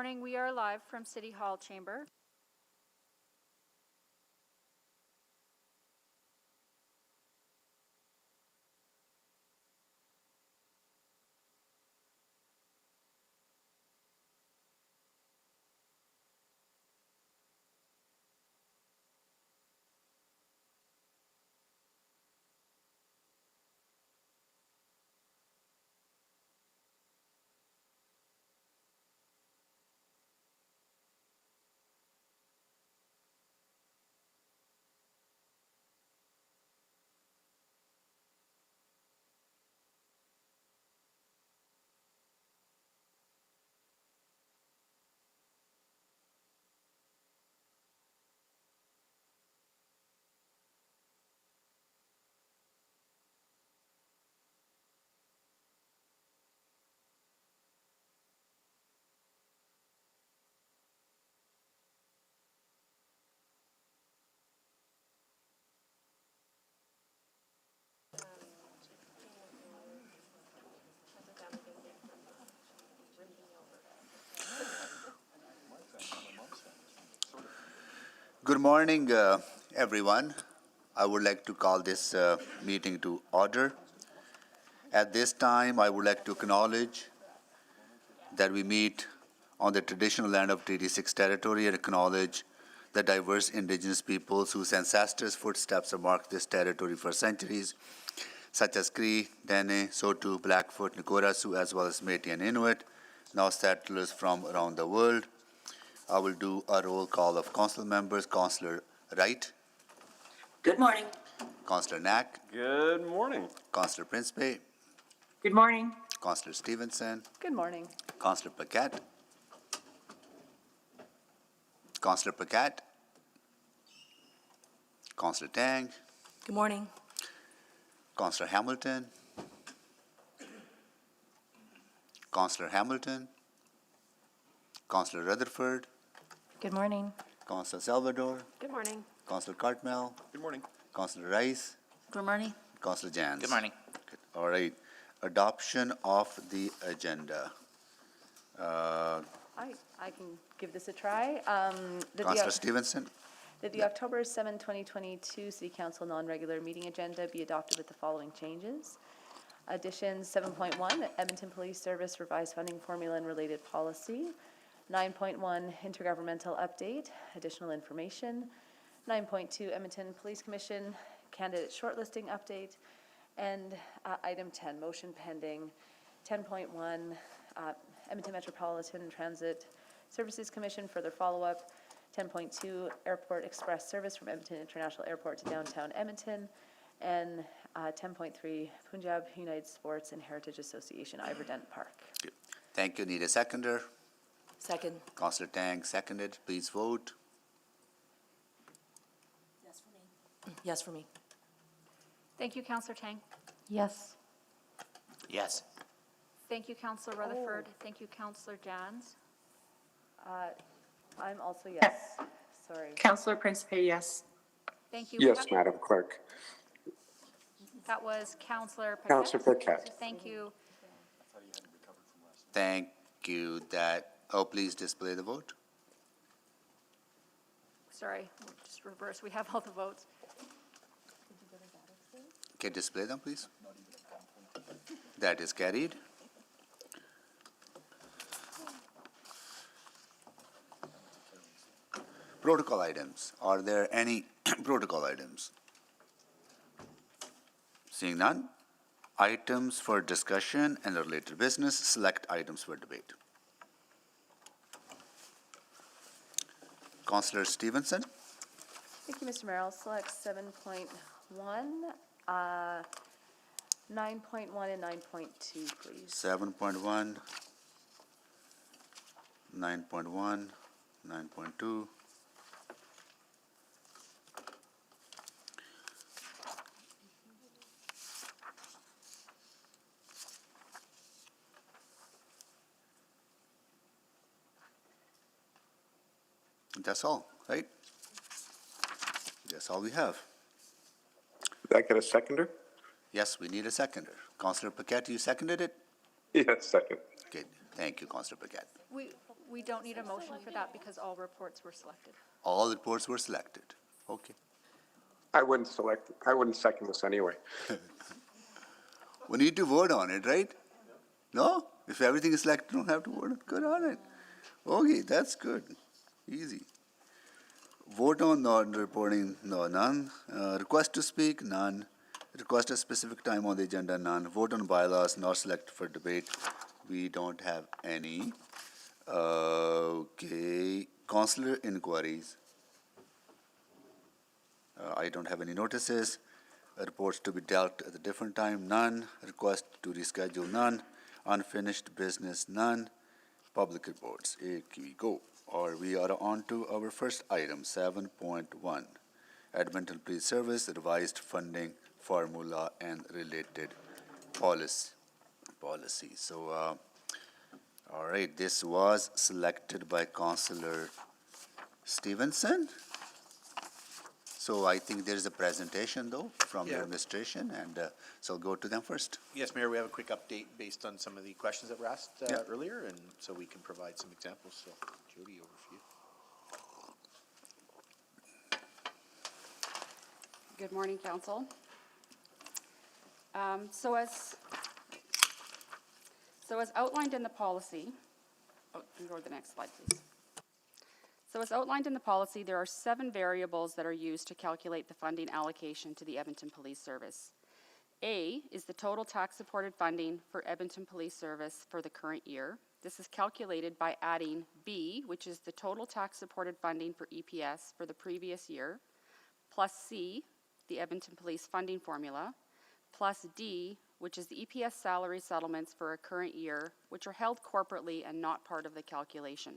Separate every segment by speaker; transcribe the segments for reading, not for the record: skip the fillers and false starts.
Speaker 1: Morning, we are live from City Hall Chamber.
Speaker 2: Good morning, everyone. I would like to call this meeting to order. At this time, I would like to acknowledge that we meet on the traditional land of Treaty 6 territory and acknowledge the diverse indigenous peoples whose ancestors' footsteps have marked this territory for centuries, such as Cree, Dene, Saulteaux, Blackfoot, Nakota Sioux, as well as Métis and Inuit, now settlers from around the world. I will do a roll call of council members. Councillor Wright.
Speaker 3: Good morning.
Speaker 2: Councillor Knack.
Speaker 4: Good morning.
Speaker 2: Councillor Principe.
Speaker 3: Good morning.
Speaker 2: Councillor Stevenson.
Speaker 1: Good morning.
Speaker 2: Councillor Paquette. Councillor Paquette. Councillor Tang.
Speaker 3: Good morning.
Speaker 2: Councillor Hamilton. Councillor Hamilton. Councillor Rutherford.
Speaker 3: Good morning.
Speaker 2: Councillor Salvador.
Speaker 1: Good morning.
Speaker 2: Councillor Cartmel.
Speaker 4: Good morning.
Speaker 2: Councillor Rice.
Speaker 3: Good morning.
Speaker 2: Councillor Jans.
Speaker 3: Good morning.
Speaker 2: Good. All right. Adoption of the agenda.
Speaker 5: I can give this a try.
Speaker 2: Councillor Stevenson.
Speaker 5: That the October 7, 2022 City Council non-regular meeting agenda be adopted with the following changes. Additions 7.1, Edmonton Police Service revised funding formula and related policy. 9.1, intergovernmental update, additional information. 9.2, Edmonton Police Commission candidate shortlisting update. And item 10, motion pending. 10.1, Edmonton Metropolitan Transit Services Commission, further follow-up. 10.2, Airport Express Service from Edmonton International Airport to downtown Edmonton. And 10.3, Punjab United Sports and Heritage Association, Iverdent Park.
Speaker 2: Good. Thank you. Need a seconder?
Speaker 3: Second.
Speaker 2: Councillor Tang seconded. Please vote.
Speaker 3: Yes for me. Yes for me.
Speaker 1: Thank you, Councillor Tang.
Speaker 3: Yes.
Speaker 2: Yes.
Speaker 1: Thank you, Councillor Rutherford. Thank you, Councillor Jans.
Speaker 5: I'm also yes. Sorry.
Speaker 6: Councillor Principe, yes.
Speaker 1: Thank you.
Speaker 7: Yes, Madam Clerk.
Speaker 1: That was Councillor Paquette.
Speaker 7: Councillor Paquette.
Speaker 1: Thank you.
Speaker 2: Thank you. Please display the vote.
Speaker 1: Sorry, we'll just reverse. We have all the votes.
Speaker 2: Okay, display them, please. That is carried. Protocol items. Are there any protocol items? Seeing none. Items for discussion and related business. Select items for debate. Councillor Stevenson.
Speaker 5: Thank you, Mr. Mayor. I'll select 7.1, 9.1, and 9.2, please.
Speaker 2: 7.1, 9.1, 9.2. That's all, right? That's all we have.
Speaker 7: Did I get a seconder?
Speaker 2: Yes, we need a seconder. Councillor Paquette, you seconded it?
Speaker 7: Yes, second.
Speaker 2: Okay, thank you, Councillor Paquette.
Speaker 1: We don't need a motion for that because all reports were selected.
Speaker 2: All reports were selected. Okay.
Speaker 7: I wouldn't second this anyway.
Speaker 2: We need to vote on it, right? No? If everything is selected, don't have to vote on it. Good on it. Okay, that's good. Easy. Vote on not reporting, no, none. Request to speak, none. Request a specific time on the agenda, none. Vote on bylaws, not selected for debate. We don't have any. Okay, consular inquiries. I don't have any notices. Reports to be dealt at a different time, none. Request to reschedule, none. Unfinished business, none. Public reports, here we go. Or we are on to our first item, 7.1. Edmonton Police Service revised funding formula and related policy. So, all right, this was selected by Councillor Stevenson. So I think there's a presentation, though, from the
Speaker 4: Yeah.
Speaker 2: administration, and so I'll go to them first.
Speaker 4: Yes, Mayor, we have a quick update based on some of the questions that were asked
Speaker 2: Yeah.
Speaker 4: earlier, and so we can provide some examples. So, Jody, over for you.
Speaker 6: Good morning, Council. So as outlined in the policy, can you go to the next slide, please? So as outlined in the policy, there are 7 variables that are used to calculate the funding allocation to the Edmonton Police Service. A is the total tax-supported funding for Edmonton Police Service for the current year. This is calculated by adding B, which is the total tax-supported funding for EPS for the previous year, plus C, the Edmonton Police funding formula, plus D, which is the EPS salary settlements for a current year, which are held corporately and not part of the calculation.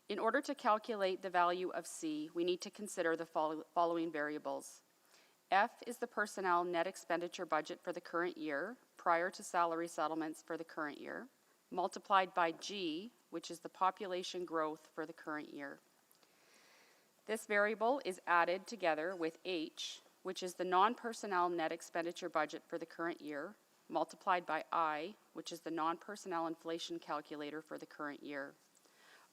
Speaker 6: In order to calculate the value of C, we need to consider the following variables. F is the personnel net expenditure budget for the current year, prior to salary settlements for the current year, multiplied by G, which is the population growth for the current year. This variable is added together with H, which is the non-personnel net expenditure budget for the current year, multiplied by I, which is the non-personnel inflation calculator for the current year.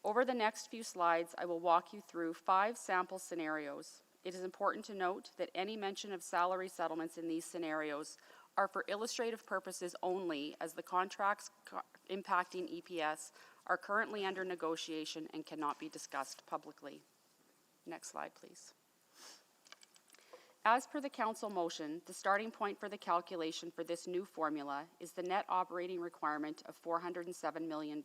Speaker 6: Over the next few slides, I will walk you through 5 sample scenarios. It is important to note that any mention of salary settlements in these scenarios are for illustrative purposes only, as the contracts impacting EPS are currently under negotiation and cannot be discussed publicly. Next slide, please. As per the council motion, the starting point for the calculation for this new formula is the net operating requirement of $407 million,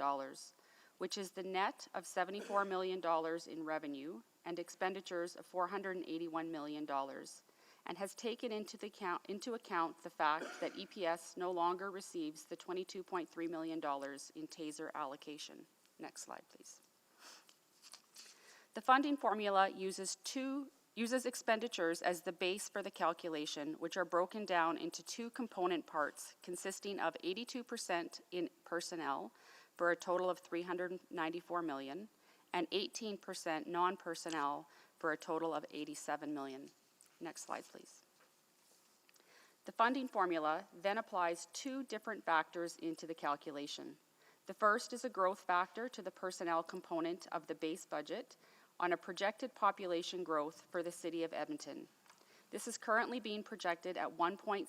Speaker 6: which is the net of $74 million in revenue and expenditures of $481 million, and has taken into account the fact that EPS no longer receives the $22.3 million in TASER allocation. Next slide, please. The funding formula uses expenditures as the base for the calculation, which are broken down into 2 component parts consisting of 82% in personnel, for a total of $394 million, and 18% non-personnel for a total of $87 million. Next slide, please. The funding formula then applies 2 different factors into the calculation. The first is a growth factor to the personnel component of the base budget on a projected population growth for the City of Edmonton. This is currently being projected at 1.6%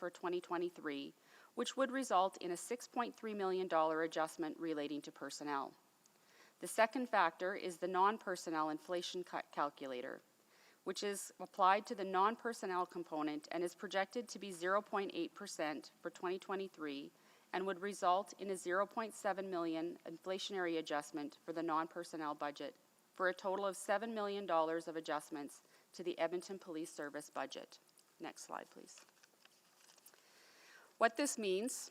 Speaker 6: for 2023, which would result in a $6.3 million adjustment relating to personnel. The second factor is the non-personnel inflation calculator, which is applied to the non-personnel component and is projected to be 0.8% for 2023 and would result in a $0.7 million inflationary adjustment for the non-personnel budget for a total of $7 million of adjustments to the Edmonton Police Service budget. Next slide, please. What this means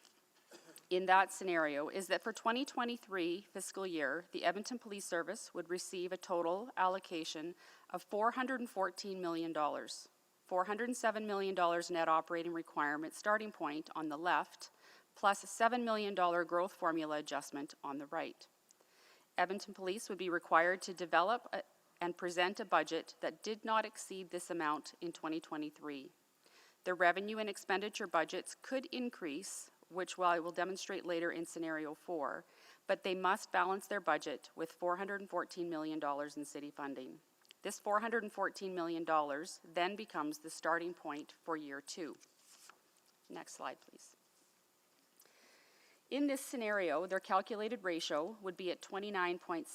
Speaker 6: in that scenario is that for 2023 fiscal year, the Edmonton Police Service would receive a total allocation of $414 million, $407 million net operating requirement starting point on the left, plus a $7 million growth formula adjustment on the right. Edmonton Police would be required to develop and present a budget that did not exceed this amount in 2023. The revenue and expenditure budgets could increase which I will demonstrate later in scenario 4, but they must balance their budget with $414 million in city funding. This $414 million then becomes the starting point for year 2. Next slide, please. In this scenario, their calculated ratio would be at 29.6%,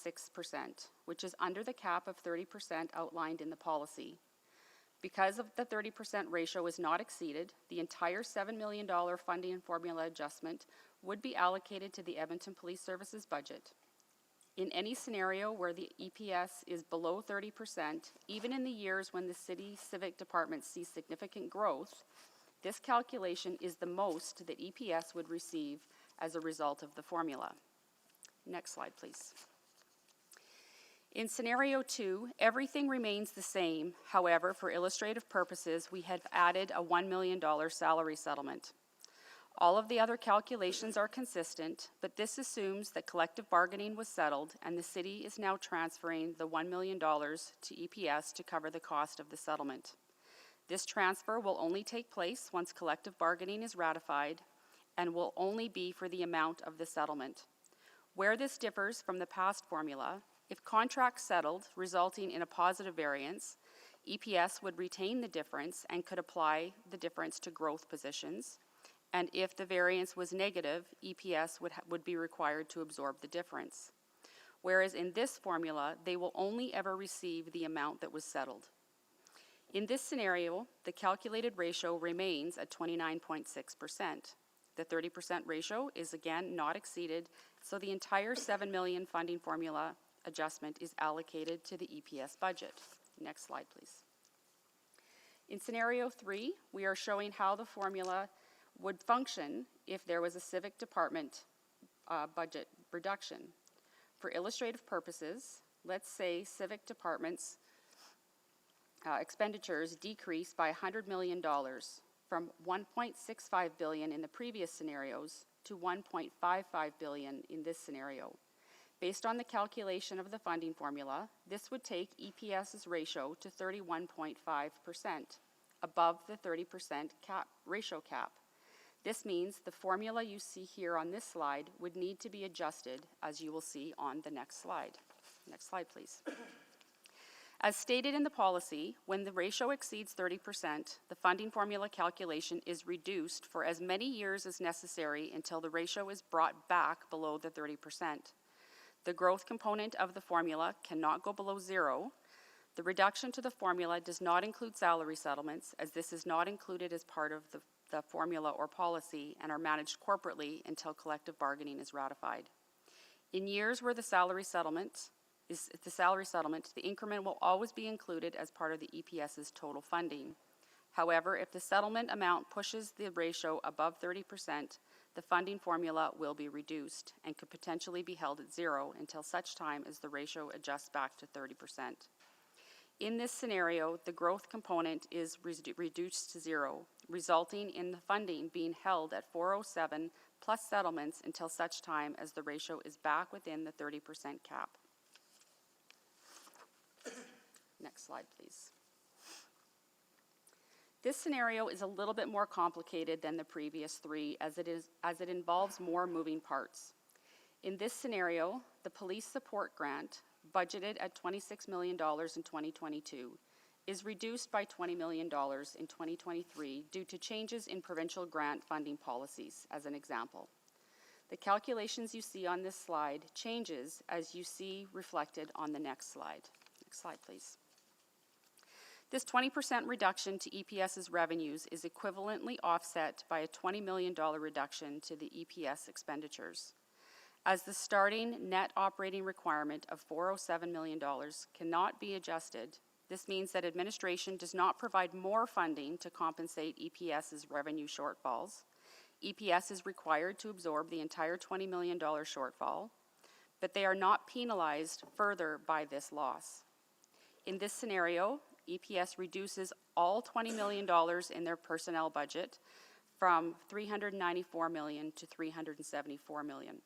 Speaker 6: which is under the cap of 30% outlined in the policy. Because of the 30% ratio is not exceeded, the entire $7 million funding formula adjustment would be allocated to the Edmonton Police Services budget. In any scenario where the EPS is below 30%, even in the years when the city civic department sees significant growth, this calculation is the most that EPS would receive as a result of the formula. Next slide, please. In scenario 2, everything remains the same. However, for illustrative purposes, we have added a $1 million salary settlement. All of the other calculations are consistent, but this assumes that collective bargaining was settled and the city is now transferring the $1 million to EPS to cover the cost of the settlement. This transfer will only take place once collective bargaining is ratified and will only be for the amount of the settlement. Where this differs from the past formula, if contracts settled resulting in a positive variance, EPS would retain the difference and could apply the difference to growth positions. And if the variance was negative, EPS would be required to absorb the difference. Whereas in this formula, they will only ever receive the amount that was settled. In this scenario, the calculated ratio remains at 29.6%. The 30% ratio is again not exceeded, so the entire $7 million funding formula adjustment is allocated to the EPS budget. Next slide, please. In scenario 3, we are showing how the formula would function if there was a civic department budget reduction. For illustrative purposes, let's say civic departments expenditures decrease by $100 million from $1.65 billion in the previous scenarios to $1.55 billion in this scenario. Based on the calculation of the funding formula, this would take EPS's ratio to 31.5%, above the 30% ratio cap. This means the formula you see here on this slide would need to be adjusted, as you will see on the next slide. Next slide, please. As stated in the policy, when the ratio exceeds 30%, the funding formula calculation is reduced for as many years as necessary until the ratio is brought back below the 30%. The growth component of the formula cannot go below 0. The reduction to the formula does not include salary settlements, as this is not included as part of the formula or policy and are managed corporately until collective bargaining is ratified. In years where the salary settlement, the increment will always be included as part of the EPS's total funding. However, if the settlement amount pushes the ratio above 30%, the funding formula will be reduced and could potentially be held at 0 until such time as the ratio adjusts back to 30%. In this scenario, the growth component is reduced to 0, resulting in the funding being held at 407 plus settlements until such time as the ratio is back within the 30% cap. Next slide, please. This scenario is a little bit more complicated than the previous 3 as it involves more moving parts. In this scenario, the police support grant, budgeted at $26 million in 2022, is reduced by $20 million in 2023 due to changes in provincial grant funding policies, as an example. The calculations you see on this slide changes as you see reflected on the next slide. Next slide, please. This 20% reduction to EPS's revenues is equivalently offset by a $20 million reduction to the EPS expenditures. As the starting net operating requirement of $407 million cannot be adjusted, this means that administration does not provide more funding to compensate EPS's revenue shortfalls. EPS is required to absorb the entire $20 million shortfall, but they are not penalized further by this loss. In this scenario, EPS reduces all $20 million in their personnel budget from $394 million to $374 million.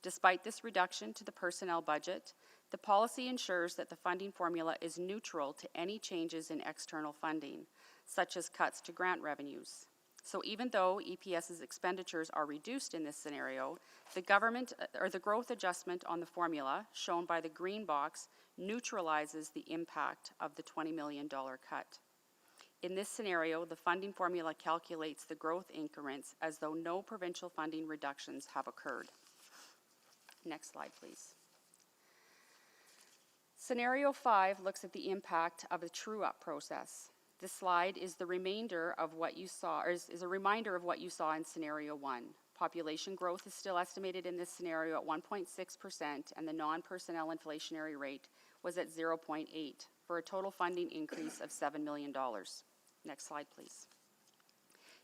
Speaker 6: Despite this reduction to the personnel budget, the policy ensures that the funding formula is neutral to any changes in external funding, such as cuts to grant revenues. So even though EPS's expenditures are reduced in this scenario, the government, or the growth adjustment on the formula, shown by the green box, neutralizes the impact of the $20 million cut. In this scenario, the funding formula calculates the growth increments as though no provincial funding reductions have occurred. Next slide, please. Scenario 5 looks at the impact of the true-up process. This slide is the remainder of what you saw, or is a reminder of what you saw in scenario 1. Population growth is still estimated in this scenario at 1.6%, and the non-personnel inflationary rate was at 0.8, for a total funding increase of $7 million. Next slide, please.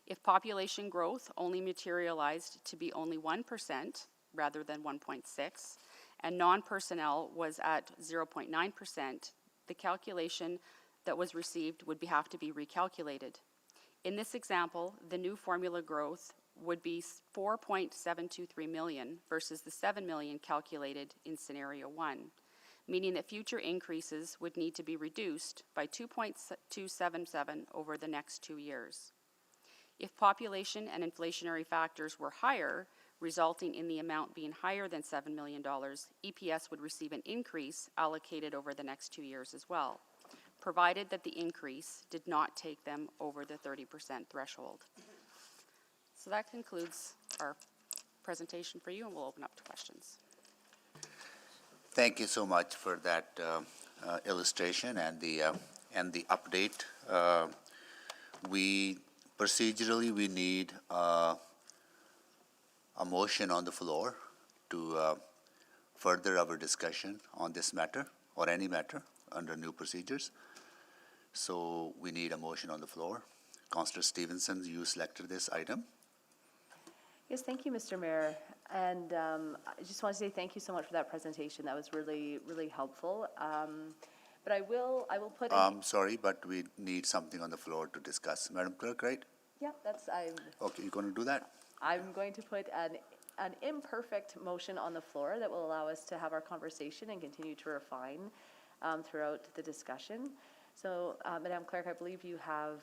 Speaker 6: If population growth only materialized to be only 1% rather than 1.6, and non-personnel was at 0.9%, the calculation that was received would have to be recalculated. In this example, the new formula growth would be 4.723 million versus the 7 million calculated in scenario 1, meaning that future increases would need to be reduced by 2.277 over the next 2 years. If population and inflationary factors were higher, resulting in the amount being higher than $7 million, EPS would receive an increase allocated over the next 2 years as well, provided that the increase did not take them over the 30% threshold. So that concludes our presentation for you, and we'll open up to questions.
Speaker 2: Thank you so much for that illustration and the update. Procedurally, we need a motion on the floor to further our discussion on this matter or any matter under new procedures. So we need a motion on the floor. Councillor Stevenson, you selected this item.
Speaker 5: Yes, thank you, Mr. Mayor. And I just want to say thank you so much for that presentation. That was really, really helpful. But I will put in...
Speaker 2: Sorry, but we need something on the floor to discuss. Madam Clerk, right?
Speaker 5: Yeah,
Speaker 2: Okay, you're going to do that?
Speaker 5: I'm going to put an imperfect motion on the floor that will allow us to have our conversation and continue to refine throughout the discussion. So, Madam Clerk, I believe you have,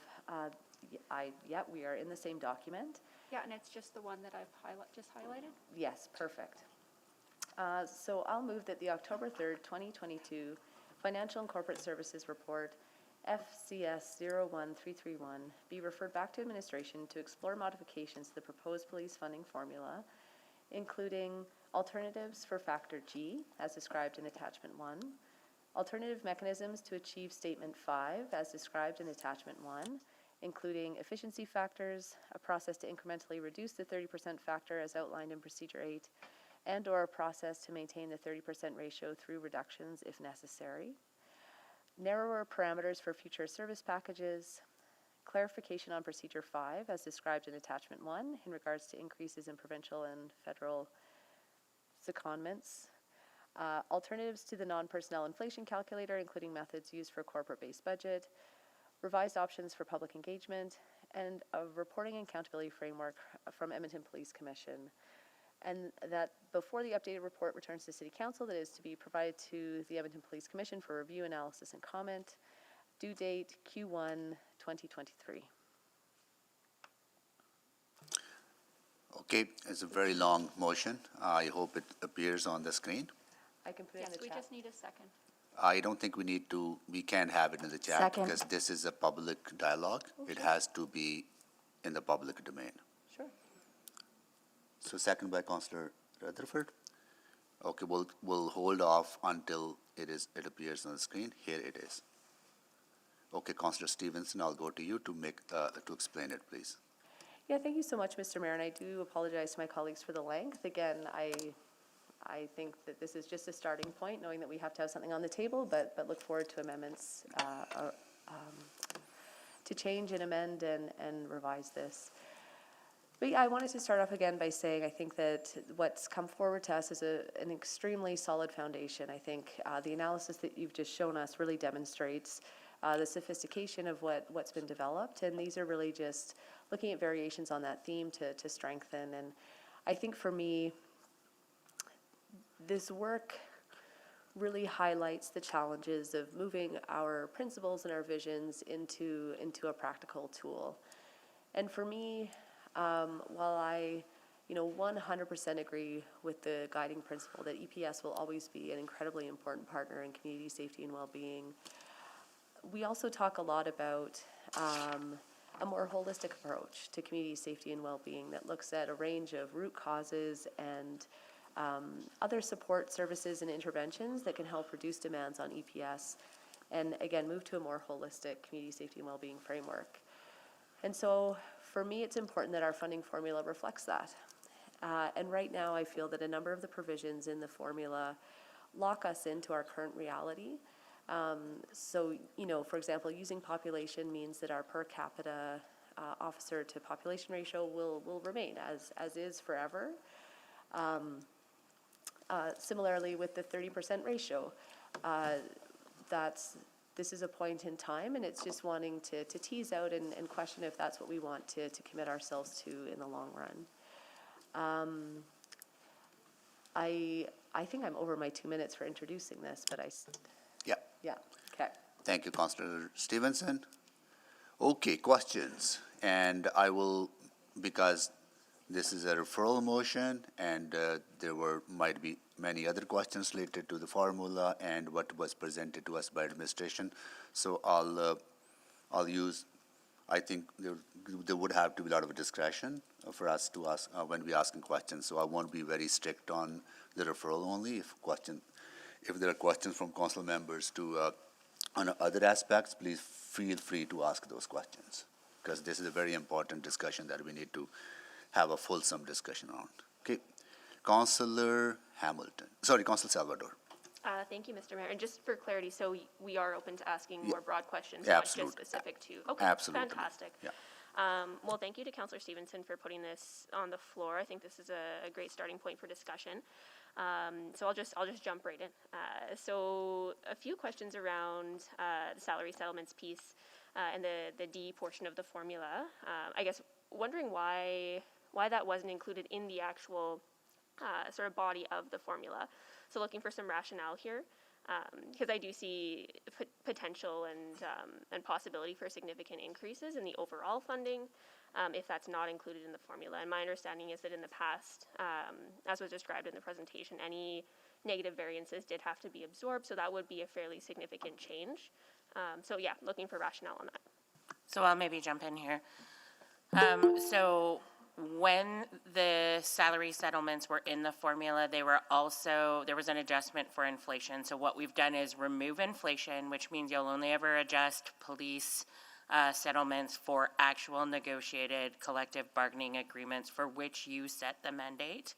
Speaker 5: we are in the same document.
Speaker 1: Yeah, and it's just the one that I've just highlighted?
Speaker 5: Yes, perfect. So I'll move that the October 3rd, 2022 Financial and Corporate Services Report FCS 01331 be referred back to administration to explore modifications to the proposed police funding formula, including alternatives for factor G, as described in attachment 1, alternative mechanisms to achieve statement 5, as described in attachment 1, including efficiency factors, a process to incrementally reduce the 30% factor as outlined in procedure 8, and/or a process to maintain the 30% ratio through reductions if necessary, narrower parameters for future service packages, clarification on procedure 5 as described in attachment 1 in regards to increases in provincial and federal secondments, alternatives to the non-personnel inflation calculator including methods used for corporate-based budget, revised options for public engagement, and a reporting and accountability framework from Edmonton Police Commission. And that before the updated report returns to City Council, that is to be provided to the Edmonton Police Commission for review, analysis, and comment. Due date Q1 2023.
Speaker 2: Okay, it's a very long motion. I hope it appears on the screen.
Speaker 5: I can put it
Speaker 1: Yes,
Speaker 5: in the
Speaker 1: we
Speaker 5: chat.
Speaker 1: just need a second.
Speaker 2: I don't think we can't have it in the chat
Speaker 3: Second.
Speaker 2: because this is a public dialogue. It has to be in the public domain.
Speaker 5: Sure.
Speaker 2: So second by Councillor Rutherford. Okay, we'll hold off until it appears on the screen. Here it is. Okay, Councillor Stevenson, I'll go to you to explain it, please.
Speaker 5: Yeah, thank you so much, Mr. Mayor, and I do apologize to my colleagues for the length. Again, I think that this is just a starting point, knowing that we have to have something on the table, but look forward to amendments to change and amend and revise this. But yeah, I wanted to start off again by saying I think that what's come forward to us is an extremely solid foundation. I think the analysis that you've just shown us really demonstrates the sophistication of what's been developed, and these are really just looking at variations on that theme to strengthen. And I think for me, this work really highlights the challenges of moving our principles and our visions into a practical tool. And for me, while I, 100% agree with the guiding principle that EPS will always be an incredibly important partner in community safety and well-being, we also talk a lot about a more holistic approach to community safety and well-being that looks at a range of root causes and other support services and interventions that can help reduce demands on EPS and, again, move to a more holistic community safety and well-being framework. And so, for me, it's important that our funding formula reflects that. And right now, I feel that a number of the provisions in the formula lock us into our current reality. So, for example, using population means that our per capita officer to population ratio will remain as is forever. Similarly, with the 30% ratio, this is a point in time, and it's just wanting to tease out and question if that's what we want to commit ourselves to in the long run. I think I'm over my 2 minutes for introducing this, but yeah, okay.
Speaker 2: Thank you, Councillor Stevenson. Okay, questions. And I will, because this is a referral motion and there might be many other questions related to the formula and what was presented to us by administration. So I'll use, I think there would have to be a lot of discretion for us to ask when we asking questions. So I won't be very strict on the referral only. If there are questions from council members on other aspects, please feel free to ask those questions, because this is a very important discussion that we need to have a fulsome discussion on. Okay, Councillor Salvador.
Speaker 8: Thank you, Mr. Mayor. And just for clarity, so we are open to asking more broad questions,
Speaker 2: Absolutely.
Speaker 8: not just specific to. Okay,
Speaker 2: Absolutely.
Speaker 8: fantastic.
Speaker 2: Yeah.
Speaker 8: Well, thank you to Councillor Stevenson for putting this on the floor. I think this is a great starting point for discussion. So I'll just jump right in. So a few questions around the salary settlements piece and the D portion of the formula. I guess wondering why that wasn't included in the actual sort of body of the formula. So looking for some rationale here, because I do see potential and possibility for significant increases in the overall funding if that's not included in the formula. And my understanding is that in the past, as was described in the presentation, any negative variances did have to be absorbed, so that would be a fairly significant change. So yeah, looking for rationale on that.
Speaker 9: So I'll maybe jump in here. So when the salary settlements were in the formula, there was an adjustment for inflation. So what we've done is remove inflation, which means you'll only ever adjust police settlements for actual negotiated collective bargaining agreements for which you set the mandate.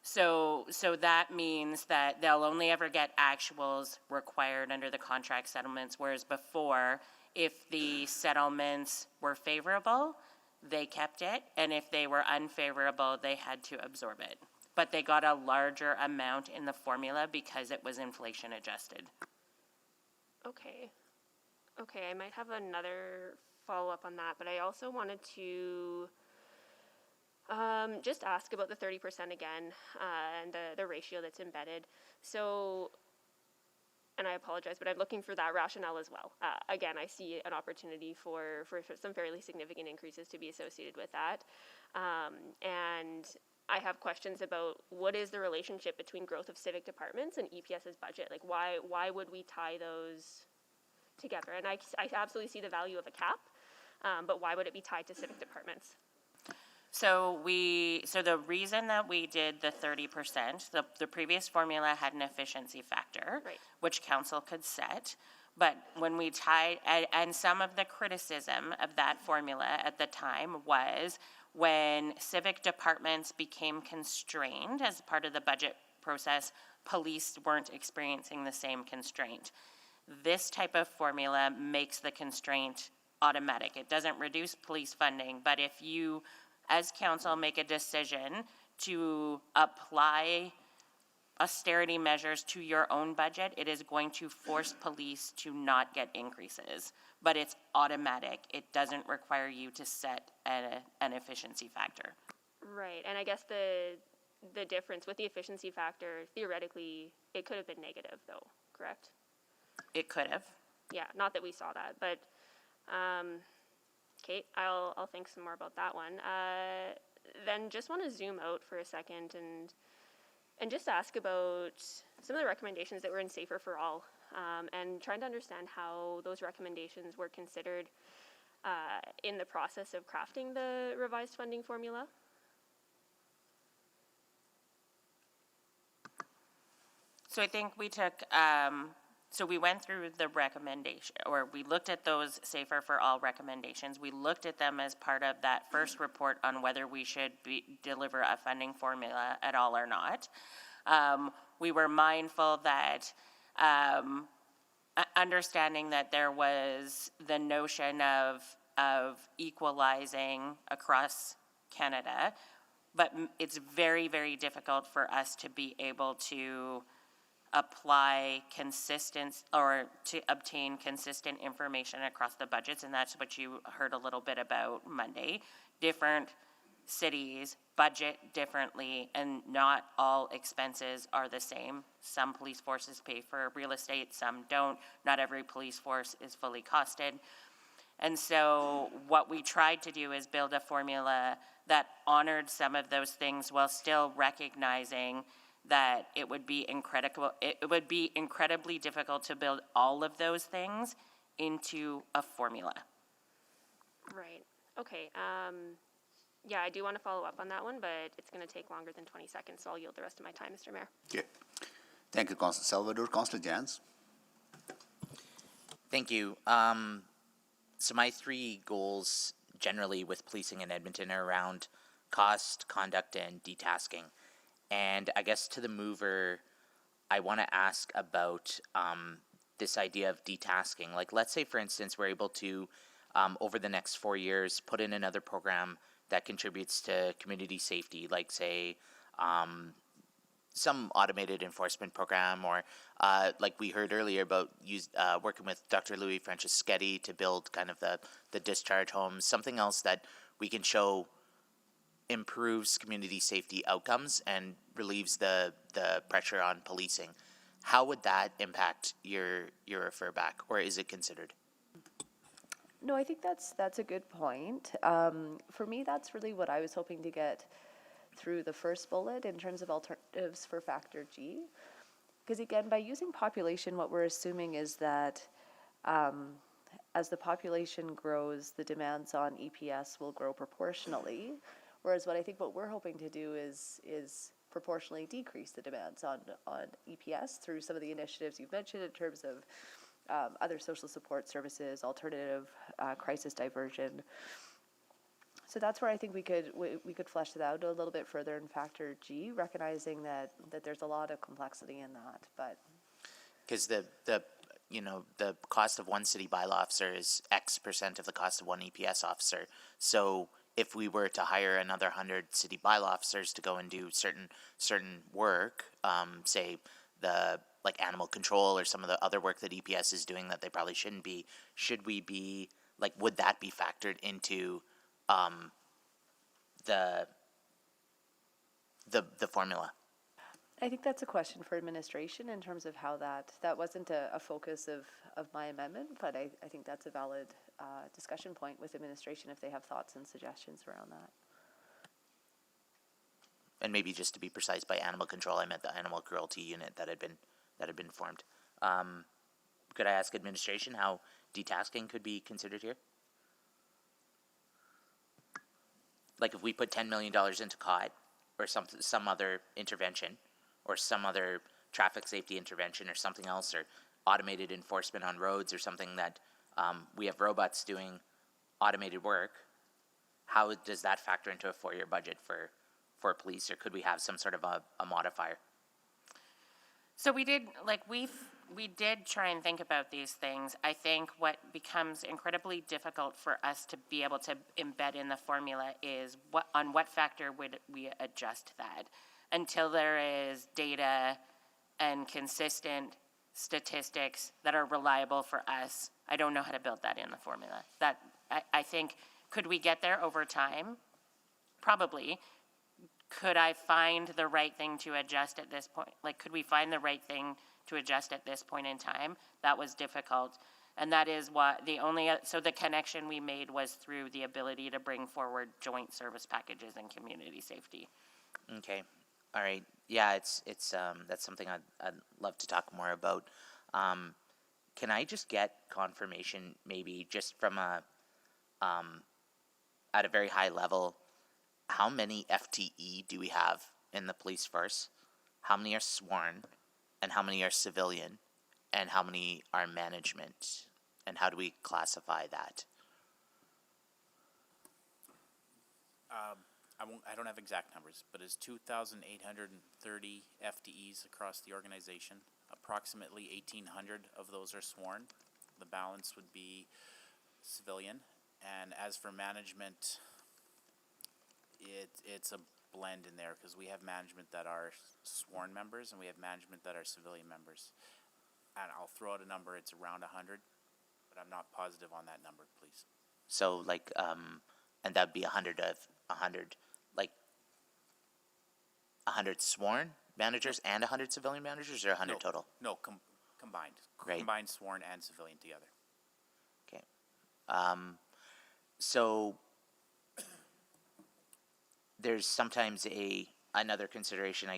Speaker 9: So that means that they'll only ever get actuals required under the contract settlements, whereas before, if the settlements were favorable, they kept it, and if they were unfavorable, they had to absorb it. But they got a larger amount in the formula because it was inflation adjusted.
Speaker 8: Okay, I might have another follow-up on that, but I also wanted to just ask about the 30% again and the ratio that's embedded. So, and I apologize, but I'm looking for that rationale as well. Again, I see an opportunity for some fairly significant increases to be associated with that. And I have questions about what is the relationship between growth of civic departments and EPS's budget? Like, why would we tie those together? And I absolutely see the value of a cap, but why would it be tied to civic departments?
Speaker 9: So the reason that we did the 30%, the previous formula had an efficiency factor,
Speaker 8: Right.
Speaker 9: which council could set. But when we tied, and some of the criticism of that formula at the time was when civic departments became constrained as part of the budget process, police weren't experiencing the same constraint. This type of formula makes the constraint automatic. It doesn't reduce police funding, but if you as council make a decision to apply austerity measures to your own budget, it is going to force police to not get increases, but it's automatic. It doesn't require you to set an efficiency factor.
Speaker 8: Right, and I guess the difference with the efficiency factor, theoretically, it could have been negative though, correct?
Speaker 9: It could have.
Speaker 8: Yeah, not that we saw that, but Okay, I'll think some more about that one. Then just want to zoom out for a second and just ask about some of the recommendations that were in Safer for All, and trying to understand how those recommendations were considered in the process of crafting the revised funding formula.
Speaker 9: So I think we took, so we went through the recommendation, or we looked at those Safer for All recommendations. We looked at them as part of that first report on whether we should deliver a funding formula at all or not. We were mindful that, understanding that there was the notion of equalizing across Canada, but it's very, very difficult for us to be able to apply consistent or to obtain consistent information across the budgets, and that's what you heard a little bit about Monday. Different cities budget differently, and not all expenses are the same. Some police forces pay for real estate, some don't. Not every police force is fully costed. And so what we tried to do is build a formula that honored some of those things while still recognizing that it would be incredibly difficult to build all of those things into a formula.
Speaker 8: Right. Okay. Yeah, I do want to follow up on that one, but it's going to take longer than 20 seconds, so I'll yield the rest of my time, Mr. Mayor.
Speaker 2: Okay. Thank you, Councillor Salvador. Councillor Jans.
Speaker 10: Thank you. So my three goals generally with policing in Edmonton are around cost, conduct, and detasking. And I guess to the mover, I want to ask about this idea of detasking. Like, let's say, for instance, we're able to, over the next 4 years, put in another program that contributes to community safety, like, say, some automated enforcement program, or like we heard earlier about working with Dr. Louis Franceschetti to build kind of the discharge homes, something else that we can show improves community safety outcomes and relieves the pressure on policing. How would that impact your refer back, or is it considered?
Speaker 5: No, I think that's a good point. For me, that's really what I was hoping to get through the first bullet in terms of alternatives for factor G. Because again, by using population, what we're assuming is that as the population grows, the demands on EPS will grow proportionally. Whereas what we're hoping to do is proportionally decrease the demands on EPS through some of the initiatives you've mentioned in terms of other social support services, alternative crisis diversion. So that's where I think we could flesh it out a little bit further in factor G, recognizing that there's a lot of complexity in that. But
Speaker 10: because the cost of one city bylaw officer is X percent of the cost of one EPS officer. So if we were to hire another 100 city bylaw officers to go and do certain work, say like animal control or some of the other work that EPS is doing that they probably shouldn't be, should we be like, would that be factored into the formula?
Speaker 5: I think that's a question for administration in terms of how that wasn't a focus of my amendment, but I think that's a valid discussion point with administration if they have thoughts and suggestions around that.
Speaker 10: And maybe just to be precise, by animal control, I meant the animal cruelty unit that had been formed. Could I ask administration how detasking could be considered here? Like if we put $10 million into COD or some other intervention, or some other traffic safety intervention or something else, or automated enforcement on roads or something that we have robots doing automated work, how does that factor into a 4-year budget for police, or could we have some sort of a modifier?
Speaker 9: So we did try and think about these things. I think what becomes incredibly difficult for us to be able to embed in the formula is on what factor would we adjust that. Until there is data and consistent statistics that are reliable for us, I don't know how to build that in the formula. That I think, could we get there over time? Probably. Could I find the right thing to adjust at this point? Like, could we find the right thing to adjust at this point in time? That was difficult. And that is what, so the connection we made was through the ability to bring forward joint service packages and community safety.
Speaker 10: Okay, all right. Yeah, it's that's something I'd love to talk more about. Can I just get confirmation, maybe just from at a very high level, how many FTE do we have in the police force? How many are sworn, and how many are civilian, and how many are management, and how do we classify that?
Speaker 11: I don't have exact numbers, but it's 2,830 FTEs across the organization. Approximately 1,800 of those are sworn. The balance would be civilian. And as for management, it's a blend in there because we have management that are sworn members and we have management that are civilian members. And I'll throw out a number, it's around 100, but I'm not positive on that number, please.
Speaker 10: So like, and that'd be 100 of 100, like 100 sworn managers and 100 civilian managers, or 100 total?
Speaker 11: No, combined.
Speaker 10: Right.
Speaker 11: Combined sworn and civilian together.
Speaker 10: Okay. So there's sometimes another consideration.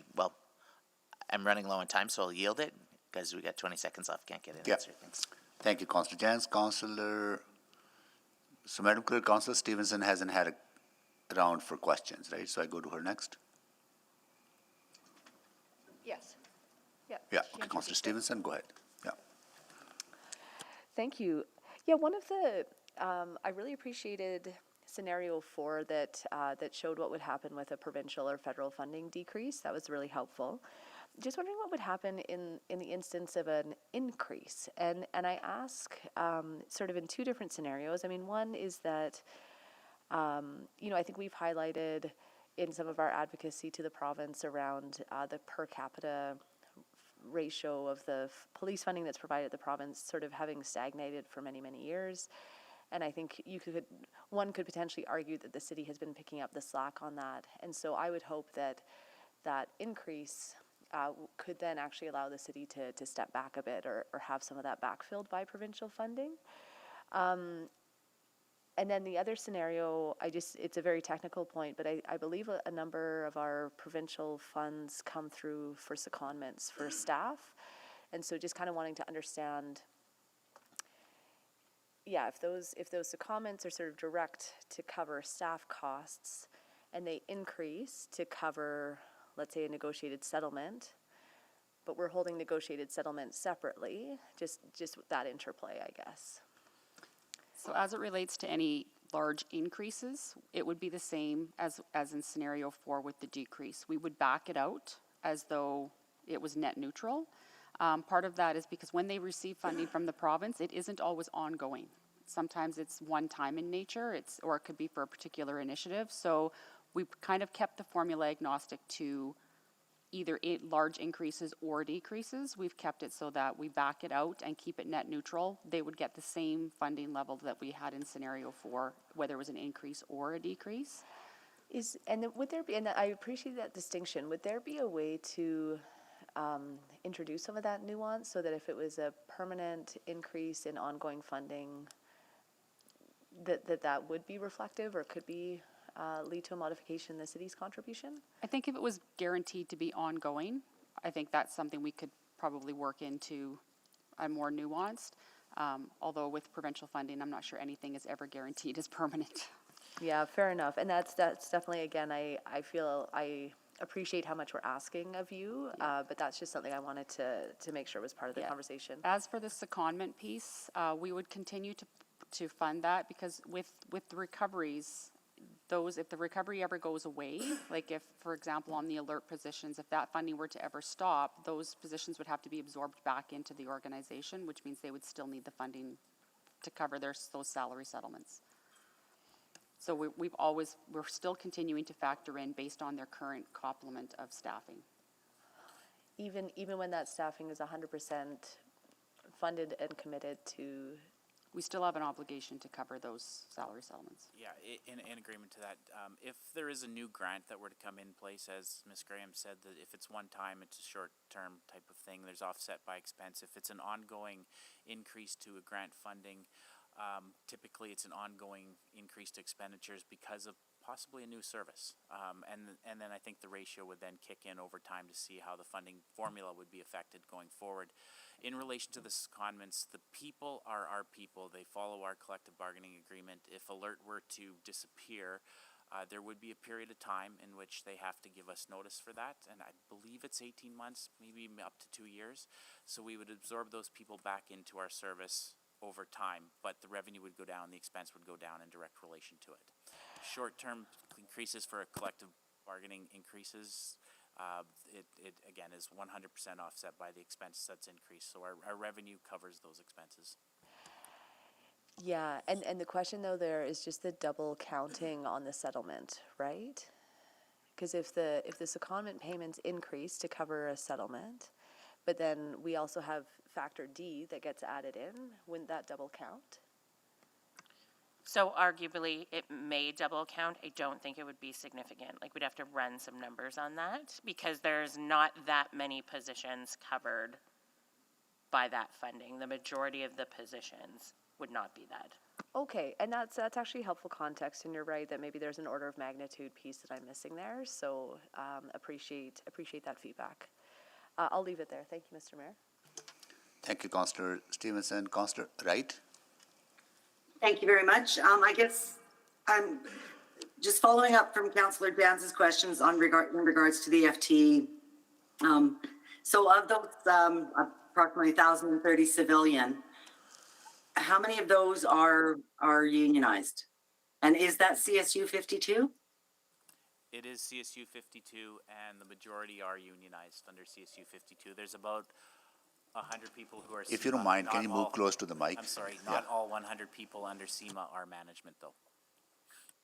Speaker 10: I'm running low on time, so I'll yield it because we got 20 seconds left. Can't get an answer. Thanks.
Speaker 2: Thank you, Councillor Jans. So Madam Clerk, Councillor Stevenson hasn't had a round for questions, right? So I go to her next.
Speaker 5: Yes. Yeah.
Speaker 2: Yeah,
Speaker 5: she
Speaker 2: okay, Councillor
Speaker 5: introduced it.
Speaker 2: Stevenson, go ahead. Yeah.
Speaker 5: Thank you. Yeah, one of the, I really appreciated scenario 4 that showed what would happen with a provincial or federal funding decrease. That was really helpful. Just wondering what would happen in the instance of an increase. And I ask sort of in two different scenarios. I mean, one is that, I think we've highlighted in some of our advocacy to the province around the per capita ratio of the police funding that's provided at the province sort of having stagnated for many, many years. And I think one could potentially argue that the city has been picking up the slack on that. And so I would hope that that increase could then actually allow the city to step back a bit or have some of that backfilled by provincial funding. And then the other scenario, it's a very technical point, but I believe a number of our provincial funds come through for secondments for staff. And so just kind of wanting to understand, if those secondments are sort of direct to cover staff costs and they increase to cover, let's say, a negotiated settlement, but we're holding negotiated settlement separately, just that interplay, I guess.
Speaker 6: So as it relates to any large increases, it would be the same as in scenario 4 with the decrease. We would back it out as though it was net neutral. Part of that is because when they receive funding from the province, it isn't always ongoing. Sometimes it's one time in nature, or it could be for a particular initiative. So we've kind of kept the formula agnostic to either large increases or decreases. We've kept it so that we back it out and keep it net neutral. They would get the same funding level that we had in scenario 4, whether it was an increase or a decrease.
Speaker 5: Would there be, and I appreciate that distinction, would there be a way to introduce some of that nuance so that if it was a permanent increase in ongoing funding, that would be reflective or could be lead to a modification in the city's contribution?
Speaker 6: I think if it was guaranteed to be ongoing, I think that's something we could probably work into a more nuanced. Although with provincial funding, I'm not sure anything is ever guaranteed as permanent.
Speaker 5: Yeah, fair enough. And that's definitely, again, I feel I appreciate how much we're asking of you, but that's just something I wanted to make sure was part of the conversation.
Speaker 6: As for the secondment piece, we would continue to fund that because with the recoveries, if the recovery ever goes away, like if, for example, on the alert positions, if that funding were to ever stop, those positions would have to be absorbed back into the organization, which means they would still need the funding to cover those salary settlements. So we're still continuing to factor in based on their current complement of staffing.
Speaker 5: Even when that staffing is 100% funded and committed to
Speaker 6: we still have an obligation to cover those salary settlements.
Speaker 11: Yeah, in agreement to that. If there is a new grant that were to come in place, as Ms. Graham said, that if it's one time, it's a short-term type of thing, there's offset by expense. If it's an ongoing increase to a grant funding, typically it's an ongoing increase to expenditures because of possibly a new service. And then I think the ratio would then kick in over time to see how the funding formula would be affected going forward. In relation to the secondments, the people are our people. They follow our collective bargaining agreement. If alert were to disappear, there would be a period of time in which they have to give us notice for that, and I believe it's 18 months, maybe up to 2 years. So we would absorb those people back into our service over time, but the revenue would go down, the expense would go down in direct relation to it. Short-term increases for a collective bargaining increases, it again is 100% offset by the expense that's increased. So our revenue covers those expenses.
Speaker 5: Yeah, and the question though there is just the double counting on the settlement, right? Because if the secondment payments increase to cover a settlement, but then we also have factor D that gets added in, wouldn't that double count?
Speaker 9: So arguably, it may double count. I don't think it would be significant. Like, we'd have to run some numbers on that because there's not that many positions covered by that funding. The majority of the positions would not be that.
Speaker 5: Okay, and that's actually helpful context, and you're right that maybe there's an order of magnitude piece that I'm missing there. So appreciate that feedback. I'll leave it there. Thank you, Mr. Mayor.
Speaker 2: Thank you, Councillor Stevenson. Councillor Wright?
Speaker 12: Thank you very much. I guess I'm just following up from Councillor Danz's questions in regards to the FT. So of those approximately 1,030 civilian, how many of those are unionized? And is that CSU 52?
Speaker 11: It is CSU 52, and the majority are unionized under CSU 52. There's about 100 people who are
Speaker 2: If you don't mind, can you move close to the mic?
Speaker 11: I'm sorry, not all 100 people under SEMA are management, though.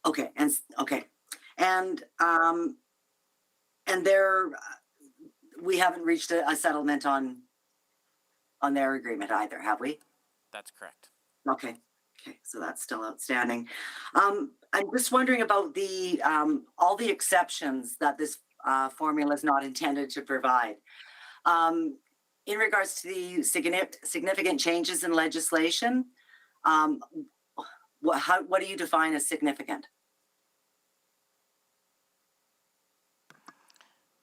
Speaker 12: Okay, and there we haven't reached a settlement on their agreement either, have we?
Speaker 11: That's correct.
Speaker 12: Okay, so that's still outstanding. I'm just wondering about the all the exceptions that this formula is not intended to provide. In regards to the significant changes in legislation, what do you define as significant?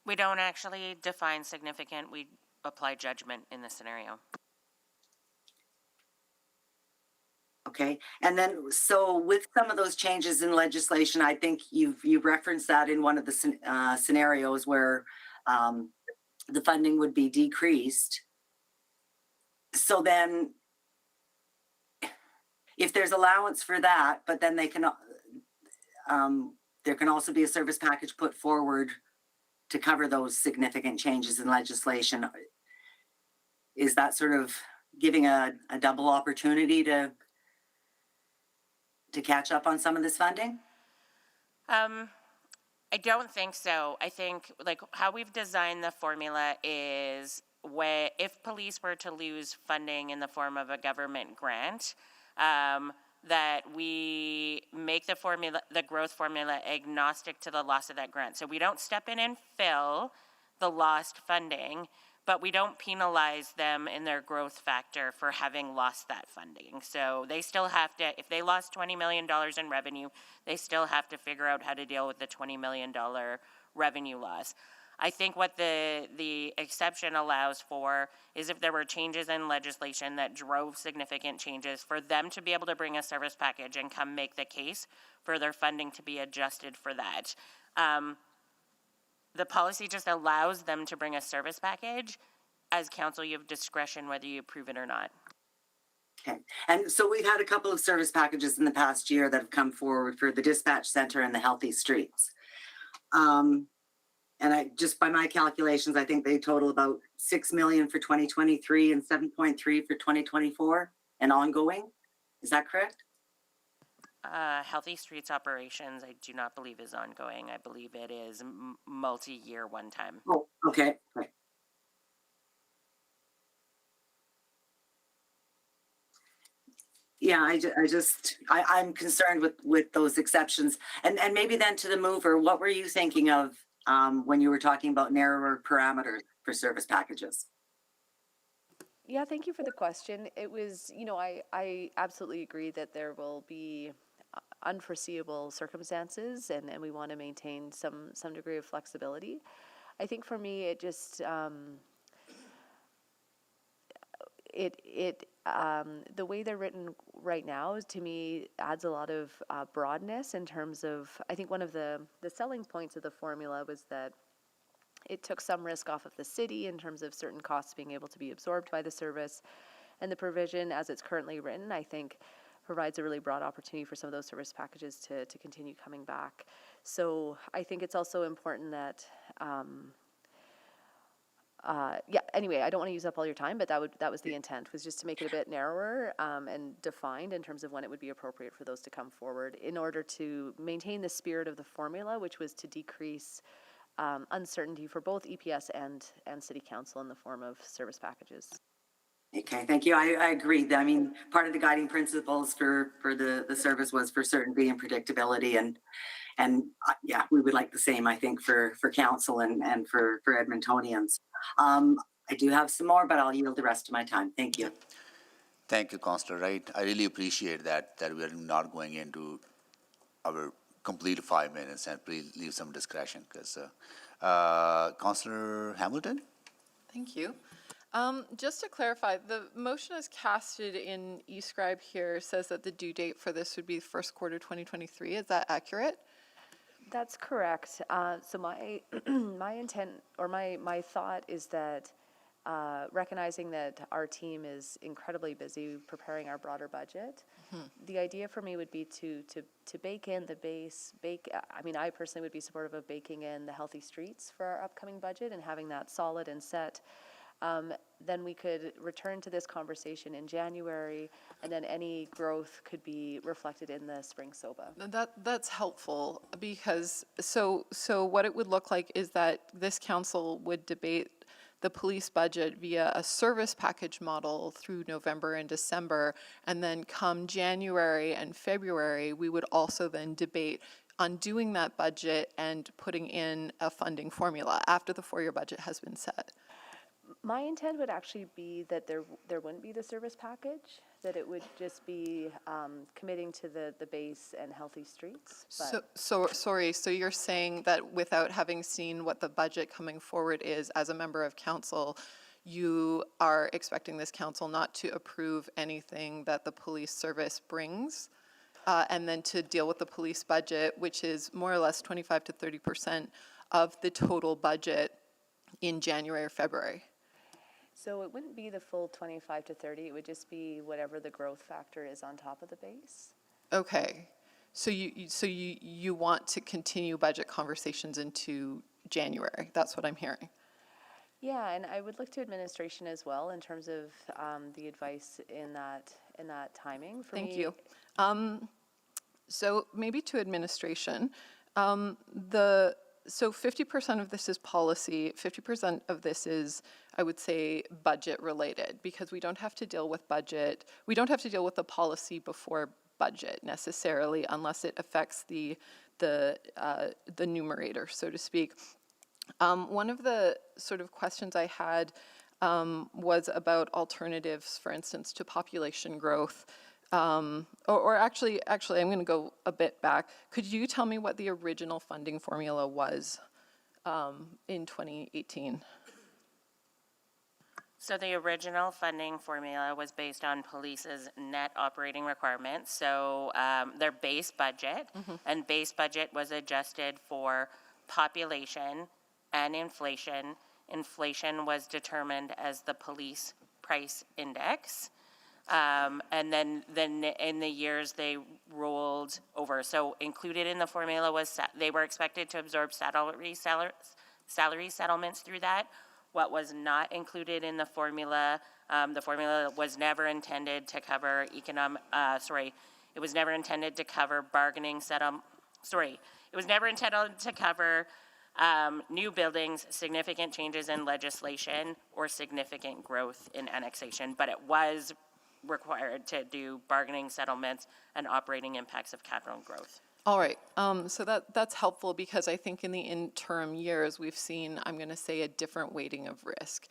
Speaker 9: We don't actually define significant. We apply judgment in the scenario.
Speaker 12: Okay, and then so with some of those changes in legislation, I think you've referenced that in one of the scenarios where the funding would be decreased. So then, if there's allowance for that, but then they can, there can also be a service package put forward to cover those significant changes in legislation. Is that sort of giving a double opportunity to catch up on some of this funding?
Speaker 9: I don't think so. I think like how we've designed the formula is if police were to lose funding in the form of a government grant, that we make the growth formula agnostic to the loss of that grant. So we don't step in and fill the lost funding, but we don't penalize them in their growth factor for having lost that funding. So they still have to, if they lost $20 million in revenue, they still have to figure out how to deal with the $20 million revenue loss. I think what the exception allows for is if there were changes in legislation that drove significant changes, for them to be able to bring a service package and come make the case for their funding to be adjusted for that. The policy just allows them to bring a service package. As council, you have discretion whether you approve it or not.
Speaker 12: Okay, and so we've had a couple of service packages in the past year that have come forward for the dispatch center and the healthy streets. And I just by my calculations, I think they total about 6 million for 2023 and 7.3 for 2024 and ongoing. Is that correct?
Speaker 9: Healthy Streets operations, I do not believe is ongoing. I believe it is multi-year one time.
Speaker 12: Oh, okay. Okay. Yeah, I'm concerned with those exceptions. And maybe then to the mover, what were you thinking of when you were talking about narrower parameters for service packages?
Speaker 5: Yeah, thank you for the question. It was, I absolutely agree that there will be unforeseeable circumstances, and we want to maintain some degree of flexibility. I think for me, it just the way they're written right now, to me, adds a lot of broadness in terms of, I think one of the selling points of the formula was that it took some risk off of the city in terms of certain costs being able to be absorbed by the service. And the provision, as it's currently written, I think provides a really broad opportunity for some of those service packages to continue coming back. So I think it's also important that, anyway, I don't want to use up all your time, but that was the intent, was just to make it a bit narrower and defined in terms of when it would be appropriate for those to come forward in order to maintain the spirit of the formula, which was to decrease uncertainty for both EPS and City Council in the form of service packages.
Speaker 12: Okay, thank you. I agree. I mean, part of the guiding principles for the service was for certainty and predictability, and yeah, we would like the same, I think, for council and for Edmontonians. I do have some more, but I'll yield the rest of my time. Thank you.
Speaker 2: Thank you, Councillor Wright. I really appreciate that we are not going into our complete 5 minutes, and please leave some discretion, because Councillor Hamilton?
Speaker 13: Thank you. Just to clarify, the motion as casted in eScribe here says that the due date for this would be first quarter 2023. Is that accurate?
Speaker 5: That's correct. So my my intent or my thought is that recognizing that our team is incredibly busy preparing our broader budget, the idea for me would be to bake in the base, I mean, I personally would be supportive of baking in the healthy streets for our upcoming budget and having that solid and set. Then we could return to this conversation in January, and then any growth could be reflected in the spring SOBA.
Speaker 13: That's helpful, because so what it would look like is that this council would debate the police budget via a service package model through November and December, and then come January and February, we would also then debate on doing that budget and putting in a funding formula after the 4-year budget has been set.
Speaker 5: My intent would actually be that there wouldn't be the service package, that it would just be committing to the base and healthy streets.
Speaker 13: Sorry, so you're saying that without having seen what the budget coming forward is as a member of council, you are expecting this council not to approve anything that the police service brings, and then to deal with the police budget, which is more or less 25 to 30% of the total budget in January or February?
Speaker 5: So it wouldn't be the full 25 to 30, it would just be whatever the growth factor is on top of the base.
Speaker 13: Okay, so you want to continue budget conversations into January, that's what I'm hearing.
Speaker 5: Yeah, and I would look to administration as well in terms of the advice in that timing. For
Speaker 13: Thank
Speaker 5: me,
Speaker 13: you. So maybe to administration, so 50% of this is policy, 50% of this is, I would say, budget related, because we don't have to deal with budget, we don't have to deal with the policy before budget necessarily, unless it affects the numerator, so to speak. One of the sort of questions I had was about alternatives, for instance, to population growth. Actually, I'm going to go a bit back. Could you tell me what the original funding formula was in 2018?
Speaker 9: So the original funding formula was based on police's net operating requirements, so their base budget, and base budget was adjusted for population and inflation. Inflation was determined as the police price index. And then in the years they rolled over. So included in the formula was they were expected to absorb salary settlements through that. What was not included in the formula was never intended to cover it was never intended to cover bargaining it was never intended to cover new buildings, significant changes in legislation, or significant growth in annexation, but it was required to do bargaining settlements and operating impacts of capital growth.
Speaker 13: All right, so that's helpful because I think in the interim years, we've seen, I'm going to say, a different weighting of risk,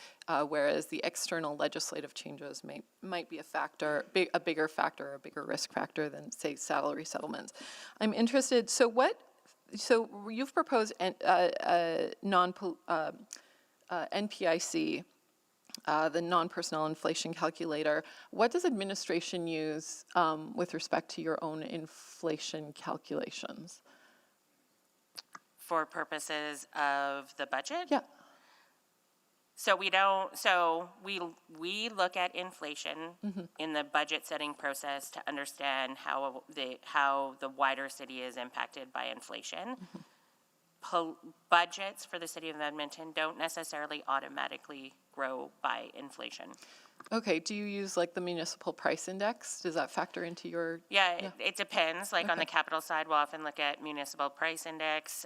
Speaker 13: whereas the external legislative changes might be a factor, a bigger factor, a bigger risk factor than, say, salary settlements. I'm interested, so you've proposed NPIC, the non-personnel inflation calculator. What does administration use with respect to your own inflation calculations?
Speaker 9: For purposes of the budget?
Speaker 13: Yeah.
Speaker 9: So we look at inflation in the budget setting process to understand how the wider city is impacted by inflation. Budgets for the city of Edmonton don't necessarily automatically grow by inflation.
Speaker 13: Okay, do you use like the municipal price index? Does that factor into your?
Speaker 9: Yeah, it depends. Like on the capital side, we'll often look at municipal price index.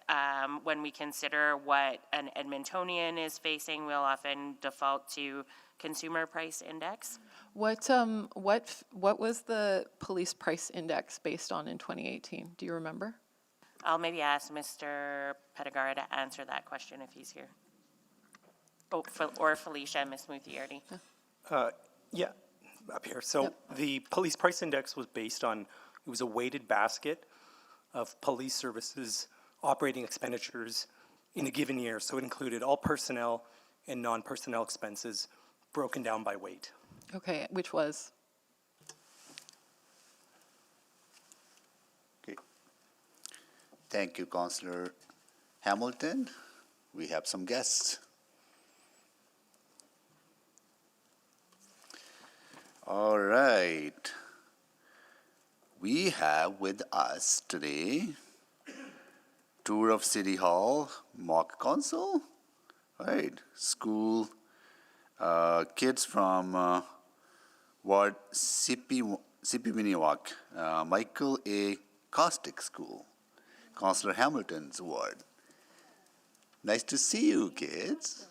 Speaker 9: When we consider what an Edmontonian is facing, we'll often default to consumer price index.
Speaker 13: What was the police price index based on in 2018? Do you remember?
Speaker 9: I'll maybe ask Mr. Pettigara to answer that question if he's here. Oh, or Felicia, Ms. Muthiarty.
Speaker 14: Yeah, up here. So the police price index was based on, it was a weighted basket of police services operating expenditures in a given year. So it included all personnel and non-personnel expenses broken down by weight.
Speaker 13: Okay, which was?
Speaker 2: Okay. Thank you, Councillor Hamilton. We have some guests. All right. We have with us today tour of City Hall, mock council, right? School, kids from Ward Sippiminiwak, Michael A. Caustic School, Councillor Hamilton's ward. Nice to see you, kids.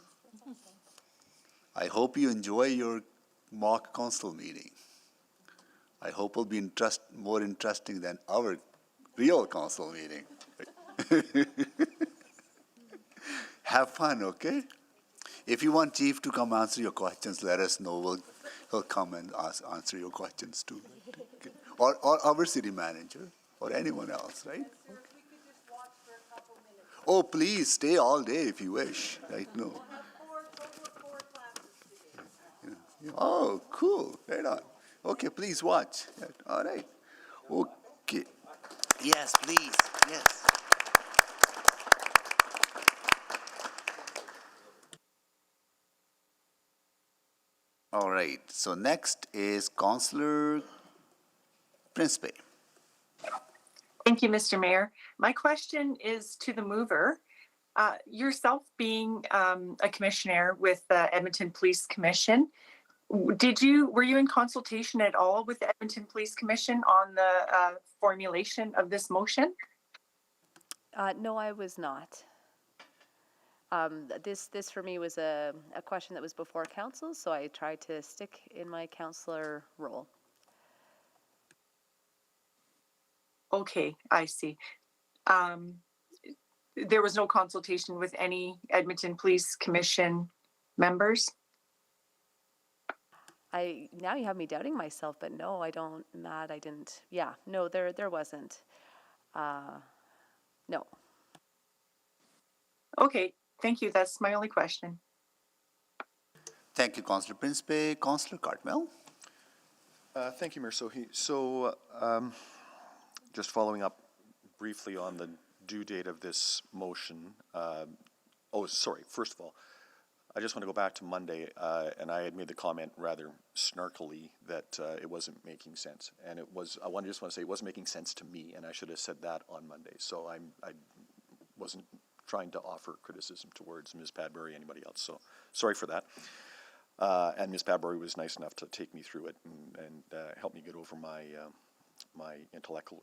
Speaker 2: I hope you enjoy your mock council meeting. I hope it'll be more interesting than our real council meeting. Have fun, okay? If you want Chief to come answer your questions, let us know. He'll come and answer your questions too. Okay. Or our city manager, or anyone else, right? Oh, please, stay all day if you wish, right? No. Oh, cool. Right on. Okay, please watch. All right. Okay. Yes, please. Yes. All right. So next is Councillor Principe.
Speaker 15: Thank you, Mr. Mayor. My question is to the mover. Yourself being a commissioner with the Edmonton Police Commission, were you in consultation at all with the Edmonton Police Commission on the formulation of this motion?
Speaker 5: No, I was not. This for me was a question that was before council, so I tried to stick in my councillor role.
Speaker 15: Okay, I see. There was no consultation with any Edmonton Police Commission members?
Speaker 5: Now you have me doubting myself, but no, I don't, Matt, I didn't. Yeah, no, there wasn't. No.
Speaker 15: Okay, thank you. That's my only question.
Speaker 2: Thank you, Councillor Principe. Councillor Cartmel.
Speaker 16: Thank you, Mayor Sohi. So, just following up briefly on the due date of this motion. First of all, I just want to go back to Monday, and I had made the comment rather snarkily that it wasn't making sense. And it was, I just want to say it wasn't making sense to me, and I should have said that on Monday. So I wasn't trying to offer criticism towards Ms. Padbury or anybody else. So sorry for that. And Ms. Padbury was nice enough to take me through it and help me get over my intellectual,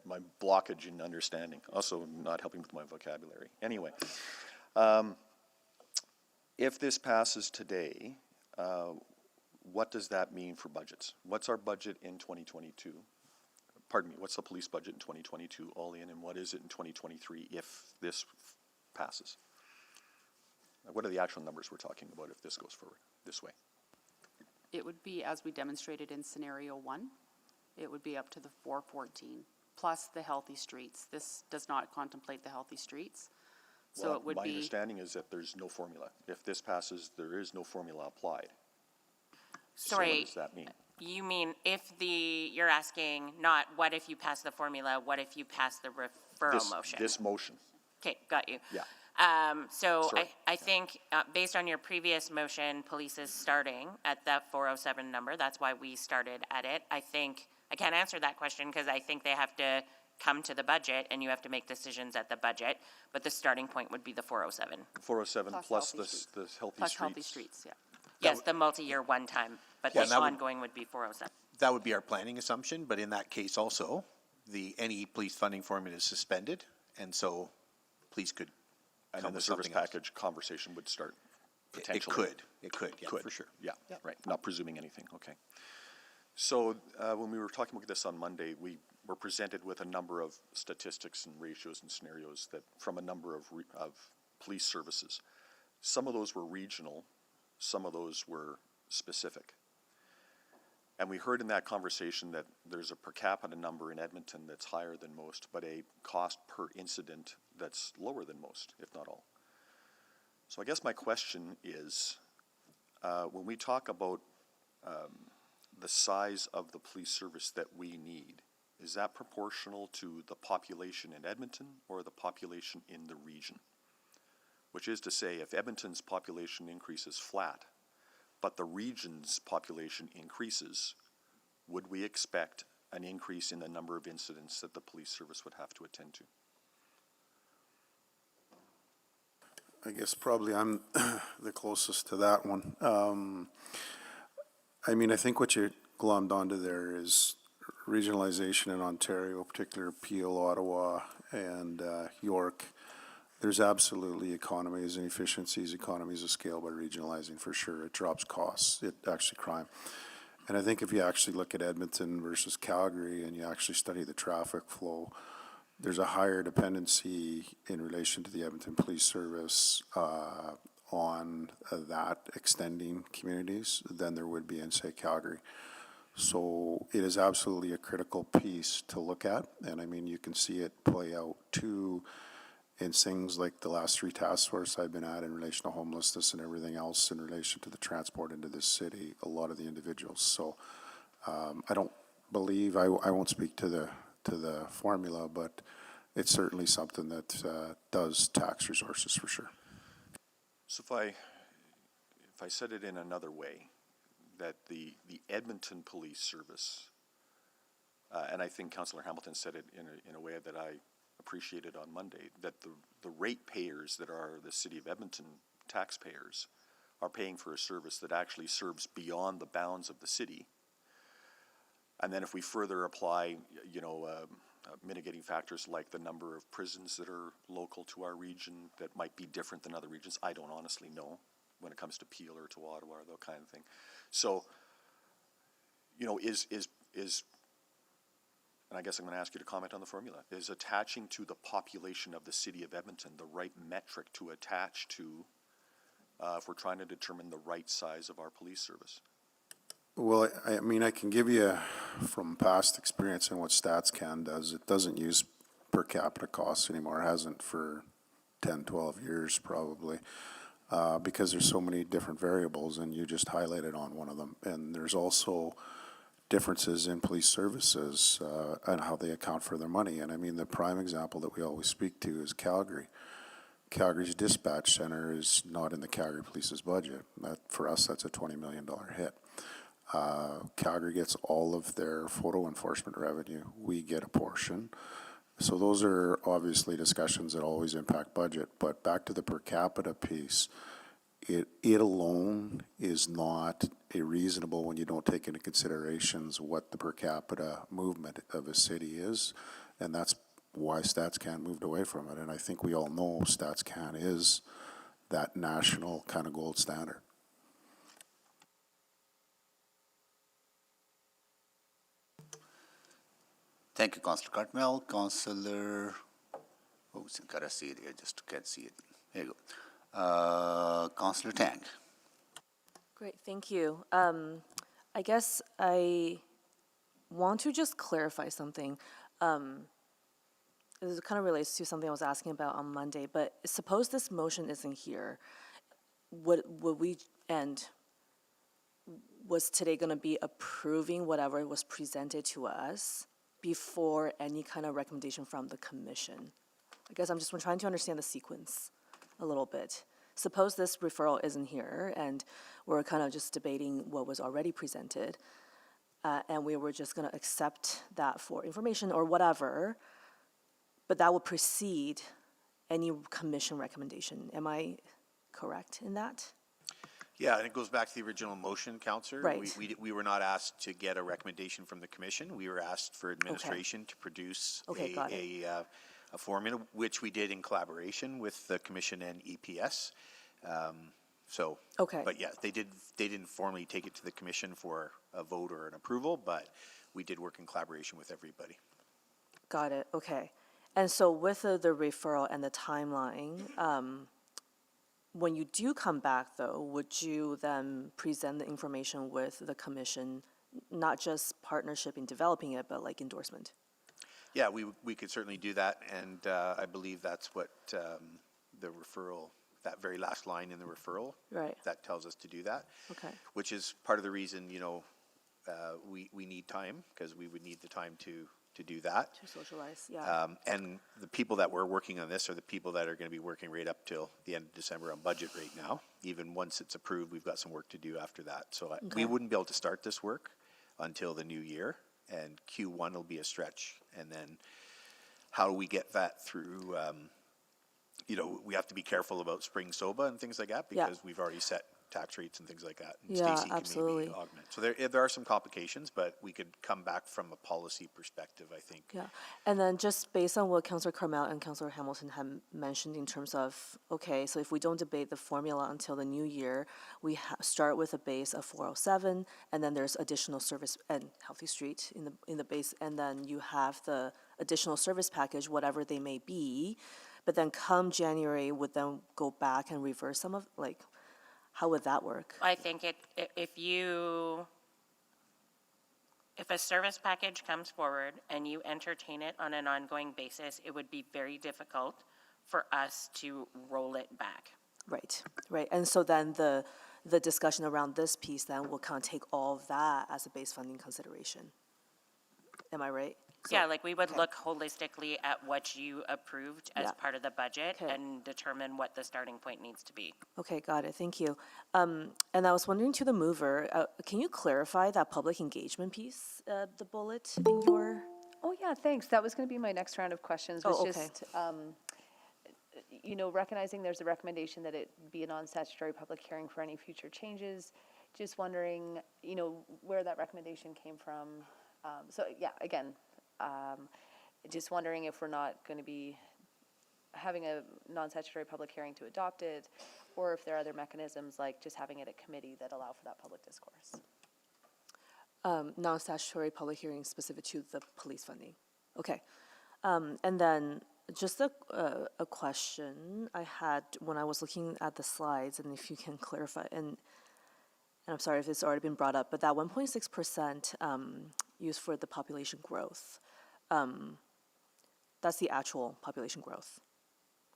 Speaker 16: my blockage in understanding. Also not helping with my vocabulary. Anyway. If this passes today, what does that mean for budgets? What's our budget in 2022? Pardon me, what's the police budget in 2022 all in, and what is it in 2023 if this passes? What are the actual numbers we're talking about if this goes forward this way?
Speaker 6: It would be, as we demonstrated in scenario 1, it would be up to the 414, plus the healthy streets. This does not contemplate the healthy streets. So
Speaker 16: Well,
Speaker 6: it would
Speaker 16: my
Speaker 6: be,
Speaker 16: understanding is that there's no formula. If this passes, there is no formula applied. So
Speaker 9: Sorry.
Speaker 16: what does that mean?
Speaker 9: You mean you're asking not what if you pass the formula, what if you pass the referral motion?
Speaker 16: This motion,
Speaker 9: Okay, got you.
Speaker 16: yeah.
Speaker 9: So
Speaker 16: Sorry.
Speaker 9: I think, based on your previous motion, police is starting at that 407 number. That's why we started at it. I can't answer that question because I think they have to come to the budget and you have to make decisions at the budget. But the starting point would be the 407.
Speaker 16: 407 plus
Speaker 6: healthy
Speaker 16: the
Speaker 6: streets.
Speaker 16: healthy
Speaker 6: plus
Speaker 16: streets.
Speaker 6: healthy streets, yeah.
Speaker 9: Yes, the multi-year one time, but
Speaker 4: Yeah,
Speaker 9: the
Speaker 4: that would-
Speaker 9: ongoing would be 407.
Speaker 4: That would be our planning assumption, but in that case also, any police funding formula is suspended, and so police could
Speaker 16: And
Speaker 4: come
Speaker 16: then the
Speaker 4: with
Speaker 16: service
Speaker 4: something else.
Speaker 16: package conversation would start
Speaker 4: It
Speaker 16: potentially.
Speaker 4: could, yeah,
Speaker 16: Could.
Speaker 4: for sure.
Speaker 16: Yeah, right, not presuming anything, okay. So, when we were talking about this on Monday, we were presented with a number of statistics and ratios and scenarios that, from a number of police services. Some of those were regional, some of those were specific. And we heard in that conversation that there's a per capita number in Edmonton that's higher than most, but a cost per incident that's lower than most, if not all. So I guess my question is, when we talk about the size of the police service that we need, is that proportional to the population in Edmonton or the population in the region? Which is to say, if Edmonton's population increase is flat, but the region's population increases, would we expect an increase in the number of incidents that the police service would have to attend to?
Speaker 17: I guess probably I'm the closest to that one. I mean, I think what you glommed onto there is regionalization in Ontario, particularly Peel, Ottawa, and York. There's absolutely economies and efficiencies, economies of scale by regionalizing for sure. It drops costs, it actually crime. And I think if you actually look at Edmonton versus Calgary and you actually study the traffic flow, there's a higher dependency in relation to the Edmonton Police Service on that extending communities than there would be in, say, Calgary. So it is absolutely a critical piece to look at, and I mean, you can see it play out too in things like the last 3 task force I've been at in relation to homelessness and everything else in relation to the transport into this city, a lot of the individuals. So I don't believe, I won't speak to the formula, but it's certainly something that does tax resources for sure.
Speaker 16: So if I said it in another way, that the Edmonton Police Service, and I think Councillor Hamilton said it in a way that I appreciated on Monday, that the ratepayers that are the City of Edmonton taxpayers are paying for a service that actually serves beyond the bounds of the city. And then if we further apply, mitigating factors like the number of prisons that are local to our region that might be different than other regions, I don't honestly know when it comes to Peel or to Ottawa or that kind of thing. So, and I guess I'm going to ask you to comment on the formula, is attaching to the population of the City of Edmonton the right metric to attach to if we're trying to determine the right size of our police service?
Speaker 17: Well, I mean, I can give you from past experience and what StatsCan does. It doesn't use per capita costs anymore. It hasn't for 10, 12 years probably, because there's so many different variables, and you just highlighted on one of them. And there's also differences in police services and how they account for their money. And I mean, the prime example that we always speak to is Calgary. Calgary's dispatch center is not in the Calgary Police's budget. For us, that's a $20 million hit. Calgary gets all of their photo enforcement revenue. We get a portion. So those are obviously discussions that always impact budget. But back to the per capita piece, it alone is not a reasonable when you don't take into considerations what the per capita movement of a city is. And that's why StatsCan moved away from it. And I think we all know StatsCan is that national kind of gold standard.
Speaker 2: Thank you, Councillor Cartmel. Councillor, oh, gotta see it here, just can't see it. There you go. Councillor Tang.
Speaker 3: Great, thank you. I guess I want to just clarify something. This kind of relates to something I was asking about on Monday, but suppose this motion isn't here, would we, and was today going to be approving whatever was presented to us before any kind of recommendation from the commission? I guess I'm just trying to understand the sequence a little bit. Suppose this referral isn't here and we're kind of just debating what was already presented, and we were just going to accept that for information or whatever, but that would precede any commission recommendation. Am I correct in that?
Speaker 4: Yeah, and it goes back to the original motion, Counselor.
Speaker 3: Right.
Speaker 4: We were not asked to get a recommendation from the commission. We were asked for administration to produce
Speaker 3: got
Speaker 4: a formula, which we did in collaboration with the commission and EPS.
Speaker 3: Okay.
Speaker 4: But yeah, they didn't formally take it to the commission for a vote or an approval, but we did work in collaboration with everybody.
Speaker 3: Got it, okay. And so with the referral and the timeline, when you do come back though, would you then present the information with the commission, not just partnership in developing it, but like endorsement?
Speaker 4: Yeah, we could certainly do that, and I believe that's what the referral, that very last line in the referral,
Speaker 3: Right.
Speaker 4: that tells us to do that.
Speaker 3: Okay.
Speaker 4: Which is part of the reason, we need time, because we would need the time to do that.
Speaker 3: To socialize, yeah.
Speaker 4: And the people that were working on this are the people that are going to be working right up till the end of December on budget right now. Even once it's approved, we've got some work to do after that. So we wouldn't be able to start this work until the new year, and Q1 will be a stretch. And then how do we get that through, we have to be careful about spring SOBA and things like that, because we've already set tax rates and things like that. And
Speaker 3: Yeah,
Speaker 4: Stacy can
Speaker 3: absolutely.
Speaker 4: maybe augment. So there are some complications, but we could come back from a policy perspective, I think.
Speaker 3: Yeah, and then just based on what Councillor Carmel and Councillor Hamilton had mentioned in terms of, okay, so if we don't debate the formula until the new year, we start with a base of 407, and then there's additional service and Healthy Street in the base, and then you have the additional service package, whatever they may be, but then come January, would then go back and reverse some of, like, how would that work?
Speaker 9: I think if a service package comes forward and you entertain it on an ongoing basis, it would be very difficult for us to roll it back.
Speaker 3: Right, right. And so then the discussion around this piece then will kind of take all of that as a base funding consideration. Am I right? So-
Speaker 9: Yeah, like we would
Speaker 3: okay.
Speaker 9: look holistically at what you approved as
Speaker 3: Yeah.
Speaker 9: part of the budget
Speaker 3: Okay.
Speaker 9: and determine what the starting point needs to be.
Speaker 3: Okay, got it. Thank you. And I was wondering to the mover, can you clarify that public engagement piece, the bullet in your?
Speaker 5: Oh, yeah, thanks. That was going to be my next round of questions, was
Speaker 3: Oh, okay.
Speaker 5: just, recognizing there's a recommendation that it be a non-statutory public hearing for any future changes. Just wondering, where that recommendation came from. So, yeah, again, just wondering if we're not going to be having a non-statutory public hearing to adopt it, or if there are other mechanisms like just having it at committee that allow for that public discourse.
Speaker 3: Non-statutory public hearing specific to the police funding. Okay. And then just a question I had when I was looking at the slides, and if you can clarify, and I'm sorry if it's already been brought up, but that 1.6% used for the population growth, that's the actual population growth,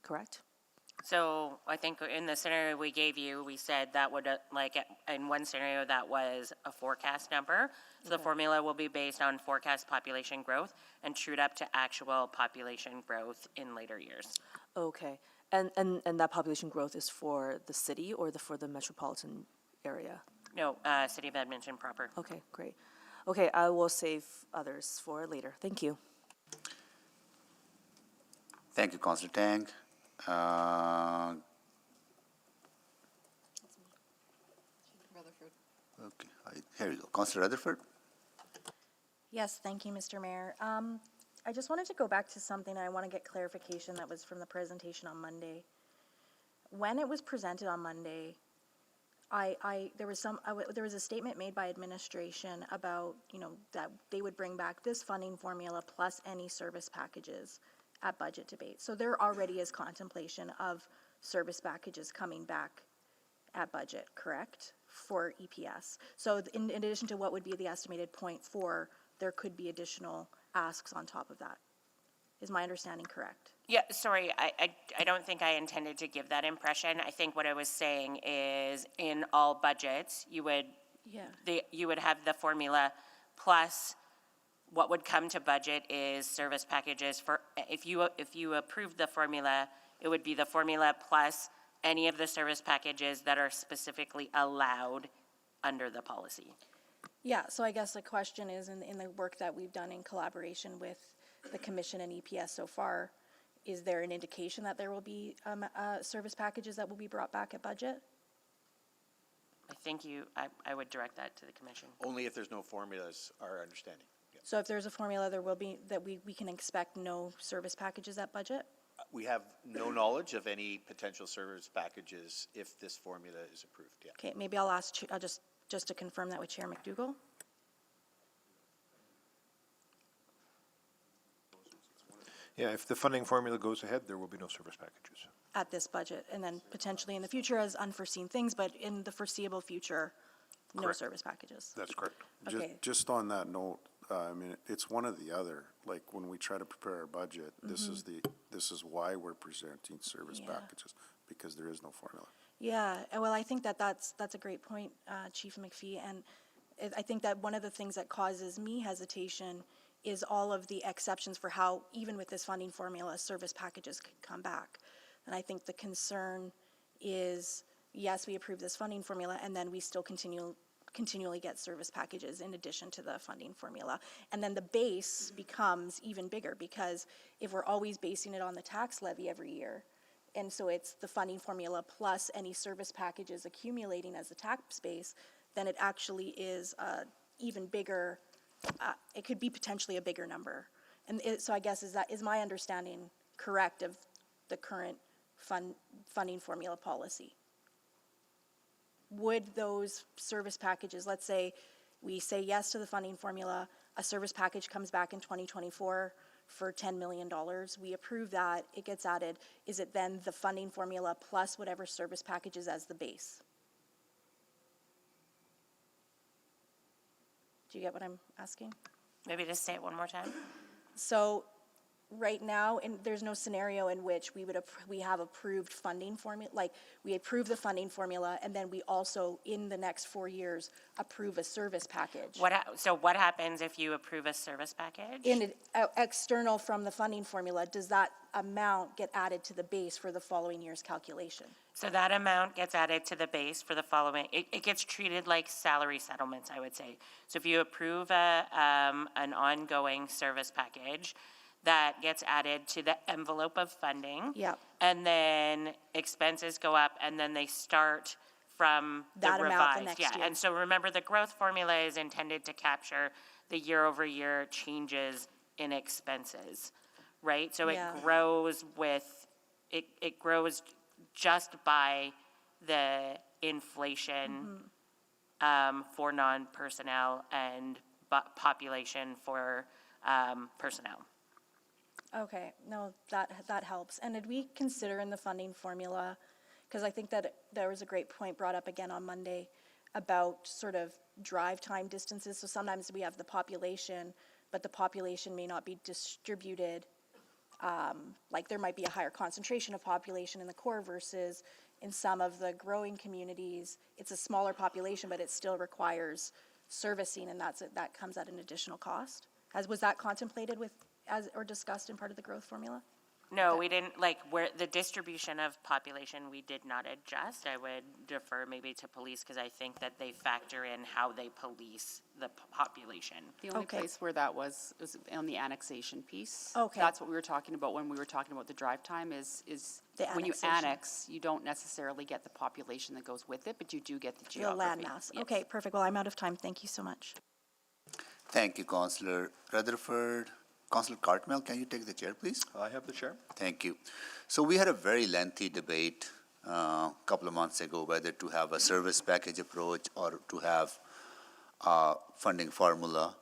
Speaker 3: correct?
Speaker 9: So I think in the scenario we gave you, we said that would, in one scenario, that was a forecast number. So the formula will be based on forecast population growth and trued up to actual population growth in later years.
Speaker 3: Okay. And that population growth is for the city or for the metropolitan area?
Speaker 9: No, City of Edmonton proper.
Speaker 3: Okay, great. Okay, I will save others for later. Thank you.
Speaker 2: Thank you, Councillor Tang. Okay, here we go. Councillor Rutherford.
Speaker 18: Yes, thank you, Mr. Mayor. I just wanted to go back to something. I want to get clarification that was from the presentation on Monday. When it was presented on Monday, there was there was a statement made by administration about, that they would bring back this funding formula plus any service packages at budget debate. So there already is contemplation of service packages coming back at budget, correct? For EPS. So in addition to what would be the estimated 0.4, there could be additional asks on top of that. Is my understanding correct?
Speaker 9: Yeah, sorry, I don't think I intended to give that impression. I think what I was saying is in all budgets, you would have the formula plus what would come to budget is service packages for, if you approved the formula, it would be the formula plus any of the service packages that are specifically allowed under the policy.
Speaker 18: Yeah, so I guess the question is, in the work that we've done in collaboration with the commission and EPS so far, is there an indication that there will be service packages that will be brought back at budget?
Speaker 9: I think I would direct that to the commission.
Speaker 4: Only if there's no formulas, our understanding. Yeah.
Speaker 18: So if there's a formula, there will be, that we can expect no service packages at budget?
Speaker 4: We have no knowledge of any potential service packages if this formula is approved, yeah.
Speaker 18: Okay, maybe I'll ask, just to confirm that with Chair McDougall.
Speaker 19: Yeah, if the funding formula goes ahead, there will be no service packages.
Speaker 18: At this budget, and then potentially in the future as unforeseen things, but in the foreseeable future, no
Speaker 19: Correct.
Speaker 18: service packages.
Speaker 19: That's correct.
Speaker 18: Okay.
Speaker 17: Just on that note, I mean, it's one or the other. Like, when we try to prepare our budget, this is why we're presenting service packages, because there is no formula.
Speaker 18: Yeah, well, I think that's a great point, Chief McPhee, and I think that one of the things that causes me hesitation is all of the exceptions for how, even with this funding formula, service packages could come back. And I think the concern is, yes, we approve this funding formula, and then we still continually get service packages in addition to the funding formula. And then the base becomes even bigger, because if we're always basing it on the tax levy every year, and so it's the funding formula plus any service packages accumulating as the tax base, then it actually is even bigger. It could be potentially a bigger number. And so I guess, is my understanding correct of the current funding formula policy? Would those service packages, let's say we say yes to the funding formula, a service package comes back in 2024 for $10 million, we approve that, it gets added, is it then the funding formula plus whatever service packages as the base? Do you get what I'm asking?
Speaker 9: Maybe just say it one more time.
Speaker 18: So right now, there's no scenario in which we have approved funding formula, like we approve the funding formula, and then we also, in the next 4 years, approve a service package.
Speaker 9: So what happens if you approve a service package?
Speaker 18: External from the funding formula, does that amount get added to the base for the following year's calculation?
Speaker 9: So that amount gets added to the base for the following, it gets treated like salary settlements, I would say. So if you approve an ongoing service package, that gets added to the envelope of funding.
Speaker 18: Yep.
Speaker 9: And then expenses go up, and then they start from the
Speaker 18: That
Speaker 9: revised.
Speaker 18: amount the next
Speaker 9: Yeah,
Speaker 18: year.
Speaker 9: and so remember, the growth formula is intended to capture the year-over-year changes in expenses, right? So it
Speaker 18: Yeah.
Speaker 9: grows with, it grows just by the inflation for non-personnel and population for personnel.
Speaker 18: Okay, no, that helps. And did we consider in the funding formula, because I think that there was a great point brought up again on Monday about sort of drive time distances. So sometimes we have the population, but the population may not be distributed. Like there might be a higher concentration of population in the core versus in some of the growing communities, it's a smaller population, but it still requires servicing, and that comes at an additional cost. Was that contemplated or discussed in part of the growth formula?
Speaker 9: No, we didn't, where the distribution of population, we did not adjust. I would defer maybe to police, because I think that they factor in how they police the population.
Speaker 6: The only
Speaker 18: Okay.
Speaker 6: place where that was on the annexation piece.
Speaker 18: Okay.
Speaker 6: That's what we were talking about when we were talking about the drive time is
Speaker 18: The
Speaker 6: when you
Speaker 18: annexation.
Speaker 6: annex, you don't necessarily get the population that goes with it, but you do get the
Speaker 18: The
Speaker 6: geography.
Speaker 18: land mass.
Speaker 6: Yes.
Speaker 18: Okay, perfect. Well, I'm out of time. Thank you so much.
Speaker 2: Thank you, Councillor Rutherford. Councillor Cartmel, can you take the chair, please?
Speaker 16: I have the chair.
Speaker 2: Thank you. So we had a very lengthy debate a couple of months ago whether to have a service package approach or to have a funding formula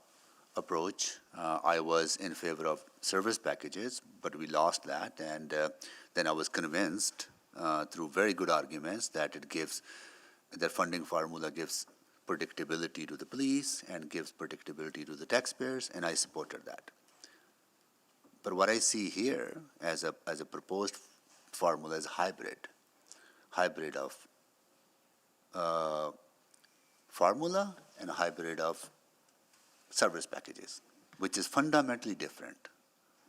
Speaker 2: approach. I was in favor of service packages, but we lost that, and then I was convinced through very good arguments that that funding formula gives predictability to the police and gives predictability to the taxpayers, and I supported that. But what I see here as a proposed formula is hybrid of formula and a hybrid of service packages, which is fundamentally different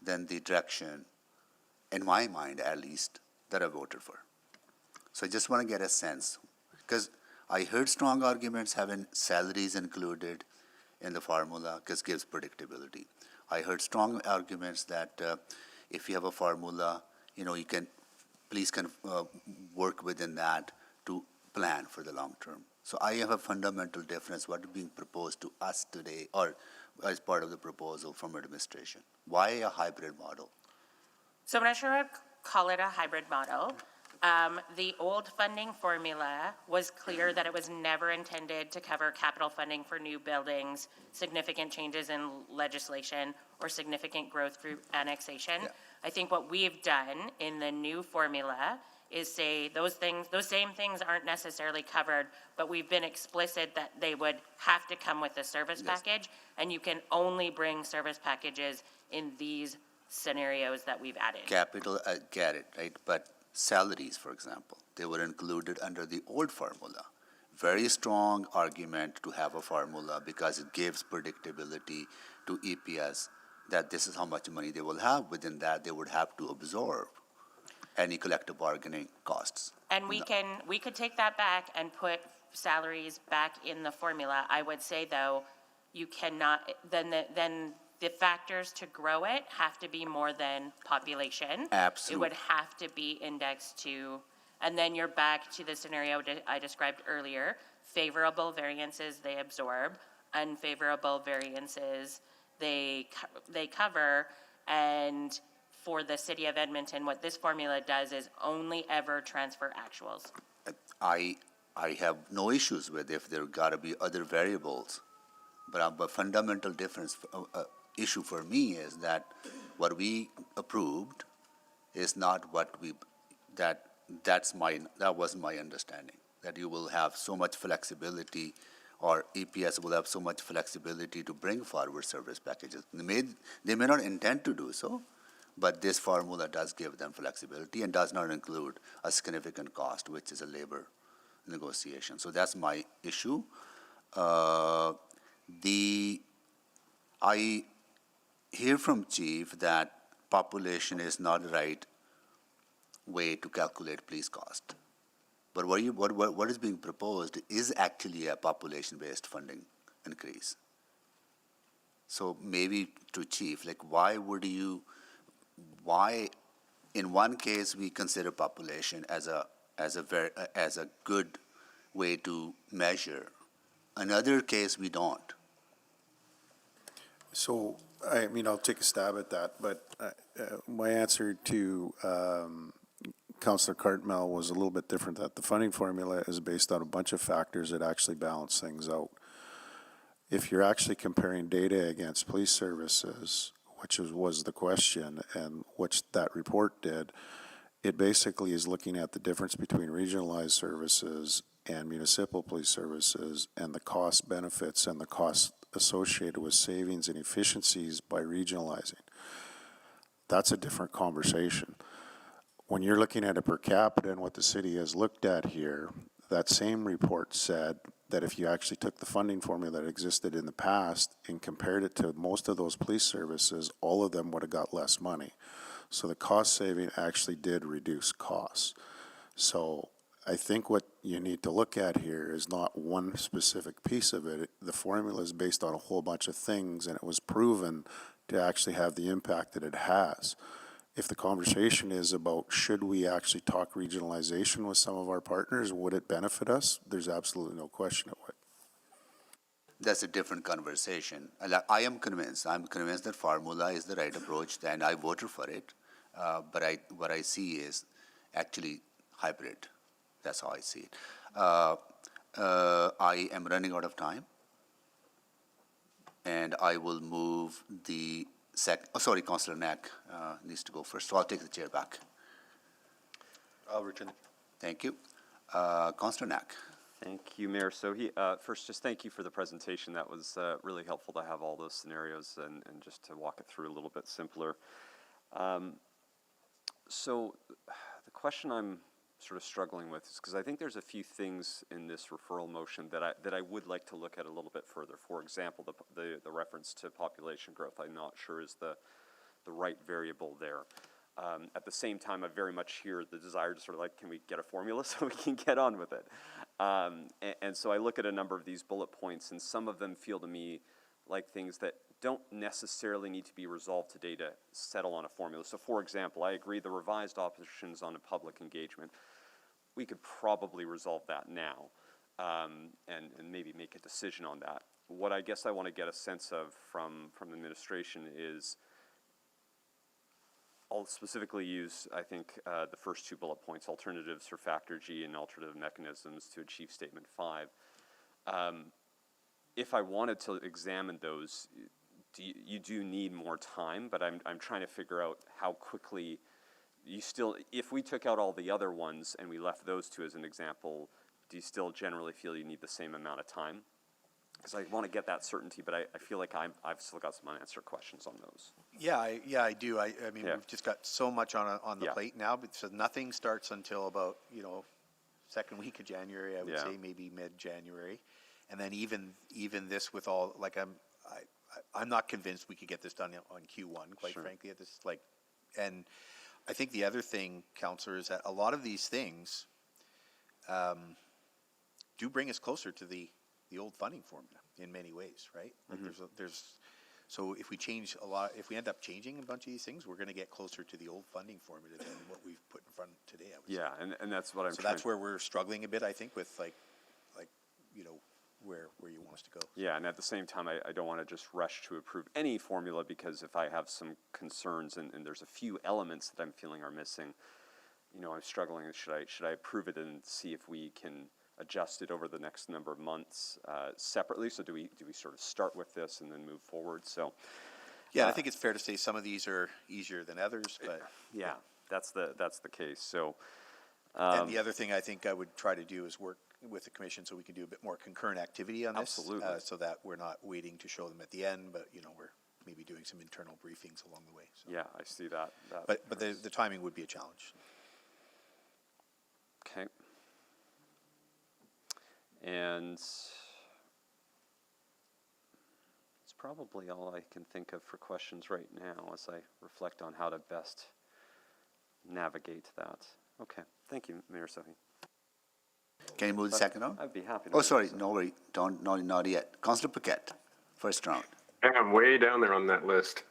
Speaker 2: than the direction, in my mind at least, that I voted for. So I just want to get a sense, because I heard strong arguments having salaries included in the formula because it gives predictability. I heard strong arguments that if you have a formula, police can work within that to plan for the long term. So I have a fundamental difference what is being proposed to us today or as part of the proposal from administration. Why a hybrid model?
Speaker 9: So I'm not sure I'd call it a hybrid model. The old funding formula was clear that it was never intended to cover capital funding for new buildings, significant changes in legislation, or significant growth through annexation. Yeah. I think what we've done in the new formula is say those same things aren't necessarily covered, but we've been explicit that they would have to come with a service package, and you can only bring service packages in these scenarios that we've added.
Speaker 2: Capital, I get it, right? But salaries, for example, they were included under the old formula. Very strong argument to have a formula because it gives predictability to EPS that this is how much money they will have. Within that, they would have to absorb any collective bargaining costs.
Speaker 9: And we could take that back and put salaries back in the formula. I would say, though, you cannot, then the factors to grow it have to be more than population.
Speaker 2: Absolutely.
Speaker 9: It would have to be indexed to, and then you're back to the scenario I described earlier. Favorable variances they absorb, unfavorable variances they cover, and for the city of Edmonton, what this formula does is only ever transfer actuals.
Speaker 2: I have no issues with if there got to be other variables, but a fundamental difference issue for me is that what we approved is not what that was my understanding, that you will have so much flexibility or EPS will have so much flexibility to bring forward service packages. They may not intend to do so, but this formula does give them flexibility and does not include a significant cost, which is a labor negotiation. So that's my issue. I hear from Chief that population is not the right way to calculate police cost. But what is being proposed is actually a population-based funding increase. So maybe to Chief, why in one case we consider population as a good way to measure, another case we don't.
Speaker 17: So, I'll take a stab at that, but my answer to Councillor Cartmel was a little bit different, that the funding formula is based on a bunch of factors that actually balance things out. If you're actually comparing data against police services, which was the question, and which that report did, it basically is looking at the difference between regionalized services and municipal police services and the cost benefits and the costs associated with savings and efficiencies by regionalizing. That's a different conversation. When you're looking at it per capita and what the city has looked at here, that same report said that if you actually took the funding formula that existed in the past and compared it to most of those police services, all of them would have got less money. So the cost saving actually did reduce costs. So I think what you need to look at here is not one specific piece of it. The formula is based on a whole bunch of things, and it was proven to actually have the impact that it has. If the conversation is about should we actually talk regionalization with some of our partners, would it benefit us? There's absolutely no question it would.
Speaker 2: That's a different conversation. I am convinced. I'm convinced that formula is the right approach, and I voted for it. But what I see is actually hybrid. That's how I see it. I am running out of time, and I will move the Councillor Knack needs to go first, so I'll take the chair back.
Speaker 20: I'll return.
Speaker 2: Thank you. Councillor Knack.
Speaker 20: Thank you, Mayor Sohi. First, just thank you for the presentation. That was really helpful to have all those scenarios and just to walk it through a little bit simpler. So the question I'm sort of struggling with is because I think there's a few things in this referral motion that I would like to look at a little bit further. For example, the reference to population growth, I'm not sure is the right variable there. At the same time, I very much hear the desire to sort of like, can we get a formula so we can get on with it? And so I look at a number of these bullet points, and some of them feel to me like things that don't necessarily need to be resolved today to settle on a formula. So for example, I agree the revised oppositions on a public engagement, we could probably resolve that now and maybe make a decision on that. What I guess I want to get a sense of from the administration is, I'll specifically use, I think, the first two bullet points, alternatives for factor G and alternative mechanisms to achieve statement 5. If I wanted to examine those, you do need more time, but I'm trying to figure out how quickly you still, if we took out all the other ones and we left those two as an example, do you still generally feel you need the same amount of time? Because I want to get that certainty, but I feel like I've still got some unanswered questions on those.
Speaker 4: Yeah, I do. I mean, we've just got so much on the plate now, but so nothing starts until about, second week of January, I would say, maybe mid-January. And then even this with all, like, I'm not convinced we could get this done on Q1, quite frankly, at this, and I think the other thing, Councillor, is that a lot of these things do bring us closer to the old funding formula in many ways, right? Like so if we change if we end up changing a bunch of these things, we're going to get closer to the old funding formula than what we've put in front today, I would say.
Speaker 20: And that's what I'm
Speaker 4: so that's where we're struggling a bit, I think, with where you want us to go.
Speaker 20: Yeah, and at the same time, I don't want to just rush to approve any formula, because if I have some concerns and there's a few elements that I'm feeling are missing, I'm struggling. Should I approve it and see if we can adjust it over the next number of months separately? So do we sort of start with this and then move forward? So
Speaker 4: yeah, I think it's fair to say some of these are easier than others, but
Speaker 20: yeah, that's the case. So
Speaker 4: and the other thing I think I would try to do is work with the commission so we can do a bit more concurrent activity on this, so that we're not waiting to show them at the end, but we're maybe doing some internal briefings along the way. So.
Speaker 20: Yeah, I see that.
Speaker 4: But the timing would be a challenge.
Speaker 20: Okay. And it's probably all I can think of for questions right now as I reflect on how to best navigate that. Okay, thank you, Mayor Sohi.
Speaker 2: Can you move the second round?
Speaker 20: I'd be happy to.
Speaker 2: Oh, sorry, no worry, not yet. Councillor Paquette, first round.
Speaker 7: I'm way down there on that list.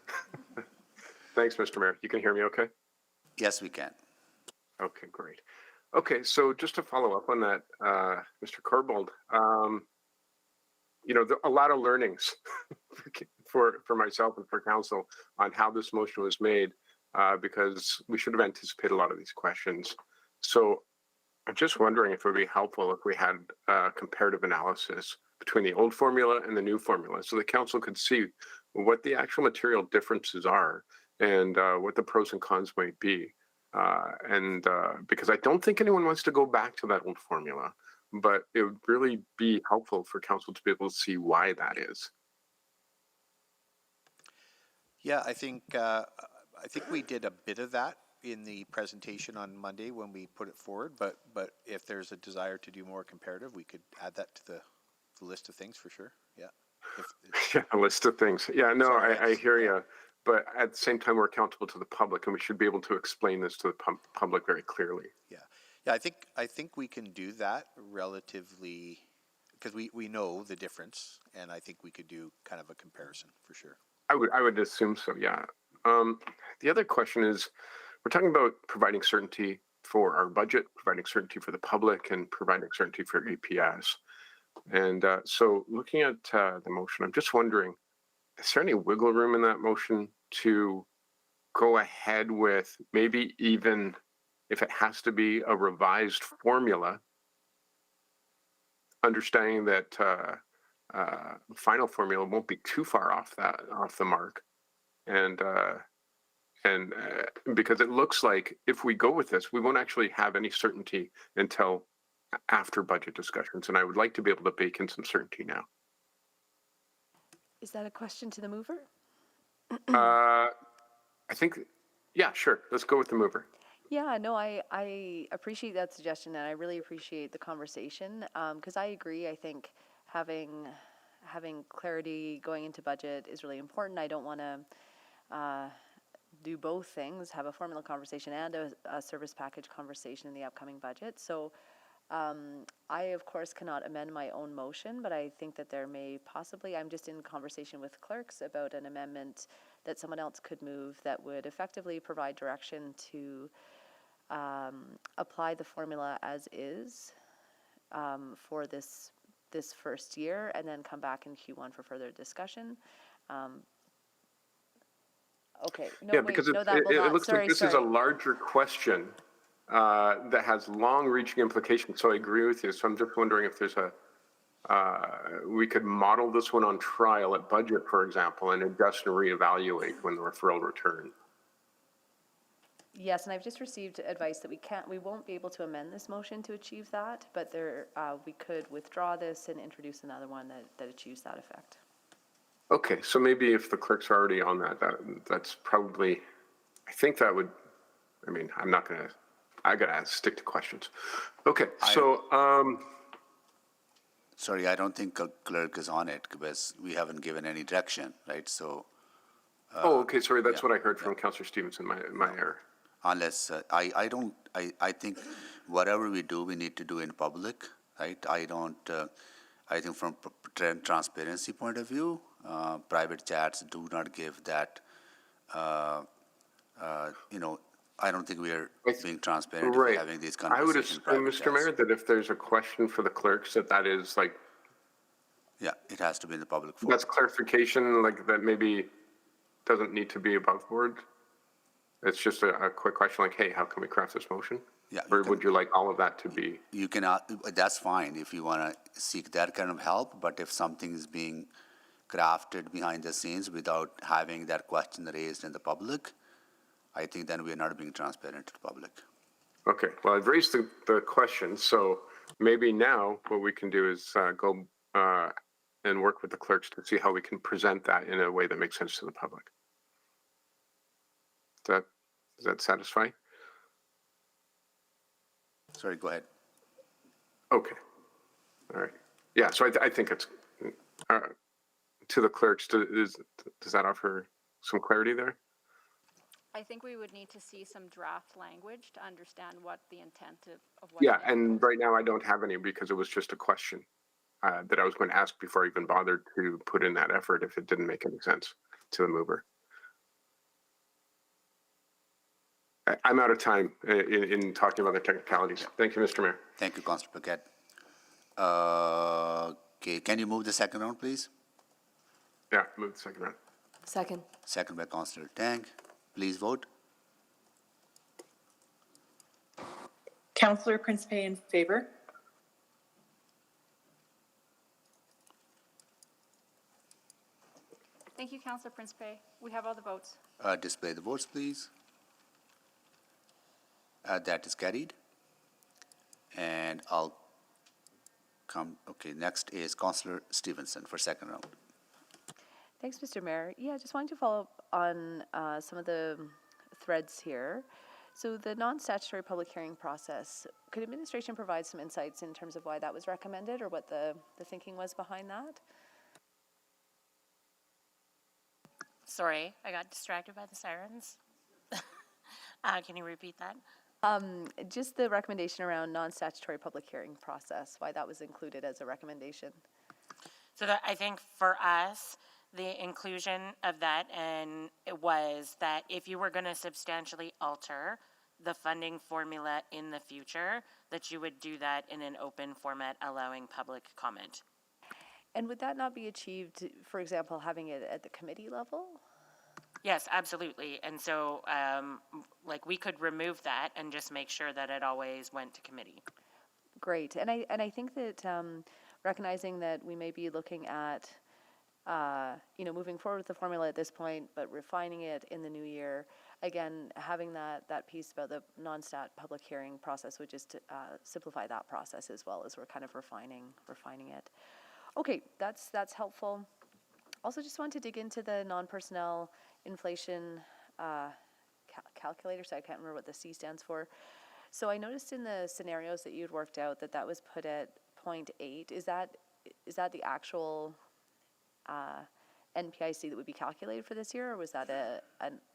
Speaker 7: Thanks, Mr. Mayor. You can hear me okay?
Speaker 2: Yes, we can.
Speaker 7: Okay, great. Okay, so just to follow up on that, Mr. Corbould, a lot of learnings for myself and for council on how this motion was made, because we should have anticipated a lot of these questions. So I'm just wondering if it would be helpful if we had a comparative analysis between the old formula and the new formula, so the council could see what the actual material differences are and what the pros and cons might be. Because I don't think anyone wants to go back to that old formula, but it would really be helpful for council to be able to see why that is.
Speaker 4: Yeah, I think we did a bit of that in the presentation on Monday when we put it forward, but if there's a desire to do more comparative, we could add that to the list of things for sure. Yeah.
Speaker 7: Yeah, a list of things. Yeah, no, I hear you. But at the same time, we're accountable to the public, and we should be able to explain this to the public very clearly.
Speaker 4: Yeah, I think we can do that relatively, because we know the difference, and I think we could do kind of a comparison for sure.
Speaker 7: I would assume so. Yeah. The other question is, we're talking about providing certainty for our budget, providing certainty for the public, and providing certainty for EPS. And so, looking at the motion, I'm just wondering, is there any wiggle room in that motion to go ahead with maybe even if it has to be a revised formula, understanding that final formula won't be too far off the mark, and because it looks like if we go with this, we won't actually have any certainty until after budget discussions, and I would like to be able to bake in some certainty now.
Speaker 5: Is that a question to the mover?
Speaker 7: I think, yeah, sure. Let's go with the mover.
Speaker 5: Yeah, no, I appreciate that suggestion, and I really appreciate the conversation, because I agree. I think having clarity going into budget is really important. I don't want to do both things, have a formula conversation and a service package conversation in the upcoming budget. So I, of course, cannot amend my own motion, but I think that there may possibly, I'm just in conversation with clerks about an amendment that someone else could move that would effectively provide direction to apply the formula as is for this first year, and then come back in Q1 for further discussion. Okay. No,
Speaker 7: Yeah,
Speaker 5: wait,
Speaker 7: because
Speaker 5: no,
Speaker 7: it
Speaker 5: that will not.
Speaker 7: looks
Speaker 5: Sorry,
Speaker 7: like this is a larger question that has long-reaching implications. So I agree with you. So I'm just wondering if there's we could model this one on trial at budget, for example, and adjust and reevaluate when the referral return.
Speaker 5: Yes, and I've just received advice that we won't be able to amend this motion to achieve that, but we could withdraw this and introduce another one that achieves that effect.
Speaker 7: Okay, so maybe if the clerk's are already on that's probably, I think that would, I mean, I gotta stick to questions. Okay, so,
Speaker 2: Sorry, I don't think clerk is on it because we haven't given any direction, right? So.
Speaker 7: okay, sorry, that's what I heard from Councillor Stevenson, my error.
Speaker 2: Unless, I think whatever we do, we need to do in public, right? I think from transparency point of view, private chats do not give that, I don't think we are being transparent if we're having these conversations.
Speaker 7: I would assume, Mr. Mayor, that if there's a question for the clerks, that is like.
Speaker 2: Yeah, it has to be in the public forum.
Speaker 7: That's clarification, like that maybe doesn't need to be above board. It's just a quick question like, hey, how can we craft this motion?
Speaker 2: Yeah.
Speaker 7: Or would you like all of that to be?
Speaker 2: You cannot, that's fine if you want to seek that kind of help, but if something is being crafted behind the scenes without having that question raised in the public, I think then we are not being transparent to the public.
Speaker 7: Okay, well, I've raised the question, so maybe now what we can do is go and work with the clerks to see how we can present that in a way that makes sense to the public. Does that satisfy?
Speaker 2: Sorry, go ahead.
Speaker 7: Okay. All right. Yeah, so I think it's to the clerks, does that offer some clarity there?
Speaker 6: I think we would need to see some draft language to understand what the intent of what.
Speaker 7: Yeah, and right now I don't have any because it was just a question that I was going to ask before I even bothered to put in that effort if it didn't make any sense to the mover. I'm out of time in talking about the technicalities. Thank you, Mr. Mayor.
Speaker 2: Thank you, Councillor Paquette. Okay, can you move the second round, please?
Speaker 7: Yeah, move the second round.
Speaker 3: Second.
Speaker 2: Second by Councillor Tang. Please vote.
Speaker 15: Councillor Principe in favor.
Speaker 6: Thank you, Councillor Principe. We have all the votes.
Speaker 2: Display the votes, please. That is carried. And I'll come, okay, next is Councillor Stevenson for second round.
Speaker 5: Thanks, Mr. Mayor. Yeah, just wanting to follow up on some of the threads here. So the non-statutory public hearing process, could administration provide some insights in terms of why that was recommended or what the thinking was behind that?
Speaker 9: Sorry, I got distracted by the sirens. Can you repeat that?
Speaker 5: Just the recommendation around non-statutory public hearing process, why that was included as a recommendation.
Speaker 9: So that, I think for us, the inclusion of that, and it was that if you were going to substantially alter the funding formula in the future, that you would do that in an open format, allowing public comment.
Speaker 5: And would that not be achieved, for example, having it at the committee level?
Speaker 9: Yes, absolutely. And so, like, we could remove that and just make sure that it always went to committee.
Speaker 5: Great. And I think that recognizing that we may be looking at, moving forward with the formula at this point, but refining it in the new year, again, having that piece about the non-stat public hearing process would just simplify that process as well as we're kind of refining it. Okay, that's helpful. Also, just want to dig into the non-personnel inflation calculator, so I can't remember what the C stands for. So I noticed in the scenarios that you'd worked out that was put at 0.8. Is that the actual NPIC that would be calculated for this year, or was that a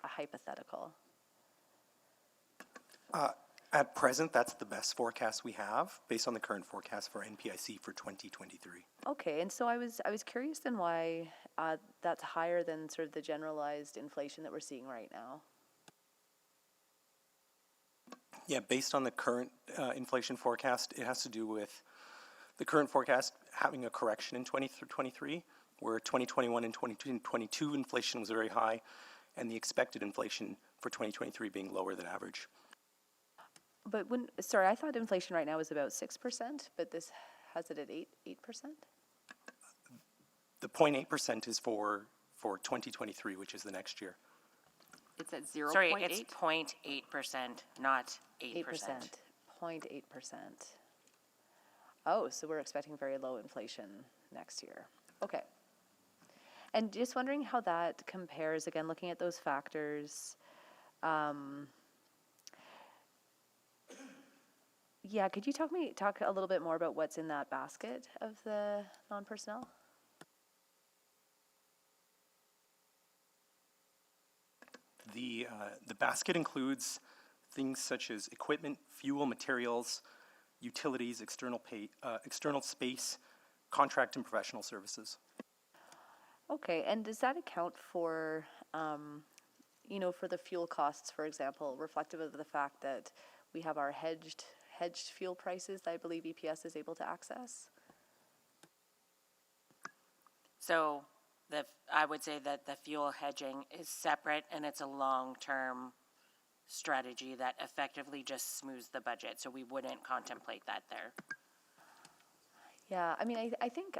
Speaker 5: hypothetical?
Speaker 14: At present, that's the best forecast we have, based on the current forecast for NPIC for 2023.
Speaker 5: Okay, and so I was curious then why that's higher than sort of the generalized inflation that we're seeing right now.
Speaker 14: Yeah, based on the current inflation forecast, it has to do with the current forecast having a correction in 2023, where 2021 and 2022 inflation was very high, and the expected inflation for 2023 being lower than average.
Speaker 5: But I thought inflation right now is about 6%, but this has it at 8%?
Speaker 14: The 0.8% is for 2023, which is the next year.
Speaker 6: It's at 0.8?
Speaker 9: Sorry, it's 0.8%, not 8%.
Speaker 5: 0.8%. Oh, so we're expecting very low inflation next year. Okay. And just wondering how that compares, again, looking at those factors. Yeah, could you talk a little bit more about what's in that basket of the non-personnel?
Speaker 14: The basket includes things such as equipment, fuel, materials, utilities, external space, contract and professional services.
Speaker 5: Okay, and does that account for, for the fuel costs, for example, reflective of the fact that we have our hedged fuel prices that I believe EPS is able to access?
Speaker 9: So I would say that the fuel hedging is separate, and it's a long-term strategy that effectively just smooths the budget, so we wouldn't contemplate that there.
Speaker 5: Yeah, I mean, I think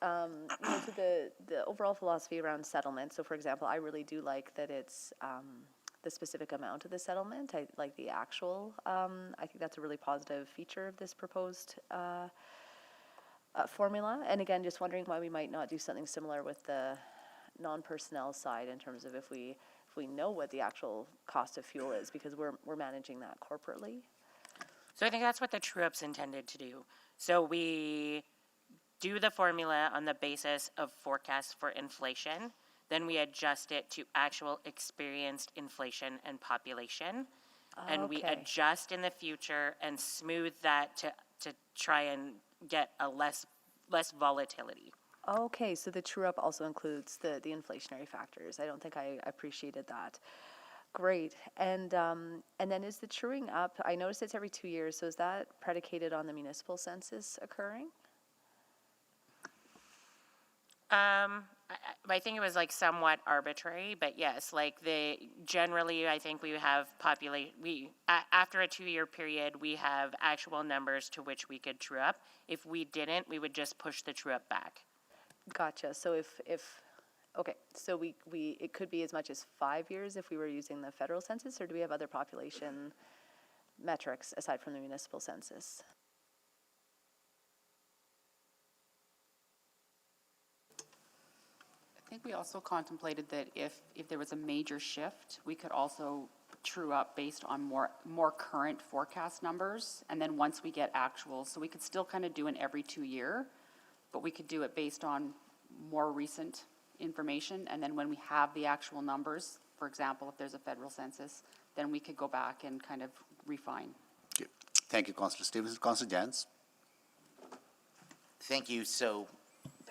Speaker 5: to the overall philosophy around settlement. So, for example, I really do like that it's the specific amount of the settlement. I like the actual. I think that's a really positive feature of this proposed formula. And again, just wondering why we might not do something similar with the non-personnel side in terms of if we know what the actual cost of fuel is, because we're managing that corporately.
Speaker 9: So I think that's what the true-up's intended to do. So we do the formula on the basis of forecast for inflation, then we adjust it to actual experienced inflation and population, and we adjust in the future and smooth that to try and get a less volatility.
Speaker 5: Okay, so the true-up also includes the inflationary factors. I don't think I appreciated that. Great. And then is the truing up, I noticed it's every 2 years, so is that predicated on the municipal census occurring?
Speaker 9: I think it was like somewhat arbitrary, but yes, like generally I think we have after a 2-year period, we have actual numbers to which we could true up. If we didn't, we would just push the true up back.
Speaker 5: Gotcha. So so it could be as much as 5 years if we were using the federal census, or do we have other population metrics aside from the municipal census?
Speaker 6: I think we also contemplated that if there was a major shift, we could also true up based on more current forecast numbers, and then once we get actual, so we could still kind of do an every 2 year, but we could do it based on more recent information, and then when we have the actual numbers, for example, if there's a federal census, then we could go back and kind of refine.
Speaker 2: Okay. Thank you, Councillor Stevenson. Councillor Jans.
Speaker 10: Thank you. So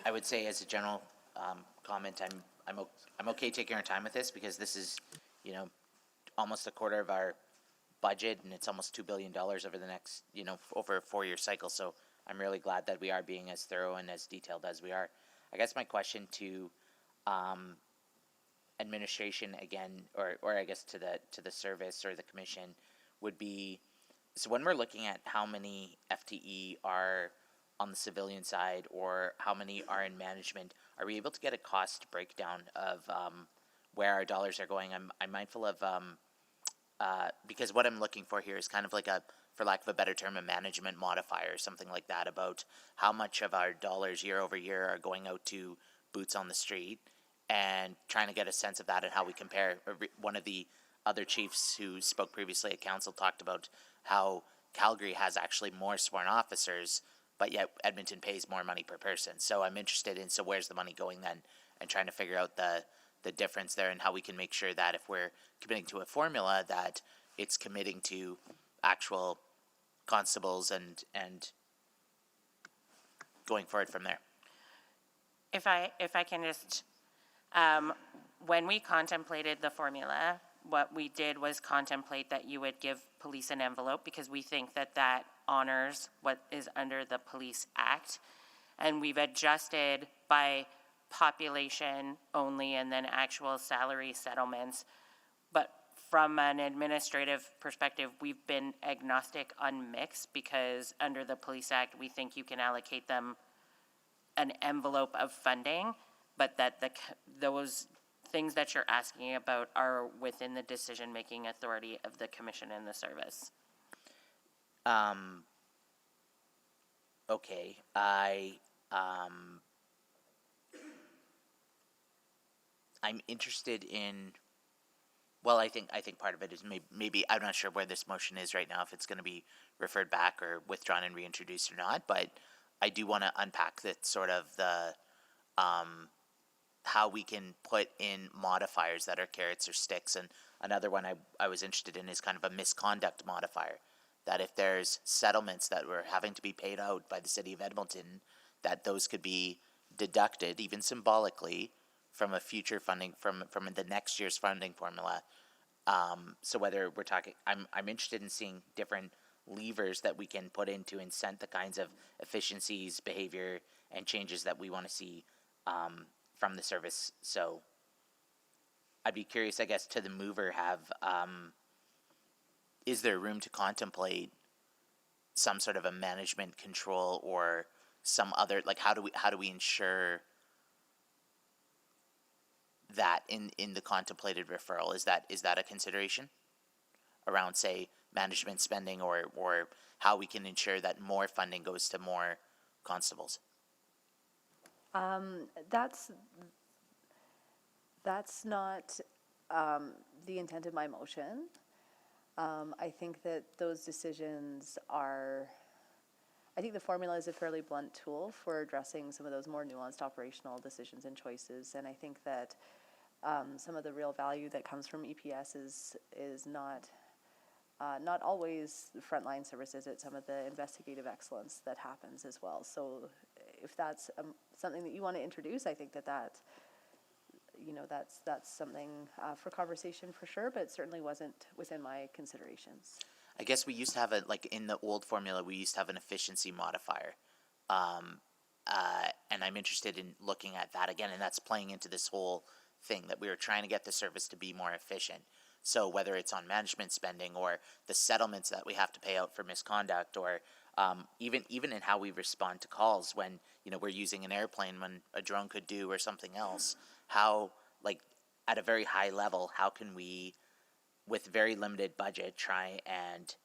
Speaker 10: I would say as a general comment, I'm okay taking our time with this, because this is, almost a quarter of our budget, and it's almost $2 billion over the next, over a 4-year cycle. So I'm really glad that we are being as thorough and as detailed as we are. I guess my question to administration again, or I guess to the service or the commission, would be, so when we're looking at how many FTE are on the civilian side or how many are in management, are we able to get a cost breakdown of where our dollars are going? I'm mindful of because what I'm looking for here is kind of like a, for lack of a better term, a management modifier or something like that, about how much of our dollars year over year are going out to boots on the street, and trying to get a sense of that and how we compare. One of the other chiefs who spoke previously at council talked about how Calgary has actually more sworn officers, but yet Edmonton pays more money per person. So I'm interested in, so where's the money going then, and trying to figure out the difference there and how we can make sure that if we're committing to a formula, that it's committing to actual constables and going forward from there.
Speaker 9: If I can just, when we contemplated the formula, what we did was contemplate that you would give police an envelope, because we think that that honors what is under the Police Act. And we've adjusted by population only and then actual salary settlements. But from an administrative perspective, we've been agnostic on mix, because under the Police Act, we think you can allocate them an envelope of funding, but that those things that you're asking about are within the decision-making authority of the commission and the service.
Speaker 10: Okay, I'm interested in, well, I think part of it is maybe I'm not sure where this motion is right now, if it's going to be referred back or withdrawn and reintroduced or not, but I do want to unpack that sort of the how we can put in modifiers that are carrots or sticks. And another one I was interested in is kind of a misconduct modifier, that if there's settlements that were having to be paid out by the city of Edmonton, that those could be deducted, even symbolically, from a future funding, from the next year's funding formula. So whether we're talking, I'm interested in seeing different levers that we can put in to incent the kinds of efficiencies, behavior, and changes that we want to see from the service. So I'd be curious, I guess, to the mover, is there room to contemplate some sort of a management control or some other, like how do we ensure that in the contemplated referral? Is that a consideration around, say, management spending, or how we can ensure that more funding goes to more constables?
Speaker 5: That's not the intent of my motion. I think that those decisions are, I think the formula is a fairly blunt tool for addressing some of those more nuanced operational decisions and choices. And I think that some of the real value that comes from EPS is not always frontline services. It's some of the investigative excellence that happens as well. So if that's something that you want to introduce, I think that's something for conversation for sure, but it certainly wasn't within my considerations.
Speaker 10: I guess we used to have like in the old formula, we used to have an efficiency modifier. And I'm interested in looking at that again, and that's playing into this whole thing that we were trying to get the service to be more efficient. So whether it's on management spending or the settlements that we have to pay out for misconduct, or even in how we respond to calls when, we're using an airplane when a drone could do, or something else, how, like, at a very high level, how can we, with very limited budget, try and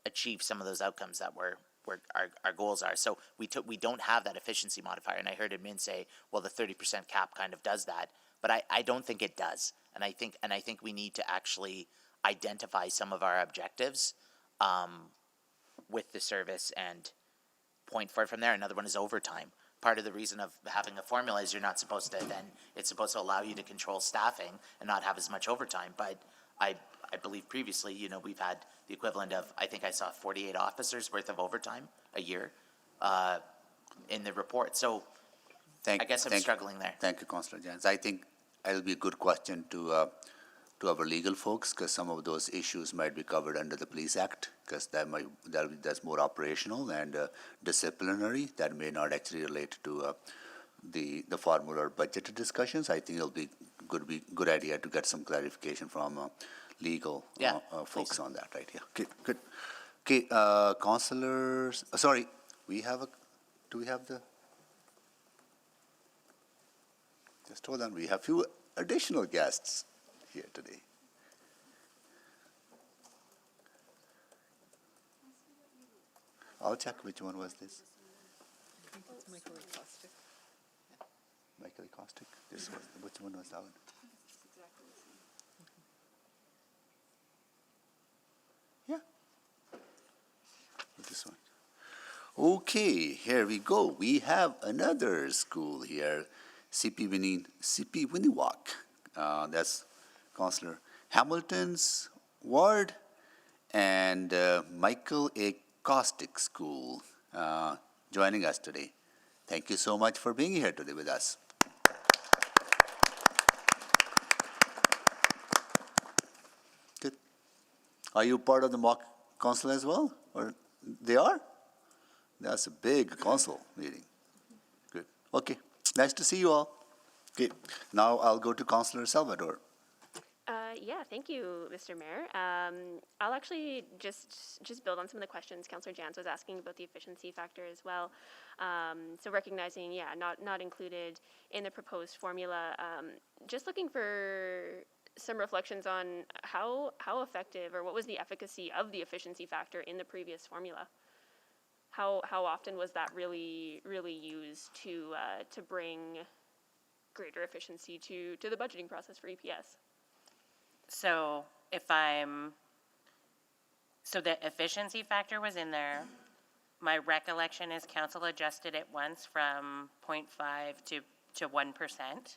Speaker 10: achieve some of those outcomes that our goals are. So we don't have that efficiency modifier, and I heard admin say, well, the 30% cap kind of does that, but I don't think it does, and I think we need to actually identify some of our objectives with the service and point forward from there. Another one is overtime. Part of the reason of having a formula is you're not supposed to then, it's supposed to allow you to control staffing and not have as much overtime. But I believe previously, we've had the equivalent of, I think I saw 48 officers worth of overtime a year in the report. So I guess I'm struggling there.
Speaker 2: Thank you, Councillor Jans. I think it'll be a good question to our legal folks, because some of those issues might be covered under the Police Act, because that's more operational and disciplinary. That may not actually relate to the formula or budget discussions, I think it'll be good idea to get some clarification from legal folks on that, right? Yeah. Okay, good. Okay, councilors, sorry, do we have the? Just hold on, we have few additional guests here today. I'll check which one was this.
Speaker 13: I think it's Michael Acoustic.
Speaker 2: Michael Acoustic? Which one was that one? Yeah. This one. Okay, here we go. We have another school here, CP Winniwak. That's Councillor Hamilton's ward, and Michael Acoustic School joining us today. Thank you so much for being here today with us. Good. Are you part of the mock council as well? Or they are? That's a big council meeting. Good. Okay. Nice to see you all. Okay. Now I'll go to Councillor Salvador.
Speaker 8: Yeah, thank you, Mr. Mayor. I'll actually just build on some of the questions Councillor Jans was asking about the efficiency factor as well. So recognizing, yeah, not included in the proposed formula. Just looking for some reflections on how effective or what was the efficacy of the efficiency factor in the previous formula. How often was that really used to bring greater efficiency to the budgeting process for EPS?
Speaker 9: So so the efficiency factor was in there. My recollection is council adjusted it once from 0.5 to 1%,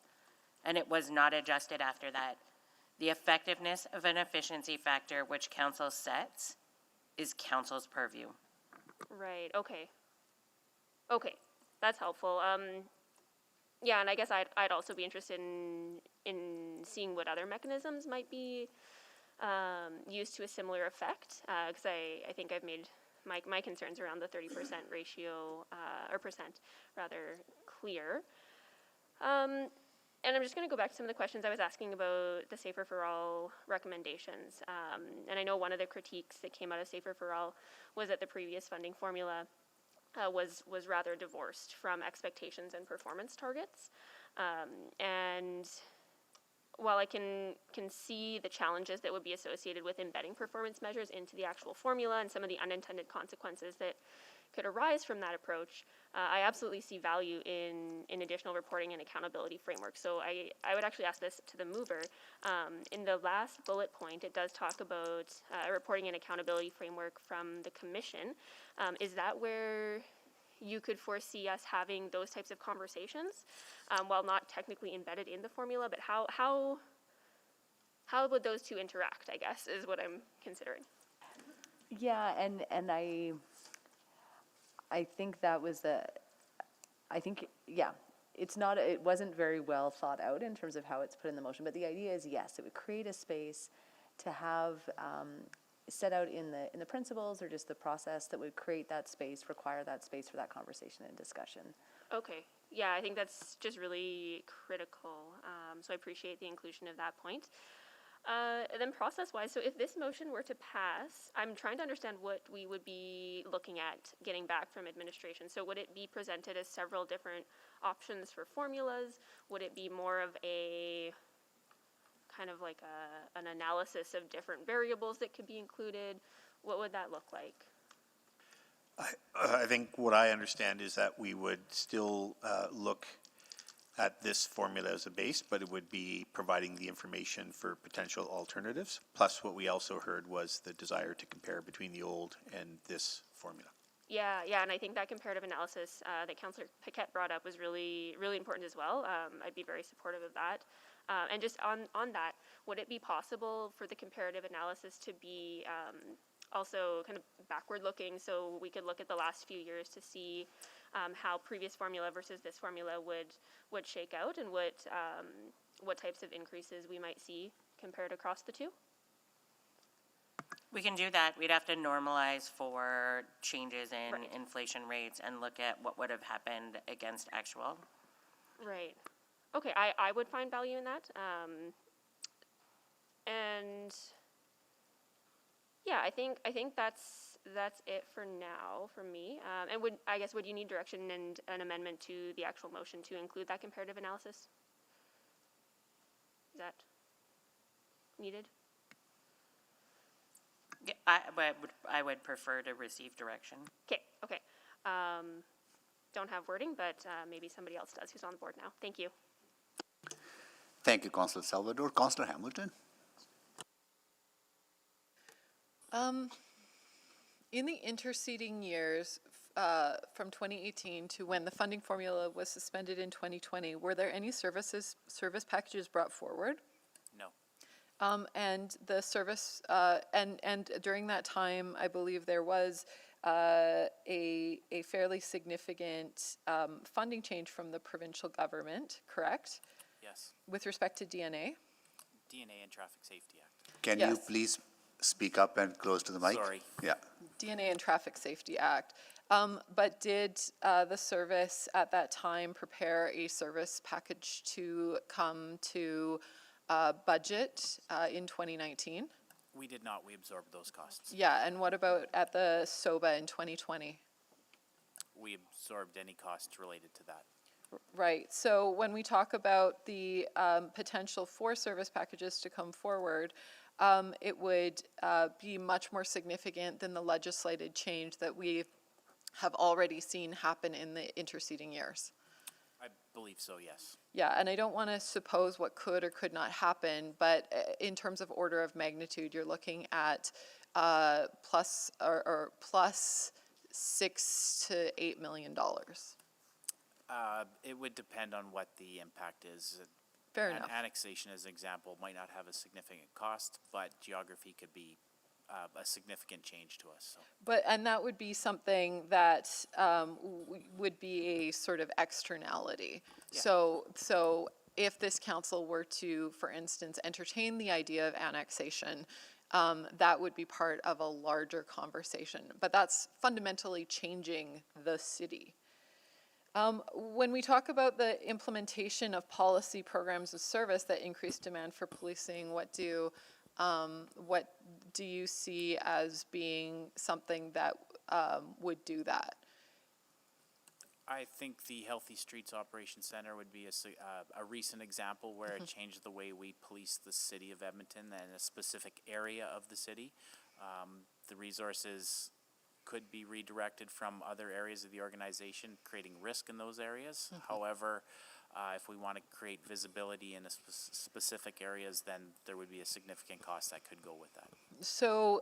Speaker 9: and it was not adjusted after that. The effectiveness of an efficiency factor which council sets is council's purview.
Speaker 8: Right, okay. Okay, that's helpful. Yeah, and I guess I'd also be interested in seeing what other mechanisms might be used to a similar effect, because I think I've made my concerns around the 30% ratio, or percent rather, clear. And I'm just going to go back to some of the questions I was asking about the Safer for All recommendations. And I know one of the critiques that came out of Safer for All was that the previous funding formula was rather divorced from expectations and performance targets. And while I can see the challenges that would be associated with embedding performance measures into the actual formula and some of the unintended consequences that could arise from that approach, I absolutely see value in additional reporting and accountability framework. So I would actually ask this to the mover. In the last bullet point, it does talk about a reporting and accountability framework from the commission. Is that where you could foresee us having those types of conversations, while not technically embedded in the formula, but how would those two interact, I guess, is what I'm considering.
Speaker 5: Yeah, and I think that was it wasn't very well thought out in terms of how it's put in the motion, but the idea is, yes, it would create a space to have set out in the principles or just the process that would create that space, require that space for that conversation and discussion.
Speaker 8: Okay, yeah, I think that's just really critical. So I appreciate the inclusion of that point. And then process-wise, so if this motion were to pass, I'm trying to understand what we would be looking at getting back from administration. So would it be presented as several different options for formulas? Would it be more of a kind of like an analysis of different variables that could be included? What would that look like?
Speaker 4: I think what I understand is that we would still look at this formula as a base, but it would be providing the information for potential alternatives. Plus, what we also heard was the desire to compare between the old and this formula.
Speaker 8: Yeah, and I think that comparative analysis that Councillor Paquette brought up was really, really important as well. I'd be very supportive of that. And just on that, would it be possible for the comparative analysis to be also kind of backward-looking, so we could look at the last few years to see how previous formula versus this formula would shake out, and what types of increases we might see compared across the two?
Speaker 9: We can do that. We'd have to normalize for changes in inflation rates and look at what would have happened against actual.
Speaker 8: Right. Okay, I would find value in that. And yeah, I think that's it for now for me. And would you need direction and an amendment to the actual motion to include that comparative analysis? Is that needed?
Speaker 9: Yeah, I would prefer to receive direction.
Speaker 8: Okay. Don't have wording, but maybe somebody else does who's on the board now. Thank you.
Speaker 2: Thank you, Councillor Salvador. Councillor Hamilton?
Speaker 13: In the interceding years, from 2018 to when the funding formula was suspended in 2020, were there any service packages brought forward?
Speaker 11: No.
Speaker 13: And the service, and during that time, I believe there was a fairly significant funding change from the provincial government, correct?
Speaker 11: Yes.
Speaker 13: With respect to DNA?
Speaker 11: DNA and Traffic Safety Act.
Speaker 2: Can you please speak up and close to the mic?
Speaker 11: Sorry.
Speaker 2: Yeah.
Speaker 13: DNA and Traffic Safety Act. But did the service at that time prepare a service package to come to budget in 2019?
Speaker 11: We did not. We absorbed those costs.
Speaker 13: Yeah, and what about at the SOBA in 2020?
Speaker 11: We absorbed any costs related to that.
Speaker 13: Right. So when we talk about the potential for service packages to come forward, it would be much more significant than the legislated change that we have already seen happen in the interceding years.
Speaker 11: I believe so, yes.
Speaker 13: Yeah, and I don't want to suppose what could or could not happen, but in terms of order of magnitude, you're looking at plus $6 to $8 million.
Speaker 11: It would depend on what the impact is.
Speaker 13: Fair enough.
Speaker 11: Annexation, as an example, might not have a significant cost, but geography could be a significant change to us. So.
Speaker 13: And that would be something that would be a sort of externality.
Speaker 11: Yeah.
Speaker 13: So if this council were to, for instance, entertain the idea of annexation, that would be part of a larger conversation. But that's fundamentally changing the city. When we talk about the implementation of policy programs of service that increase demand for policing, what do you see as being something that would do that?
Speaker 11: I think the Healthy Streets Operations Center would be a recent example where it changed the way we police the city of Edmonton and a specific area of the city. The resources could be redirected from other areas of the organization, creating risk in those areas. However, if we want to create visibility in a specific areas, then there would be a significant cost that could go with that.
Speaker 13: So,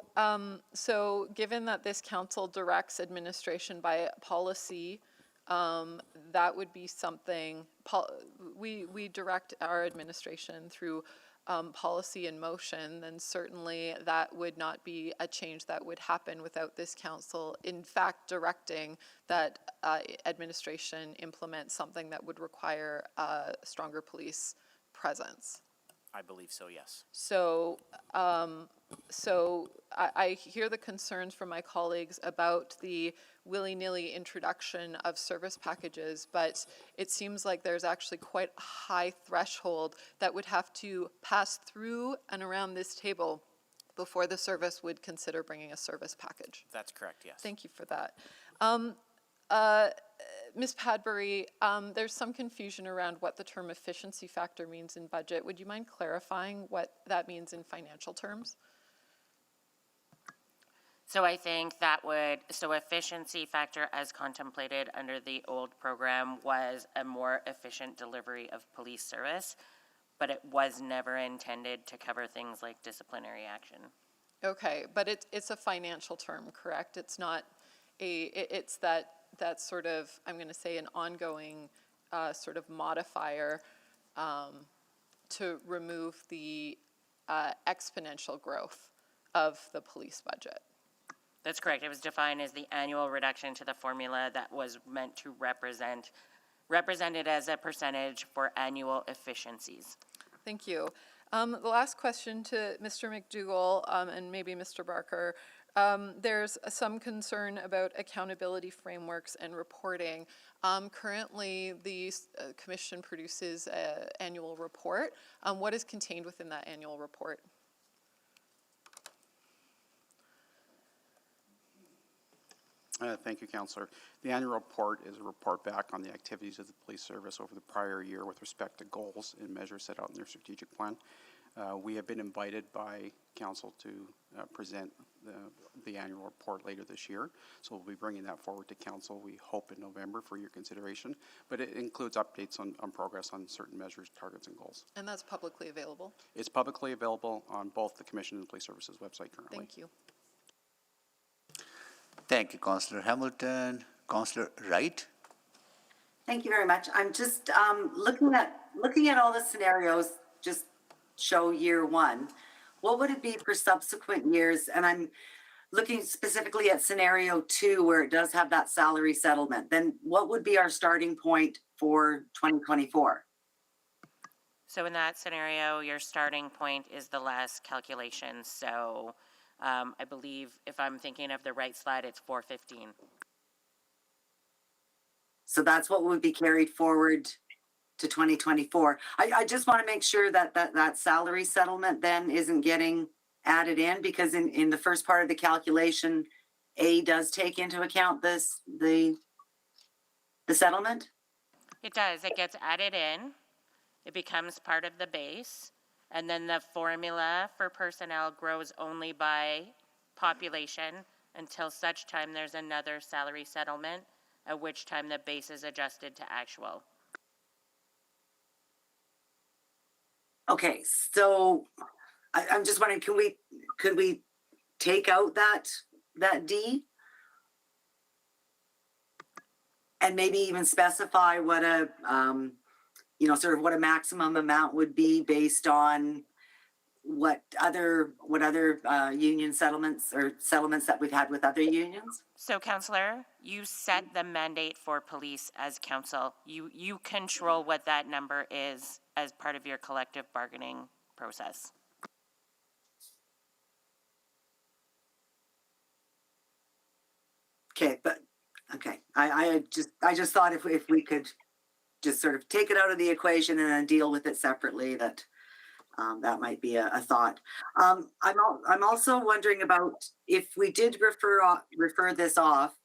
Speaker 13: so given that this council directs administration by policy, that would be something, we direct our administration through policy in motion, then certainly that would not be a change that would happen without this council, in fact, directing that administration implement something that would require a stronger police presence.
Speaker 11: I believe so, yes.
Speaker 13: So, I hear the concerns from my colleagues about the willy-nilly introduction of service packages, but it seems like there's actually quite a high threshold that would have to pass through and around this table before the service would consider bringing a service package.
Speaker 11: That's correct, yes.
Speaker 13: Thank you for that. Ms. Padbury, there's some confusion around what the term efficiency factor means in budget. Would you mind clarifying what that means in financial terms?
Speaker 9: So I think so efficiency factor as contemplated under the old program was a more efficient delivery of police service, but it was never intended to cover things like disciplinary action.
Speaker 13: Okay, but it's a financial term, correct? It's not it's that sort of, I'm going to say, an ongoing sort of modifier to remove the exponential growth of the police budget.
Speaker 9: That's correct. It was defined as the annual reduction to the formula that was meant to represented as a percentage for annual efficiencies.
Speaker 13: Thank you. The last question to Mr. McDougall and maybe Mr. Barker. There's some concern about accountability frameworks and reporting. Currently, the commission produces an annual report. What is contained within that annual report?
Speaker 21: Thank you, Councillor. The annual report is a report back on the activities of the police service over the prior year with respect to goals and measures set out in their strategic plan. We have been invited by council to present the annual report later this year. So we'll be bringing that forward to council, we hope, in November for your consideration. But it includes updates on progress on certain measures, targets, and goals.
Speaker 13: And that's publicly available?
Speaker 21: It's publicly available on both the Commission and the Police Services website currently.
Speaker 13: Thank you.
Speaker 2: Thank you, Councillor Hamilton. Councillor Wright?
Speaker 12: Thank you very much. I'm just looking at all the scenarios, just show year one. What would it be for subsequent years? And I'm looking specifically at scenario 2 where it does have that salary settlement. Then what would be our starting point for 2024?
Speaker 9: So in that scenario, your starting point is the last calculation. So I believe if I'm thinking of the right slide, it's 415.
Speaker 12: So that's what would be carried forward to 2024. I just want to make sure that that salary settlement then isn't getting added in, because in the first part of the calculation, A does take into account the settlement.
Speaker 9: It does. It gets added in. It becomes part of the base. And then the formula for personnel grows only by population until such time there's another salary settlement, at which time the base is adjusted to actual.
Speaker 12: Okay, so I'm just wondering, could we take out that D? And maybe even specify what a, sort of what a maximum amount would be based on what other union settlements or settlements that we've had with other unions?
Speaker 9: So, Councillor, you set the mandate for police as council. You control what that number is as part of your collective bargaining process.
Speaker 12: Okay, I just thought if we could just sort of take it out of the equation and then deal with it separately, that might be a thought. I'm also wondering about if we did refer this off,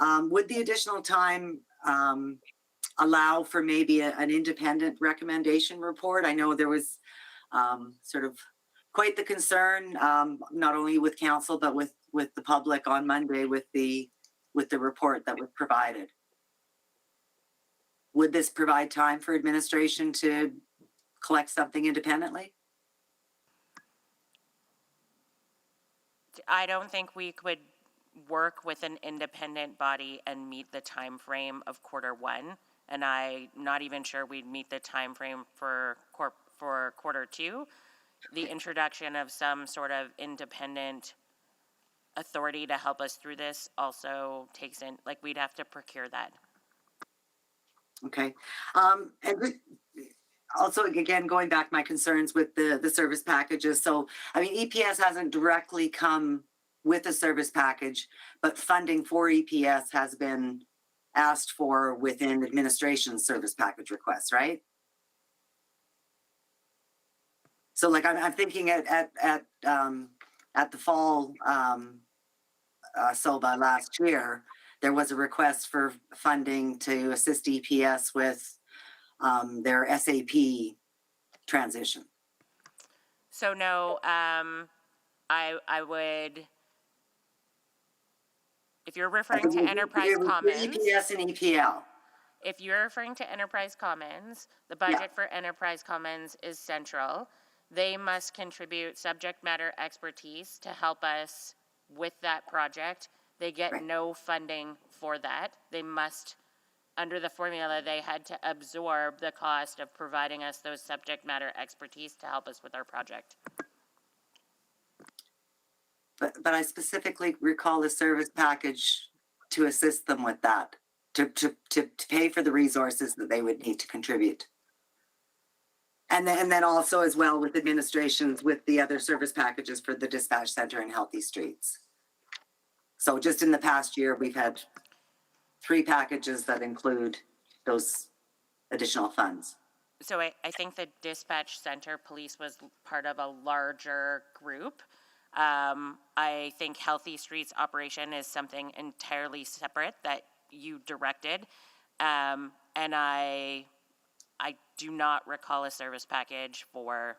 Speaker 12: would the additional time allow for maybe an independent recommendation report? I know there was sort of quite the concern, not only with council but with the public on Monday with the report that was provided. Would this provide time for administration to collect something independently?
Speaker 9: I don't think we could work with an independent body and meet the time frame of Q1, and I'm not even sure we'd meet the time frame for Q2. The introduction of some sort of independent authority to help us through this also takes in, like, we'd have to procure that.
Speaker 12: Okay. And also, again, going back to my concerns with the service packages. So, I mean, EPS hasn't directly come with a service package, but funding for EPS has been asked for within administration's service package requests, right? So, like, I'm thinking at the fall SOBA last year, there was a request for funding to assist EPS with their SAP transition.
Speaker 9: So no, I would, if you're referring to Enterprise Commons.
Speaker 12: EPS and EPL.
Speaker 9: If you're referring to Enterprise Commons, the budget for Enterprise Commons is central. They must contribute subject matter expertise to help us with that project. They get no funding for that. They must, under the formula, they had to absorb the cost of providing us those subject matter expertise to help us with our project.
Speaker 12: But I specifically recall the service package to assist them with that, to pay for the resources that they would need to contribute. And then also as well with administrations with the other service packages for the dispatch center and healthy streets. So just in the past year, we've had three packages that include those additional funds.
Speaker 9: So I think the dispatch center police was part of a larger group. I think Healthy Streets operation is something entirely separate that you directed. And I do not recall a service package for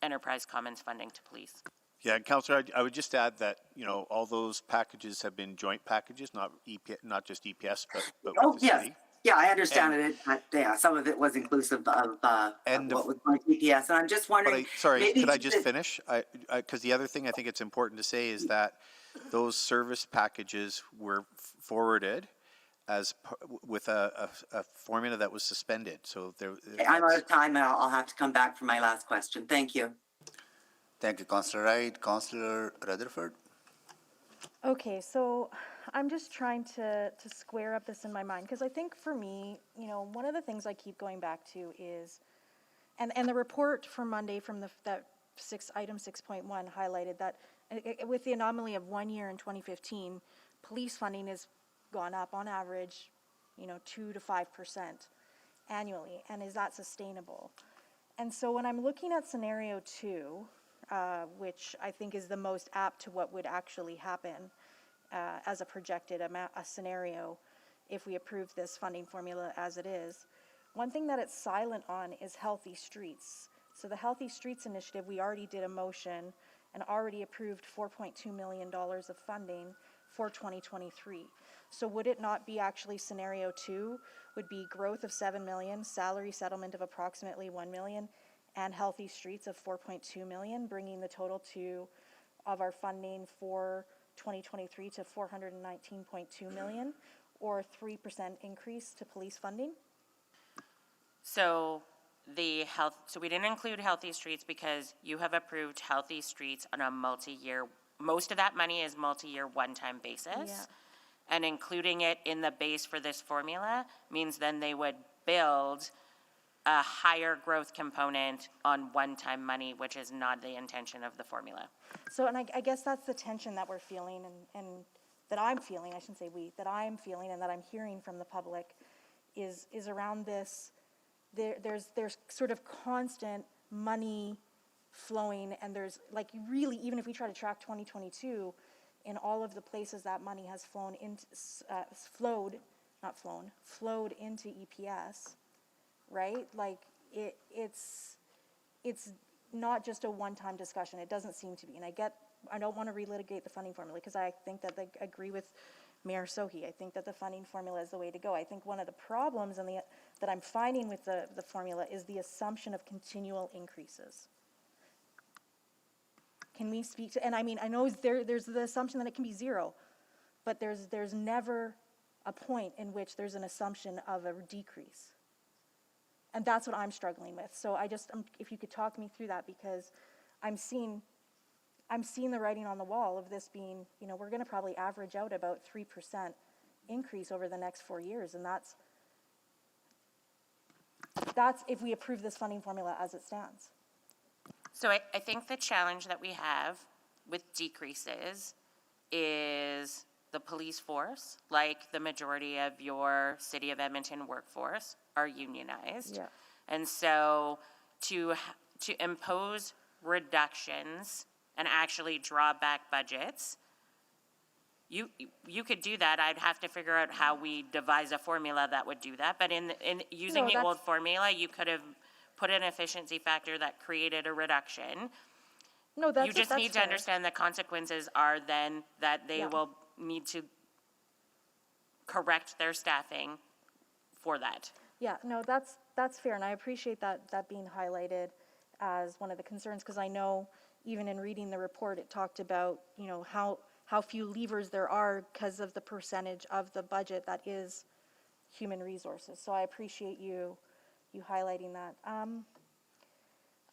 Speaker 9: enterprise commons funding to police.
Speaker 4: Yeah, and Councillor, I would just add that, you know, all those packages have been joint packages, not just EPS, but
Speaker 12: Oh,
Speaker 4: with the
Speaker 12: yes.
Speaker 4: city.
Speaker 12: Yeah, I understand it, but yeah, some of it was inclusive of what was on EPS, and I'm just wondering.
Speaker 4: Sorry, could I just finish? Because the other thing I think it's important to say is that those service packages were forwarded as with a formula that was suspended. So there.
Speaker 12: Okay, I'm out of time, and I'll have to come back for my last question. Thank you.
Speaker 2: Thank you, Councillor Wright. Councillor Rutherford?
Speaker 18: Okay, so I'm just trying to square up this in my mind, because I think for me, you know, one of the things I keep going back to is, and the report for Monday from that item 6.1 highlighted that with the anomaly of 1 year in 2015, police funding has gone up on average, you know, 2 to 5% annually, and is that sustainable? And so when I'm looking at scenario 2, which I think is the most apt to what would actually happen as a projected a scenario if we approve this funding formula as it is. One thing that it's silent on is Healthy Streets. So the Healthy Streets initiative, we already did a motion and already approved $4.2 million of funding for 2023. So would it not be actually scenario 2 would be growth of 7 million, salary settlement of approximately 1 million, and Healthy Streets of 4.2 million, bringing the total of our funding for 2023 to 419.2 million, or 3% increase to police funding?
Speaker 9: So so we didn't include Healthy Streets because you have approved Healthy Streets on a multi-year, most of that money is multi-year one-time basis.
Speaker 18: Yeah.
Speaker 9: And including it in the base for this formula means then they would build a higher growth component on one-time money, which is not the intention of the formula.
Speaker 18: So, and I guess that's the tension that we're feeling and that I'm feeling, I shouldn't say we, that I'm feeling and that I'm hearing from the public is around this. There's sort of constant money flowing, and there's like really, even if we try to track 2022, in all of the places that money has flowed into EPS, right? Like it's not just a one-time discussion. It doesn't seem to be. And I don't want to relitigate the funding formula because I think that I agree with Mayor Sohi. I think that the funding formula is the way to go. I think one of the problems that I'm finding with the formula is the assumption of continual increases. Can we speak to, and I mean, I know there's the assumption that it can be zero, but there's never a point in which there's an assumption of a decrease. And that's what I'm struggling with. So if you could talk me through that, because I'm seeing the writing on the wall of this being, you know, we're going to probably average out about 3% increase over the next 4 years. And that's if we approve this funding formula as it stands.
Speaker 9: So I think the challenge that we have with decreases is the police force, like the majority of your City of Edmonton workforce, are unionized.
Speaker 18: Yeah.
Speaker 9: And so to impose reductions and actually draw back budgets, you could do that. I'd have to figure out how we devise a formula that would do that. But in using the old formula, you could have put an efficiency factor that created a reduction.
Speaker 18: No, that's
Speaker 9: You just need to understand the consequences are then that they will need to correct their staffing for that.
Speaker 18: Yeah, no, that's fair, and I appreciate that being highlighted as one of the concerns, because I know even in reading the report, it talked about, you know, how few levers there are because of the percentage of the budget that is human resources. So I appreciate you highlighting that.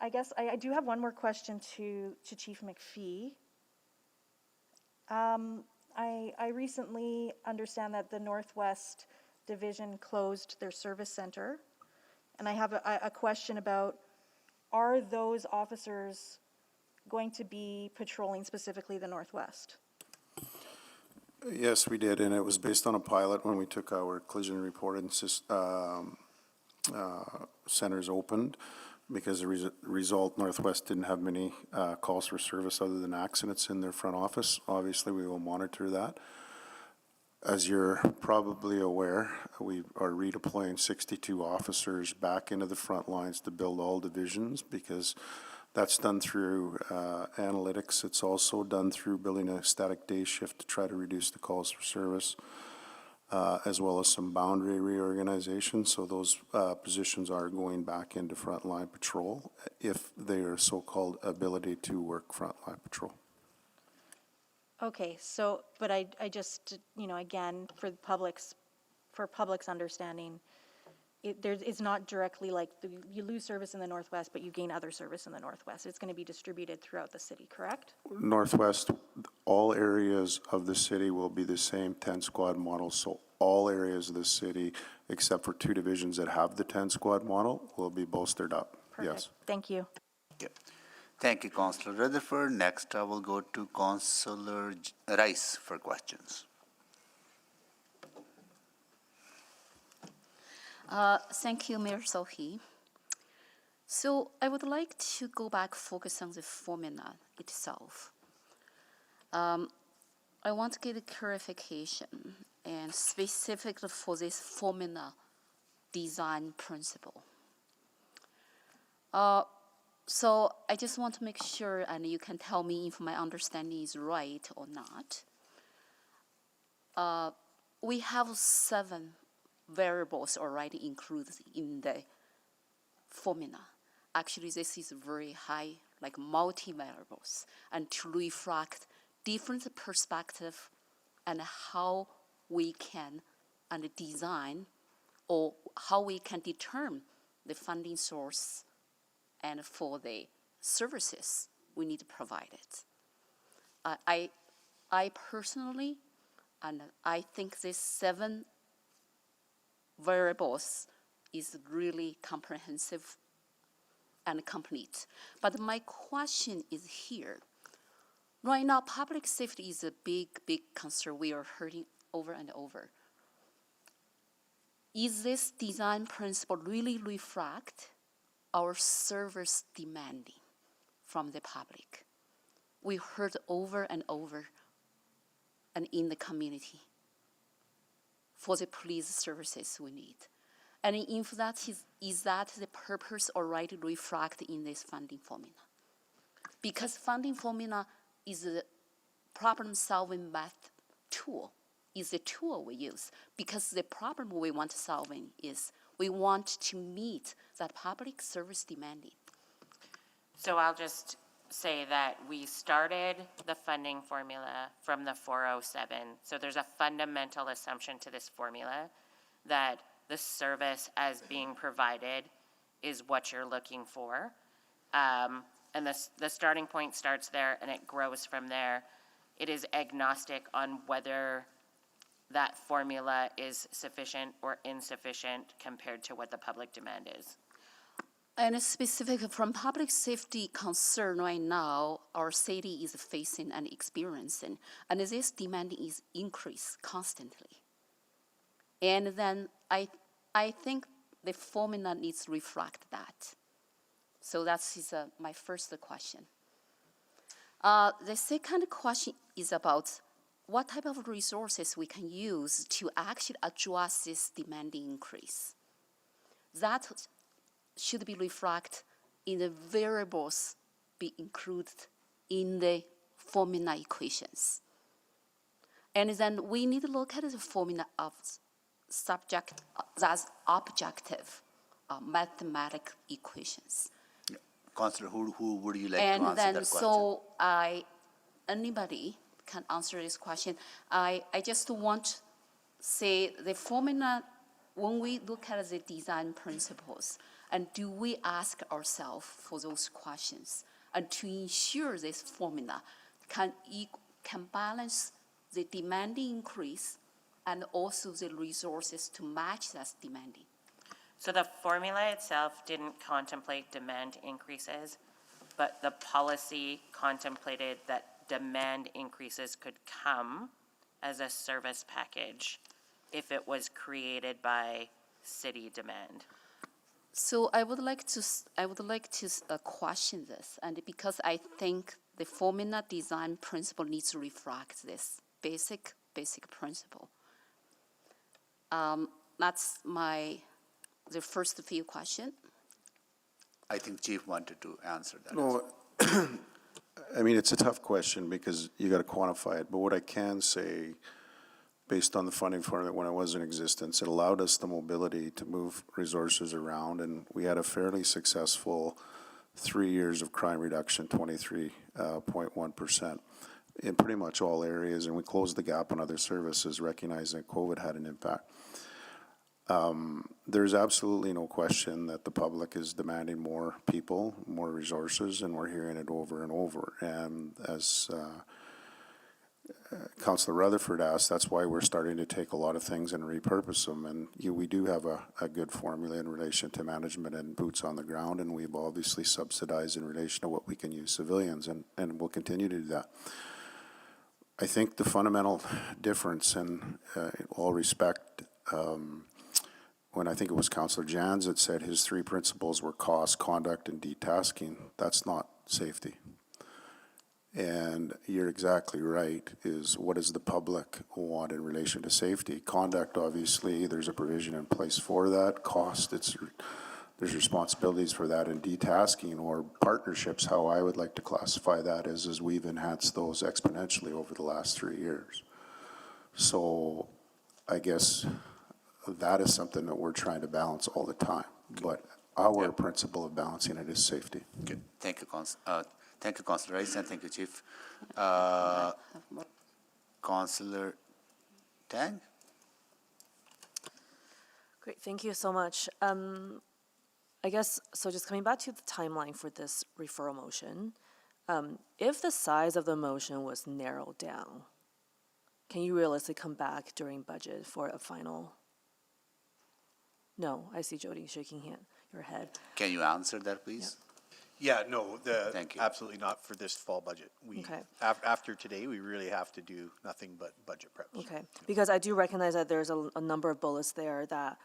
Speaker 18: I guess I do have one more question to Chief McPhee. I recently understand that the Northwest Division closed their service center, and I have a question about, are those officers going to be patrolling specifically the Northwest?
Speaker 17: Yes, we did, and it was based on a pilot when we took our collision reporting centers opened, because the result, Northwest didn't have many calls for service other than accidents in their front office. Obviously, we will monitor that. As you're probably aware, we are redeploying 62 officers back into the front lines to build all divisions, because that's done through analytics. It's also done through building a static day shift to try to reduce the calls for service, as well as some boundary reorganization. So those positions are going back into frontline patrol if they are so-called ability to work frontline patrol.
Speaker 18: Okay, so, but I just, again, for public's understanding, it's not directly like you lose service in the Northwest, but you gain other service in the Northwest. It's going to be distributed throughout the city, correct?
Speaker 17: Northwest, all areas of the city will be the same 10 squad model. So all areas of the city, except for 2 divisions that have the 10 squad model, will be bolstered up.
Speaker 18: Perfect.
Speaker 17: Yes.
Speaker 18: Thank you.
Speaker 2: Yep. Thank you, Councillor Rutherford. Next, I will go to Councillor Rice for questions.
Speaker 1: Thank you, Mayor Sohi. So I would like to go back, focus on the formula itself. I want to get a clarification, and specifically for this formula design principle. So I just want to make sure, and you can tell me if my understanding is right or not. We have 7 variables already included in the formula. Actually, this is very high, like multi-variables, and to reflect different perspective and how we can design, or how we can determine the funding source and for the services we need to provide it. I personally, and I think these 7 variables is really comprehensive and complete. But my question is here. Right now, public safety is a big, big concern we are hearing over and over. Is this design principle really reflect our service demanding from the public? We heard over and over and in the community for the police services we need. And if that is that the purpose already reflected in this funding formula? Because funding formula is a problem-solving math tool, is the tool we use. Because the problem we want to solve is we want to meet that public service demanding.
Speaker 9: So I'll just say that we started the funding formula from the 407. So there's a fundamental assumption to this formula that the service as being provided is what you're looking for. And the starting point starts there and it grows from there. It is agnostic on whether that formula is sufficient or insufficient compared to what the public demand is.
Speaker 1: And specifically from public safety concern right now, our city is facing and experiencing, and this demand is increased constantly. And then I think the formula needs to reflect that. So that's my first question. The second question is about what type of resources we can use to actually address this demanding increase. That should be reflected in the variables be included in the formula equations. And then we need to look at the formula of subject, that's objective mathematical equations.
Speaker 2: Councillor, who would you like to answer that question?
Speaker 1: And then so anybody can answer this question. I just want to say the formula, when we look at the design principles, and do we ask ourselves for those questions, and to ensure this formula can balance the demanding increase and also the resources to match that demanding.
Speaker 9: So the formula itself didn't contemplate demand increases, but the policy contemplated that demand increases could come as a service package if it was created by city demand?
Speaker 1: So I would like to question this, and because I think the formula design principle needs to reflect this basic principle. That's the first few questions.
Speaker 2: I think Chief wanted to answer that.
Speaker 17: No, I mean, it's a tough question because you got to quantify it. But what I can say, based on the funding formula when it was in existence, it allowed us the mobility to move resources around, and we had a fairly successful 3 years of crime reduction, 23.1% in pretty much all areas, and we closed the gap on other services, recognizing that COVID had an impact. There's absolutely no question that the public is demanding more people, more resources, and we're hearing it over and over. And as Councillor Rutherford asked, that's why we're starting to take a lot of things and repurpose them. And we do have a good formula in relation to management and boots on the ground, and we've obviously subsidized in relation to what we can use civilians, and we'll continue to do that. I think the fundamental difference, in all respect, when I think it was Councillor Jans that said his 3 principles were cost, conduct, and detasking, that's not safety. And you're exactly right, is what does the public want in relation to safety? Conduct, obviously, there's a provision in place for that. Cost, there's responsibilities for that. And detasking, or partnerships, how I would like to classify that is we've enhanced those exponentially over the last 3 years. So I guess that is something that we're trying to balance all the time. But our principle of balancing it is safety.
Speaker 2: Good. Thank you, Councillor Rice, and thank you, Chief. Councillor Tang?
Speaker 3: Great, thank you so much. I guess, so just coming back to the timeline for this referral motion, if the size of the motion was narrowed down, can you realistically come back during budget for a final? No, I see Jody shaking your head.
Speaker 2: Can you answer that, please?
Speaker 4: Yeah, no,
Speaker 2: Thank you.
Speaker 4: absolutely not for this fall budget.
Speaker 3: Okay.
Speaker 4: After today, we really have to do nothing but budget preps.
Speaker 3: Okay, because I do recognize that there's a number of bullets there that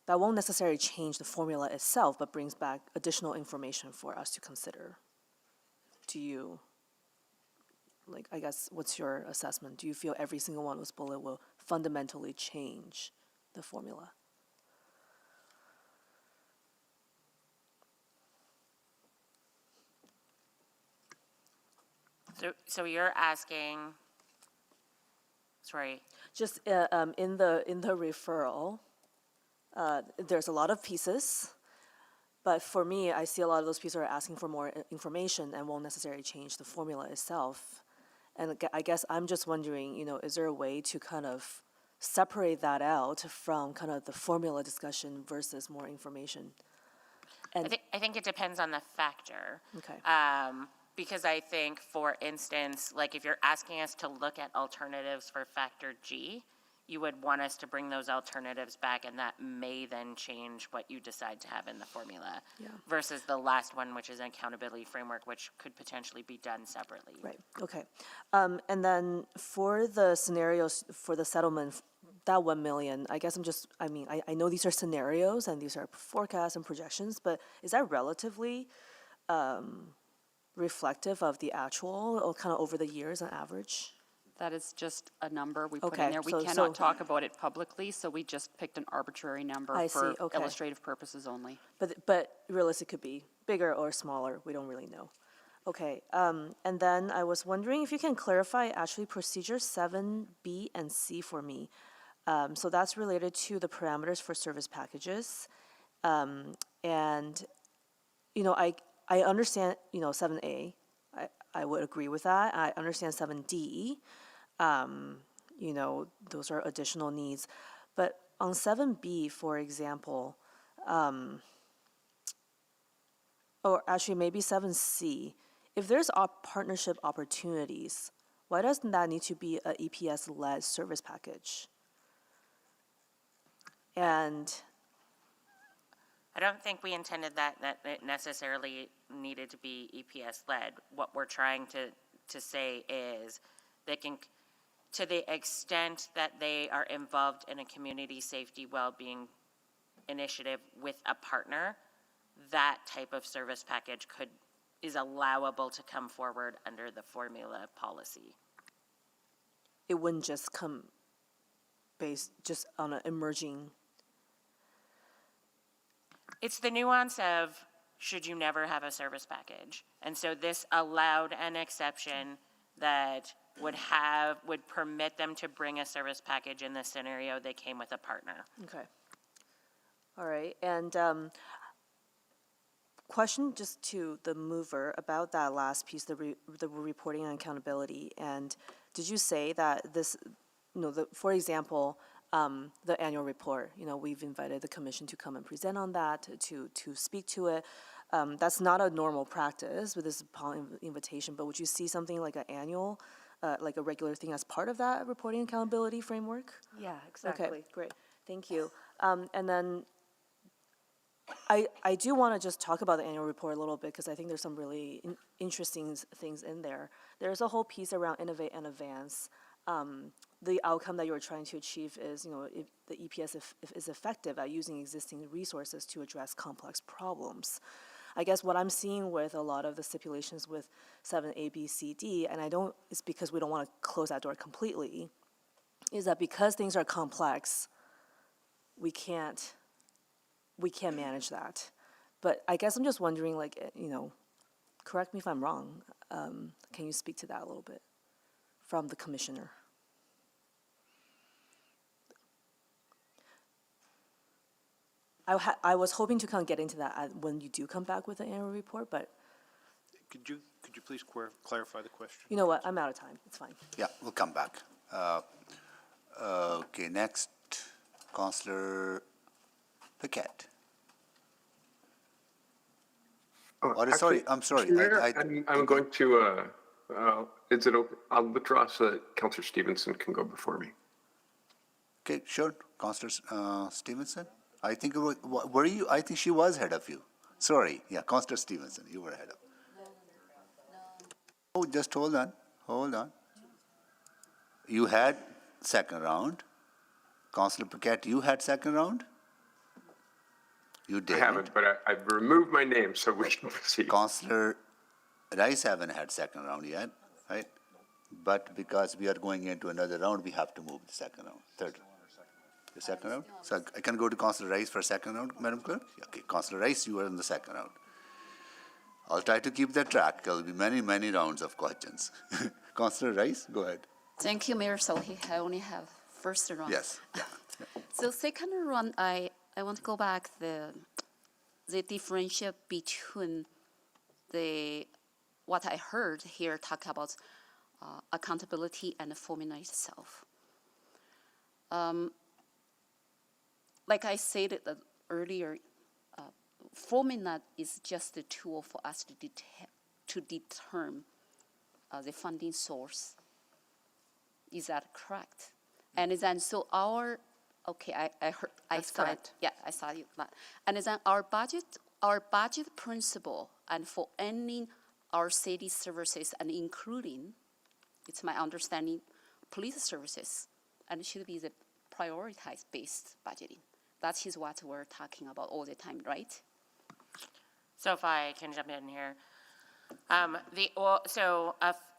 Speaker 3: that won't necessarily change the formula itself, but brings back additional information for us to consider. Do you, I guess, what's your assessment? Do you feel every single one of those bullets will fundamentally change the formula?
Speaker 9: So you're asking, sorry.
Speaker 3: Just in the referral, there's a lot of pieces, but for me, I see a lot of those pieces are asking for more information and won't necessarily change the formula itself. And I guess I'm just wondering, is there a way to kind of separate that out from kind of the formula discussion versus more information? And
Speaker 9: I think it depends on the factor.
Speaker 3: Okay.
Speaker 9: Because I think, for instance, like if you're asking us to look at alternatives for factor G, you would want us to bring those alternatives back, and that may then change what you decide to have in the formula.
Speaker 3: Yeah.
Speaker 9: Versus the last one, which is an accountability framework, which could potentially be done separately.
Speaker 3: Right, okay. And then for the scenarios for the settlement, that 1 million, I guess I know these are scenarios and these are forecasts and projections, but is that relatively reflective of the actual, or kind of over the years on average?
Speaker 6: That is just a number we put
Speaker 3: Okay,
Speaker 6: in there. We
Speaker 3: so-
Speaker 6: cannot talk about it publicly, so we just picked an arbitrary number
Speaker 3: I
Speaker 6: for
Speaker 3: see, okay.
Speaker 6: illustrative purposes only.
Speaker 3: But realistic could be bigger or smaller, we don't really know. Okay, and then I was wondering if you can clarify actually procedure 7B and C for me. So that's related to the parameters for service packages. And, I understand, 7A, I would agree with that. I understand 7D, those are additional needs. But on 7B, for example, or actually maybe 7C, if there's partnership opportunities, why doesn't that need to be a EPS-led service package? And
Speaker 9: I don't think we intended that it necessarily needed to be EPS-led. What we're trying to say is to the extent that they are involved in a community safety well-being initiative with a partner, that type of service package is allowable to come forward under the formula policy.
Speaker 3: It wouldn't just come based just on an emerging.
Speaker 9: It's the nuance of should you never have a service package. And so this allowed an exception that would permit them to bring a service package in the scenario they came with a partner.
Speaker 3: Okay. All right, and question just to the mover about that last piece, the reporting and accountability. And did you say that this, for example, the annual report, we've invited the commission to come and present on that, to speak to it. That's not a normal practice with this invitation, but would you see something like an annual, like a regular thing as part of that reporting accountability framework?
Speaker 5: Yeah, exactly.
Speaker 3: Okay, great, thank you. And then I do want to just talk about the annual report a little bit because I think there's some really interesting things in there. There's a whole piece around innovate and advance. The outcome that you're trying to achieve is, if the EPS is effective at using existing resources to address complex problems. I guess what I'm seeing with a lot of the stipulations with 7A, B, C, D, and it's because we don't want to close that door completely, is that because things are complex, we can't manage that. But I guess I'm just wondering, correct me if I'm wrong, can you speak to that a little bit from the commissioner? I was hoping to kind of get into that when you do come back with the annual report, but
Speaker 4: Could you please clarify the question?
Speaker 3: you know what, I'm out of time, it's fine.
Speaker 2: Yeah, we'll come back. Okay, next, Councillor Paquette. Sorry, I'm sorry.
Speaker 7: Mr. Mayor, I'm going to, is it okay? I'll withdraw so that Councillor Stevenson can go before me.
Speaker 2: Okay, sure. Councillor Stevenson? I think, were you? I think she was ahead of you. Sorry, yeah, Councillor Stevenson, you were ahead of. Oh, just hold on. You had second round. Councillor Paquette, you had second round? You did.
Speaker 7: I haven't, but I've removed my name so we can proceed.
Speaker 2: Councillor Rice haven't had second round yet, right? But because we are going into another round, we have to move the second round, third. The second round? So I can go to Councillor Rice for second round, Madam Clerk? Okay, Councillor Rice, you are in the second round. I'll try to keep that track. There will be many, many rounds of questions. Councillor Rice, go ahead.
Speaker 1: Thank you, Mayor Sohi. I only have first round.
Speaker 2: Yes. Yeah.
Speaker 1: So second round, I want to go back the differential between what I heard here talk about accountability and the formula itself. Like I said earlier, formula is just a tool for us to determine the funding source. Is that correct? And then so I heard, I saw it. Yeah, I saw you. And then our budget principle, and for ending our city services and including, it's my understanding, police services, and it should be the prioritized based budgeting. That is what we're talking about all the time, right?
Speaker 9: So if I can jump in here,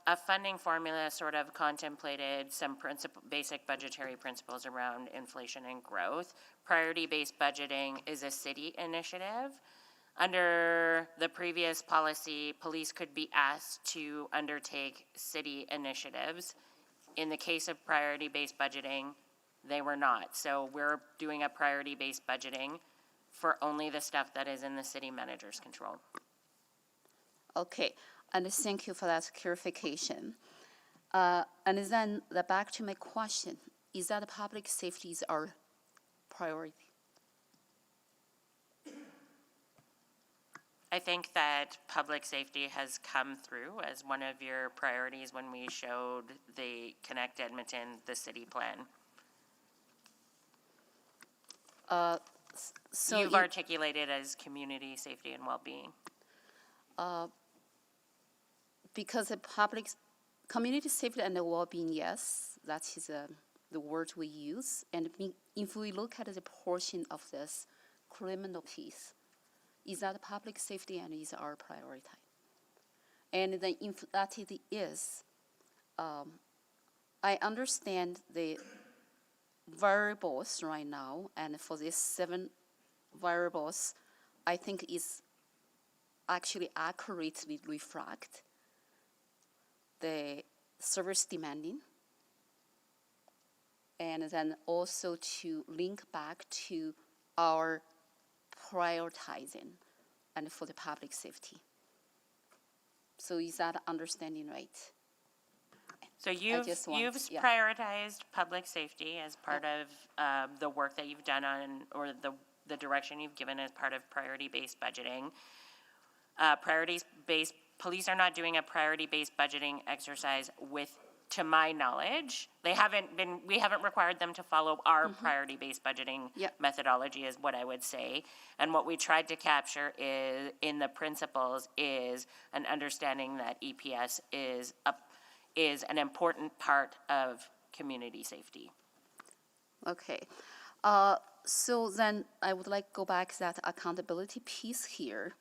Speaker 9: a funding formula sort of contemplated some basic budgetary principles around inflation and growth. Priority-based budgeting is a city initiative. Under the previous policy, police could be asked to undertake city initiatives. In the case of priority-based budgeting, they were not. So we're doing a priority-based budgeting for only the stuff that is in the city manager's control.
Speaker 1: Okay, and thank you for that clarification. And then back to my question, is that public safety is our priority?
Speaker 9: I think that public safety has come through as one of your priorities when we showed the Connect Edmonton, the city plan.
Speaker 1: So
Speaker 9: you've articulated as community safety and well-being.
Speaker 1: Because the public community safety and well-being, yes, that is the word we use. And if we look at the portion of this criminal piece, is that public safety and is our priority? And then if that it is, I understand the variables right now, and for these 7 variables, I think is actually accurately reflect the service demanding, and then also to link back to our prioritizing and for the public safety. So is that understanding right?
Speaker 9: So you've prioritized public safety as part of the work that you've done on, or the direction you've given as part of priority-based budgeting. Police are not doing a priority-based budgeting exercise to my knowledge. We haven't required them to follow our priority-based budgeting methodology, is what I would say. And what we tried to capture in the principles is an understanding that EPS is an important part of community safety.
Speaker 1: Okay. So then I would like to go back to that accountability piece here.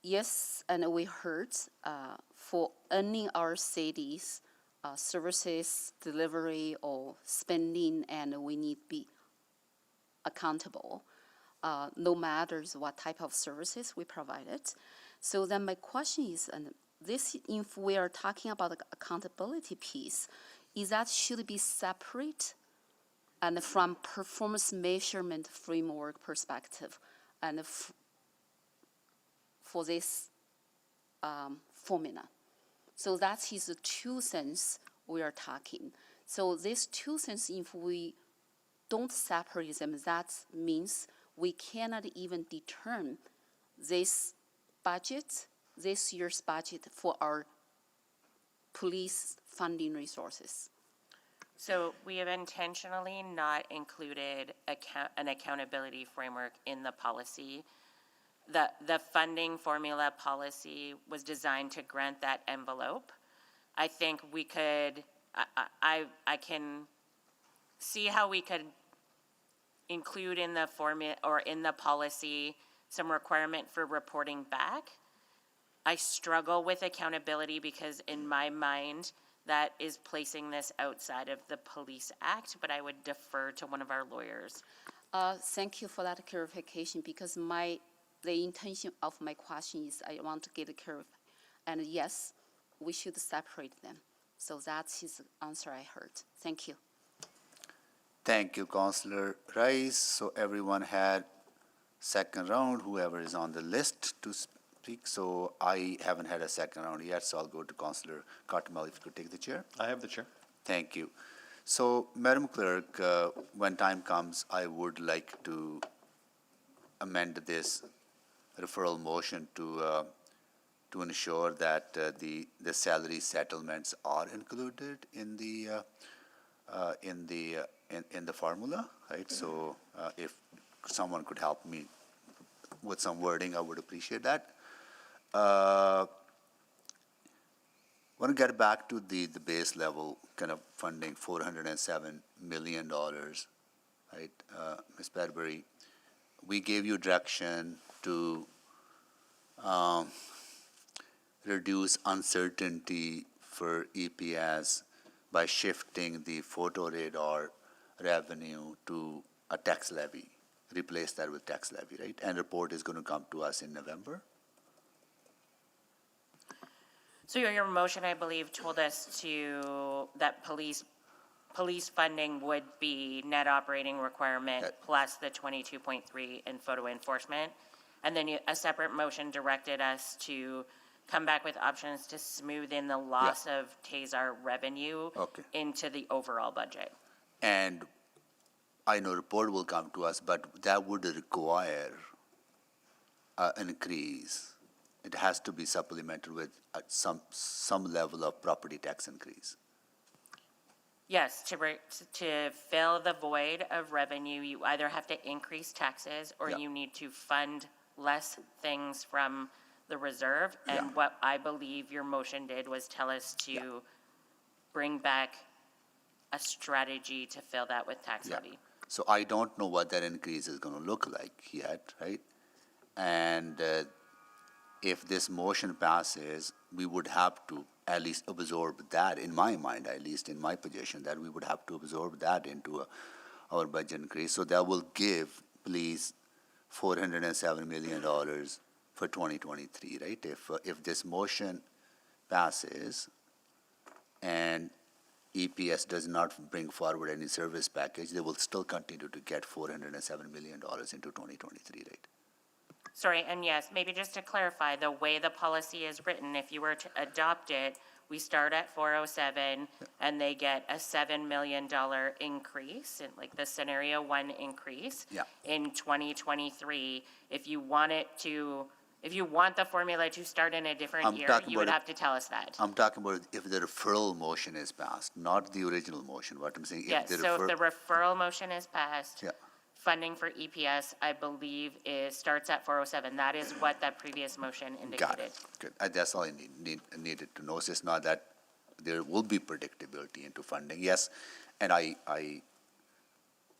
Speaker 1: Yes, and we heard for earning our cities services, delivery, or spending, and we need to be accountable, no matter what type of services we provided. So then my question is, and this, if we are talking about the accountability piece, is that should be separate and from performance measurement framework perspective, and for this formula. So that is the 2 cents we are talking. So these 2 cents, if we don't separate them, that means we cannot even determine this budget, this year's budget for our police funding resources.
Speaker 9: So we have intentionally not included an accountability framework in the policy. The funding formula policy was designed to grant that envelope. I think we could, I can see how we could include in the formula or in the policy some requirement for reporting back. I struggle with accountability because in my mind, that is placing this outside of the Police Act, but I would defer to one of our lawyers.
Speaker 1: Thank you for that clarification, because the intention of my question is I want to get it clarified. And yes, we should separate them. So that's his answer I heard. Thank you.
Speaker 2: Thank you, Councillor Rice. So everyone had second round, whoever is on the list to speak. So I haven't had a second round yet, so I'll go to Councillor Cartmel if you could take the chair.
Speaker 16: I have the chair.
Speaker 2: Thank you. So, Madam Clerk, when time comes, I would like to amend this referral motion to ensure that the salary settlements are included in the formula, right? So if someone could help me with some wording, I would appreciate that. I want to get back to the base level kind of funding, $407 million, right? Ms. Padbury, we gave you direction to reduce uncertainty for EPS by shifting the photo radar revenue to a tax levy, replace that with tax levy, right? And report is going to come to us in November.
Speaker 9: So your motion, I believe, told us that police funding would be net operating requirement plus the 22.3 in photo enforcement. And then a separate motion directed us to come back with options to smooth in the loss of TASAR revenue into the overall budget.
Speaker 2: And I know report will come to us, but that would require an increase. It has to be supplemented with some level of property tax increase.
Speaker 9: Yes, to fill the void of revenue, you either have to increase taxes or you need to fund less things from the reserve. And what I believe your motion did was tell us to bring back a strategy to fill that with tax levy.
Speaker 2: So I don't know what that increase is going to look like yet, right? And if this motion passes, we would have to at least absorb that, in my mind, at least in my position, that we would have to absorb that into our budget increase. So that will give police $407 million for 2023, right? If this motion passes and EPS does not bring forward any service package, they will still continue to get $407 million into 2023, right?
Speaker 9: Sorry, and yes, maybe just to clarify, the way the policy is written, if you were to adopt it, we start at 407 and they get a $7 million increase, in like the scenario one increase in 2023. If you want the formula to start in a different year, you would have to tell us that.
Speaker 2: I'm talking about if the referral motion is passed, not the original motion. What I'm saying,
Speaker 9: Yes, so if the referral motion is passed, funding for EPS, I believe, starts at 407. That is what that previous motion indicated.
Speaker 2: Got it. Good. That's all I needed to know. So it's not that there will be predictability into funding. Yes, and I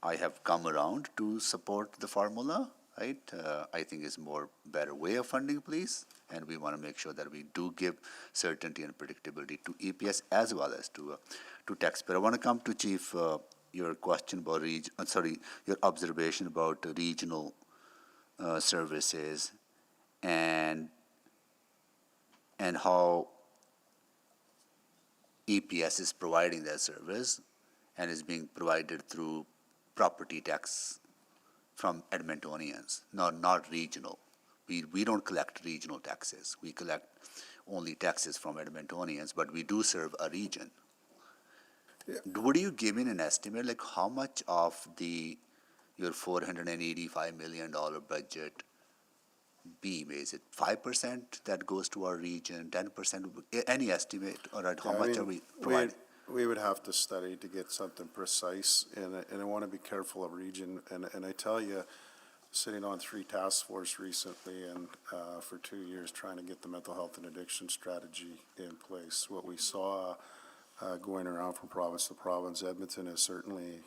Speaker 2: have come around to support the formula, right? I think it's more better way of funding police, and we want to make sure that we do give certainty and predictability to EPS as well as to taxpayer. I want to come to Chief. Your question about your observation about regional services and how EPS is providing that service and is being provided through property tax from Edmontonians, not regional. We don't collect regional taxes. We collect only taxes from Edmontonians, but we do serve a region. Would you give me an estimate, like how much of your $485 million budget be? Is it 5% that goes to our region, 10%? Any estimate, or how much are we providing?
Speaker 17: We would have to study to get something precise, and I want to be careful of region. And I tell you, sitting on 3 task force recently and for 2 years trying to get the mental health and addiction strategy in place, what we saw going around from province to province, Edmonton is certainly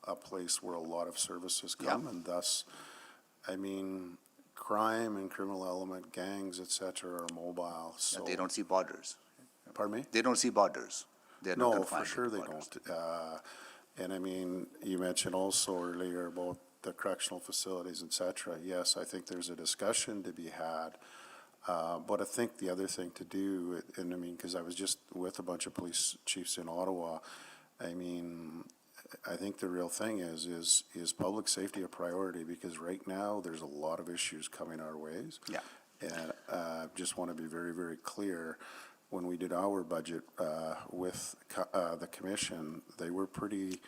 Speaker 17: a place where a lot of services come, and thus, I mean, crime and criminal element, gangs, et cetera, are mobile. So
Speaker 2: they don't see borders.
Speaker 17: Pardon me?
Speaker 2: They don't see borders.
Speaker 17: No, for sure they don't. And I mean, you mentioned also earlier about the correctional facilities, et cetera. Yes, I think there's a discussion to be had. But I think the other thing to do, and I mean, because I was just with a bunch of police chiefs in Ottawa, I mean, I think the real thing is public safety a priority? Because right now there's a lot of issues coming our ways.
Speaker 2: Yeah.
Speaker 17: And just want to be very, very clear. When we did our budget with the commission, they were pretty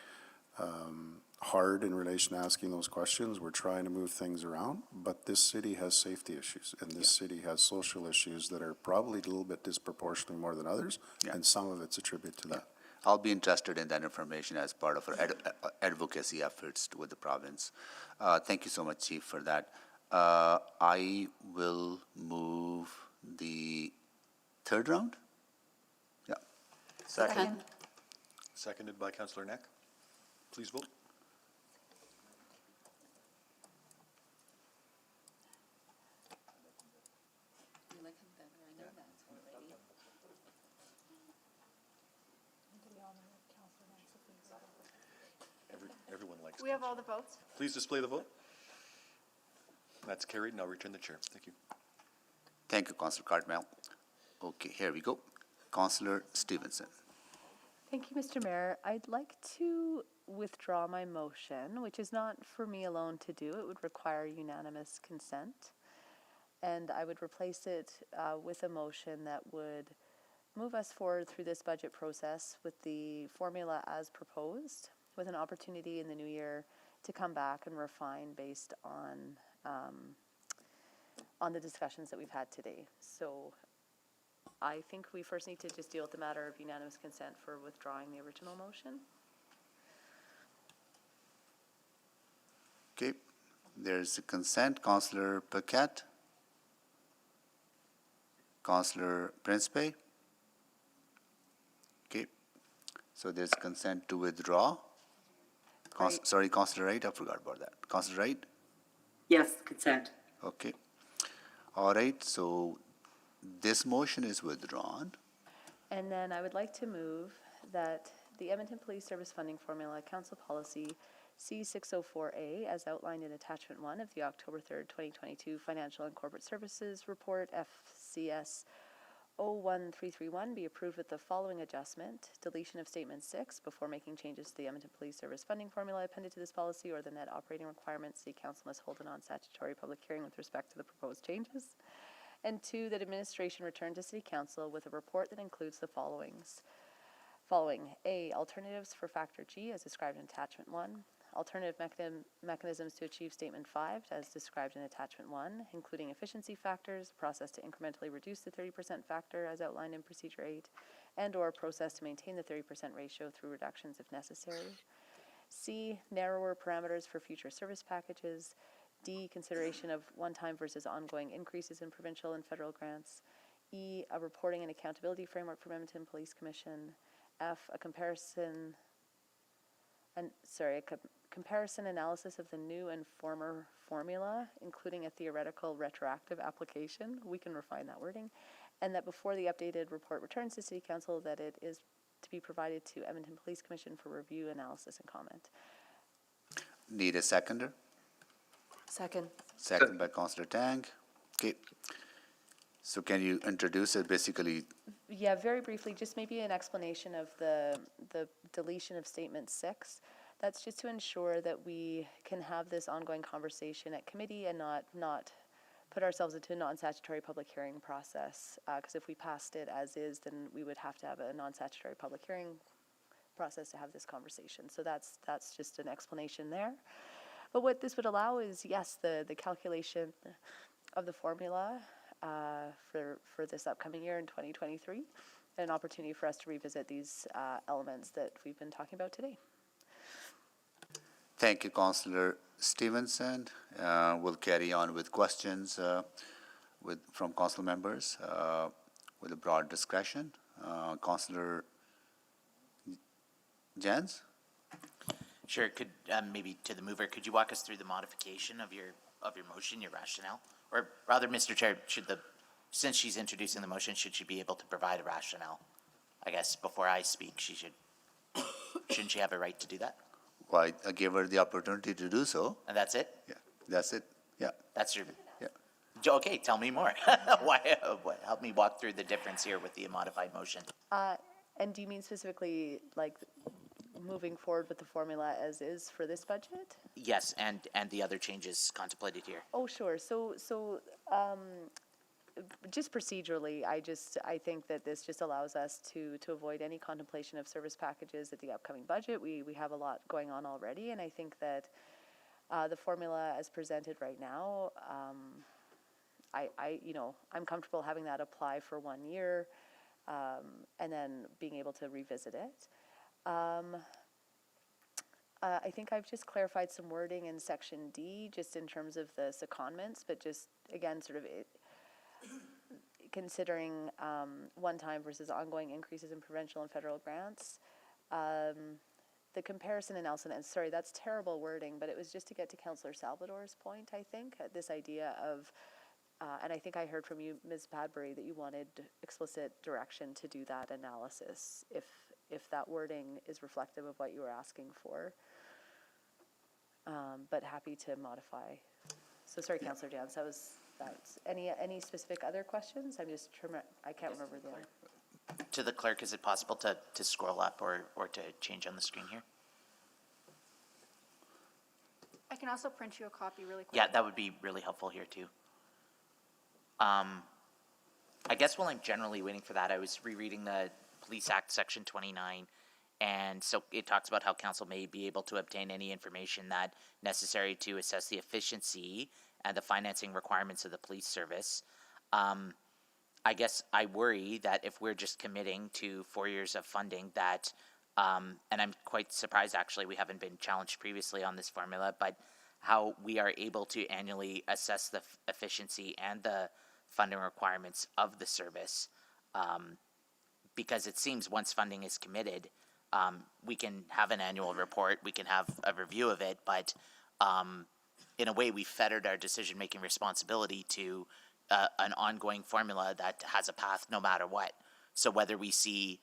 Speaker 17: hard in relation to asking those questions. We're trying to move things around, but this city has safety issues, and this city has social issues that are probably a little bit disproportionately more than others, and some of it's attributed to that.
Speaker 2: I'll be interested in that information as part of our advocacy efforts with the province. Thank you so much, Chief, for that. I will move the third round. Yeah.
Speaker 16: Second. Seconded by Councillor Neck. Please vote. Everyone likes.
Speaker 6: We have all the votes.
Speaker 16: Please display the vote. That's carried. Now return the chair. Thank you.
Speaker 2: Thank you, Councillor Cartmel. Okay, here we go. Councillor Stevenson.
Speaker 5: Thank you, Mr. Mayor. I'd like to withdraw my motion, which is not for me alone to do. It would require unanimous consent. And I would replace it with a motion that would move us forward through this budget process with the formula as proposed, with an opportunity in the new year to come back and refine based on the discussions that we've had today. So I think we first need to just deal with the matter of unanimous consent for withdrawing the original motion.
Speaker 2: Okay, there's a consent. Councillor Paquette. Councillor Principe? Okay, so there's consent to withdraw.
Speaker 5: Right.
Speaker 2: Sorry, Councillor Wright, I forgot about that. Councillor Wright?
Speaker 12: Yes, consent.
Speaker 2: Okay. All right, so this motion is withdrawn.
Speaker 5: And then I would like to move that the Edmonton Police Service Funding Formula Council Policy C604A, as outlined in Attachment 1 of the October 3rd, 2022 Financial and Corporate Services Report, FCS 01331, be approved with the following adjustment: deletion of Statement 6 before making changes to the Edmonton Police Service funding formula appended to this policy or the net operating requirements. City Council must hold a non-statutory public hearing with respect to the proposed changes. And 2, that administration return to City Council with a report that includes the following. A, alternatives for Factor G as described in Attachment 1. Alternative mechanisms to achieve Statement 5 as described in Attachment 1, including efficiency factors, a process to incrementally reduce the 30% factor as outlined in Procedure 8, and/or a process to maintain the 30% ratio through reductions if necessary. C, narrower parameters for future service packages. D, consideration of one-time versus ongoing increases in provincial and federal grants. E, a reporting and accountability framework for Edmonton Police Commission. F, a comparison analysis of the new and former formula, including a theoretical retroactive application. We can refine that wording. And that before the updated report returns to City Council, that it is to be provided to Edmonton Police Commission for review, analysis, and comment.
Speaker 2: Need a seconder?
Speaker 3: Second.
Speaker 2: Second by Councillor Tang. Okay. So can you introduce it basically?
Speaker 5: Yeah, very briefly, just maybe an explanation of the deletion of Statement 6. That's just to ensure that we can have this ongoing conversation at committee and not put ourselves into a non-statutory public hearing process. Because if we passed it as is, then we would have to have a non-statutory public hearing process to have this conversation. So that's just an explanation there. But what this would allow is, yes, the calculation of the formula for this upcoming year in 2023, and an opportunity for us to revisit these elements that we've been talking about today.
Speaker 2: Thank you, Councillor Stevenson. We'll carry on with questions from council members with a broad discretion. Councillor Jans?
Speaker 10: Sure. Could maybe to the mover, could you walk us through the modification of your motion, your rationale? Or rather, Mr. Chair, since she's introducing the motion, should she be able to provide a rationale? I guess before I speak, shouldn't she have a right to do that?
Speaker 2: Well, I gave her the opportunity to do so.
Speaker 10: And that's it?
Speaker 2: Yeah, that's it. Yeah.
Speaker 10: That's your.
Speaker 2: Yeah.
Speaker 10: Okay, tell me more. Help me walk through the difference here with the modified motion.
Speaker 5: And do you mean specifically like moving forward with the formula as is for this budget?
Speaker 10: Yes, and the other changes contemplated here.
Speaker 5: Oh, sure. So just procedurally, I think that this just allows us to avoid any contemplation of service packages at the upcoming budget. We have a lot going on already, and I think that the formula as presented right now, I'm comfortable having that apply for 1 year, and then being able to revisit it. I think I've just clarified some wording in Section D, just in terms of the secondments, but just, again, sort of considering one-time versus ongoing increases in provincial and federal grants. The comparison analysis, and sorry, that's terrible wording, but it was just to get to Councillor Salvador's point, I think, this idea of, and I think I heard from you, Ms. Padbury, that you wanted explicit direction to do that analysis, if that wording is reflective of what you were asking for. But happy to modify. So sorry, Councillor Jans, that's any specific other questions? I can't remember the other.
Speaker 10: To the clerk, is it possible to scroll up or to change on the screen here?
Speaker 6: I can also print you a copy really quick.
Speaker 10: Yeah, that would be really helpful here too. I guess while I'm generally waiting for that, I was rereading the Police Act, Section 29, and so it talks about how council may be able to obtain any information that necessary to assess the efficiency and the financing requirements of the police service. I guess I worry that if we're just committing to 4 years of funding that, and I'm quite surprised actually we haven't been challenged previously on this formula, but how we are able to annually assess the efficiency and the funding requirements of the service, because it seems once funding is committed, we can have an annual report, we can have a review of it, but in a way, we fettered our decision-making responsibility to an ongoing formula that has a path no matter what. So whether we see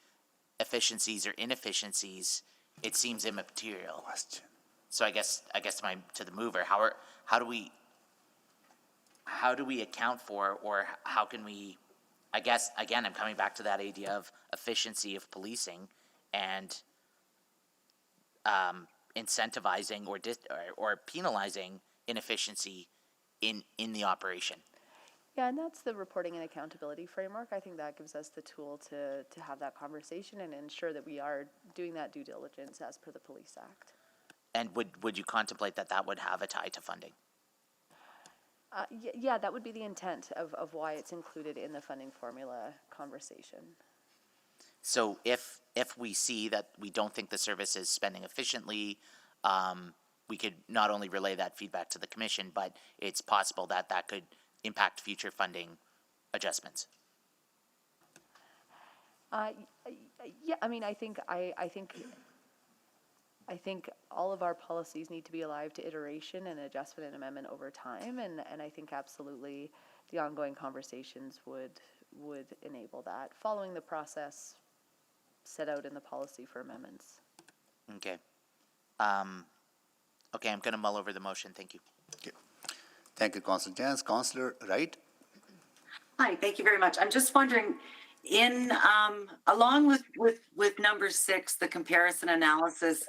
Speaker 10: efficiencies or inefficiencies, it seems immaterial. So I guess to the mover, how do we account for, or how can we, I guess, again, I'm coming back to that idea of efficiency of policing and incentivizing or penalizing inefficiency in the operation.
Speaker 5: Yeah, and that's the reporting and accountability framework. I think that gives us the tool to have that conversation and ensure that we are doing that due diligence as per the Police Act.
Speaker 10: And would you contemplate that would have a tie to funding?
Speaker 5: Yeah, that would be the intent of why it's included in the funding formula conversation.
Speaker 10: So if we see that we don't think the service is spending efficiently, we could not only relay that feedback to the commission, but it's possible that could impact future funding adjustments.
Speaker 5: Yeah, I mean, I think all of our policies need to be alive to iteration and adjustment and amendment over time, and I think absolutely the ongoing conversations would enable that, following the process set out in the policy for amendments.
Speaker 10: Okay. Okay, I'm going to mull over the motion. Thank you.
Speaker 2: Okay. Thank you, Councillor Jans. Councillor Wright?
Speaker 12: Hi, thank you very much. I'm just wondering, in along with number 6, the comparison analysis,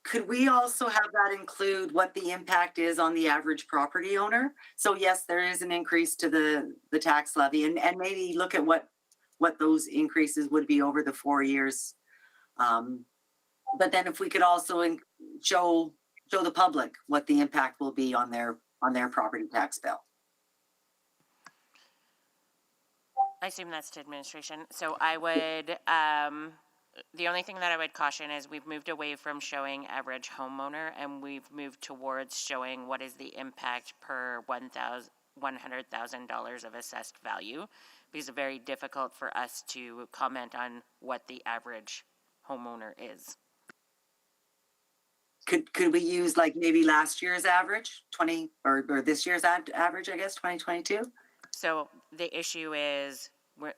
Speaker 12: could we also have that include what the impact is on the average property owner? So yes, there is an increase to the tax levy, and maybe look at what those increases would be over the 4 years. But then if we could also show the public what the impact will be on their property tax bill.
Speaker 9: I assume that's to administration. So I would, the only thing that I would caution is we've moved away from showing average homeowner, and we've moved towards showing what is the impact per $100,000 of assessed value, because it's very difficult for us to comment on what the average homeowner is.
Speaker 12: Could we use like maybe last year's average, or this year's average, I guess, 2022?
Speaker 9: So the issue is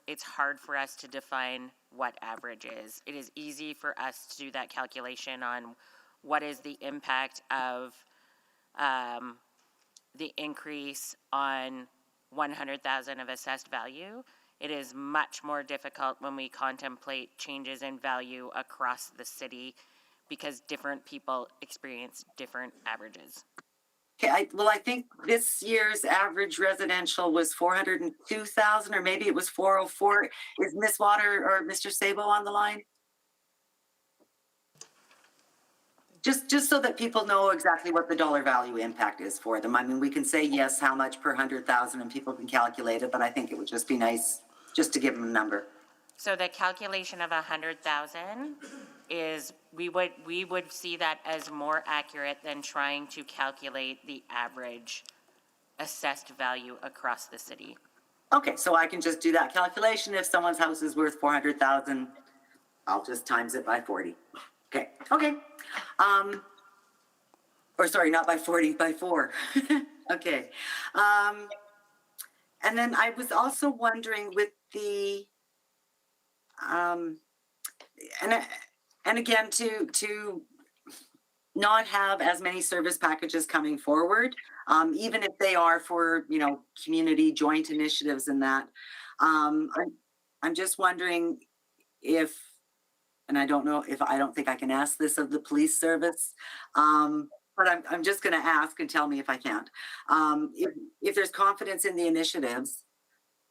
Speaker 9: it's hard for us to define what average is. It is easy for us to do that calculation on what is the impact of the increase on 100,000 of assessed value. It is much more difficult when we contemplate changes in value across the city, because different people experience different averages.
Speaker 12: Okay, I think this year's average residential was 402,000, or maybe it was 404. Is Ms. Water or Mr. Sabo on the line? Just so that people know exactly what the dollar value impact is for them. I mean, we can say yes, how much per 100,000, and people can calculate it, but I think it would just be nice just to give them a number.
Speaker 9: So the calculation of 100,000 is, we would see that as more accurate than trying to calculate the average assessed value across the city.
Speaker 12: Okay, so I can just do that calculation. If someone's house is worth 400,000, I'll just times it by 40. Okay. Or sorry, not by 40, by 4. Okay. And then I was also wondering with the, and again, to not have as many service packages coming forward, even if they are for, community joint initiatives and that. I'm just wondering if, and I don't think I can ask this of the police service, but I'm just going to ask, and tell me if I can't. If there's confidence in the initiatives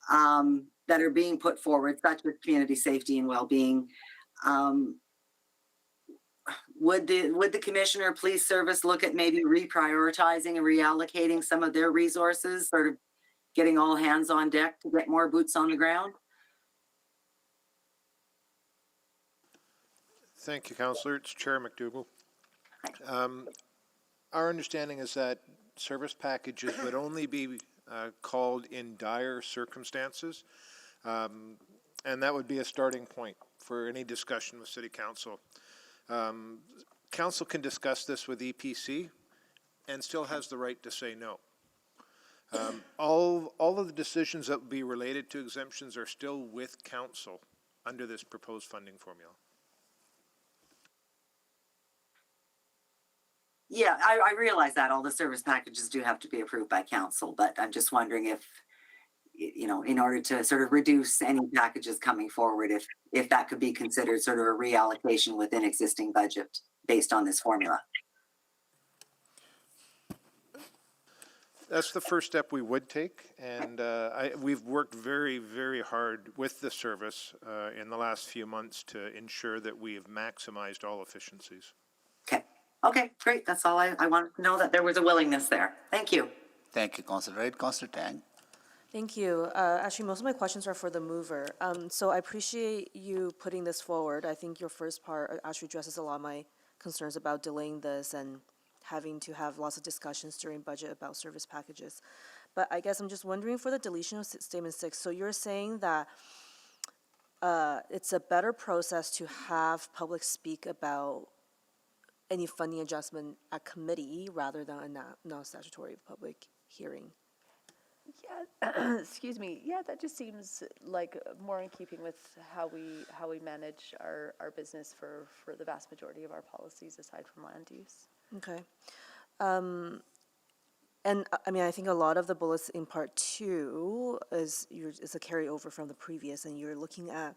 Speaker 12: that are being put forward, such as community safety and well-being, would the commissioner or police service look at maybe reprioritizing and reallocating some of their resources, sort of getting all hands on deck to get more boots on the ground?
Speaker 19: Thank you, Councillor. It's Chair McDougall. Our understanding is that service packages would only be called in dire circumstances. And that would be a starting point for any discussion with City Council. Council can discuss this with EPC and still has the right to say no. All of the decisions that would be related to exemptions are still with council under this proposed funding formula.
Speaker 12: Yeah, I realize that all the service packages do have to be approved by council, but I'm just wondering if, you know, in order to sort of reduce any packages coming forward, if that could be considered sort of a reallocation within existing budget based on this formula.
Speaker 19: That's the first step we would take, and we've worked very, very hard with the service in the last few months to ensure that we have maximized all efficiencies.
Speaker 12: Okay. Okay, great. That's all I wanted to know, that there was a willingness there. Thank you.
Speaker 2: Thank you, Councillor Wright. Councillor Tang.
Speaker 3: Thank you. Actually, most of my questions are for the mover. So I appreciate you putting this forward. I think your first part actually addresses a lot of my concerns about delaying this and having to have lots of discussions during budget about service packages. But I guess I'm just wondering for the deletion of Statement 6, so you're saying that it's a better process to have public speak about any funding adjustment at committee rather than a non-statutory public hearing?
Speaker 5: Yeah, excuse me. Yeah, that just seems like more in keeping with how we manage our business for the vast majority of our policies aside from land use.
Speaker 3: Okay. And I mean, I think a lot of the bullets in part 2 is a carryover from the previous, and you're looking at,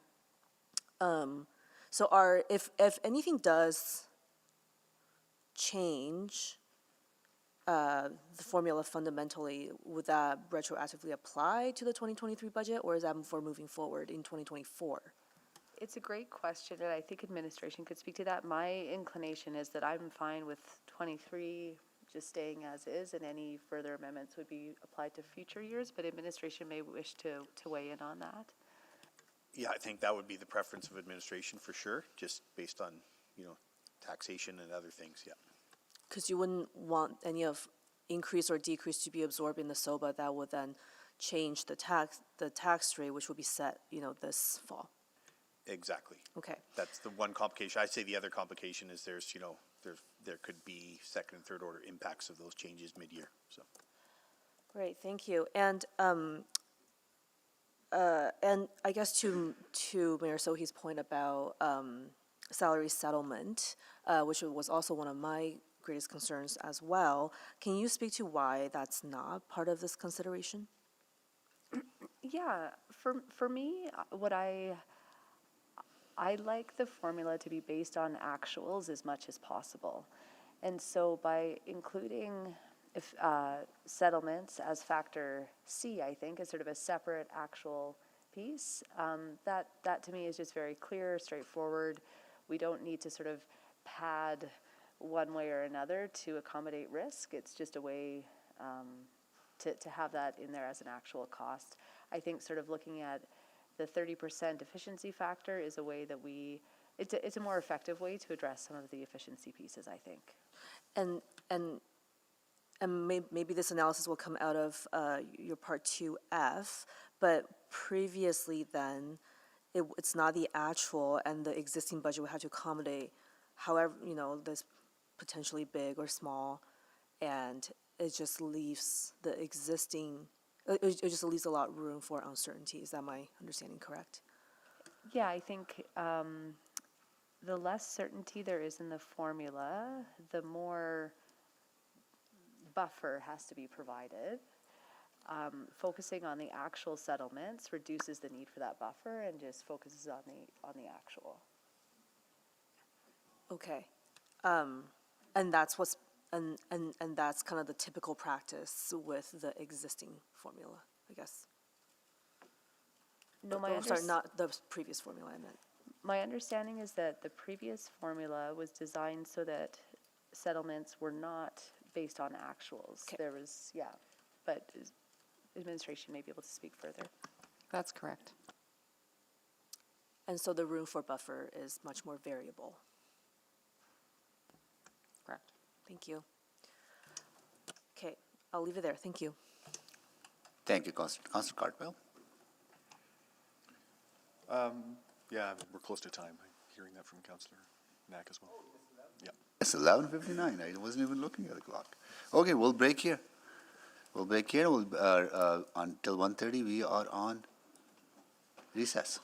Speaker 3: so if anything does change the formula fundamentally, would that retroactively apply to the 2023 budget, or is that for moving forward in 2024?
Speaker 5: It's a great question, and I think administration could speak to that. My inclination is that I'm fine with 23 just staying as is, and any further amendments would be applied to future years, but administration may wish to weigh in on that.
Speaker 4: Yeah, I think that would be the preference of administration for sure, just based on, you know, taxation and other things, yeah.
Speaker 3: Because you wouldn't want any of increase or decrease to be absorbed in the SOBA. That would then change the tax rate, which will be set, you know, this fall.
Speaker 4: Exactly.
Speaker 3: Okay.
Speaker 4: That's the one complication. I'd say the other complication is there's, you know, there could be second and third order impacts of those changes mid-year, so.
Speaker 3: Great, thank you. And I guess to Mayor Sohi's point about salary settlement, which was also one of my greatest concerns as well, can you speak to why that's not part of this consideration?
Speaker 5: Yeah, for me, what I like the formula to be based on actuals as much as possible. And so by including settlements as factor C, I think, as sort of a separate actual piece, that to me is just very clear, straightforward. We don't need to sort of pad one way or another to accommodate risk. It's just a way to have that in there as an actual cost. I think sort of looking at the 30% efficiency factor is a way that it's a more effective way to address some of the efficiency pieces, I think.
Speaker 3: And maybe this analysis will come out of your part 2F, but previously then, it's not the actual, and the existing budget would have to accommodate however, you know, this potentially big or small, and it just leaves the existing, it just leaves a lot of room for uncertainty. Is that my understanding correct?
Speaker 5: Yeah, I think the less certainty there is in the formula, the more buffer has to be provided. Focusing on the actual settlements reduces the need for that buffer and just focuses on the actual.
Speaker 3: Okay, and that's what's and that's kind of the typical practice with the existing formula, I guess.
Speaker 5: No,
Speaker 3: not the previous formula I meant.
Speaker 5: My understanding is that the previous formula was designed so that settlements were not based on actuals.
Speaker 3: Okay.
Speaker 5: There was, yeah, but administration may be able to speak further.
Speaker 13: That's correct.
Speaker 3: And so the room for buffer is much more variable.
Speaker 13: Correct.
Speaker 3: Thank you. Okay, I'll leave it there. Thank you.
Speaker 2: Thank you, Councillor Cartwell.
Speaker 16: Yeah, we're close to time. I'm hearing that from Councillor Knack as well. Yeah.
Speaker 2: It's 11:59. I wasn't even looking at the clock. Okay, we'll break here. We'll break here. Until 1:30, we are on recess.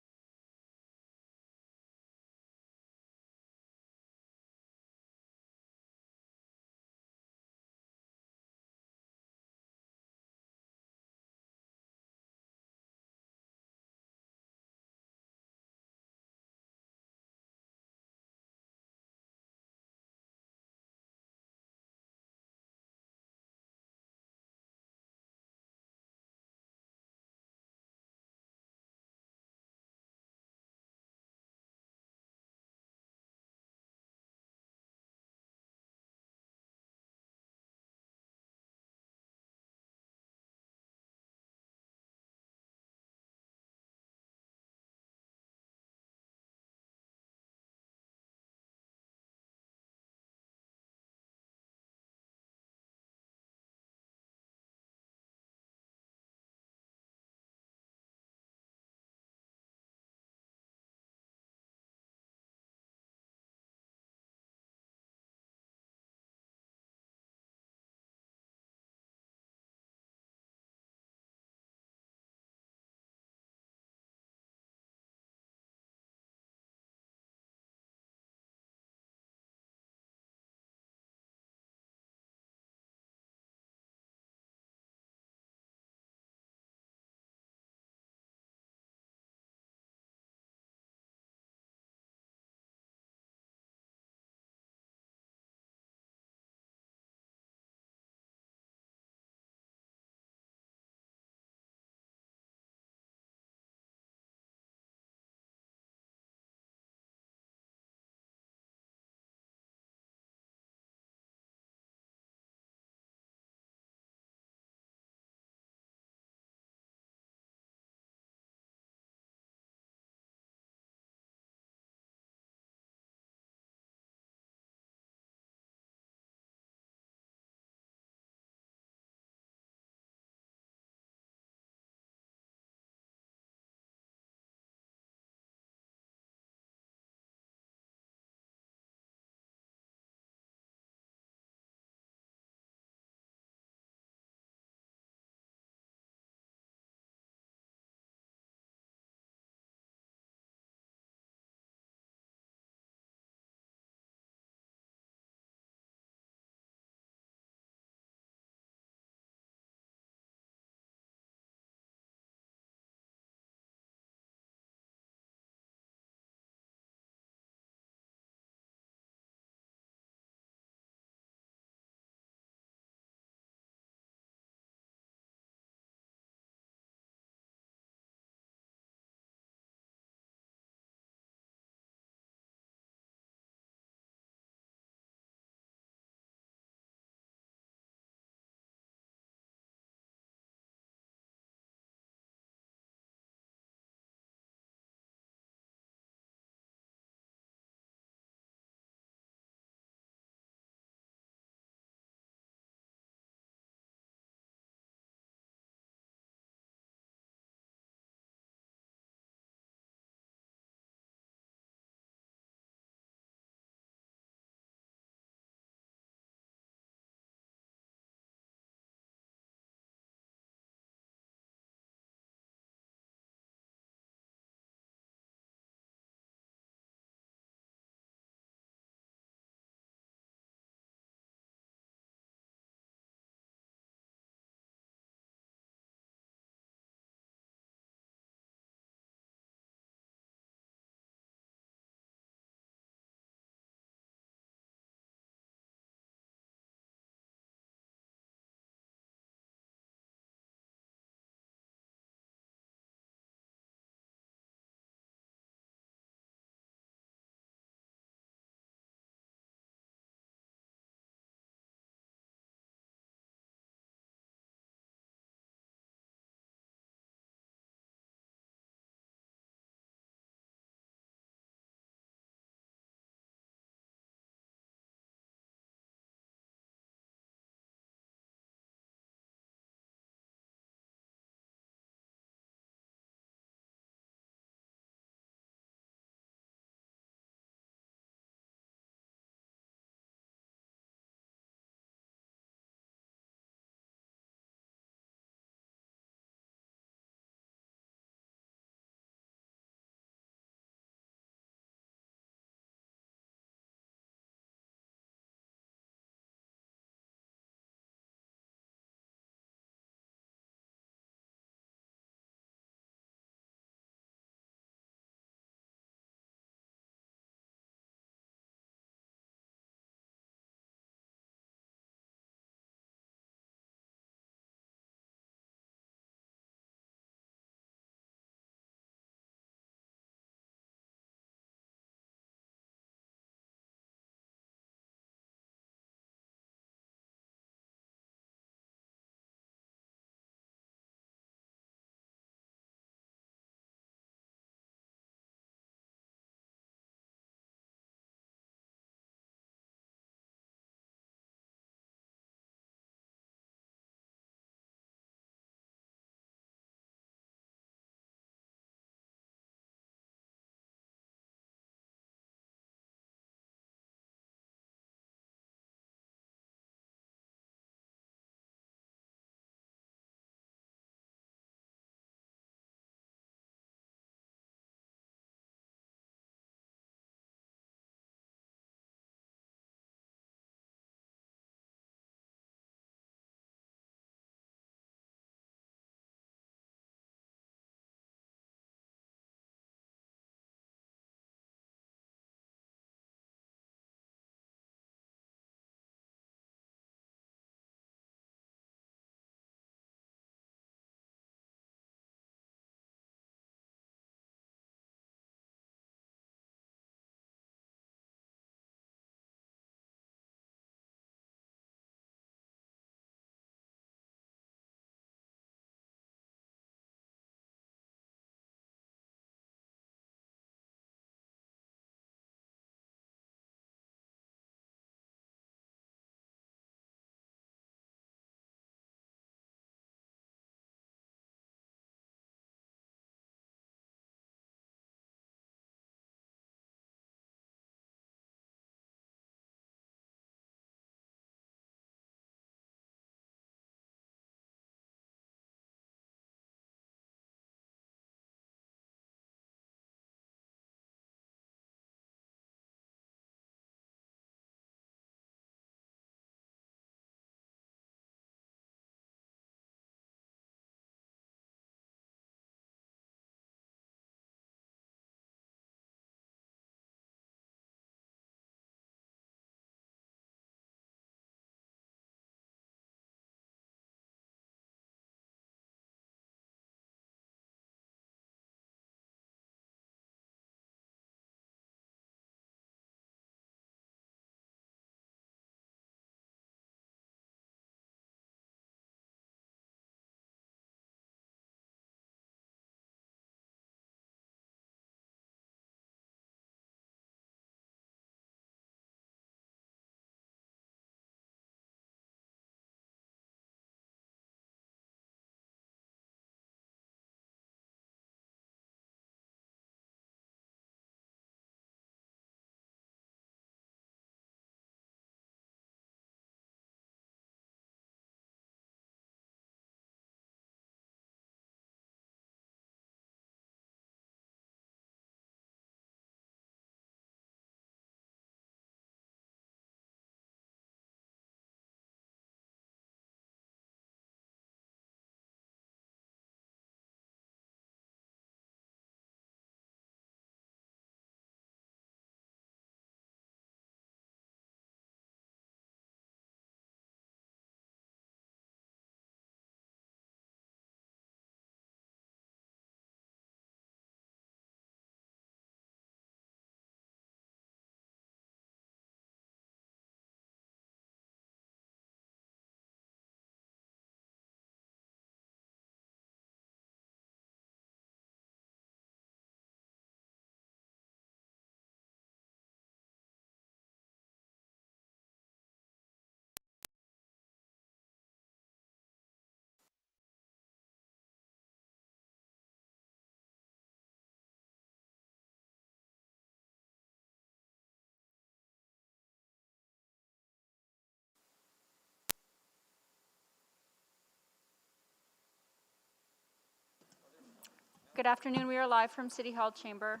Speaker 20: Good afternoon. We are live from City Hall Chamber.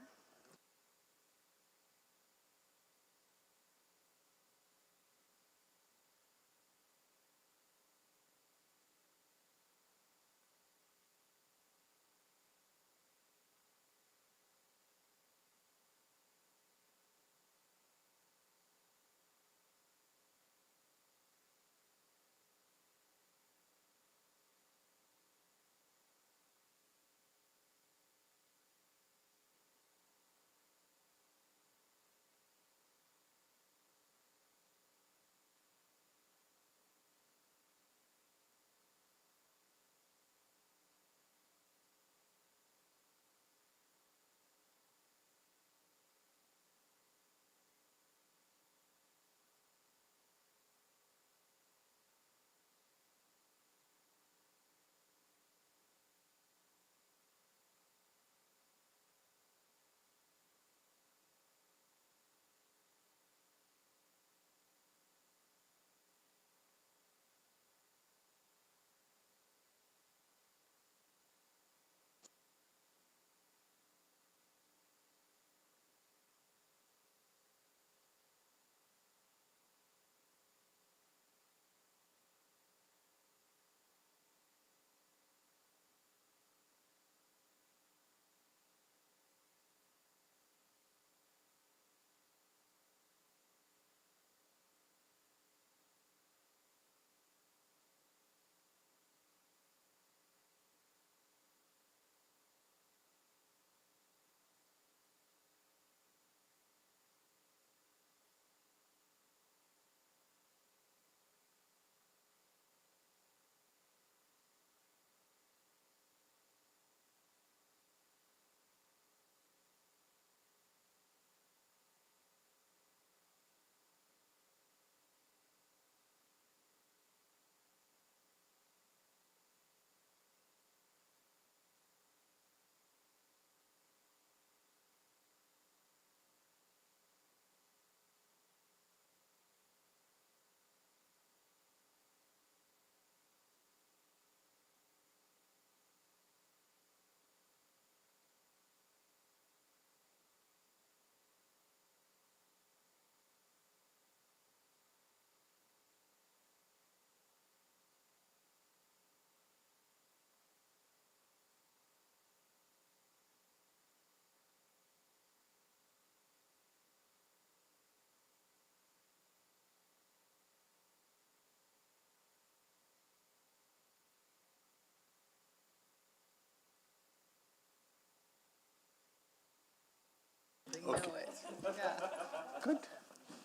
Speaker 2: Good.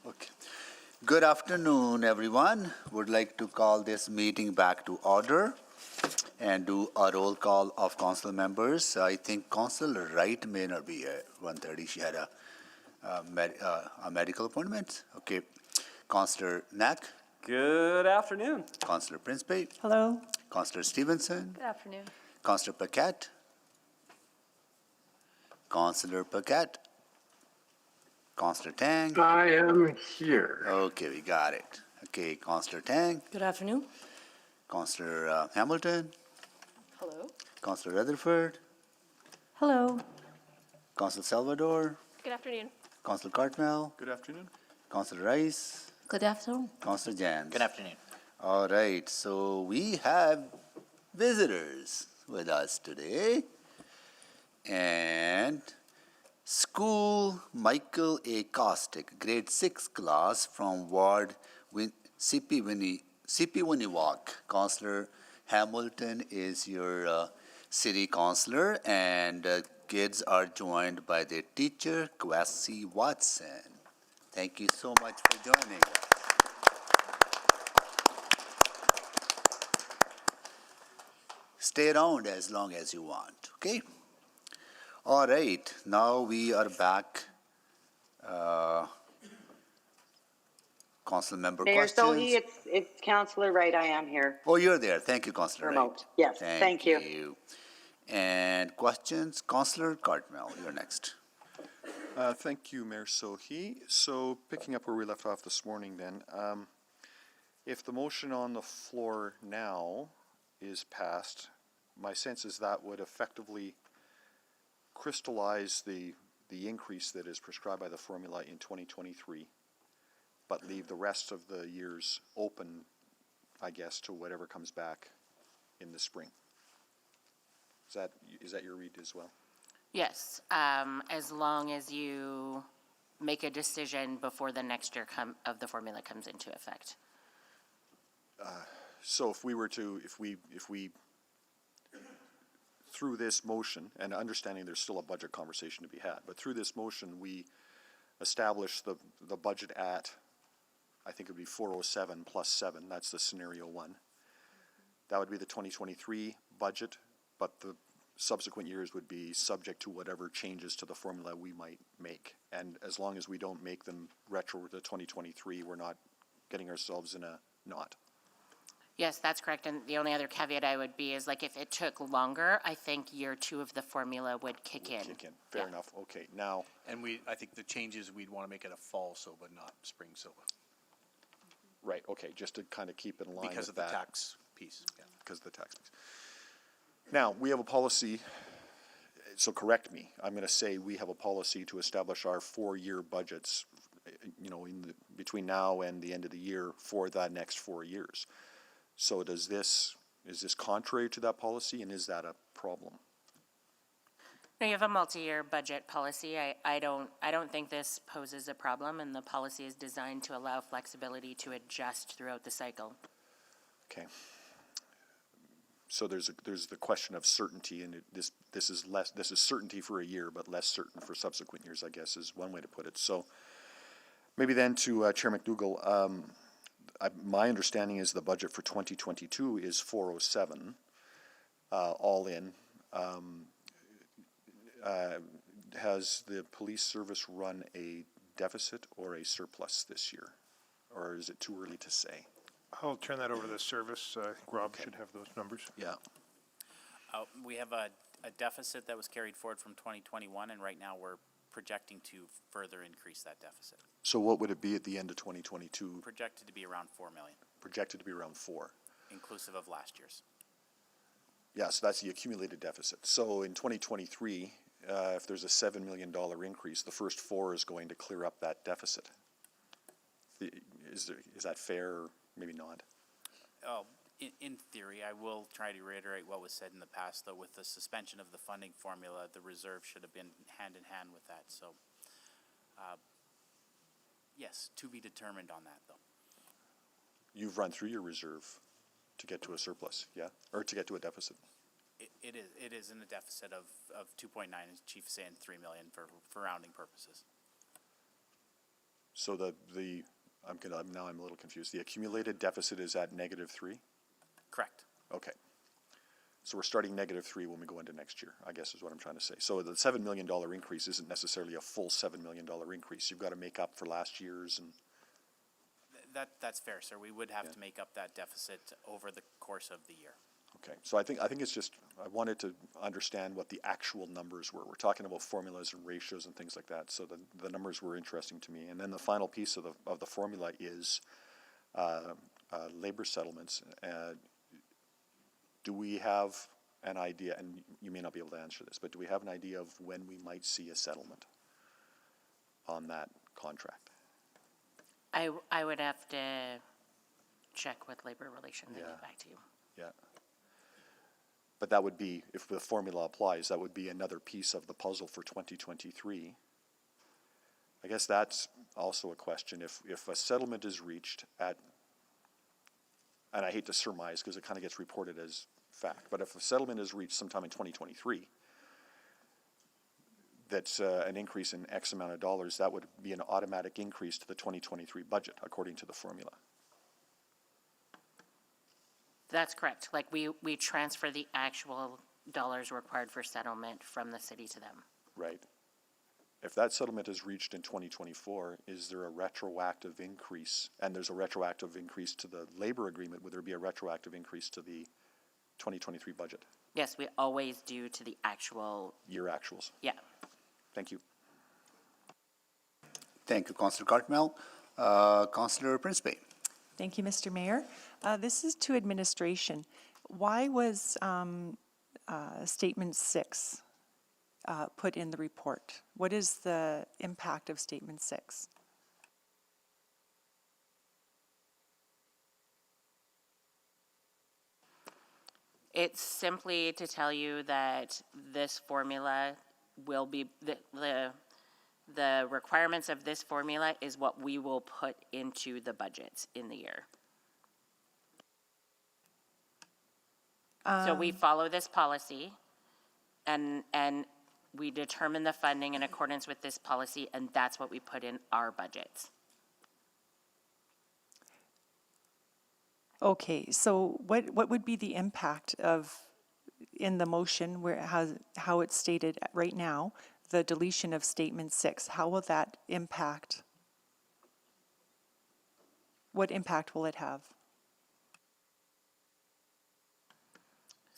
Speaker 2: Okay. Good afternoon, everyone. Would like to call this meeting back to order and do a roll call of council members. I think Councilor Wright may not be here 1:30. She had a medical appointment. Okay. Councilor Knack.
Speaker 22: Good afternoon.
Speaker 2: Councilor Principe.
Speaker 22: Hello.
Speaker 2: Councilor Stevenson.
Speaker 5: Good afternoon.
Speaker 2: Councilor Paquette. Councilor Paquette. Councilor Tang.
Speaker 7: I am here.
Speaker 2: Okay, we got it. Okay, Councilor Tang.
Speaker 3: Good afternoon.
Speaker 2: Councilor Hamilton.
Speaker 3: Hello.
Speaker 2: Councilor Rutherford.
Speaker 15: Hello.
Speaker 2: Councilor Salvador.
Speaker 8: Good afternoon.
Speaker 2: Councilor Cartmel.
Speaker 16: Good afternoon.
Speaker 2: Councilor Rice.
Speaker 1: Good afternoon.
Speaker 2: Councilor Jans.
Speaker 10: Good afternoon.
Speaker 2: All right, so we have visitors with us today. And School Michael A. Kostick, grade 6 class from Ward CP Winniwalk. Councilor Hamilton is your city councilor, and kids are joined by their teacher, Kwasi Watson. Thank you so much for joining us. Stay around as long as you want, okay? All right, now we are back. Council member
Speaker 23: Mayor
Speaker 2: questions.
Speaker 23: Sohi, it's Councillor Wright. I am here.
Speaker 2: Oh, you're there. Thank you, Councilor Wright.
Speaker 23: Remote. Yes, thank you.
Speaker 2: And questions, Councilor Cartmel, you're next.
Speaker 16: Thank you, Mayor Sohi. So picking up where we left off this morning then, if the motion on the floor now is passed, my sense is that would effectively crystallize the increase that is prescribed by the formula in 2023, but leave the rest of the years open, I guess, to whatever comes back in the spring. Is that your read as well?
Speaker 9: Yes, as long as you make a decision before the next year of the formula comes into effect.
Speaker 16: So if we were to, if we through this motion, and understanding there's still a budget conversation to be had, but through this motion, we establish the budget at, I think it would be 407 plus 7, that's the scenario 1. That would be the 2023 budget, but the subsequent years would be subject to whatever changes to the formula we might make. And as long as we don't make them retro to 2023, we're not getting ourselves in a knot.
Speaker 9: Yes, that's correct. And the only other caveat I would be is like if it took longer, I think year 2 of the formula would kick in.
Speaker 16: Fair enough. Okay, now.
Speaker 4: And I think the changes, we'd want to make it a fall SOBA, but not spring SOBA.
Speaker 16: Right, okay, just to kind of keep in line
Speaker 4: Because of
Speaker 16: with
Speaker 4: the
Speaker 16: that.
Speaker 4: tax piece. Yeah.
Speaker 16: Because of the tax piece. Now, we have a policy, so correct me, I'm going to say we have a policy to establish our 4-year budgets, between now and the end of the year for the next 4 years. So is this contrary to that policy, and is that a problem?
Speaker 9: No, you have a multi-year budget policy. I don't think this poses a problem, and the policy is designed to allow flexibility to adjust throughout the cycle.
Speaker 16: Okay. So there's the question of certainty, and this is certainty for a year, but less certain for subsequent years, I guess, is one way to put it. So maybe then to Chair McDougall, my understanding is the budget for 2022 is 407, all in. Has the police service run a deficit or a surplus this year? Or is it too early to say?
Speaker 19: I'll turn that over to the service. I think Rob should have those numbers.
Speaker 16: Yeah.
Speaker 11: We have a deficit that was carried forward from 2021, and right now we're projecting to further increase that deficit.
Speaker 16: So what would it be at the end of 2022?
Speaker 11: Projected to be around 4 million.
Speaker 16: Projected to be around 4.
Speaker 11: Inclusive of last year's.
Speaker 16: Yeah, so that's the accumulated deficit. So in 2023, if there's a $7 million increase, the first 4 is going to clear up that deficit. Is that fair or maybe not?
Speaker 11: In theory, I will try to reiterate what was said in the past, though. With the suspension of the funding formula, the reserve should have been hand in hand with that. So, yes, to be determined on that, though.
Speaker 16: You've run through your reserve to get to a surplus, yeah? Or to get to a deficit?
Speaker 11: It is in a deficit of 2.9, as Chief is saying, 3 million for rounding purposes.
Speaker 16: So now I'm a little confused. The accumulated deficit is at -3?
Speaker 11: Correct.
Speaker 16: Okay. So we're starting -3 when we go into next year, I guess is what I'm trying to say. So the $7 million increase isn't necessarily a full $7 million increase. You've got to make up for last year's and.
Speaker 11: That's fair, sir. We would have to make up that deficit over the course of the year.
Speaker 16: Okay, so I think it's just, I wanted to understand what the actual numbers were. We're talking about formulas and ratios and things like that, so the numbers were interesting to me. And then the final piece of the formula is labor settlements. Do we have an idea, and you may not be able to answer this, but do we have an idea of when we might see a settlement on that contract?
Speaker 9: I would have to check with Labor Relations and get back to you.
Speaker 16: Yeah. But that would be, if the formula applies, that would be another piece of the puzzle for 2023. I guess that's also a question. If a settlement is reached at, and I hate to surmise because it kind of gets reported as fact, but if a settlement is reached sometime in 2023, that's an increase in X amount of dollars, that would be an automatic increase to the 2023 budget, according to the formula.
Speaker 9: That's correct. Like we transfer the actual dollars required for settlement from the city to them.
Speaker 16: Right. If that settlement is reached in 2024, is there a retroactive increase? And there's a retroactive increase to the labor agreement. Would there be a retroactive increase to the 2023 budget?
Speaker 9: Yes, we always do to the actual.
Speaker 16: Year actuals.
Speaker 9: Yeah.
Speaker 16: Thank you.
Speaker 2: Thank you, Councillor Cartmel. Councillor Principe.
Speaker 14: Thank you, Mr. Mayor. This is to administration. Why was Statement 6 put in the report? What is the impact of Statement 6?
Speaker 9: It's simply to tell you that this formula will be, the requirements of this formula is what we will put into the budgets in the year. So we follow this policy, and we determine the funding in accordance with this policy, and that's what we put in our budgets.
Speaker 14: Okay, so what would be the impact of, in the motion, where how it's stated right now, the deletion of Statement 6? How will that impact? What impact will it have?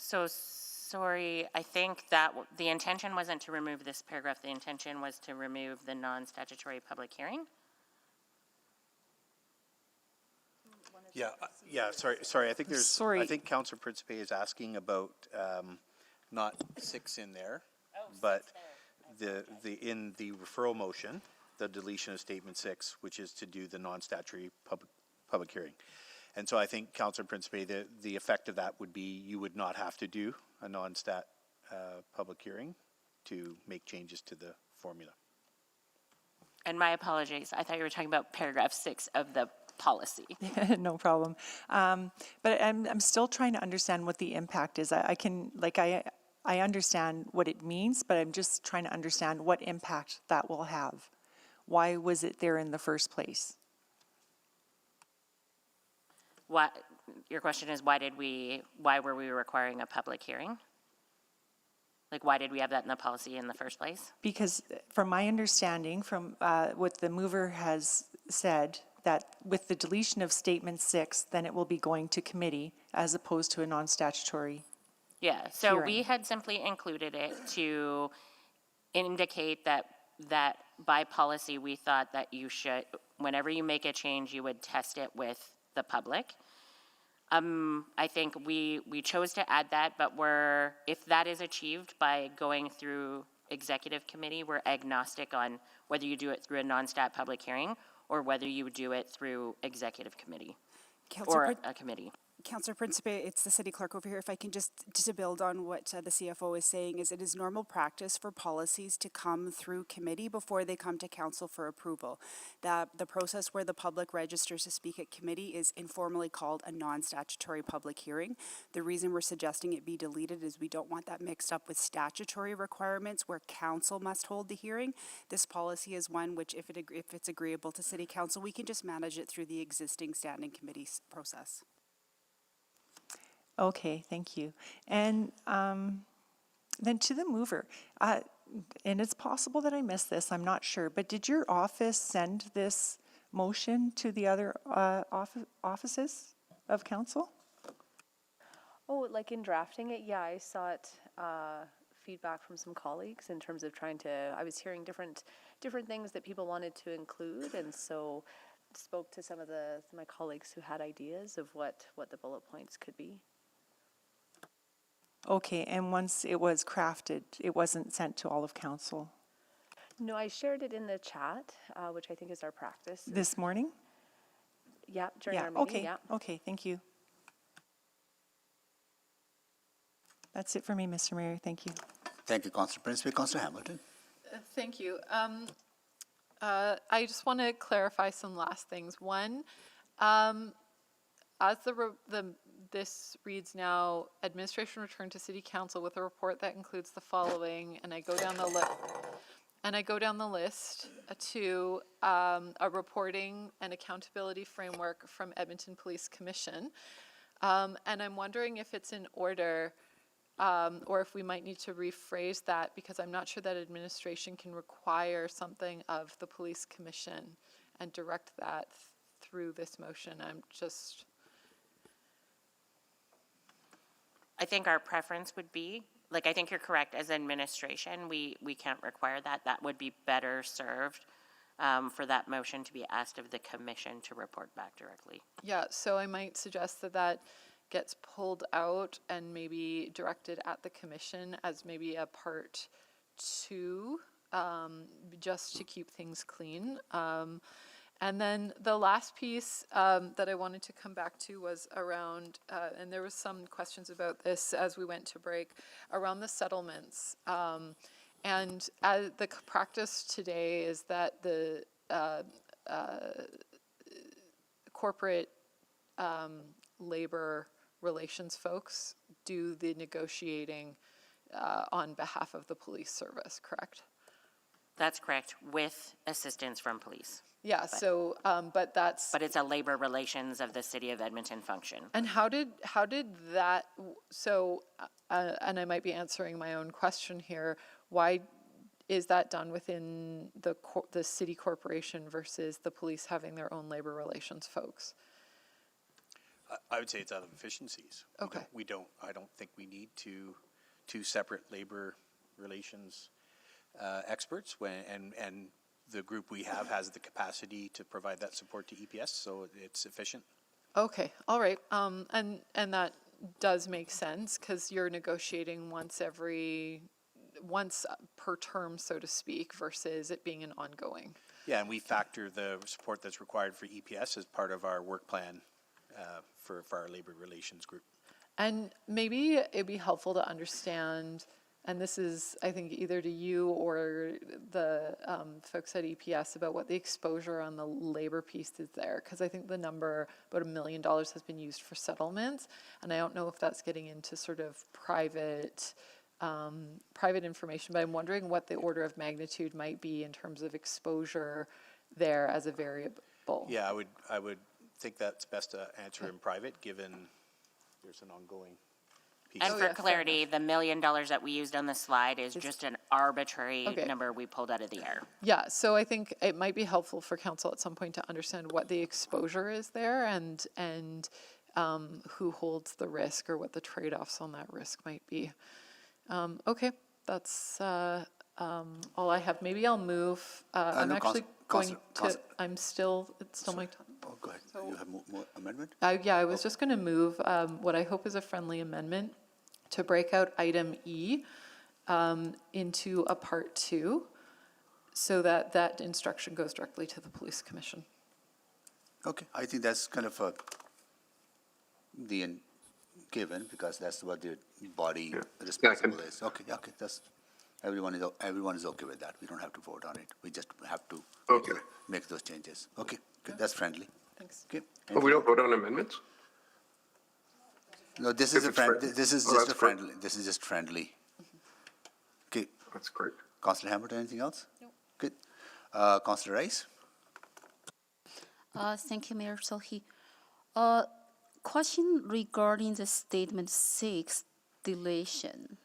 Speaker 9: So, sorry, I think that the intention wasn't to remove this paragraph. The intention was to remove the non-statutory public hearing.
Speaker 4: Sorry, I think there's,
Speaker 14: Sorry.
Speaker 4: I think Councillor Principe is asking about, not 6 in there, but in the referral motion, the deletion of Statement 6, which is to do the non-statutory public hearing. And so I think, Councillor Principe, the effect of that would be you would not have to do a non-stat public hearing to make changes to the formula.
Speaker 9: And my apologies, I thought you were talking about paragraph 6 of the policy.
Speaker 14: No problem. But I'm still trying to understand what the impact is. I understand what it means, but I'm just trying to understand what impact that will have. Why was it there in the first place?
Speaker 9: Your question is why were we requiring a public hearing? Like, why did we have that in the policy in the first place?
Speaker 14: Because from my understanding, from what the mover has said, that with the deletion of Statement 6, then it will be going to committee as opposed to a non-statutory.
Speaker 9: Yeah, so
Speaker 14: hearing.
Speaker 9: we had simply included it to indicate that by policy, we thought that you should, whenever you make a change, you would test it with the public. I think we chose to add that, but if that is achieved by going through executive committee, we're agnostic on whether you do it through a non-stat public hearing or whether you do it through executive committee or a committee.
Speaker 17: Councillor Principe, it's the city clerk over here. If I can just to build on what the CFO is saying, is it is normal practice for policies to come through committee before they come to council for approval. The process where the public registers to speak at committee is informally called a non-statutory public hearing. The reason we're suggesting it be deleted is we don't want that mixed up with statutory requirements where council must hold the hearing. This policy is one which, if it's agreeable to city council, we can just manage it through the existing standing committee process.
Speaker 14: Okay, thank you. And then to the mover, and it's possible that I missed this, I'm not sure, but did your office send this motion to the other offices of council?
Speaker 5: Oh, like in drafting it, yeah, I sought feedback from some colleagues in terms of I was hearing different things that people wanted to include, and so spoke to some of my colleagues who had ideas of what the bullet points could be.
Speaker 14: Okay, and once it was crafted, it wasn't sent to all of council?
Speaker 5: No, I shared it in the chat, which I think is our practice.
Speaker 14: This morning?
Speaker 5: Yeah, during our meeting, yeah.
Speaker 14: Okay, thank you. That's it for me, Mr. Mayor, thank you.
Speaker 2: Thank you, Councillor Principe. Councillor Hamilton.
Speaker 13: Thank you. I just want to clarify some last things. One, as this reads now, administration returned to city council with a report that includes the following, and I go down the list to a reporting and accountability framework from Edmonton Police Commission, and I'm wondering if it's in order, or if we might need to rephrase that, because I'm not sure that administration can require something of the police commission and direct that through this motion.
Speaker 9: I think our preference would be, I think you're correct, as administration, we can't require that. That would be better served for that motion to be asked of the commission to report back directly.
Speaker 13: Yeah, so I might suggest that gets pulled out and maybe directed at the commission as maybe a part two, just to keep things clean. And then the last piece that I wanted to come back to was around, and there was some questions about this as we went to break, around the settlements. And the practice today is that the corporate labor relations folks do the negotiating on behalf of the police service, correct?
Speaker 9: That's correct, with assistance from police.
Speaker 13: Yeah, so, but that's.
Speaker 9: But it's a labor relations of the city of Edmonton function.
Speaker 13: And how did that, so, and I might be answering my own question here, why is that done within the city corporation versus the police having their own labor relations folks?
Speaker 4: I would say it's out of efficiencies.
Speaker 13: Okay.
Speaker 4: I don't think we need two separate labor relations experts and the group we have has the capacity to provide that support to EPS, so it's efficient.
Speaker 13: Okay, all right, and that does make sense, because you're negotiating once per term, so to speak, versus it being an ongoing.
Speaker 4: Yeah, and we factor the support that's required for EPS as part of our work plan for our labor relations group.
Speaker 13: And maybe it'd be helpful to understand, and this is, I think, either to you or the folks at EPS, about what the exposure on the labor piece is there. Because I think the number, about $1 million, has been used for settlements. And I don't know if that's getting into sort of private information, but I'm wondering what the order of magnitude might be in terms of exposure there as a variable.
Speaker 4: Yeah, I would think that's best to answer in private, given there's an ongoing piece.
Speaker 9: And for clarity, the $1 million that we used on the slide is just an arbitrary number we pulled out of the air.
Speaker 13: Yeah, so I think it might be helpful for council at some point to understand what the exposure is there and who holds the risk or what the trade-offs on that risk might be. Okay, that's all I have. Maybe I'll move. I'm actually going to, it's still my time.
Speaker 2: Oh, go ahead. You have more amendment?
Speaker 13: Yeah, I was just going to move what I hope is a friendly amendment to break out item E into a part 2 so that that instruction goes directly to the police commission.
Speaker 2: Okay, I think that's kind of the given, because that's what the body responsible is. Okay, that's everyone is okay with that. We don't have to vote on it. We just have to make those changes. Okay, good. That's friendly.
Speaker 13: Thanks.
Speaker 2: Okay.
Speaker 7: Oh, we don't vote on amendments?
Speaker 2: No, this is this is just a friendly. This is just friendly. Okay.
Speaker 7: That's great.
Speaker 2: Councillor Hamilton, anything else? No. Good. Councillor Rice.
Speaker 1: Thank you, Mayor Sohi. Question regarding the statement 6 deletion.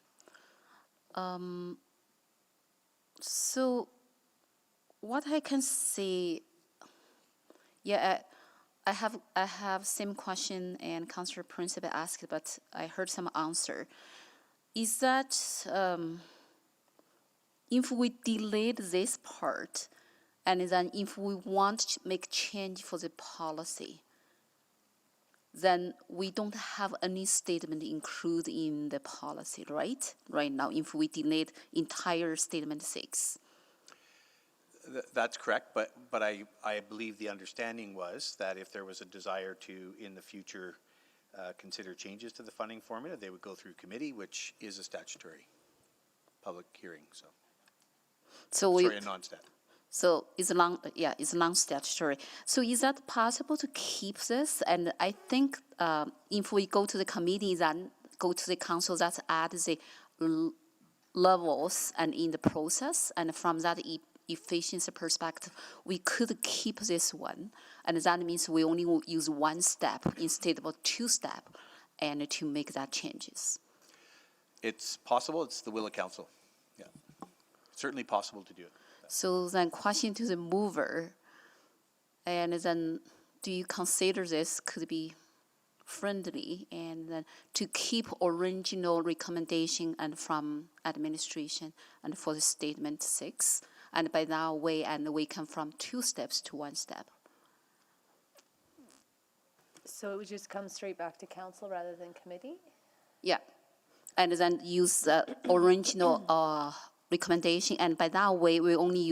Speaker 1: So what I can say, yeah, I have same question and Councillor Principe asked, but I heard some answer. Is that if we delayed this part, and then if we want to make change for the policy, then we don't have any statement included in the policy, right? Right now, if we delayed entire statement 6.
Speaker 4: That's correct, but I believe the understanding was that if there was a desire to, in the future, consider changes to the funding formula, they would go through committee, which is a statutory public hearing, so. Sorry, a non-stat.
Speaker 1: So it's non-statutory. So is that possible to keep this? And I think if we go to the committee, then go to the council, that's add the levels and in the process, and from that efficiency perspective, we could keep this one, and that means we only will use one step instead of 2 steps, and to make that changes.
Speaker 4: It's possible. It's the will of council. Yeah, certainly possible to do it.
Speaker 1: So then question to the mover, and then do you consider this could be friendly and then to keep original recommendation and from administration and for the statement 6, and by that way, and we come from 2 steps to 1 step?
Speaker 5: So it would just come straight back to council rather than committee?
Speaker 1: Yeah, and then use the original recommendation, and by that way, we only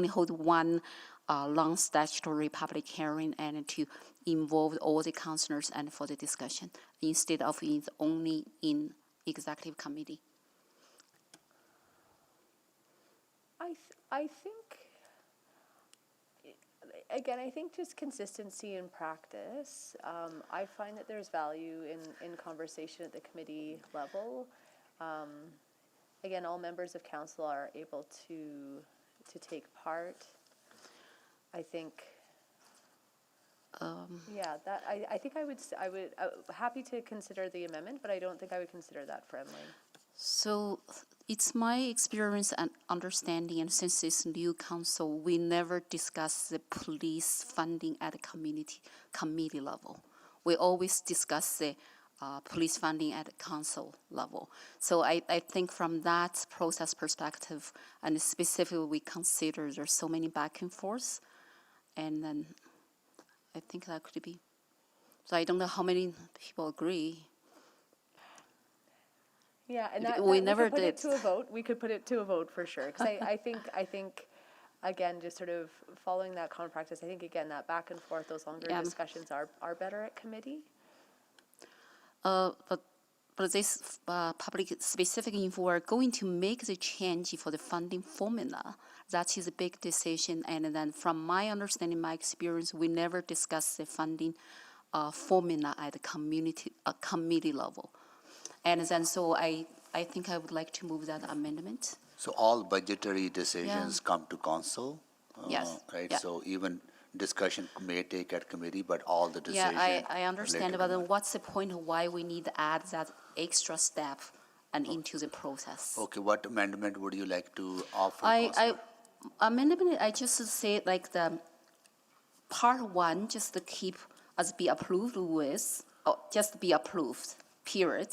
Speaker 1: hold one long statutory public hearing and to involve all the councillors and for the discussion instead of it only in executive committee.
Speaker 5: I think, again, I think just consistency in practice. I find that there's value in conversation at the committee level. Again, all members of council are able to take part. I think, yeah, that I think I would happy to consider the amendment, but I don't think I would consider that friendly.
Speaker 1: So it's my experience and understanding, and since it's new council, we never discuss the police funding at a committee level. We always discuss the police funding at a council level. So I think from that process perspective, and specifically we consider there's so many back and forth, and then I think that could be. So I don't know how many people agree.
Speaker 5: Yeah, and
Speaker 1: we never
Speaker 5: could put it
Speaker 1: did.
Speaker 5: to a vote. We could put it to a vote for sure. Because I think, again, just sort of following that common practice, I think, again, that back and forth, those longer discussions are better at committee.
Speaker 1: But this public specific info, we're going to make the change for the funding formula. That is a big decision. And then from my understanding, my experience, we never discuss the funding formula at the committee level. And then so I think I would like to move that amendment.
Speaker 2: So all budgetary decisions come to council?
Speaker 1: Yes.
Speaker 2: Right,
Speaker 1: yeah.
Speaker 2: so even discussion may take at committee, but all the decisions.
Speaker 1: Yeah, I understand, but then what's the point of why we need to add that extra step and into the process?
Speaker 2: Okay, what amendment would you like to offer?
Speaker 1: Amendment, I just say like the part one, just to keep as be approved with, or just be approved, period,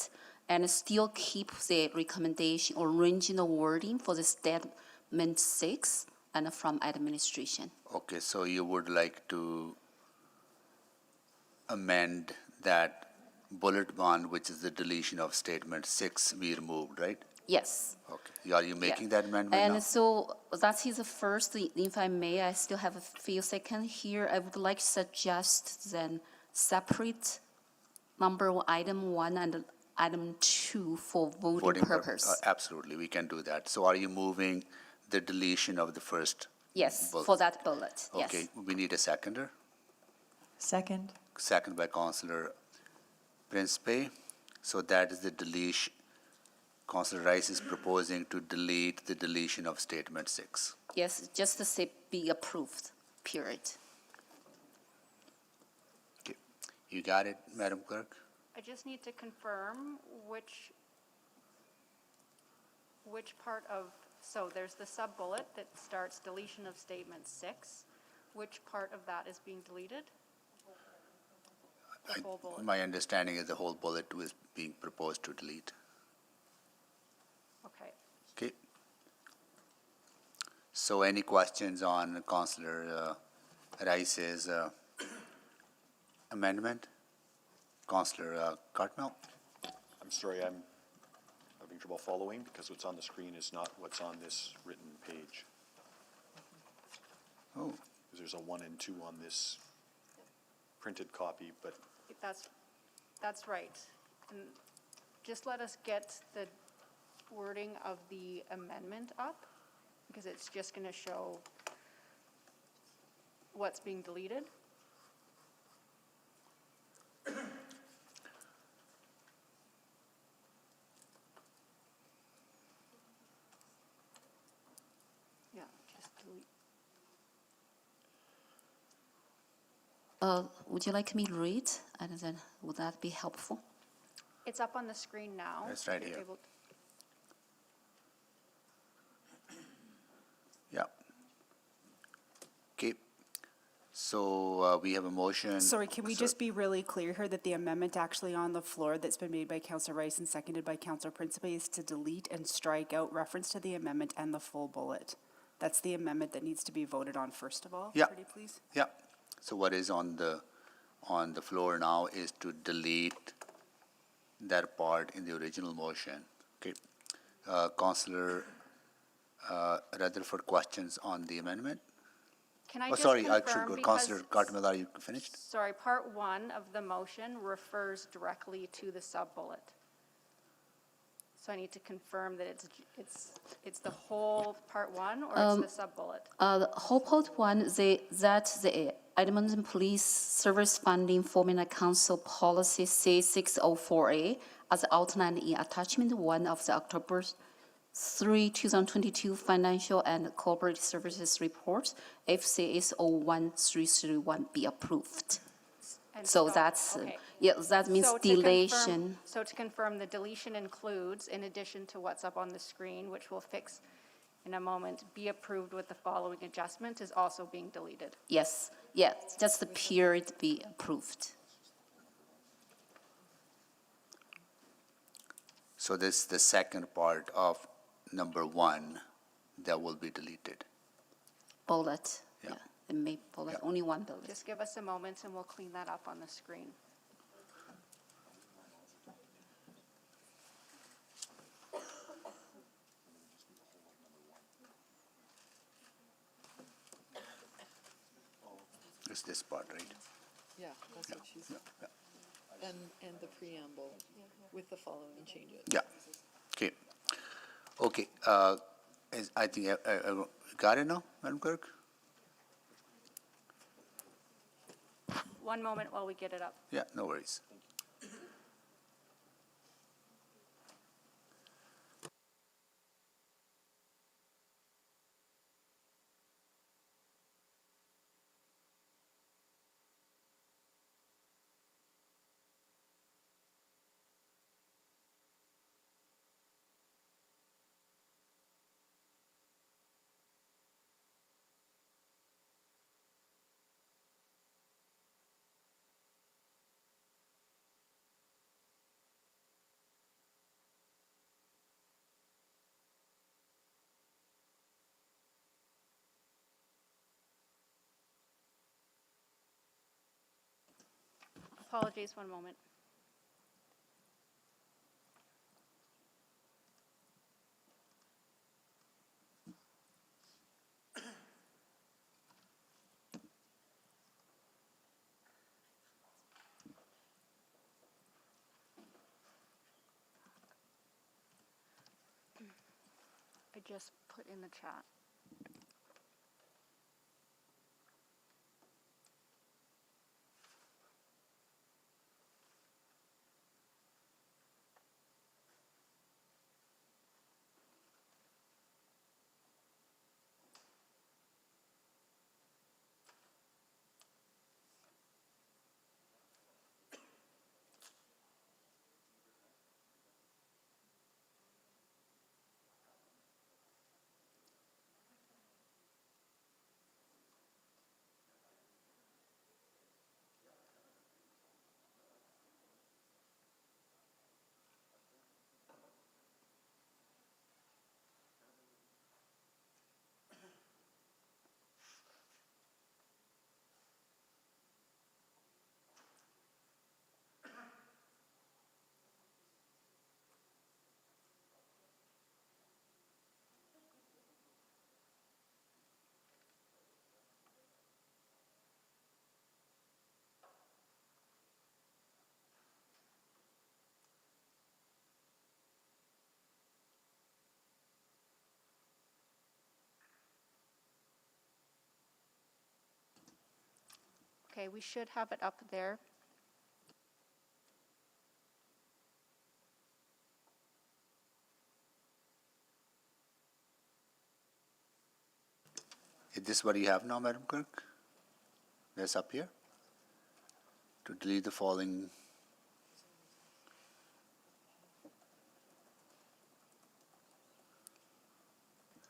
Speaker 1: and still keep the recommendation or original wording for the statement 6 and from administration.
Speaker 2: Okay, so you would like to amend that bullet one, which is the deletion of statement 6 be removed, right?
Speaker 1: Yes.
Speaker 2: Okay, are you making that amendment
Speaker 1: And
Speaker 2: now?
Speaker 1: so that is the first, if I may, I still have a few seconds here. I would like to suggest then separate item 1 and item 2 for voting purpose.
Speaker 2: Absolutely, we can do that. So are you moving the deletion of the first?
Speaker 1: Yes,
Speaker 2: bullet?
Speaker 1: for that bullet, yes.
Speaker 2: Okay, we need a seconder.
Speaker 14: Second.
Speaker 2: Second by Councillor Principe. So that is the deletion. Councillor Rice is proposing to delete the deletion of statement 6.
Speaker 1: Yes, just to say be approved, period.
Speaker 2: Okay, you got it, Madam Clerk?
Speaker 20: I just need to confirm which part of, so there's the sub-bullet that starts deletion of statement 6. Which part of that is being deleted? The full bullet.
Speaker 2: My understanding is the whole bullet was being proposed to delete.
Speaker 20: Okay.
Speaker 2: Okay. So any questions on Councillor Rice's amendment? Councillor Cartmel?
Speaker 16: I'm sorry, I'm having trouble following because what's on the screen is not what's on this written page.
Speaker 2: Oh.
Speaker 16: There's a 1 and 2 on this printed copy, but
Speaker 20: That's right. And just let us get the wording of the amendment up, because it's just going to show what's being deleted. Yeah, just delete.
Speaker 1: Would you like me to read, and then would that be helpful?
Speaker 20: It's up on the screen now.
Speaker 2: It's right
Speaker 20: You're
Speaker 2: here.
Speaker 20: able to-
Speaker 2: Yeah. Okay. So we have a motion.
Speaker 17: Sorry, can we just be really clear here that the amendment actually on the floor that's been made by Councillor Rice and seconded by Councillor Principe is to delete and strike out reference to the amendment and the full bullet? That's the amendment that needs to be voted on first of all,
Speaker 2: Yeah.
Speaker 17: pretty please?
Speaker 2: Yeah. So what is on the floor now is to delete that part in the original motion. Okay. Councillor rather for questions on the amendment?
Speaker 20: Can I
Speaker 2: Oh,
Speaker 20: just
Speaker 2: sorry, I should
Speaker 20: confirm,
Speaker 2: go.
Speaker 20: because,
Speaker 2: Councillor Cartmel, are you finished?
Speaker 20: sorry, part one of the motion refers directly to the sub-bullet. So I need to confirm that it's the whole part one, or it's the sub-bullet?
Speaker 1: The whole part one, the Edmonton Police Service Funding Formula Council Policy C604A, as outlined in attachment 1 of the October 3, 2022 Financial and Corporate Services Report, FCS 01331, be approved.
Speaker 20: And
Speaker 1: So
Speaker 20: stop.
Speaker 1: that's,
Speaker 20: Okay.
Speaker 1: yeah, that means
Speaker 20: So to confirm-
Speaker 1: deletion.
Speaker 20: So to confirm, the deletion includes, in addition to what's up on the screen, which we'll fix in a moment, be approved with the following adjustment is also being deleted.
Speaker 1: Yes, yes, just the period be approved.
Speaker 2: So this is the second part of number 1 that will be deleted.
Speaker 1: Bullet,
Speaker 2: Yeah.
Speaker 1: yeah, it may bullet,
Speaker 2: Yeah.
Speaker 1: only one bullet.
Speaker 20: Just give us a moment and we'll clean that up on the screen.
Speaker 2: It's this part, right?
Speaker 6: Yeah, that's what she said.
Speaker 2: Yeah.
Speaker 6: And the preamble with the following changes.
Speaker 2: Yeah. Okay. Okay. I think I got it now, Madam Clerk?
Speaker 20: One moment while we get it up.
Speaker 2: Yeah, no worries.
Speaker 20: Apologies, one moment. I just put in the chat. Okay, we should have it up there.
Speaker 2: Is this what you have now, Madam Clerk? That's up here? To delete the following.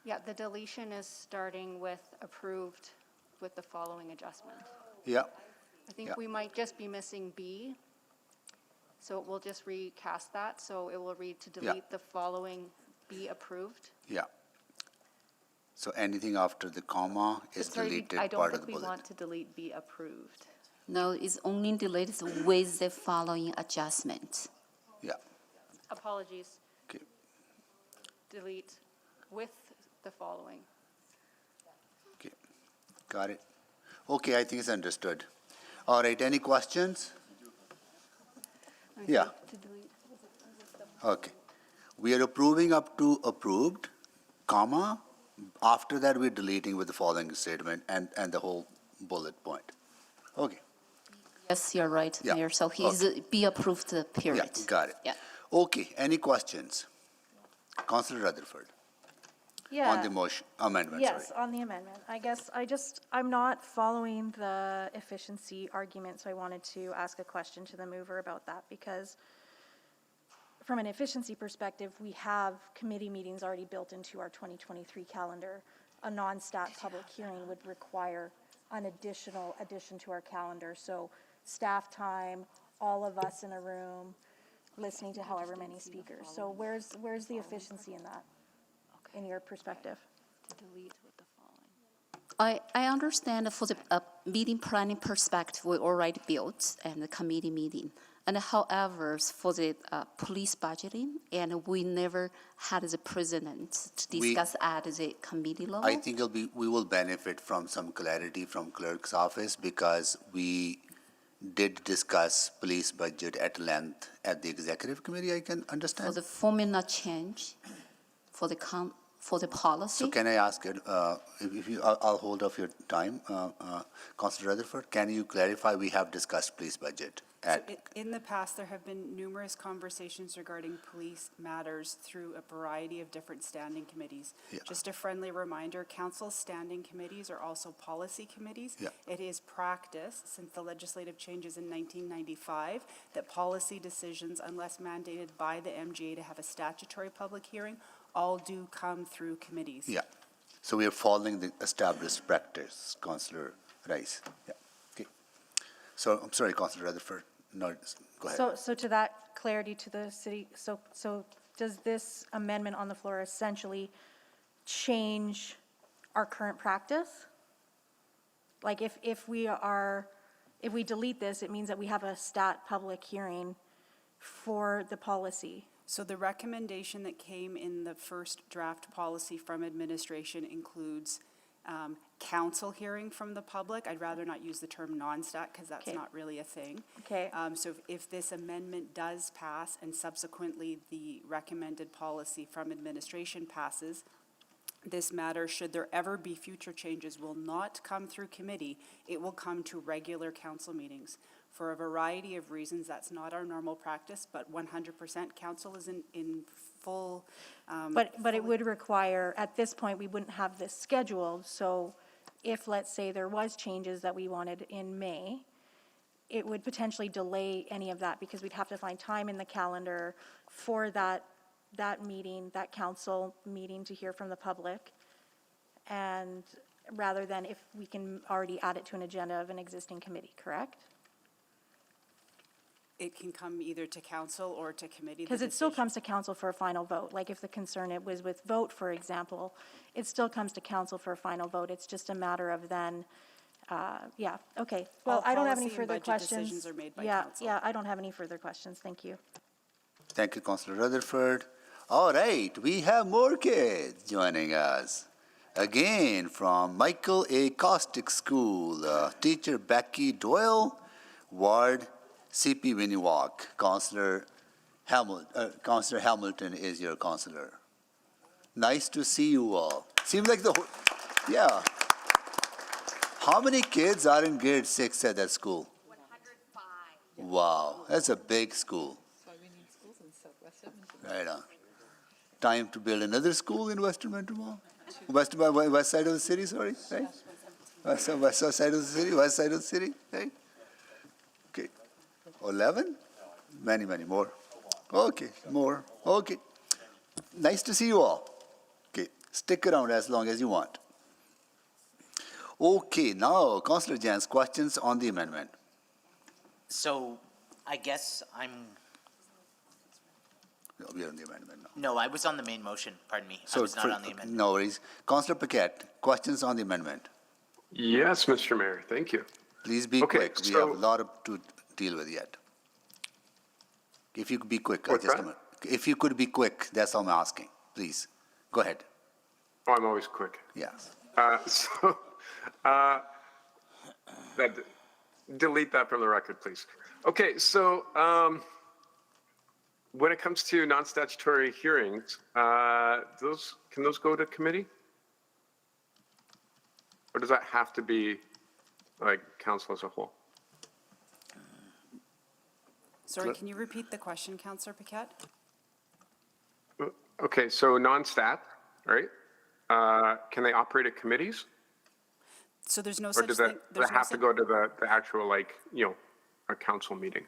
Speaker 20: Yeah, the deletion is starting with approved with the following adjustment.
Speaker 2: Yeah.
Speaker 20: I think
Speaker 2: Yeah.
Speaker 20: we might just be missing B. So we'll just recast that. So it will read to
Speaker 2: Yeah.
Speaker 20: delete the following be approved.
Speaker 2: Yeah. So anything after the comma is
Speaker 5: Sorry,
Speaker 2: deleted
Speaker 5: I don't
Speaker 2: part of
Speaker 5: think
Speaker 2: the
Speaker 5: we
Speaker 2: bullet.
Speaker 5: want to delete be approved.
Speaker 1: No, it's only deleted with the following adjustment.
Speaker 2: Yeah.
Speaker 20: Apologies.
Speaker 2: Okay.
Speaker 20: Delete with the the following.
Speaker 2: Okay, got it. Okay, I think it's understood. All right, any questions? Yeah. Okay. We are approving up to approved, comma, after that we're deleting with the following statement and the whole bullet point. Okay,
Speaker 1: Yes, you're right,
Speaker 2: Yeah.
Speaker 1: Mayor. So he's be approved,
Speaker 2: yeah,
Speaker 1: period.
Speaker 2: got it.
Speaker 1: Yeah.
Speaker 2: Okay, any questions? Councillor Rutherford, on the motion, amendment, sorry.
Speaker 12: Yes, on the amendment. I guess I'm not following the efficiency argument, so I wanted to ask a question to the mover about that, because from an efficiency perspective, we have committee meetings already built into our 2023 calendar. A non-stat public hearing would require an additional addition to our calendar, so staff time, all of us in a room, listening to however many speakers. So where's the efficiency in that, in your perspective?
Speaker 1: I understand for the meeting planning perspective, we already built and the committee meeting. And however, for the police budgeting, and we never had the president to discuss at the committee level.
Speaker 2: I think we will benefit from some clarity from clerk's office because we did discuss police budget at length at the executive committee, I can understand.
Speaker 1: For the formula change, for the policy.
Speaker 2: So can I ask, I'll hold off your time, Councillor Rutherford, can you clarify, we have discussed police budget at,
Speaker 17: In the past, there have been numerous conversations regarding police matters through a variety of different standing committees.
Speaker 2: Yeah.
Speaker 17: Just a friendly reminder, council standing committees are also policy committees.
Speaker 2: Yeah.
Speaker 17: It is practice since the legislative changes in 1995 that policy decisions, unless mandated by the MGA to have a statutory public hearing, all do come through committees.
Speaker 2: yeah. So we are following the established practice, Councillor Rice. Yeah, okay. So, I'm sorry, Councillor Rutherford, no, go ahead.
Speaker 12: So to that clarity to the city, so does this amendment on the floor essentially change our current practice? Like if we delete this, it means that we have a stat public hearing for the policy.
Speaker 17: So the recommendation that came in the first draft policy from administration includes council hearing from the public. I'd rather not use the term non-stat because that's
Speaker 12: Okay.
Speaker 17: not really a thing.
Speaker 12: Okay.
Speaker 17: So if this amendment does pass and subsequently the recommended policy from administration passes, this matter, should there ever be future changes, will not come through committee. It will come to regular council meetings. For a variety of reasons, that's not our normal practice, but 100% council is in full.
Speaker 12: But it would require, at this point, we wouldn't have this scheduled, so if, let's say, there was changes that we wanted in May, it would potentially delay any of that, because we'd have to find time in the calendar for that meeting, that council meeting to hear from the public, and rather than if we can already add it to an agenda of an existing committee, correct?
Speaker 17: It can come either to council or to committee.
Speaker 12: Because it still comes to council for a final vote. Like if the concern it was with vote, for example, it still comes to council for a final vote. It's just a matter of then, yeah, okay. Well,
Speaker 17: All
Speaker 12: I don't have any
Speaker 17: policy and
Speaker 12: further
Speaker 17: budget
Speaker 12: questions.
Speaker 17: decisions are made by
Speaker 12: Yeah,
Speaker 17: council.
Speaker 12: yeah, I don't have any further questions. Thank you.
Speaker 2: Thank you, Councillor Rutherford. All right, we have more kids joining us. Again, from Michael A. Caustic School, teacher Becky Doyle, Ward CP Winniwalk. Councillor Hamilton is your councillor. Nice to see you all. Seems like yeah. How many kids are in grade 6 at that school? 105. Wow, that's a big school.
Speaker 6: That's why we need schools in Southwest Edmonton.
Speaker 2: Right on. Time to build another school in Western Vancouver? West side of the city, sorry, right? West side of the city, west side of the city, right? Okay. 11? Many more. Okay, more. Okay. Nice to see you all. Okay, stick around as long as you want. Okay, now, Councillor Jans, questions on the amendment.
Speaker 10: So I guess
Speaker 2: No, we are on the amendment now.
Speaker 10: no, I was on the main motion, pardon me. I
Speaker 2: So
Speaker 10: was not on the amendment.
Speaker 2: No worries. Councillor Paquette, questions on the amendment?
Speaker 7: Yes, Mr. Mayor, thank you.
Speaker 2: Please be
Speaker 7: Okay,
Speaker 2: quick. We have a lot to deal with yet. If you could be quick,
Speaker 7: What's that?
Speaker 2: if you could be quick, that's all I'm asking. Please, go ahead.
Speaker 7: Oh, I'm always quick.
Speaker 2: Yes.
Speaker 7: So, that, delete that from the record, please. Okay, so when it comes to non-statutory hearings, can those go to committee? Or does that have to be like council as a whole?
Speaker 17: Sorry, can you repeat the question, Councillor Paquette?
Speaker 7: Okay, so non-stat, right? Can they operate at committees?
Speaker 17: So there's no
Speaker 7: Or
Speaker 17: such
Speaker 7: does
Speaker 17: thing?
Speaker 7: that have to go to the actual, like, a council meeting?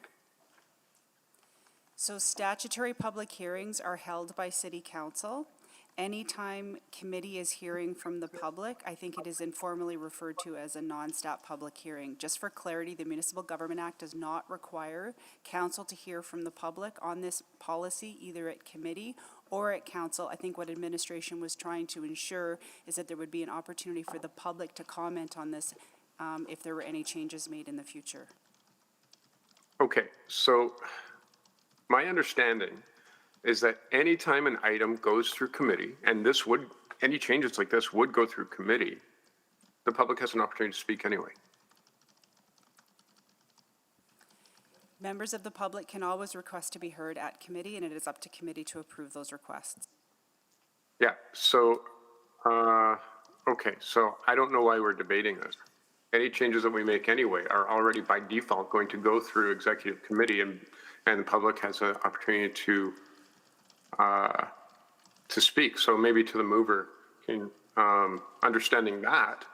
Speaker 17: So statutory public hearings are held by City Council. Anytime committee is hearing from the public, I think it is informally referred to as a non-stat public hearing. Just for clarity, the Municipal Government Act does not require council to hear from the public on this policy, either at committee or at council. I think what administration was trying to ensure is that there would be an opportunity for the public to comment on this if there were any changes made in the future.
Speaker 7: Okay, so my understanding is that anytime an item goes through committee, and any changes like this would go through committee, the public has an opportunity to speak anyway.
Speaker 17: Members of the public can always request to be heard at committee, and it is up to committee to approve those requests.
Speaker 7: Yeah, so, okay, so I don't know why we're debating this. Any changes that we make anyway are already by default going to go through executive committee, and the public has an opportunity to speak. So maybe to the mover, understanding that,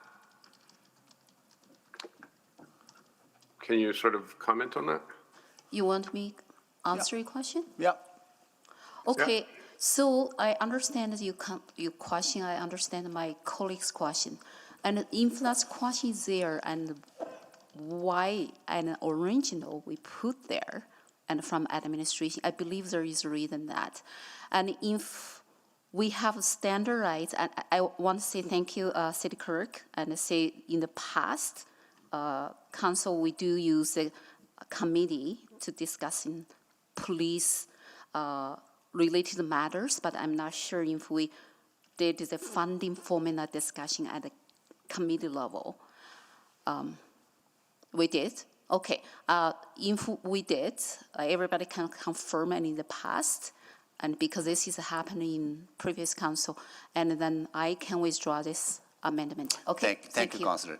Speaker 7: can you sort of comment on that?
Speaker 1: You want me answer your question?
Speaker 2: Yeah.
Speaker 1: Okay, so I understand your question. I understand my colleague's question. And if that question is there and why an original we put there and from administration, I believe there is a reason that. And if we have standardized, and I want to say thank you, City Clerk, and say in the past, council, we do use a committee to discussing police related matters, but I'm not sure if we did the funding formula discussion at the committee level. We did? Okay. If we did, everybody can confirm and in the past, and because this is happening in previous council, and then I can withdraw this amendment. Okay.
Speaker 2: Thank you, Councillor.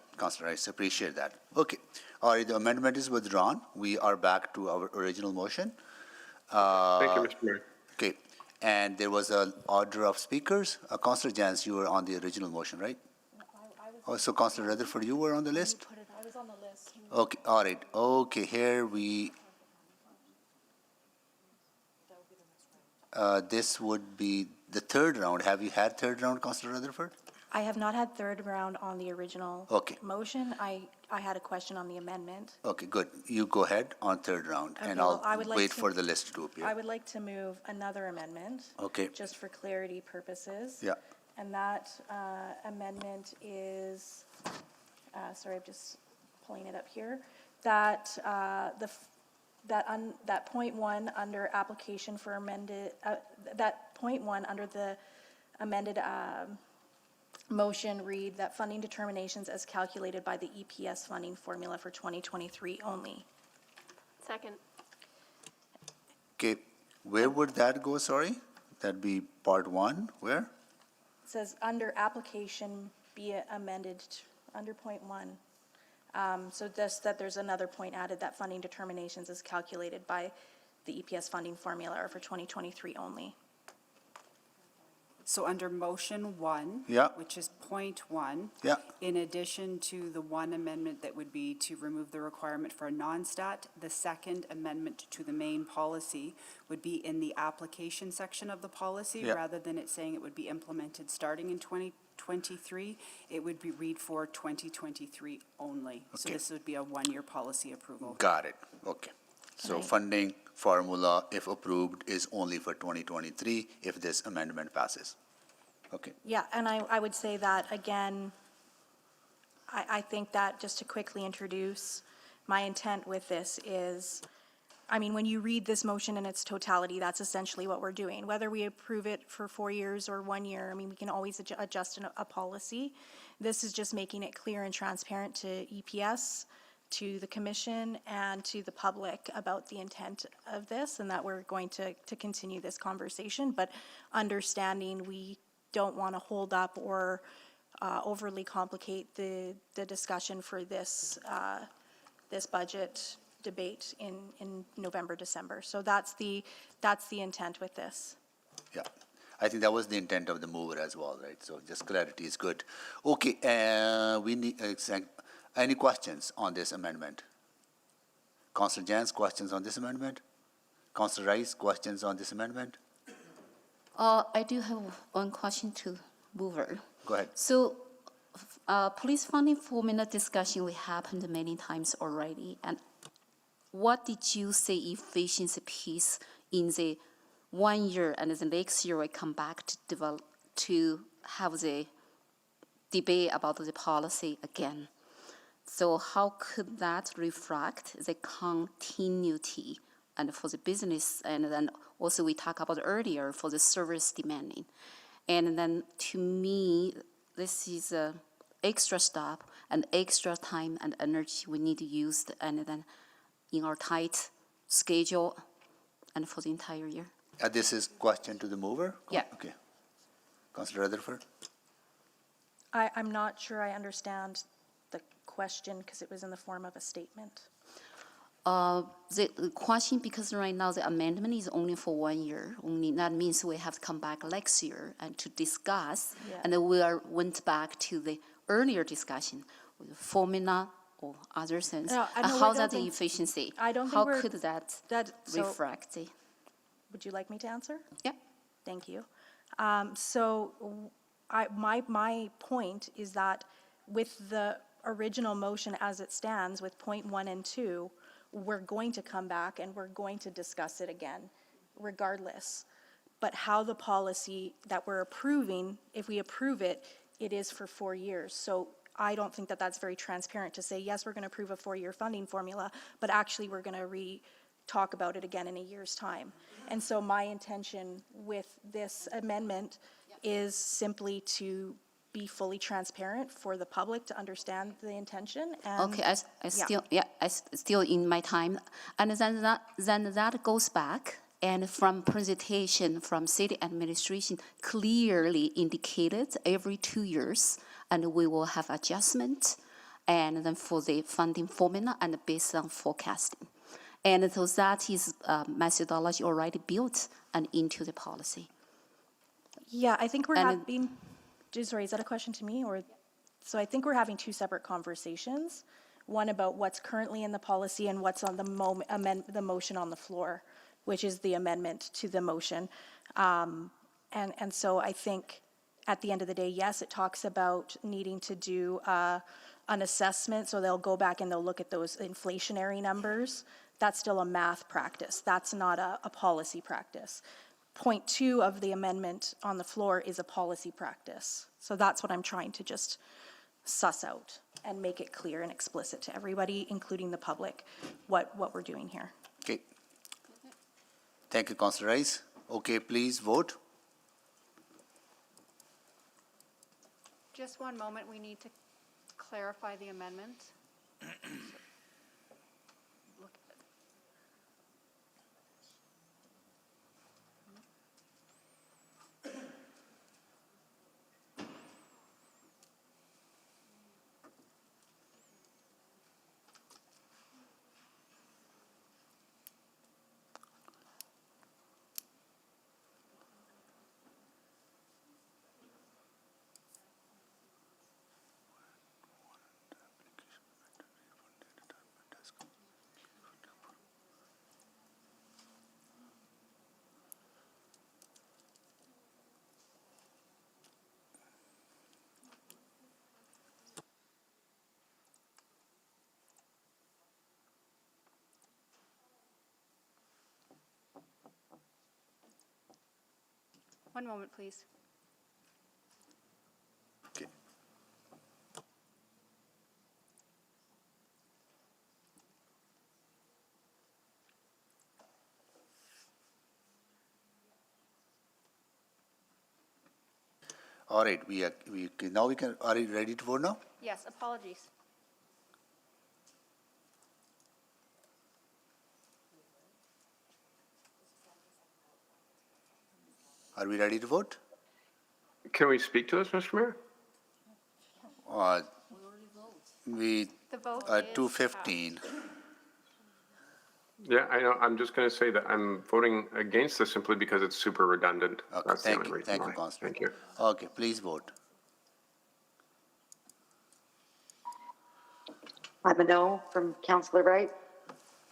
Speaker 2: I appreciate that. Okay. All right, the amendment is withdrawn. We are back to our original motion.
Speaker 7: Thank you, Mr. Mayor.
Speaker 2: Okay. And there was an order of speakers. Councillor Jans, you were on the original motion, right? Oh, so Councillor Rutherford, you were on the list?
Speaker 12: I was on the list.
Speaker 2: Okay, all right. Okay, here we... this would be the third round. Have you had third round, Councillor Rutherford?
Speaker 12: I have not had third round on the original motion. I had a question on the amendment.
Speaker 2: Okay, good. You go ahead on third round, and
Speaker 12: well, I
Speaker 2: I'll
Speaker 12: would like
Speaker 2: wait
Speaker 12: to-
Speaker 2: for the list to appear.
Speaker 12: I would like to move another amendment.
Speaker 2: Okay.
Speaker 12: Just for clarity purposes.
Speaker 2: Yeah.
Speaker 12: And that amendment is, sorry, I'm just pulling it up here, that that point one under application for amended, that point one under the amended motion read that funding determinations as calculated by the EPS funding formula for 2023 only.
Speaker 8: Second.
Speaker 2: Okay, where would that go, sorry? That'd be part one, where?
Speaker 12: It says under application be amended under point one. So this, that there's another point added that funding determinations is calculated by the EPS funding formula are for 2023 only.
Speaker 17: So under motion one,
Speaker 2: Yeah.
Speaker 17: which is point one,
Speaker 2: Yeah.
Speaker 17: in addition to the one amendment that would be to remove the requirement for a non-stat, the second amendment to the main policy would be in the application section of the policy,
Speaker 2: Yeah.
Speaker 17: rather than it saying it would be implemented starting in 2023, it would be read for 2023 only. So
Speaker 2: Okay.
Speaker 17: this would be a one-year policy approval.
Speaker 2: Got it, okay. So funding formula, if approved, is only for 2023 if this amendment passes. Okay,
Speaker 12: Yeah, and I would say that, again, I think that just to quickly introduce, my intent with this is I mean, when you read this motion in its totality, that's essentially what we're doing. Whether we approve it for 4 years or 1 year, I mean, we can always adjust a policy. This is just making it clear and transparent to EPS, to the commission, and to the public about the intent of this, and that we're going to continue this conversation, but understanding we don't want to hold up or overly complicate the discussion for this budget debate in November, December. So that's the intent with this.
Speaker 2: Yeah, I think that was the intent of the mover as well, right? So just clarity is good. Okay, we need, any questions on this amendment? Councillor Jans, questions on this amendment? Councillor Rice, questions on this amendment?
Speaker 1: I do have one question to mover.
Speaker 2: Go ahead.
Speaker 1: So, police funding formula discussion we happened many times already, and what did you say efficiency piece in the 1 year, and the next year we come back to develop to have the debate about the policy again? So how could that reflect the continuity and for the business, and then also we talked about earlier for the service demanding, and then to me this is a extra step and extra time and energy we need to use, and then in our tight schedule and for the entire year.
Speaker 2: This is question to the mover?
Speaker 1: Yeah.
Speaker 2: Okay. Councillor Rutherford?
Speaker 12: I'm not sure I understand the question because it was in the form of a statement.
Speaker 1: The question, because right now the amendment is only for 1 year, only that means we have to come back next year and to discuss, and then we went back to the earlier discussion with formula or other things.
Speaker 12: No,
Speaker 1: how that the efficiency?
Speaker 12: I don't think
Speaker 1: how
Speaker 12: we're-
Speaker 1: could that
Speaker 12: so-
Speaker 1: reflect the?
Speaker 12: Would you like me to answer?
Speaker 1: Yeah.
Speaker 12: Thank you. My point is that with the original motion as it stands with point 1 and 2, we're going to come back and we're going to discuss it again regardless. But how the policy that we're approving, if we approve it, it is for 4 years. So I don't think that that's very transparent to say, yes, we're going to approve a 4-year funding formula, but actually we're going to talk about it again in a year's time. And so my intention with this amendment is simply to be fully transparent for the public to understand the intention. And
Speaker 1: Okay, I still in my time, and then that goes back. And from presentation from city administration clearly indicated every 2 years, and we will have adjustment, and then for the funding formula and based on forecasting. And so that is methodology already built and into the policy.
Speaker 12: Yeah, I think we're having, sorry, is that a question to me? Or, so I think we're having 2 separate conversations. One about what's currently in the policy and what's on the motion on the floor, which is the amendment to the motion. And so I think at the end of the day, yes, it talks about needing to do an assessment. So they'll go back and they'll look at those inflationary numbers. That's still a math practice. That's not a policy practice. Point 2 of the amendment on the floor is a policy practice. So that's what I'm trying to just suss out and make it clear and explicit to everybody, including the public, what we're doing here.
Speaker 2: Okay. Thank you, Councillor Rice. Okay, please vote.
Speaker 20: Just one moment, we need to clarify the amendment. Look at it. One moment, please.
Speaker 2: Okay. All right, now we can, are you ready to vote now?
Speaker 20: Yes, apologies.
Speaker 2: Are we ready to vote?
Speaker 7: Can we speak to this, Mr. Mayor?
Speaker 2: We,
Speaker 20: The vote
Speaker 2: at
Speaker 20: is
Speaker 2: 2:15.
Speaker 7: Yeah, I know. I'm just going to say that I'm voting against this simply because it's super redundant.
Speaker 2: Okay,
Speaker 7: That's the
Speaker 2: thank
Speaker 7: only
Speaker 2: you,
Speaker 7: reason
Speaker 2: thank you,
Speaker 7: why.
Speaker 2: Councillor.
Speaker 7: Thank you.
Speaker 2: Okay, please vote.
Speaker 23: I'm a no from Councillor Wright.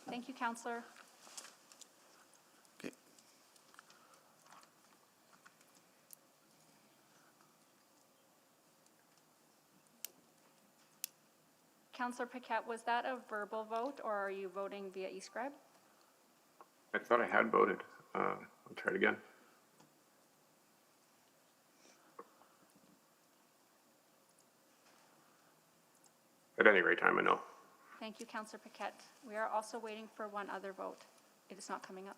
Speaker 20: Thank you, Counselor.
Speaker 2: Okay.
Speaker 20: Counselor Paquette, was that a verbal vote or are you voting via e-scribe?
Speaker 7: I thought I had voted. I'll try it again. At any rate, I'm a no.
Speaker 20: Thank you, Counselor Paquette. We are also waiting for one other vote. It is not coming up.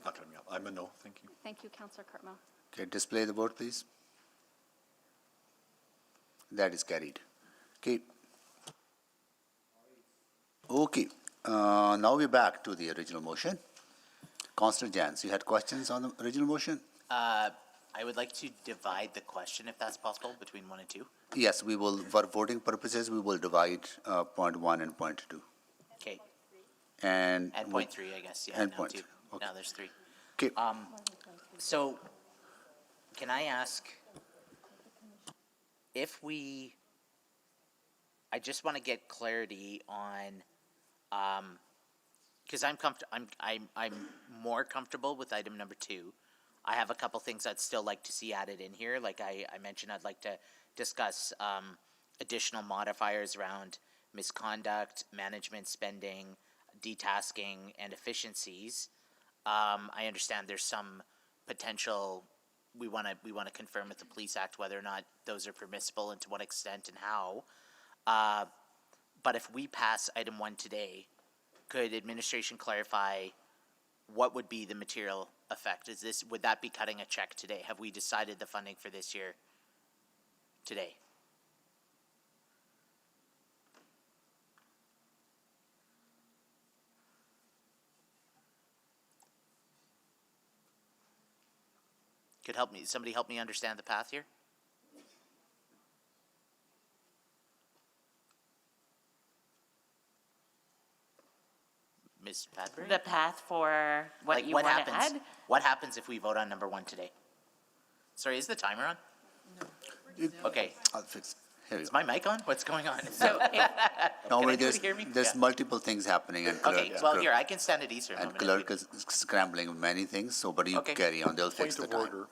Speaker 16: Not coming up. I'm a no, thank you.
Speaker 20: Thank you, Counselor Cartmel.
Speaker 2: Okay, display the vote, please. That is carried. Okay. Okay, now we're back to the original motion. Councillor Jans, you had questions on the original motion?
Speaker 10: I would like to divide the question, if that's possible, between 1 and 2.
Speaker 2: Yes, we will, for voting purposes, we will divide point 1 and point 2.
Speaker 10: Okay,
Speaker 2: And
Speaker 10: and point 3, I guess, yeah,
Speaker 2: and
Speaker 10: now
Speaker 2: point
Speaker 10: 2.
Speaker 2: two, okay.
Speaker 10: Now there's 3.
Speaker 2: Okay.
Speaker 10: So, can I ask, if we, I just want to get clarity on, because I'm more comfortable with item number 2. I have a couple things I'd still like to see added in here. Like I mentioned, I'd like to discuss additional modifiers around misconduct, management spending, detasking, and efficiencies. I understand there's some potential. We want to confirm with the Police Act whether or not those are permissible and to what extent and how. But if we pass item 1 today, could administration clarify what would be the material effect? Would that be cutting a check today? Have we decided the funding for this year today? Could somebody help me understand the path here? Ms. Padbury?
Speaker 9: The path for what you want to add?
Speaker 10: What happens if we vote on number 1 today? Sorry, is the timer on? No. Okay.
Speaker 2: I'll fix it. Here we
Speaker 10: Is
Speaker 2: go.
Speaker 10: my mic on? What's going on?
Speaker 9: So if,
Speaker 2: No,
Speaker 10: Can
Speaker 2: wait,
Speaker 10: anybody hear me?
Speaker 2: there's
Speaker 10: Yeah.
Speaker 2: multiple things happening and clerk,
Speaker 10: Okay, well, here, I can stand at ease for a
Speaker 2: and
Speaker 10: moment.
Speaker 2: clerk is scrambling with many things, so but you
Speaker 10: Okay.
Speaker 2: carry on, they'll fix the
Speaker 16: Point of
Speaker 2: time.
Speaker 16: order.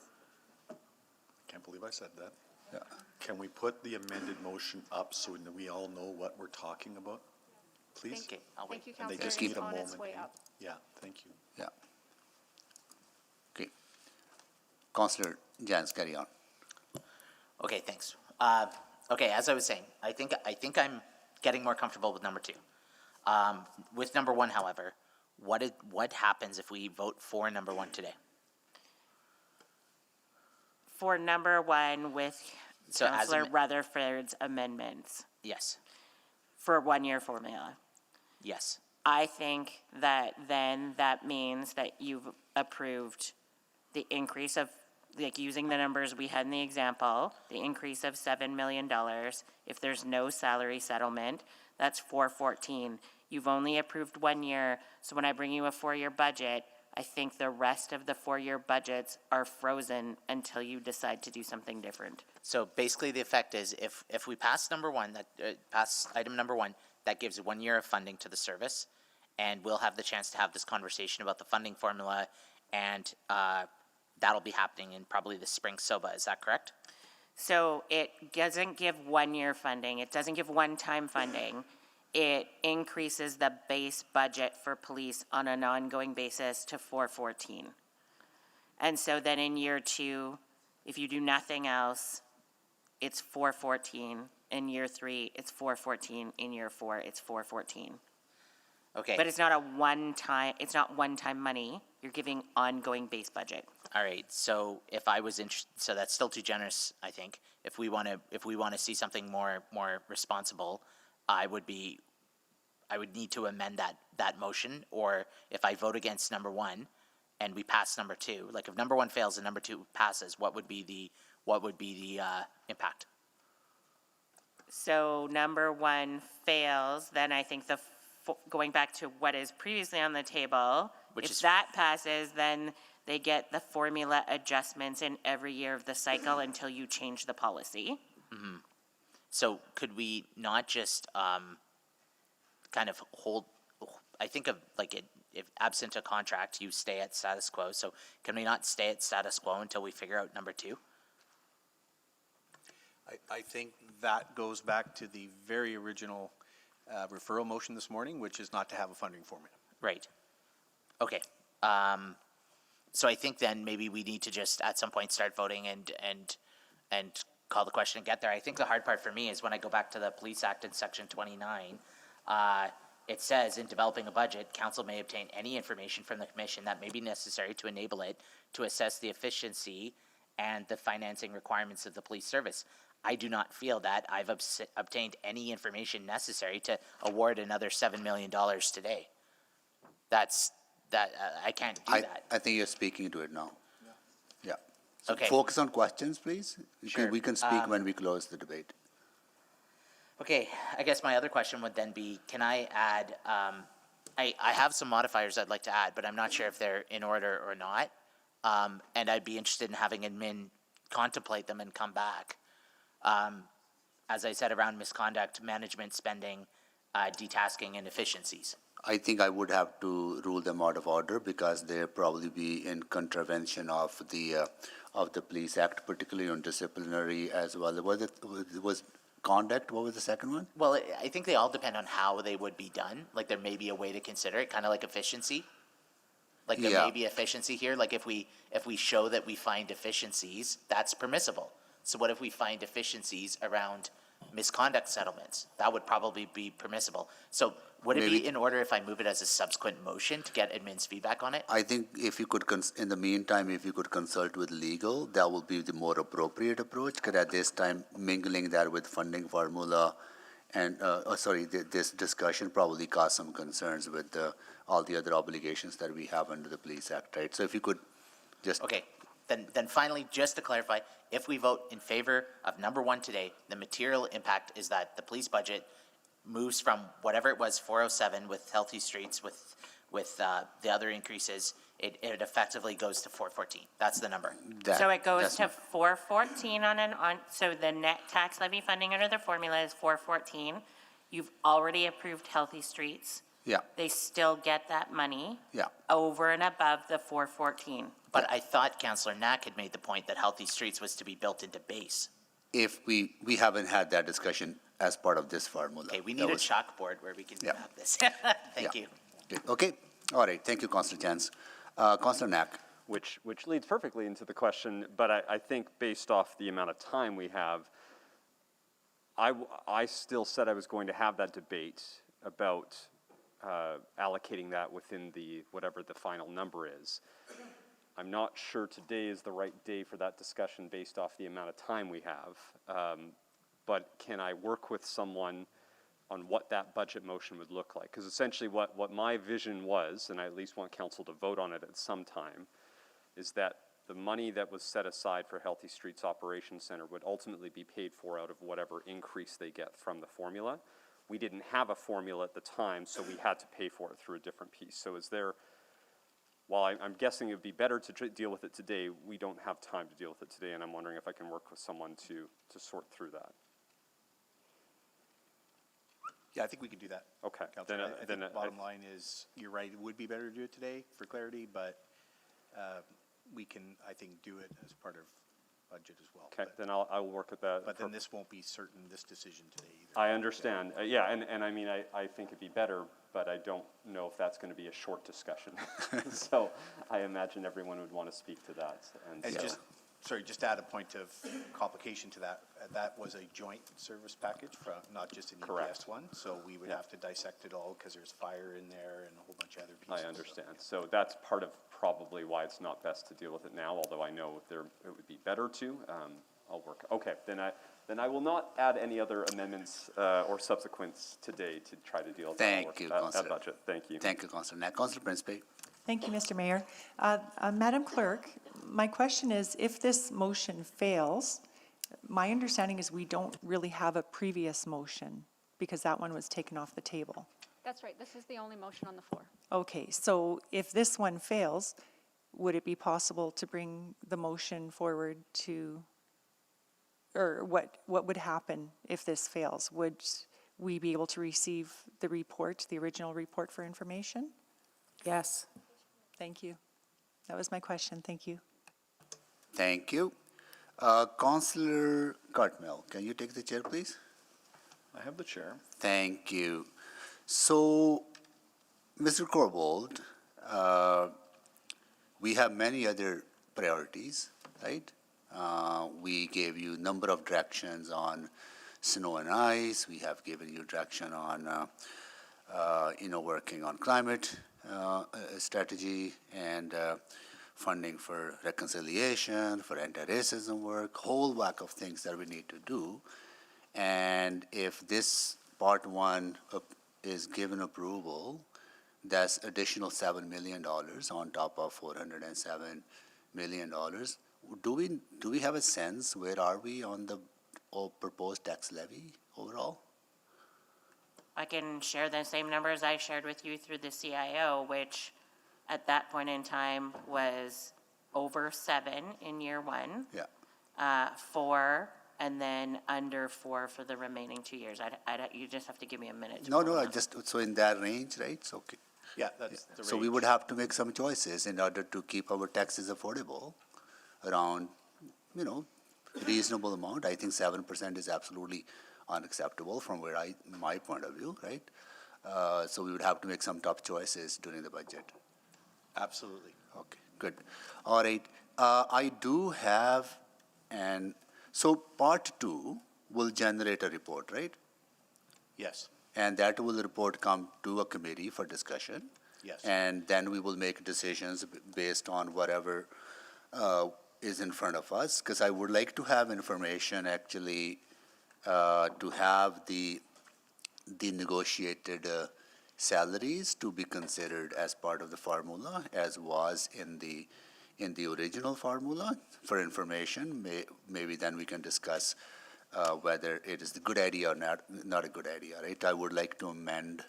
Speaker 16: Can't believe I said that.
Speaker 2: Yeah.
Speaker 16: Can we put the amended motion up so that we all know what we're talking about, please?
Speaker 10: Okay, I'll wait.
Speaker 20: Thank you,
Speaker 16: And they
Speaker 20: Counselor.
Speaker 16: just
Speaker 20: It's
Speaker 16: need a
Speaker 20: on its
Speaker 16: moment.
Speaker 20: way
Speaker 16: eh?
Speaker 20: up.
Speaker 16: Yeah, thank you.
Speaker 2: Yeah. Okay. Councillor Jans, carry on.
Speaker 10: Okay, thanks. Okay, as I was saying, I think I'm getting more comfortable with number 2. With number 1, however, what happens if we vote for number 1 today?
Speaker 9: for number 1 with
Speaker 10: So as
Speaker 9: Councillor
Speaker 10: am-
Speaker 9: Rutherford's amendments
Speaker 10: Yes,
Speaker 9: for a 1-year formula,
Speaker 10: yes.
Speaker 9: I think that then that means that you've approved the increase of, like, using the numbers we had in the example, the increase of $7 million. If there's no salary settlement, that's $414. You've only approved 1 year, so when I bring you a 4-year budget, I think the rest of the 4-year budgets are frozen until you decide to do something different.
Speaker 10: So basically, the effect is if we pass number 1, pass item number 1, that gives 1 year of funding to the service, and we'll have the chance to have this conversation about the funding formula, and that'll be happening in probably the spring SOBA. Is that correct?
Speaker 9: So it doesn't give 1-year funding, it doesn't give one-time funding. It increases the base budget for police on an ongoing basis to $414. And so then in year 2, if you do nothing else, it's $414. In year 3, it's $414. In year 4, it's $414.
Speaker 10: Okay.
Speaker 9: But it's not a one-time, it's not one-time money. You're giving ongoing base budget.
Speaker 10: All right, so if I was so that's still too generous, I think. If we want to see something more responsible, I would need to amend that motion, or if I vote against number 1 and we pass number 2, like if number 1 fails and number 2 passes, what would be the impact?
Speaker 9: So number 1 fails, then I think going back to what is previously on the table, if that passes, then they get the formula adjustments in every year of the cycle until you change the policy.
Speaker 10: Mm-hmm. So could we not just kind of hold, I think of like if absent a contract, you stay at status quo. So can we not stay at status quo until we figure out number 2?
Speaker 4: I think that goes back to the very original referral motion this morning, which is not to have a funding formula.
Speaker 10: Right. Okay. So I think then maybe we need to just at some point start voting and call the question and get there. I think the hard part for me is when I go back to the Police Act in Section 29, it says in developing a budget, council may obtain any information from the commission that may be necessary to enable it to assess the efficiency and the financing requirements of the police service. I do not feel that I've obtained any information necessary to award another $7 million today. I can't do that.
Speaker 2: I think you're speaking to it now. Yeah. So
Speaker 10: Okay.
Speaker 2: focus on questions, please.
Speaker 10: Sure.
Speaker 2: We can speak when we close the debate.
Speaker 10: Okay, I guess my other question would then be, can I add, I have some modifiers I'd like to add, but I'm not sure if they're in order or not. And I'd be interested in having admin contemplate them and come back. As I said, around misconduct, management spending, detasking, and efficiencies.
Speaker 2: I think I would have to rule them out of order because they'll probably be in contravention of the Police Act, particularly on disciplinary as well. Was conduct, what was the second one?
Speaker 10: Well, I think they all depend on how they would be done. Like there may be a way to consider it, kind of like efficiency. Like there may be efficiency here. Like if we show that we find deficiencies, that's permissible. So what if we find deficiencies around misconduct settlements? That would probably be permissible. So would it be in order if I move it as a subsequent motion to get admin's feedback on it?
Speaker 2: I think if you could, in the meantime, if you could consult with legal, that will be the more appropriate approach. Because at this time, mingling that with funding formula and, this discussion probably caused some concerns with all the other obligations that we have under the Police Act, right? So if you could just...
Speaker 10: Okay, then finally, just to clarify, if we vote in favor of number 1 today, the material impact is that the police budget moves from whatever it was, 407 with Healthy Streets, with the other increases, it effectively goes to 414. That's the number.
Speaker 9: So it goes to 414 so the net tax levy funding under the formula is 414. You've already approved Healthy Streets.
Speaker 2: Yeah.
Speaker 9: They still get that money.
Speaker 2: Yeah.
Speaker 9: Over and above the 414.
Speaker 10: But I thought Councillor Knack had made the point that Healthy Streets was to be built into base.
Speaker 2: If we haven't had that discussion as part of this formula.
Speaker 10: Okay, we need a chalkboard where we can have this. Thank you.
Speaker 2: Okay, all right, thank you, Councillor Jans. Councillor Knack.
Speaker 18: Which leads perfectly into the question, but I think based off the amount of time we have, I still said I was going to have that debate about allocating that within whatever the final number is. I'm not sure today is the right day for that discussion based off the amount of time we have. But can I work with someone on what that budget motion would look like? Because essentially what my vision was, and I at least want council to vote on it at some time, is that the money that was set aside for Healthy Streets Operations Center would ultimately be paid for out of whatever increase they get from the formula. We didn't have a formula at the time, so we had to pay for it through a different piece. So while I'm guessing it would be better to deal with it today, we don't have time to deal with it today, and I'm wondering if I can work with someone to sort through that.
Speaker 4: Yeah, I think we can do that.
Speaker 18: Okay.
Speaker 4: Then I think the bottom line is, you're right, it would be better to do it today for clarity, but we can, I think, do it as part of budget as well.
Speaker 18: Okay, then I'll work with that.
Speaker 4: But then this won't be certain, this decision today either.
Speaker 18: I understand. Yeah, and I mean, I think it'd be better, but I don't know if that's going to be a short discussion. So I imagine everyone would want to speak to that.
Speaker 4: And just sorry, just to add a point of complication to that, that was a joint service package from, not just an EPS one, so we would have to dissect it all because there's fire in there and a whole bunch of other pieces.
Speaker 18: I understand. So that's part of probably why it's not best to deal with it now, although I know it would be better to. I'll work. Okay, then I will not add any other amendments or subsequents today to try to deal with that budget. Thank you.
Speaker 2: Thank you, Councillor Knack. Councillor Principe.
Speaker 14: Thank you, Mr. Mayor. Madam Clerk, my question is, if this motion fails, my understanding is we don't really have a previous motion because that one was taken off the table.
Speaker 20: That's right, this is the only motion on the floor.
Speaker 14: Okay, so if this one fails, would it be possible to bring the motion forward to, or what would happen if this fails? Would we be able to receive the report, the original report for information?
Speaker 5: Yes.
Speaker 14: Thank you. That was my question. Thank you.
Speaker 2: Thank you. Councillor Cartmel, can you take the chair, please?
Speaker 16: I have the chair.
Speaker 2: Thank you. So, Mr. Corbold, we have many other priorities, right? We gave you a number of directions on snow and ice. We have given you direction on, working on climate strategy and funding for reconciliation, for anti-racism work, whole whack of things that we need to do. And if this part one is given approval, that's additional $7 million on top of $407 million. Do we have a sense where are we on the proposed tax levy overall?
Speaker 9: I can share the same numbers I shared with you through the CIO, which at that point in time was over 7 in year 1.
Speaker 2: Yeah.
Speaker 9: 4, and then under 4 for the remaining 2 years. You just have to give me a minute to
Speaker 2: No,
Speaker 9: pull them.
Speaker 2: so in that range, right? So, okay.
Speaker 4: Yeah, that's the range.
Speaker 2: So we would have to make some choices in order to keep our taxes affordable around, reasonable amount. I think 7% is absolutely unacceptable from my point of view, right? So we would have to make some tough choices during the budget.
Speaker 4: Absolutely.
Speaker 2: Okay, good. All right. I do have, so part 2 will generate a report, right?
Speaker 4: Yes.
Speaker 2: And that will report come to a committee for discussion.
Speaker 4: Yes.
Speaker 2: And then we will make decisions based on whatever is in front of us, because I would like to have information actually to have the negotiated salaries to be considered as part of the formula, as was in the original formula for information. Maybe then we can discuss whether it is a good idea or not a good idea, right? I would like to amend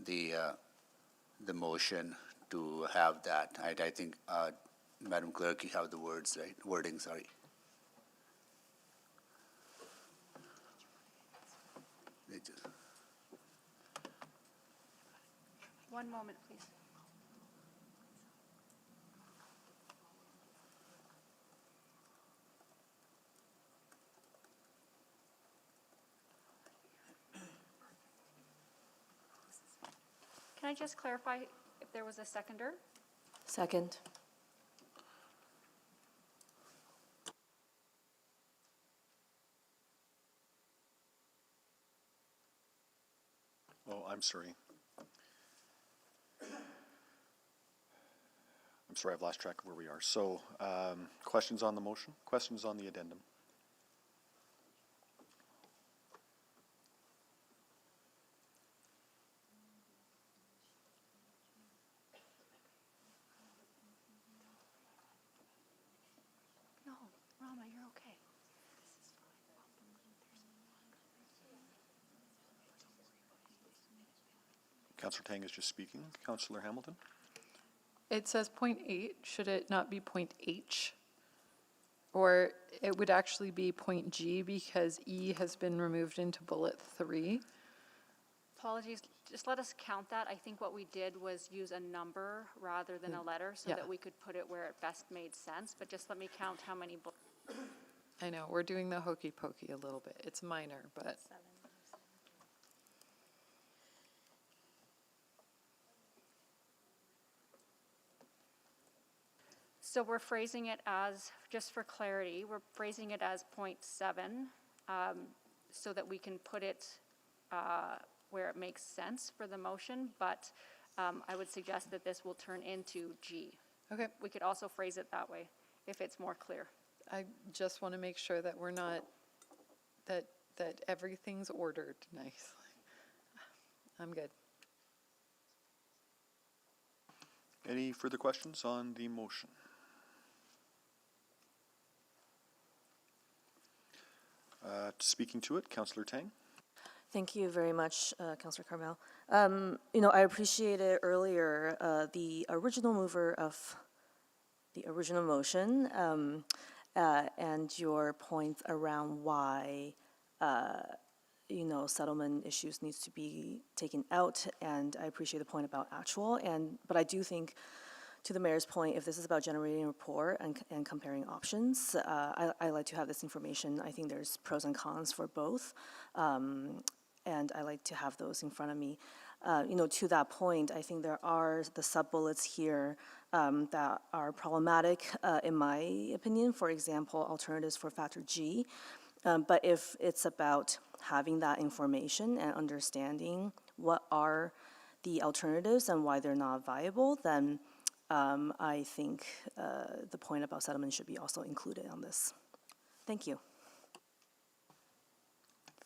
Speaker 2: the motion to have that. I think, Madam Clerk, you have the words, right? Wording, sorry.
Speaker 20: One moment, please. Can I just clarify if there was a seconder?
Speaker 5: Second.
Speaker 16: Oh, I'm sorry. I'm sorry, I've lost track of where we are. So, questions on the motion? Questions on the addendum?
Speaker 20: No, Rama, you're okay.
Speaker 16: Councillor Tang is just speaking. Councillor Hamilton?
Speaker 13: It says point 8, should it not be point H? Or it would actually be point G because E has been removed into bullet 3.
Speaker 20: Apologies, just let us count that. I think what we did was use a number rather than a letter so
Speaker 13: Yeah.
Speaker 20: that we could put it where it best made sense, but just let me count how many.
Speaker 13: I know, we're doing the hokey pokey a little bit. It's minor, but.
Speaker 20: So we're phrasing it as, just for clarity, we're phrasing it as 0.7, so that we can put it where it makes sense for the motion, but I would suggest that this will turn into G.
Speaker 13: Okay,
Speaker 20: We could also phrase it that way, if it's more clear.
Speaker 13: I just want to make sure that we're not, that everything's ordered nicely. I'm good.
Speaker 16: Any further questions on the motion? Speaking to it, Councillor Tang.
Speaker 3: Thank you very much, Councillor Carmel. I appreciated earlier the original mover of the original motion and your points around why, settlement issues needs to be taken out. And I appreciate the point about actual. But I do think, to the mayor's point, if this is about generating a report and comparing options, I like to have this information. I think there's pros and cons for both. And I like to have those in front of me. To that point, I think there are the sub-bullets here that are problematic, in my opinion. For example, alternatives for factor G. But if it's about having that information and understanding what are the alternatives and why they're not viable, then I think the point about settlement should be also included on this. Thank you.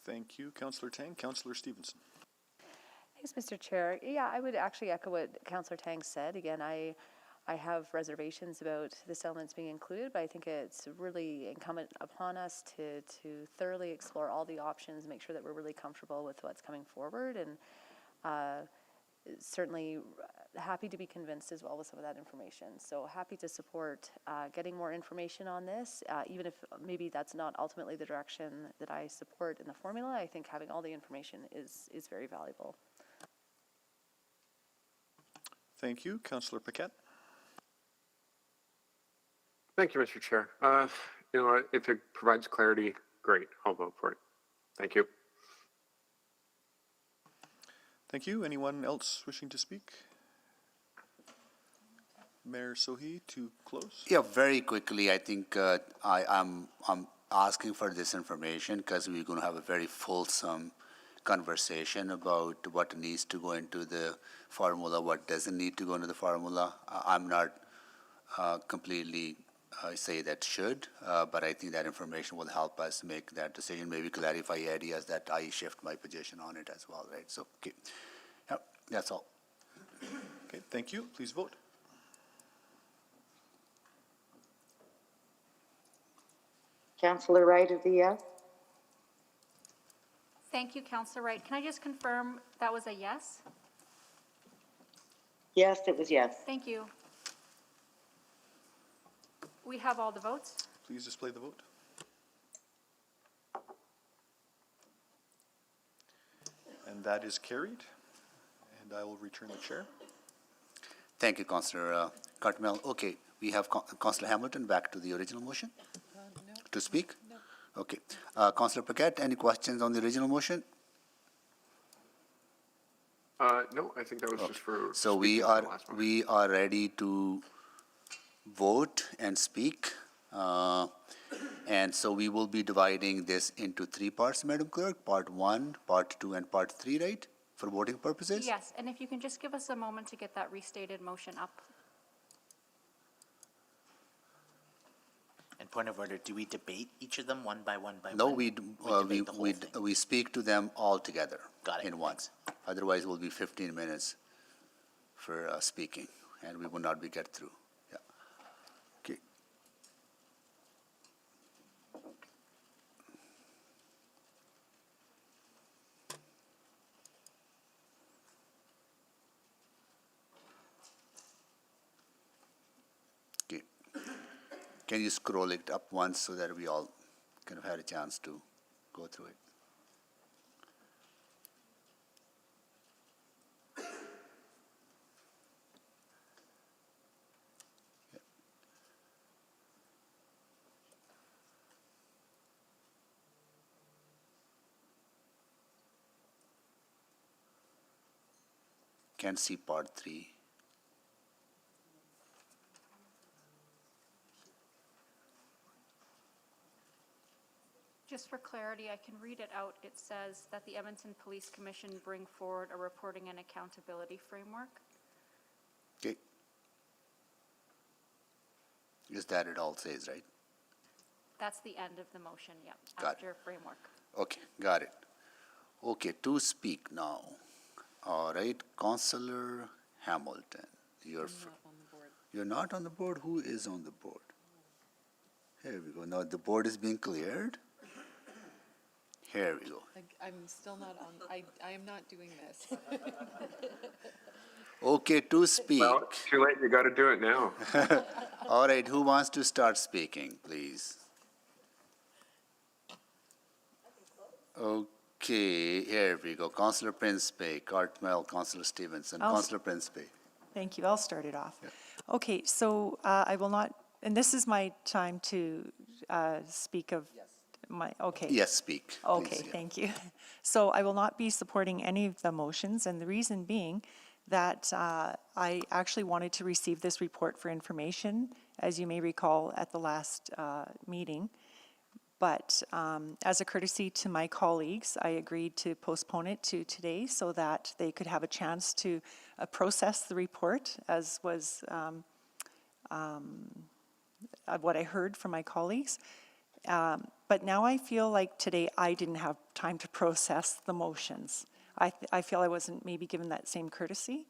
Speaker 16: Thank you, Councillor Tang. Councillor Stevenson.
Speaker 5: Thanks, Mr. Chair. Yeah, I would actually echo what Councillor Tang said. Again, I have reservations about the settlements being included, but I think it's really incumbent upon us to thoroughly explore all the options, make sure that we're really comfortable with what's coming forward, and certainly happy to be convinced as well with some of that information. So happy to support getting more information on this, even if maybe that's not ultimately the direction that I support in the formula. I think having all the information is very valuable.
Speaker 16: Thank you, Councillor Paquette.
Speaker 7: Thank you, Mr. Chair. If it provides clarity, great. I'll vote for it. Thank you.
Speaker 16: Thank you. Anyone else wishing to speak? Mayor Sohi, to close.
Speaker 2: Yeah, very quickly, I think I'm asking for this information because we're going to have a very fulsome conversation about what needs to go into the formula, what doesn't need to go into the formula. I'm not completely say that should, but I think that information will help us make that decision, maybe clarify areas that I shift my position on it as well, right? So, okay. Yep, that's all.
Speaker 16: Okay, thank you. Please vote.
Speaker 23: Councillor Wright is a yes.
Speaker 20: Thank you, Councillor Wright. Can I just confirm that was a yes?
Speaker 23: Yes, it was yes.
Speaker 20: Thank you. We have all the votes.
Speaker 16: Please display the vote. And that is carried. And I will return the chair.
Speaker 2: Thank you, Councillor Cartmel. Okay, we have Councillor Hamilton back to the original motion to speak. No. Okay, Councillor Paquette, any questions on the original motion?
Speaker 7: No, I think that was just for.
Speaker 2: So we are ready to vote and speak. And so we will be dividing this into 3 parts, Madam Clerk, part 1, part 2, and part 3, right? For voting purposes?
Speaker 20: Yes, and if you can just give us a moment to get that restated motion up.
Speaker 10: And point of order, do we debate each of them one by one by
Speaker 2: No,
Speaker 10: one?
Speaker 2: we speak to them all together.
Speaker 10: Got it.
Speaker 2: In once. Otherwise, it will be 15 minutes for speaking, and we will not be get through. Yeah. Okay. Okay. Can you scroll it up once so that we all kind of had a chance to go through it? Can see part 3.
Speaker 20: Just for clarity, I can read it out. It says that the Edmonton Police Commission bring forward a reporting and accountability framework.
Speaker 2: Okay. Is that it all says, right?
Speaker 20: That's the end of the motion, yep,
Speaker 2: Got it.
Speaker 20: after framework.
Speaker 2: Okay, got it. Okay, to speak now. All right, Councillor Hamilton, you're you're not on the board. Who is on the board? Here we go. Now the board is being cleared. Here we go.
Speaker 13: I'm still not on, I am not doing this.
Speaker 2: Okay, to speak.
Speaker 7: Well, too late, you got to do it now.
Speaker 2: All right, who wants to start speaking, please? Okay, here we go. Councillor Principe, Cartmel, Councillor Stevenson, Councillor Principe.
Speaker 14: Thank you. I'll start it off. Okay, so I will not, and this is my time to speak of my, okay.
Speaker 2: Yes, speak.
Speaker 14: Okay,
Speaker 2: please, yeah.
Speaker 14: thank you. So I will not be supporting any of the motions, and the reason being that I actually wanted to receive this report for information, as you may recall at the last meeting. But as a courtesy to my colleagues, I agreed to postpone it to today so that they could have a chance to process the report, as was what I heard from my colleagues. But now I feel like today I didn't have time to process the motions. I feel I wasn't maybe given that same courtesy.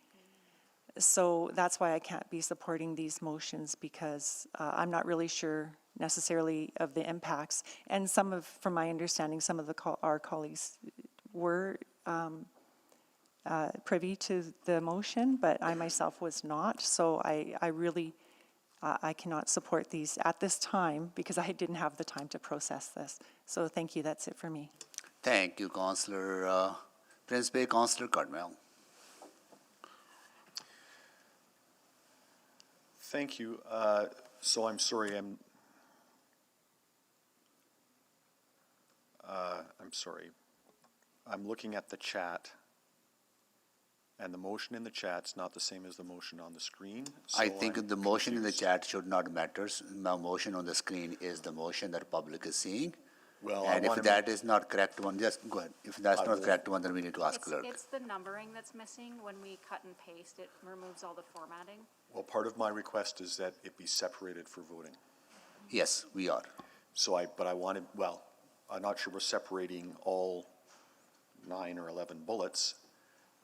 Speaker 14: So that's why I can't be supporting these motions, because I'm not really sure necessarily of the impacts. And from my understanding, some of our colleagues were privy to the motion, but I myself was not. So I really, I cannot support these at this time because I didn't have the time to process this. So thank you, that's it for me.
Speaker 2: Thank you, Councillor Principe, Councillor Cartmel.
Speaker 16: Thank you. So I'm sorry, I'm sorry. I'm looking at the chat, and the motion in the chat's not the same as the motion on the screen. So
Speaker 2: I think
Speaker 16: I'm
Speaker 2: the motion in the
Speaker 16: confused.
Speaker 2: chat should not matter. The motion on the screen is the motion that the public is seeing.
Speaker 16: Well,
Speaker 2: And
Speaker 16: I
Speaker 2: if
Speaker 16: want
Speaker 2: that is not correct one, just go ahead. If that's
Speaker 16: I
Speaker 2: not
Speaker 16: will-
Speaker 2: correct one, then we need to ask clerk.
Speaker 20: It's the numbering that's missing. When we cut and paste, it removes all the formatting.
Speaker 16: Well, part of my request is that it be separated for voting.
Speaker 2: Yes, we are.
Speaker 16: So but I wanted, well, I'm not sure we're separating all 9 or 11 bullets.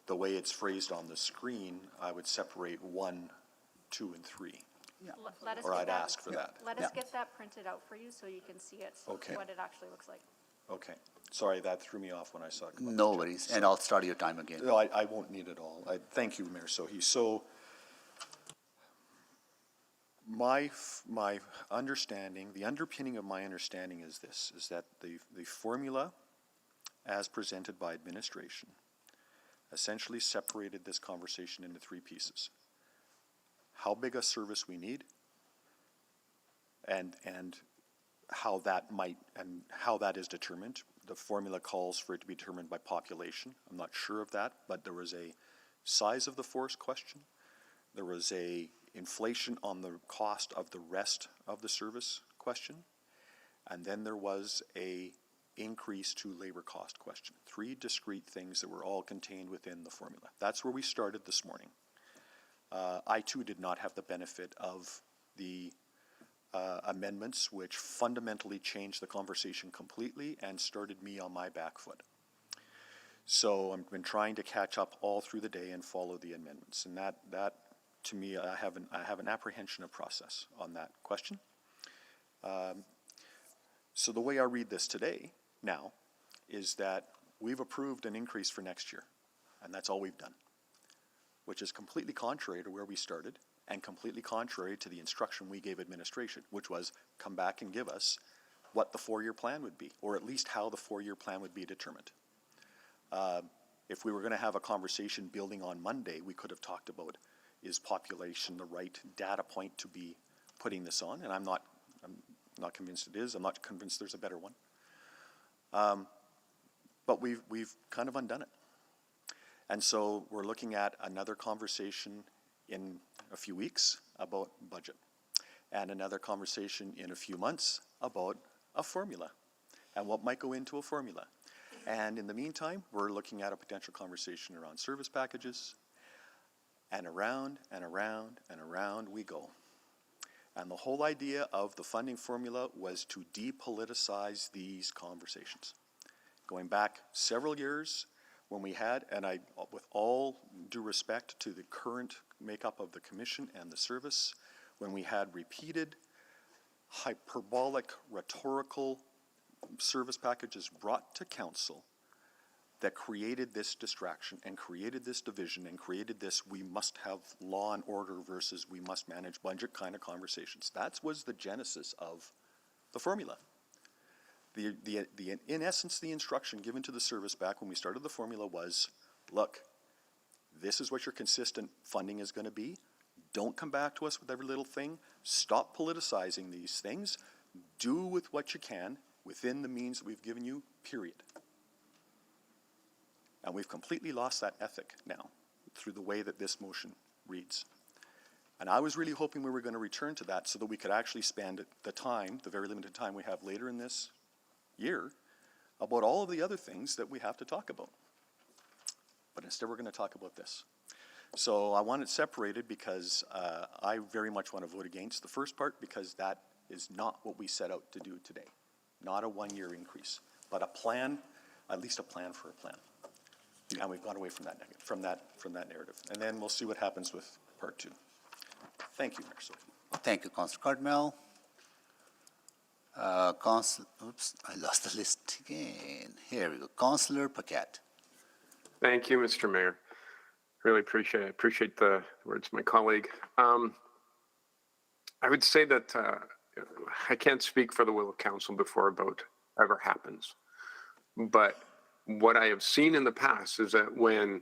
Speaker 16: The way it's phrased on the screen, I would separate 1, 2, and 3.
Speaker 20: Let us
Speaker 16: Or
Speaker 20: get
Speaker 16: I'd
Speaker 20: that-
Speaker 16: ask for that.
Speaker 20: Let us get that printed out for you so you can see it,
Speaker 16: Okay.
Speaker 20: what it actually looks like.
Speaker 16: Okay. Sorry, that threw me off when I saw it. come up.
Speaker 2: No worries, and I'll start your time again.
Speaker 16: No, I won't need it all. Thank you, Mayor Sohi. So my understanding, the underpinning of my understanding is this, is that the formula as presented by administration essentially separated this conversation into 3 pieces. How big a service we need, and how that is determined. The formula calls for it to be determined by population. I'm not sure of that, but there was a size of the force question. There was a inflation on the cost of the rest of the service question. And then there was a increase to labor cost question. 3 discrete things that were all contained within the formula. That's where we started this morning. I too did not have the benefit of the amendments which fundamentally changed the conversation completely and started me on my back foot. So I've been trying to catch up all through the day and follow the amendments. And that to me, I have an apprehension of process on that question. So the way I read this today now is that we've approved an increase for next year, and that's all we've done, which is completely contrary to where we started and completely contrary to the instruction we gave administration, which was come back and give us what the 4-year plan would be, or at least how the 4-year plan would be determined. If we were going to have a conversation building on Monday, we could have talked about, is population the right data point to be putting this on? And I'm not convinced it is. I'm not convinced there's a better one. But we've kind of undone it. And so we're looking at another conversation in a few weeks about budget, and another conversation in a few months about a formula. and what might go into a formula. And in the meantime, we're looking at a potential conversation around service packages, and around and around and around we go. And the whole idea of the funding formula was to depoliticize these conversations. Going back several years when we had, and I, with all due respect to the current makeup of the commission and the service, when we had repeated hyperbolic rhetorical service packages brought to council that created this distraction and created this division and created this we must have law and order versus we must manage budget kind of conversations. That was the genesis of the formula. In essence, the instruction given to the service back when we started the formula was, look, this is what your consistent funding is going to be. Don't come back to us with every little thing. Stop politicizing these things. Do with what you can within the means that we've given you, period. And we've completely lost that ethic now through the way that this motion reads. And I was really hoping we were going to return to that so that we could actually spend the time, the very limited time we have later in this year, about all of the other things that we have to talk about. But instead we're going to talk about this. So I want it separated because I very much want to vote against the first part because that is not what we set out to do today. Not a one-year increase, but a plan, at least a plan for a plan. And we've gone away from that narrative. And then we'll see what happens with part two. Thank you, Mayor Sophie.
Speaker 2: Thank you, Councillor Cardinal. Oops, I lost the list again. Here we go. Councillor Paquette.
Speaker 7: Thank you, Mr. Mayor. Really appreciate the words of my colleague. I would say that I can't speak for the will of council before a vote ever happens. But what I have seen in the past is that when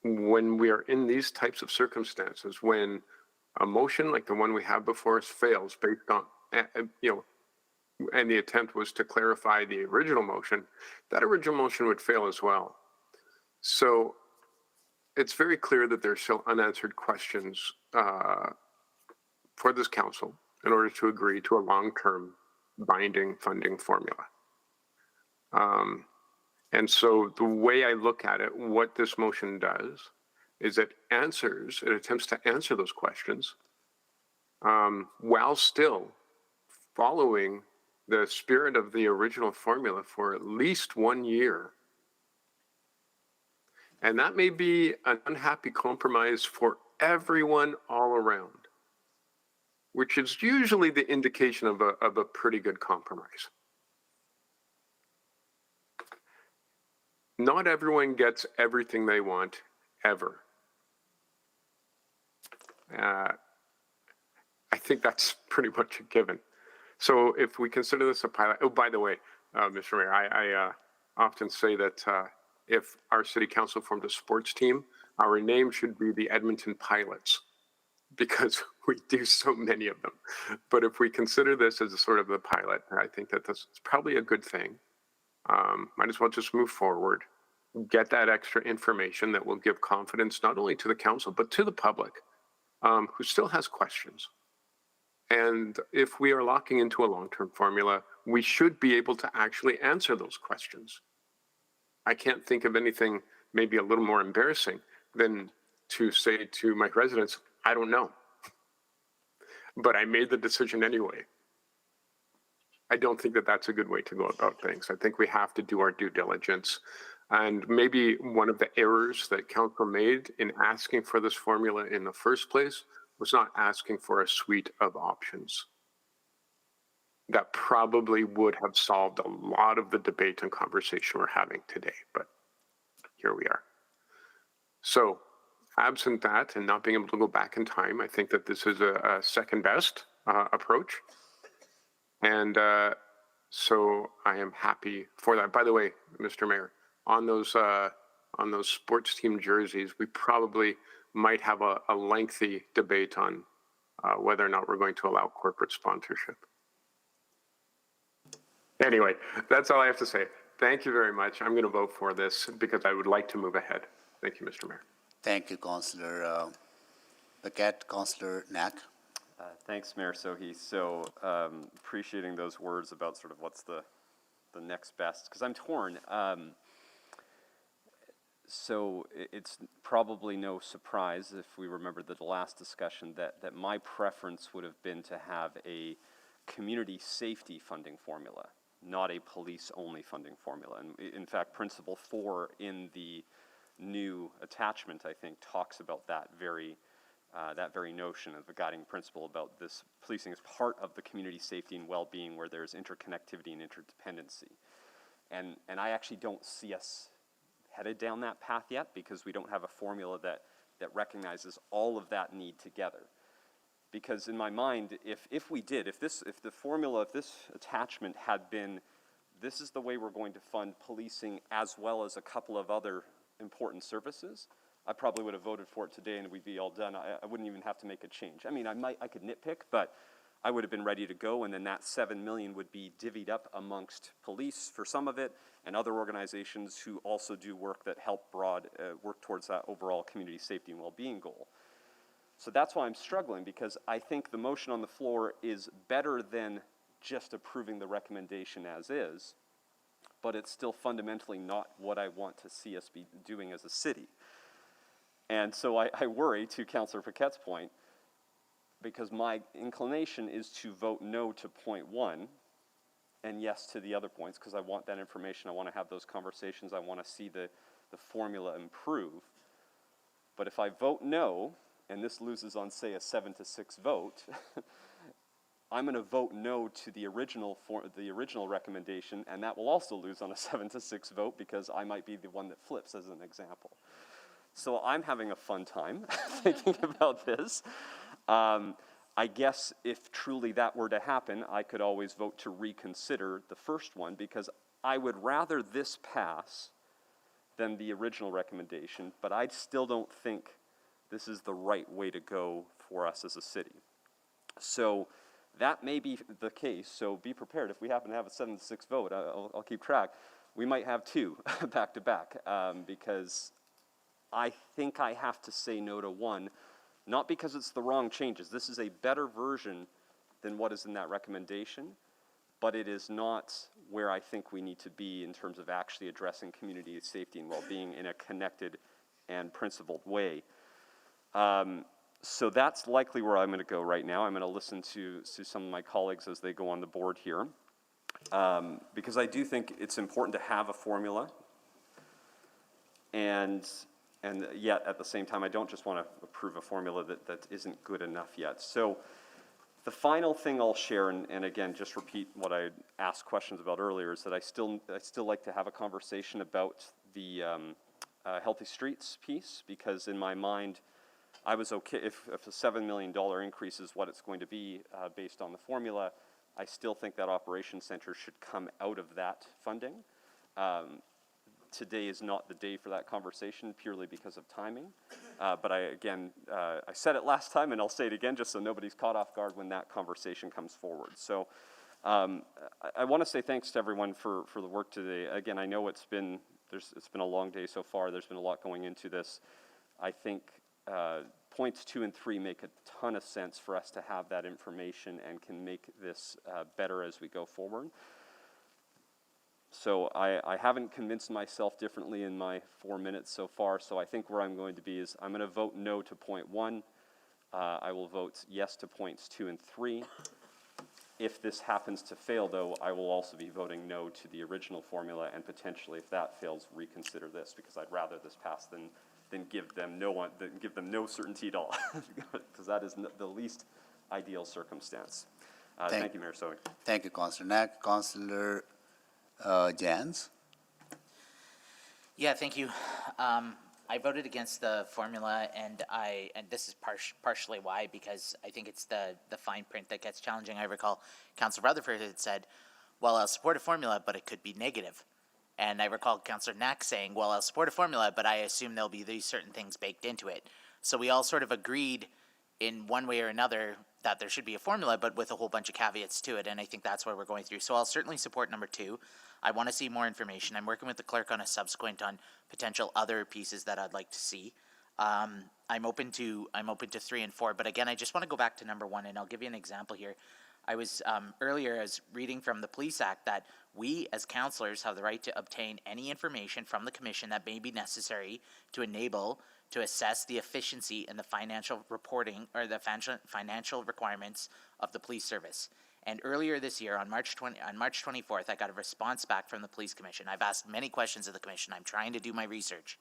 Speaker 7: we are in these types of circumstances, when a motion like the one we have before us fails based on, and the attempt was to clarify the original motion, that original motion would fail as well. So it's very clear that there's still unanswered questions for this council in order to agree to a long-term binding funding formula. And so the way I look at it, what this motion does is it attempts to answer those questions while still following the spirit of the original formula for at least 1 year. And that may be an unhappy compromise for everyone all around, which is usually the indication of a pretty good compromise. Not everyone gets everything they want, ever. I think that's pretty much a given. So if we consider this a pilot, oh, by the way, Mr. Mayor, I often say that if our city council formed a sports team, our name should be the Edmonton Pilots, because we do so many of them. But if we consider this as a sort of the pilot, I think that that's probably a good thing. Might as well just move forward, get that extra information that will give confidence not only to the council, but to the public, who still has questions. And if we are locking into a long-term formula, we should be able to actually answer those questions. I can't think of anything maybe a little more embarrassing than to say to my residents, I don't know. But I made the decision anyway. I don't think that that's a good way to go about things. I think we have to do our due diligence. And maybe one of the errors that council made in asking for this formula in the first place was not asking for a suite of options. That probably would have solved a lot of the debate and conversation we're having today, but here we are. So absent that and not being able to go back in time, I think that this is a second best approach. And so I am happy for that. By the way, Mr. Mayor, on those sports team jerseys, we probably might have a lengthy debate on whether or not we're going to allow corporate sponsorship. Anyway, that's all I have to say. Thank you very much. I'm going to vote for this because I would like to move ahead. Thank you, Mr. Mayor.
Speaker 2: Thank you, Councillor Paquette. Councillor Knack.
Speaker 18: Thanks, Mayor Sohi. So appreciating those words about sort of what's the next best, because I'm torn. So it's probably no surprise if we remember the last discussion that my preference would have been to have a community safety funding formula, not a police-only funding formula. And in fact, Principle 4 in the new attachment, I think, talks about that very notion of a guiding principle about this policing as part of the community safety and well-being where there's interconnectivity and interdependency. And I actually don't see us headed down that path yet because we don't have a formula that recognizes all of that need together. Because in my mind, if this attachment had been, this is the way we're going to fund policing as well as a couple of other important services, I probably would have voted for it today and we'd be all done. I wouldn't even have to make a change. I mean, I could nitpick, but I would have been ready to go, and then that 7 million would be divvied up amongst police for some of it and other organizations who also do work that help work towards that overall community safety and well-being goal. So that's why I'm struggling, because I think the motion on the floor is better than just approving the recommendation as is, but it's still fundamentally not what I want to see us be doing as a city. And so I worry, to Councillor Paquette's point, because my inclination is to vote no to point 1 and yes to the other points, because I want that information, I want to have those conversations, I want to see the formula improve. But if I vote no, and this loses on, say, a 7-6 vote, I'm going to vote no to the original recommendation, and that will also lose on a 7-6 vote because I might be the one that flips, as an example. So I'm having a fun time thinking about this. I guess if truly that were to happen, I could always vote to reconsider the first one, because I would rather this pass than the original recommendation, but I still don't think this is the right way to go for us as a city. So that may be the case, so be prepared. If we happen to have a 7-6 vote, I'll keep track. We might have 2 back to back, because I think I have to say no to 1, not because it's the wrong changes. This is a better version than what is in that recommendation, but it is not where I think we need to be in terms of actually addressing community safety and well-being in a connected and principled way. So that's likely where I'm going to go right now. I'm going to listen to some of my colleagues as they go on the board here, because I do think it's important to have a formula, and yet at the same time I don't just want to approve a formula that isn't good enough yet. So the final thing I'll share, and again just repeat what I asked questions about earlier, is that I still like to have a conversation about the Healthy Streets piece, because in my mind I was okay if a $7 million increase is what it's going to be based on the formula. I still think that operations center should come out of that funding. Today is not the day for that conversation, purely because of timing. But I said it last time, and I'll say it again just so nobody's caught off guard when that conversation comes forward. So I want to say thanks to everyone for the work today. Again, I know it's been a long day so far. There's been a lot going into this. I think points 2 and 3 make a ton of sense for us to have that information and can make this better as we go forward. So I haven't convinced myself differently in my 4 minutes so far, so I think where I'm going to be is I'm going to vote no to point 1. I will vote yes to points 2 and 3. If this happens to fail, though, I will also be voting no to the original formula, and potentially, if that fails, reconsider this, because I'd rather this pass than give them no certainty at all, because that is the least ideal circumstance. Thank you, Mayor Sohi.
Speaker 2: Thank you, Councillor Knack. Councillor Jans?
Speaker 10: Yeah, thank you. I voted against the formula, and this is partially why, because I think it's the fine print that gets challenging. I recall Councillor Rutherford had said, well, I'll support a formula, but it could be negative. And I recall Councillor Knack saying, well, I'll support a formula, but I assume there'll be these certain things baked into it. So we all sort of agreed in one way or another that there should be a formula, but with a whole bunch of caveats to it, and I think that's what we're going through. So I'll certainly support number 2. I want to see more information. I'm working with the clerk on a subsequent on potential other pieces that I'd like to see. I I'm open to 3 and 4, but again, I just want to go back to number 1, and I'll give you an example here. I was earlier, I was reading from the Police Act that we as councillors have the right to obtain any information from the commission that may be necessary to enable to assess the efficiency and the financial reporting or the financial requirements of the police service. And earlier this year, on March 24th, I got a response back from the Police Commission. I've asked many questions of the commission. I'm trying to do my research.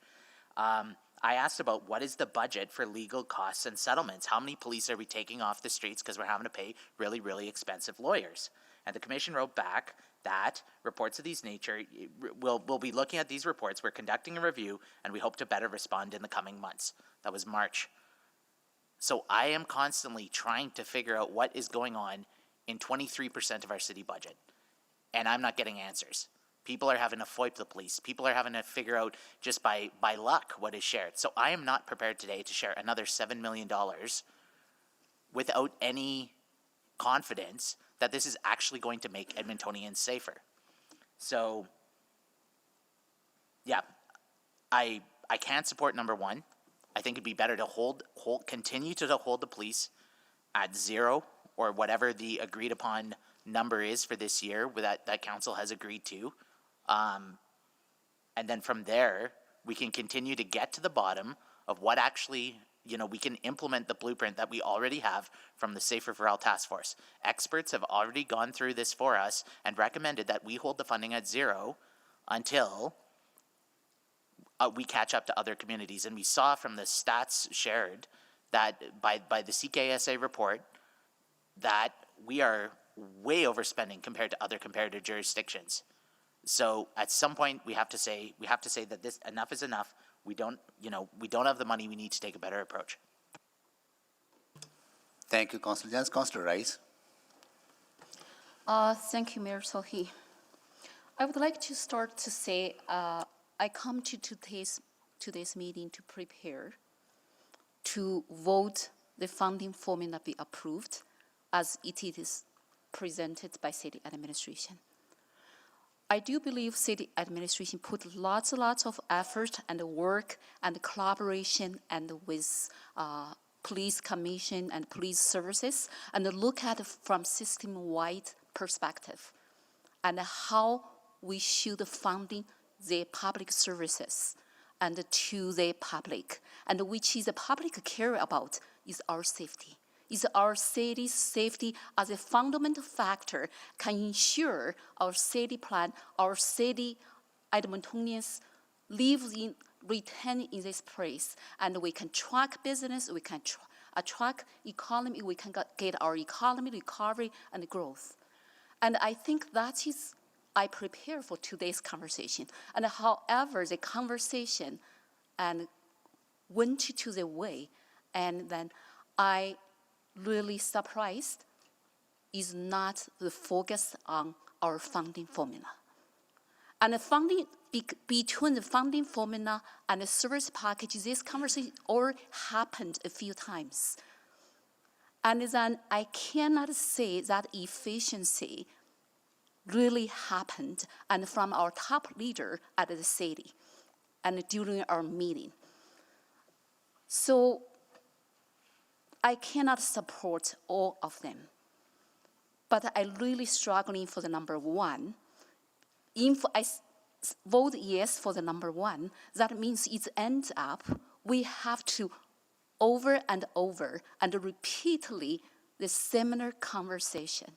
Speaker 10: I asked about what is the budget for legal costs and settlements? How many police are we taking off the streets because we're having to pay really, really expensive lawyers? And the commission wrote back that reports of these nature, we'll be looking at these reports, we're conducting a review, and we hope to better respond in the coming months. That was March. So I am constantly trying to figure out what is going on in 23% of our city budget, and I'm not getting answers. People are having to FOIP the police. People are having to figure out just by luck what is shared. So I am not prepared today to share another $7 million without any confidence that this is actually going to make Edmontonians safer. So, yeah, I can't support number 1. I think it'd be better to continue to hold the police at 0 or whatever the agreed upon number is for this year that council has agreed to. And then from there, we can continue to get to the bottom of what actually, we can implement the blueprint that we already have from the Safer for All Task Force. Experts have already gone through this for us and recommended that we hold the funding at 0 until we catch up to other communities. And we saw from the stats shared that by the CKSA report that we are way overspending compared to other comparative jurisdictions. So at some point we have to say that this enough is enough. We don't have the money. We need to take a better approach.
Speaker 2: Thank you, Councillor Jens. Councillor Rice.
Speaker 1: Thank you, Mayor Sohi. I would like to start to say I come to today's meeting to prepare to vote the funding formula be approved as it is presented by city administration. I do believe city administration put lots of effort and work and collaboration and with police commission and police services and look at it from system-wide perspective and how we should funding the public services and to the public, and which is the public care about is our safety. Is our city's safety as a fundamental factor can ensure our city plan, our city Edmontonians retain in this place, and we can track business, we can attract economy, we can get our economy recovery and growth. And I think that is, I prepare for today's conversation. And however, the conversation and went to the way, and then I really surprised is not the focus on our funding formula. And the funding, between the funding formula and the service package, this conversation all happened a few times. And then I cannot say that efficiency really happened and from our top leader at the city and during our meeting. So I cannot support all of them, but I'm really struggling for the number 1. If I vote yes for the number 1, that means it ends up, we have to over and repeatedly the similar conversation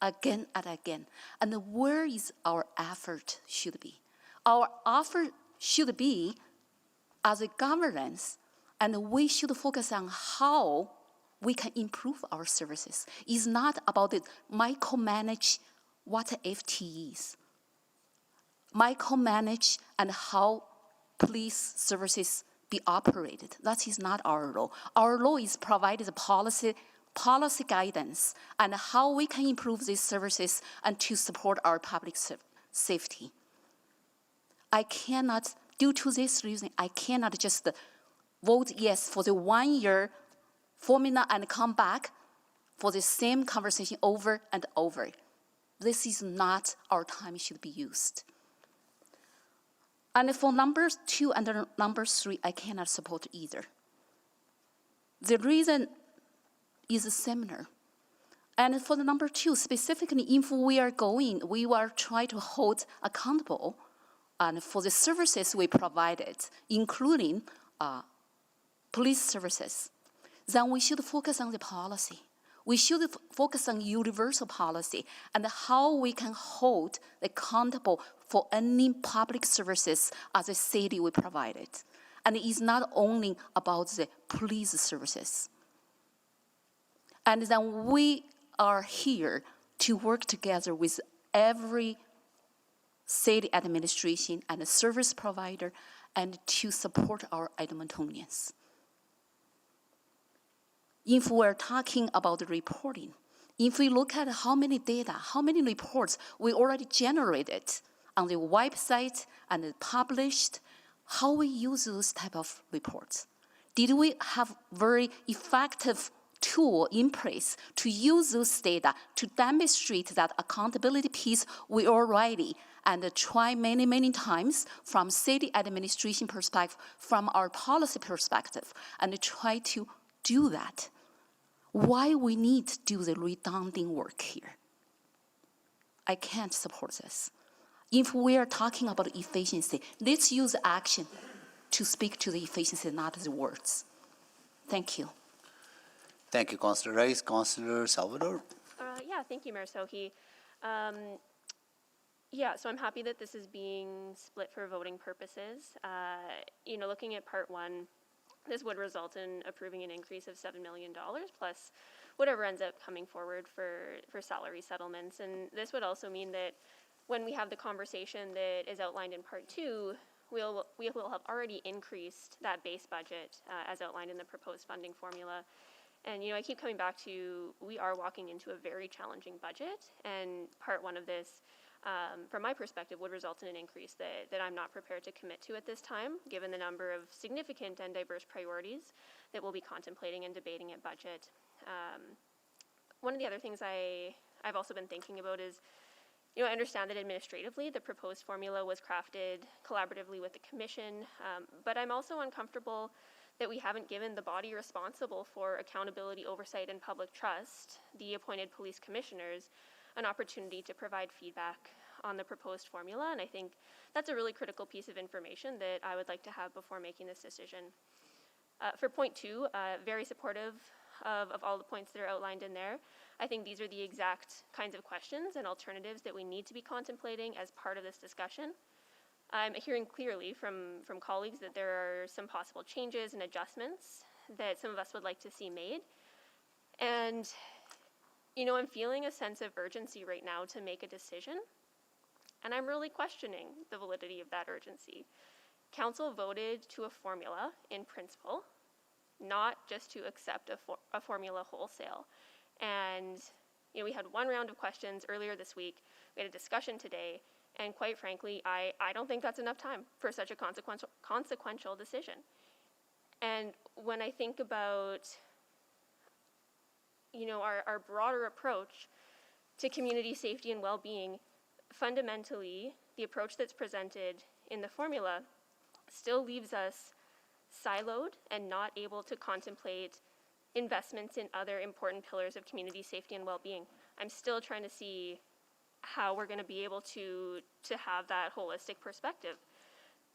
Speaker 1: again and again. And where is our effort should be? Our effort should be as a governance, and we should focus on how we can improve our services. It's not about it micromanage what FTEs. Micromanage and how police services be operated. That is not our role. Our role is provide the policy guidance and how we can improve these services and to support our public safety. I cannot, due to this reason, I cannot just vote yes for the 1 year formula and come back for the same conversation over and over. This is not our time should be used. And for number 2 and number 3, I cannot support either. The reason is similar. And for the number 2, specifically, if we will try to hold accountable and for the services we provided, including police services, then we should focus on the policy. We should focus on universal policy and how we can hold accountable for any public services as a city we provided. And it's not only about the police services. And then we are here to work together with every city administration and service provider and to support our Edmontonians. If we're talking about the reporting, if we look at how many data, how many reports we already generated on the website and published, how we use those type of reports. Did we have very effective tool in place to use those data to demonstrate that accountability piece we already and try many, many times from city administration perspective, from our policy perspective, and try to do that? Why we need to do the redundant work here? I can't support this. If we are talking about efficiency, let's use action to speak to the efficiency, not the words. Thank you.
Speaker 2: Thank you, Councillor Rice. Councillor Salvador?
Speaker 8: Yeah, thank you, Mayor Sohi. Yeah, so I'm happy that this is being split for voting purposes. Looking at part 1, this would result in approving an increase of $7 million plus whatever ends up coming forward for salary settlements. And this would also mean that when we have the conversation that is outlined in part 2, we will have already increased that base budget as outlined in the proposed funding formula. And, I keep coming back to, we are walking into a very challenging budget, and part 1 of this, from my perspective, would result in an increase that I'm not prepared to commit to at this time, given the number of significant and diverse priorities that we'll be contemplating and debating at budget. One of the other things I've also been thinking about is, I understand that administratively the proposed formula was crafted collaboratively with the Commission, but I'm also uncomfortable that we haven't given the body responsible for accountability, oversight, and public trust, the appointed police commissioners, an opportunity to provide feedback on the proposed formula. And I think that's a really critical piece of information that I would like to have before making this decision. For point 2, very supportive of all the points that are outlined in there. I think these are the exact kinds of questions and alternatives that we need to be contemplating as part of this discussion. I'm hearing clearly from colleagues that there are some possible changes and adjustments that some of us would like to see made. And, I'm feeling a sense of urgency right now to make a decision, and I'm really questioning the validity of that urgency. Council voted to a formula in principle, not just to accept a formula wholesale. And, we had one round of questions earlier this week, we had a discussion today, and quite frankly, I don't think that's enough time for such a consequential decision. And when I think about, our broader approach to community safety and well-being, fundamentally, the approach that's presented in the formula still leaves us siloed and not able to contemplate investments in other important pillars of community safety and well-being. I'm still trying to see how we're going to be able to have that holistic perspective.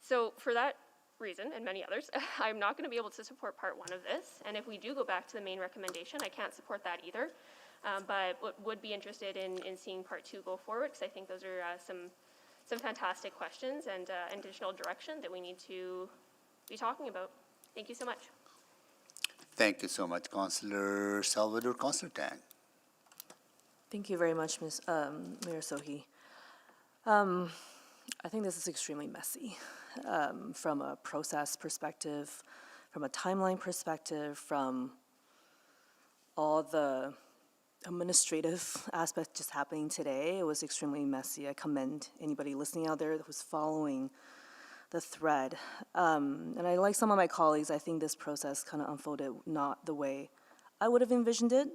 Speaker 8: So for that reason, and many others, I'm not going to be able to support part 1 of this. And if we do go back to the main recommendation, I can't support that either. But would be interested in seeing part 2 go forward, because I think those are some fantastic questions and additional direction that we need to be talking about. Thank you so much.
Speaker 2: Thank you so much, Councillor Salvador. Councillor Tang.
Speaker 3: Thank you very much, Mayor Sohi. I think this is extremely messy from a process perspective, from a timeline perspective, from all the administrative aspects just happening today. It was extremely messy. I commend anybody listening out there that was following the thread. And I, like some of my colleagues, I think this process kind of unfolded not the way I would have envisioned it.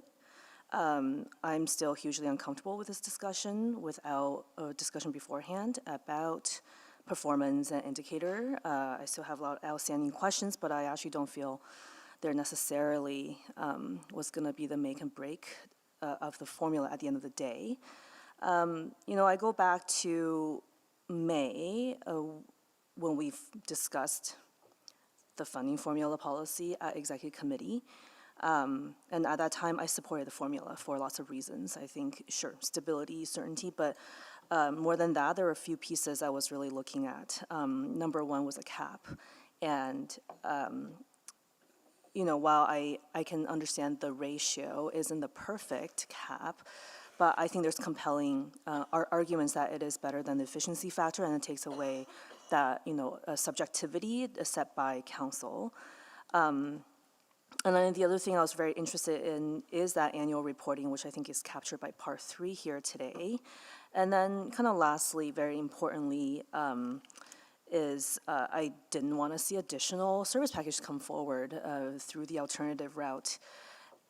Speaker 3: I'm still hugely uncomfortable with this discussion without a discussion beforehand about performance and indicator. I still have a lot of outstanding questions, but I actually don't feel there necessarily was going to be the make and break of the formula at the end of the day. I go back to May when we've discussed the funding formula policy at executive committee. And at that time, I supported the formula for lots of reasons. I think, sure, stability, certainty, but more than that, there were a few pieces I was really looking at. Number one was a cap. And, while I can understand the ratio isn't the perfect cap, but I think there's compelling arguments that it is better than the efficiency factor, and it takes away that, subjectivity set by council. And then the other thing I was very interested in is that annual reporting, which I think is captured by part 3 here today. And then kind of lastly, very importantly, is I didn't want to see additional service packages come forward through the alternative route.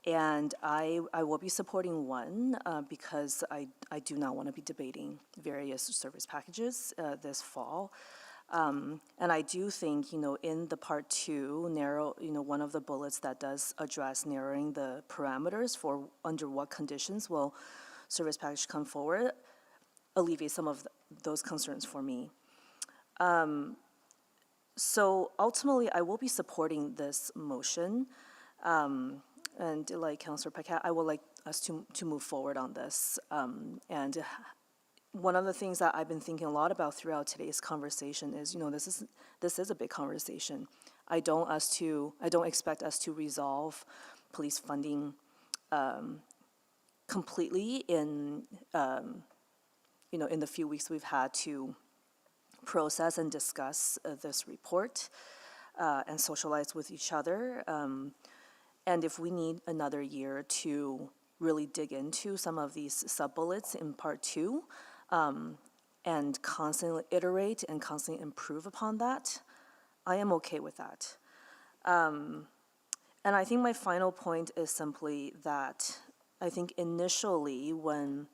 Speaker 3: And I will be supporting one because I do not want to be debating various service packages this fall. And I do think, in the part 2, one of the bullets that does address narrowing the parameters for under what conditions will service package come forward, alleviate some of those concerns for me. So ultimately, I will be supporting this motion. And like Councillor Paquette, I would like us to move forward on this. And one of the things that I've been thinking a lot about throughout today's conversation is, this is a big conversation. I don't expect us to resolve police funding completely in the few weeks we've had to process and discuss this report and socialize with each other. And if we need another year to really dig into some of these sub-bullets in part 2, and constantly iterate and constantly improve upon that, I am okay with that. And I think my final point is simply that I think initially when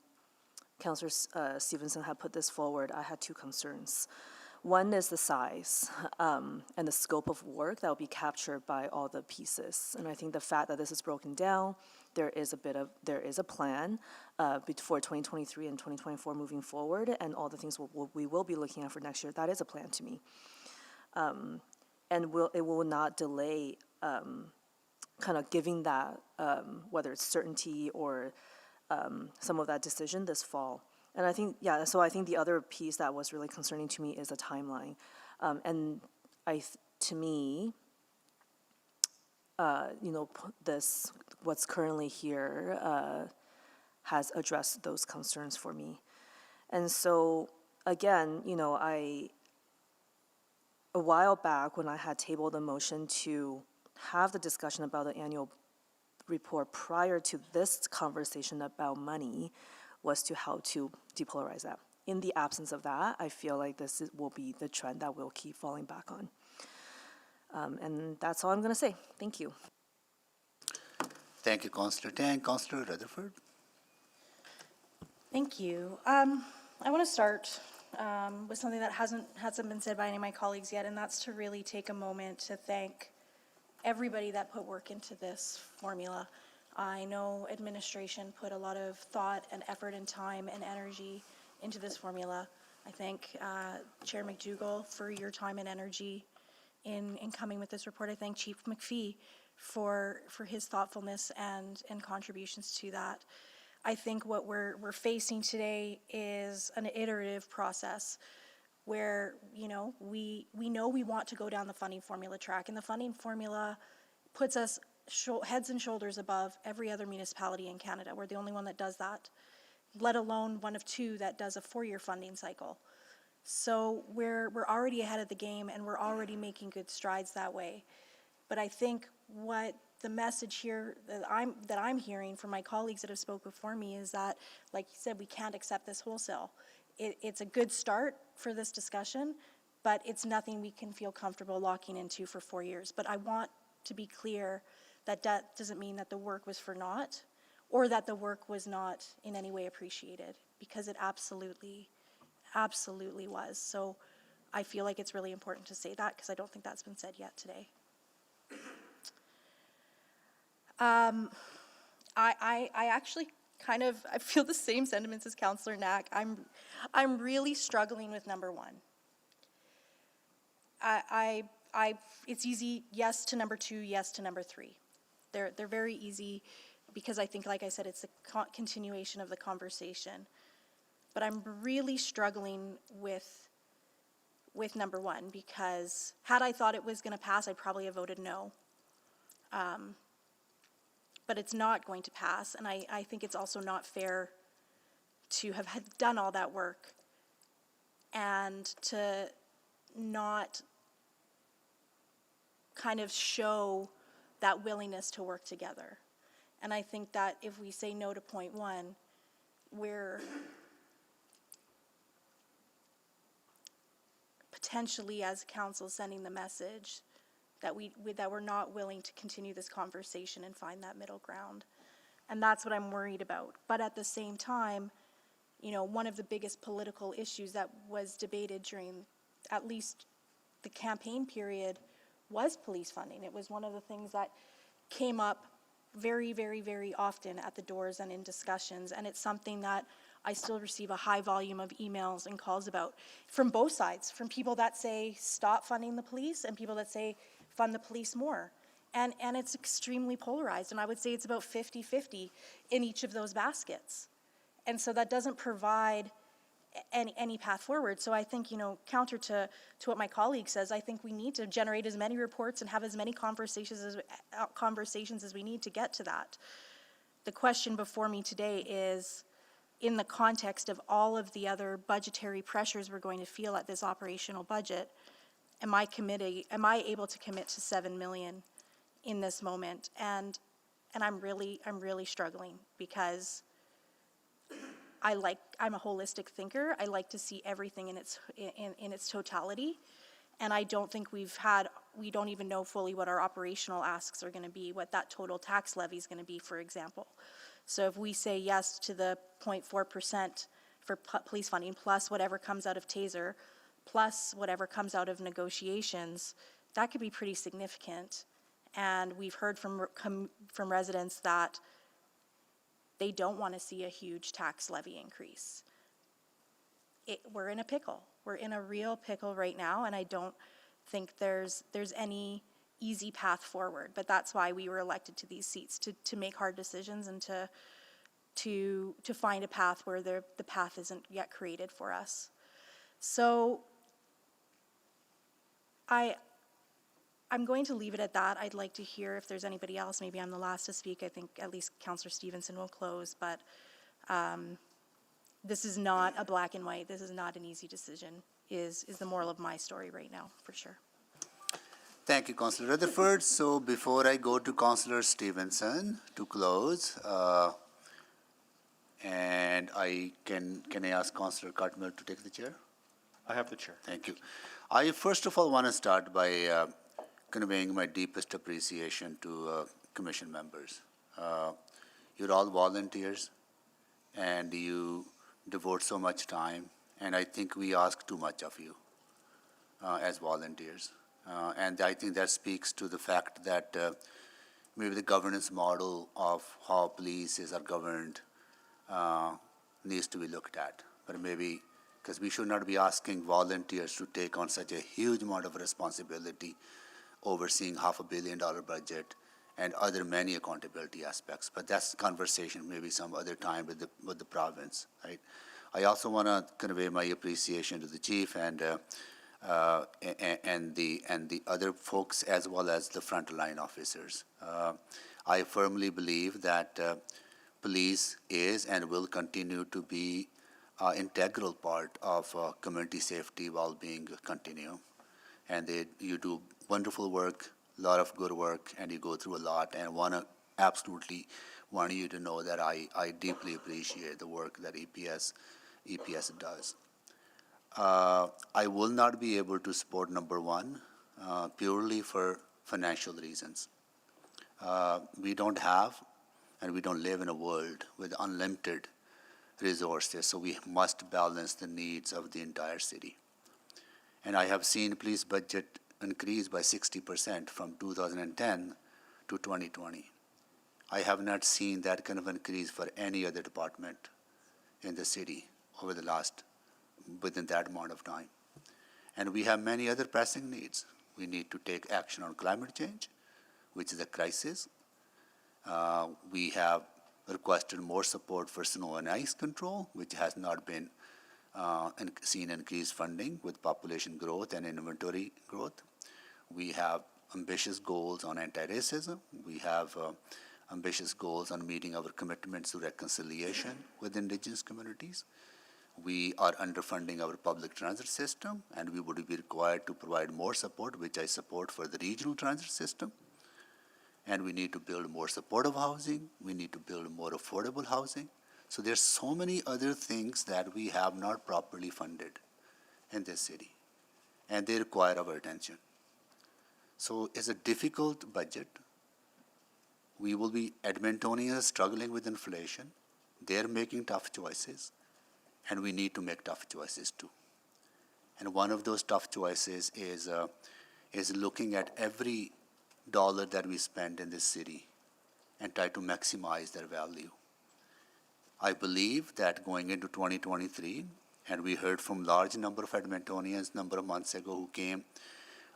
Speaker 3: Councillor Stevenson had put this forward, I had 2 concerns. One is the size and the scope of work that will be captured by all the pieces. And I think the fact that this is broken down, there is a plan for 2023 and 2024 moving forward, and all the things we will be looking at for next year. That is a plan to me, and it will not delay kind of giving that whether it's certainty or some of that decision this fall. And I think, so I think the other piece that was really concerning to me is the timeline. And to me, what's currently here has addressed those concerns for me. And so, again, a while back when I had tabled a motion to have the discussion about the annual report prior to this conversation about money, was to how to depolarize that. In the absence of that, I feel like will be the trend that we'll keep falling back on. And that's all I'm going to say. Thank you.
Speaker 2: Thank you, Councillor Tang. Councillor Rutherford.
Speaker 12: Thank you. I want to start with something that hasn't been said by any of my colleagues yet, and that's to really take a moment to thank everybody that put work into this formula. I know administration put a lot of thought and effort and time and energy into this formula. I thank Chair McDougall for your time and energy in coming with this report. I thank Chief McPhee for his thoughtfulness and contributions to that. I think what we're facing today is an iterative process where, we know we want to go down the funding formula track, and the funding formula puts us heads and shoulders above every other municipality in Canada. We're the only one that does that, let alone one of 2 that does a 4-year funding cycle. So we're already ahead of the game, and we're already making good strides that way. But I think what the message here that I'm hearing from my colleagues that have spoken before me is that, like you said, we can't accept this wholesale. It's a good start for this discussion, but it's nothing we can feel comfortable locking into for 4 years. But I want to be clear that doesn't mean that the work was for naught, or that the work was not in any way appreciated, because it absolutely was. So I feel like it's really important to say that, because I don't think that's been said yet today. I actually I feel the same sentiments as Councillor Knack. I'm really struggling with number one. It's easy, yes to number two, yes to number three. They're very easy because I think, like I said, it's a continuation of the conversation. But I'm really struggling with number one because had I thought it was going to pass, I'd probably have voted no. But it's not going to pass, and I think it's also not fair to have done all that work and to not kind of show that willingness to work together. And I think that if we say no to point one, we're potentially as council sending the message that we're not willing to continue this conversation and find that middle ground. And that's what I'm worried about. But at the same time, you know, one of the biggest political issues that was debated during at least the campaign period was police funding. It was one of the things that came up very, very, very often at the doors and in discussions. And it's something that I still receive a high volume of emails and calls about from both sides, from people that say stop funding the police and people that say fund the police more. And it's extremely polarized. And I would say it's about 50-50 in each of those baskets. And so that doesn't provide any path forward. So I think, you know, counter to what my colleague says, I think we need to generate as many reports and have as many conversations as we need to get to that. The question before me today is, in the context of all of the other budgetary pressures we're going to feel at this operational budget, am I able to commit to 7 million in this moment? And I'm really struggling because I'm a holistic thinker. I like to see everything in its totality. And I don't think we don't even know fully what our operational asks are going to be, what that total tax levy is going to be, for example. So if we say yes to the 0.4% for police funding, plus whatever comes out of TASER, plus whatever comes out of negotiations, that could be pretty significant. And we've heard from residents that they don't want to see a huge tax levy increase. We're in a pickle. We're in a real pickle right now, and I don't think there's any easy path forward. But that's why we were elected to these seats, to make hard decisions and to find a path where the path isn't yet created for us. So I'm going to leave it at that. I'd like to hear if there's anybody else. Maybe I'm the last to speak. I think at least Councillor Stevenson will close, but this is not a black and white. This is not an easy decision, is the moral of my story right now, for sure.
Speaker 2: Thank you, Councillor Rutherford. So before I go to Councillor Stevenson to close, and can I ask Councillor Cartmel to take the chair?
Speaker 16: I have the chair.
Speaker 2: Thank you. I first of all want to start by conveying my deepest appreciation to commission members. You're all volunteers, and you devote so much time, and I think we ask too much of you as volunteers. And I think that speaks to the fact that maybe the governance model of how polices are governed needs to be looked at. But maybe, because we should not be asking volunteers to take on such a huge amount of responsibility, overseeing $500 million budget and other many accountability aspects. But that's conversation maybe some other time with the province, right? I also want to convey my appreciation to the chief and the other folks, as well as the frontline officers. I firmly believe that police is and will continue to be an integral part of community safety well-being continuum. And you do wonderful work, a lot of good work, and you go through a lot, and absolutely want you to know that I deeply appreciate the work that EPS does. I will not be able to support number one purely for financial reasons. We don't have, and we don't live in a world with unlimited resources, so we must balance the needs of the entire city. And I have seen police budget increase by 60% from 2010 to 2020. I have not seen that kind of increase for any other department in the city over the last, within that amount of time. And we have many other pressing needs. We need to take action on climate change, which is a crisis. We have requested more support for snow and ice control, which has not been seen increased funding with population growth and inventory growth. We have ambitious goals on anti-racism. We have ambitious goals on meeting our commitments to reconciliation with indigenous communities. We are underfunding our public transit system, and we would be required to provide more support, which I support for the regional transit system. And we need to build more supportive housing. We need to build more affordable housing. So there's so many other things that we have not properly funded in this city, and they require our attention. So it's a difficult budget. We will be Edmontonians struggling with inflation. They're making tough choices, and we need to make tough choices too. And one of those tough choices is looking at every dollar that we spend in this city and try to maximize their value. I believe that going into 2023, and we heard from large number of Edmontonians a number of months ago who came